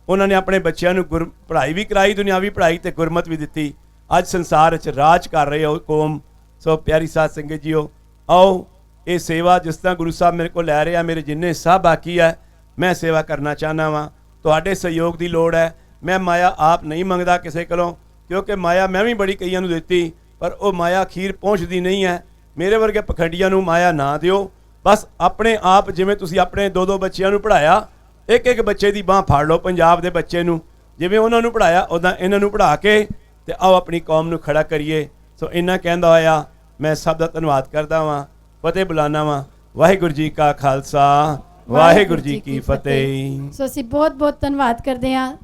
ਉਹਨਾਂ ਨੇ ਆਪਣੇ ਬੱਚਿਆਂ ਨੂੰ ਪੜ੍ਹਾਈ ਵੀ ਕਰਾਈ, ਦੁਨਿਆਵੀ ਪੜ੍ਹਾਈ ਤੇ ਗੁਰਮਤ ਵੀ ਦਿੱਤੀ। ਅੱਜ ਸੰਸਾਰ 'ਚ ਰਾਜ ਕਰ ਰਹੇ ਹੋ ਕੌਮ। ਸੋ ਪਿਆਰੀ ਸਾਧ ਸੰਗਤ ਜੀਓ, ਆਓ ਇਹ ਸੇਵਾ ਜਿਸ ਤਰ੍ਹਾਂ ਗੁਰੂ ਸਾਹਿਬ ਮੇਰੇ ਕੋਲ ਲੈ ਰਿਹਾ, ਮੇਰੇ ਜਿੰਨੇ ਸਾਹ ਬਾਕੀ ਹੈ, ਮੈਂ ਸੇਵਾ ਕਰਨਾ ਚਾਹੁੰਦਾ ਵਾਂ। ਤੁਹਾਡੇ ਸਹਿਯੋਗ ਦੀ ਲੋੜ ਹੈ। ਮੈਂ ਮਾਇਆ ਆਪ ਨਹੀਂ ਮੰਗਦਾ ਕਿਸੇ ਕੋਲੋਂ, ਕਿਉਂਕਿ ਮਾਇਆ ਮੈਂ ਵੀ ਬੜੀ ਕਈਆਂ ਨੂੰ ਦਿੱਤੀ, ਪਰ ਉਹ ਮਾਇਆ ਅਖੀਰ ਪਹੁੰਚਦੀ ਨਹੀਂ ਹੈ। ਮੇਰੇ ਵਰਗੇ ਪਖੰਡੀਆਂ ਨੂੰ ਮਾਇਆ ਨਾ ਦਿਓ। ਬਸ ਆਪਣੇ ਆਪ, ਜਿਵੇਂ ਤੁਸੀਂ ਆਪਣੇ 2-2 ਬੱਚਿਆਂ ਨੂੰ ਪੜ੍ਹਾਇਆ, ਇੱਕ ਬੱਚੇ ਦੀ ਬਾਂਹ ਫੜ ਲਓ। ਪੰਜਾਬ ਦੇ ਬੱਚੇ ਨੂੰ ਜਿਵੇਂ ਉਹਨਾਂ ਨੂੰ ਪੜ੍ਹਾਇਆ, ਉੱਦਾਂ ਇਹਨਾਂ ਨੂੰ ਪੜ੍ਹਾ ਕੇ ਤੇ ਆਓ ਆਪਣੀ ਕੌਮ ਨੂੰ ਖੜਾ ਕਰੀਏ। ਸੋ ਇੰਨਾ ਕਹਿੰਦਾ ਹੋਇਆ ਮੈਂ ਸਭ ਦਾ ਧੰਨਵਾਦ ਕਰਦਾ ਵਾਂ, ਫਤਿਹ ਬੁਲਾਉਂਦਾ ਵਾਂ। ਵਾਹਿਗੁਰੂ ਜੀ ਕਾ ਖਾਲਸਾ, ਵਾਹਿਗੁਰੂ ਜੀ ਕੀ ਫਤਿਹ। ਸੋ ਅਸੀਂ ਬਹੁਤ ਬਹੁਤ ਧੰਨਵਾਦ ਕਰਦੇ ਹਾਂ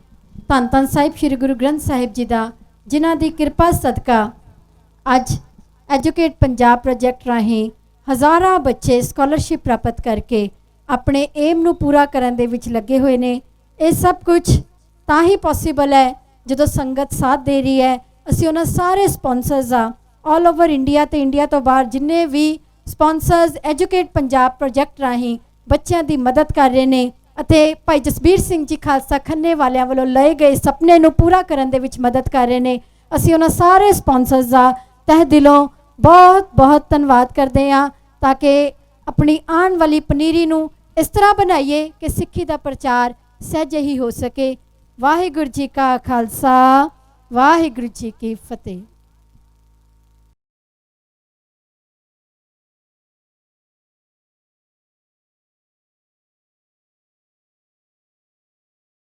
ਧੰਨ ਧੰਨ ਸਾਹਿਬ ਸ੍ਰੀ ਗੁਰੂ ਗ੍ਰੰਥ ਸਾਹਿਬ ਜੀ ਦਾ, ਜਿਨ੍ਹਾਂ ਦੀ ਕਿਰਪਾ ਸਦਕਾ ਅੱਜ ਐਜੂਕੇਟ ਪੰਜਾਬ ਪ੍ਰੋਜੈਕਟ ਰਾਹੀਂ ਹਜ਼ਾਰਾਂ ਬੱਚੇ ਸਕਾਲਰਸ਼ਿਪ ਪ੍ਰਾਪਤ ਕਰਕੇ ਆਪਣੇ ਏਮ ਨੂੰ ਪੂਰਾ ਕਰਨ ਦੇ ਵਿੱਚ ਲੱਗੇ ਹੋਏ ਨੇ। ਇਹ ਸਭ ਕੁਝ ਤਾਂ ਹੀ ਪੋਸੀਬਲ ਹੈ ਜਦੋਂ ਸੰਗਤ ਸਾਥ ਦੇ ਰਹੀ ਹੈ। ਅਸੀਂ ਉਹਨਾਂ ਸਾਰੇ ਸਪਾਂਸਰਸ ਆ ਆਲ ਓਵਰ ਇੰਡੀਆ ਤੇ ਇੰਡੀਆ ਤੋਂ ਬਾਹਰ ਜਿੰਨੇ ਵੀ ਸਪਾਂਸਰਸ ਐਜੂਕੇਟ ਪੰਜਾਬ ਪ੍ਰੋਜੈਕਟ ਰਾਹੀਂ ਬੱਚਿਆਂ ਦੀ ਮਦਦ ਕਰ ਰਹੇ ਨੇ ਅਤੇ ਭਾਈ ਜਸਬੀਰ ਸਿੰਘ ਜੀ ਖਾਲਸਾ ਖੰਨੇ ਵਾਲਿਆਂ ਵੱਲੋਂ ਲਏ ਗਏ ਸੁਪਨੇ ਨੂੰ ਪੂਰਾ ਕਰਨ ਦੇ ਵਿੱਚ ਮਦਦ ਕਰ ਰਹੇ ਨੇ। ਅਸੀਂ ਉਹਨਾਂ ਸਾਰੇ ਸਪਾਂਸਰਸ ਦਾ ਤਹਿ ਦਿਲੋਂ ਬਹੁਤ ਬਹੁਤ ਧੰਨਵਾਦ ਕਰਦੇ ਹਾਂ, ਤਾਂ ਕਿ ਆਪਣੀ ਆਉਣ ਵਾਲੀ ਪਨੀਰੀ ਨੂੰ ਇਸ ਤਰ੍ਹਾਂ ਬਣਾਈਏ ਕਿ ਸਿੱਖੀ ਦਾ ਪ੍ਰਚਾਰ ਸਹਿਜੇ ਹੀ ਹੋ ਸਕੇ। ਵਾਹਿਗੁਰੂ ਜੀ ਕਾ ਖਾਲਸਾ, ਵਾਹਿਗੁਰੂ ਜੀ ਕੀ ਫਤਿਹ।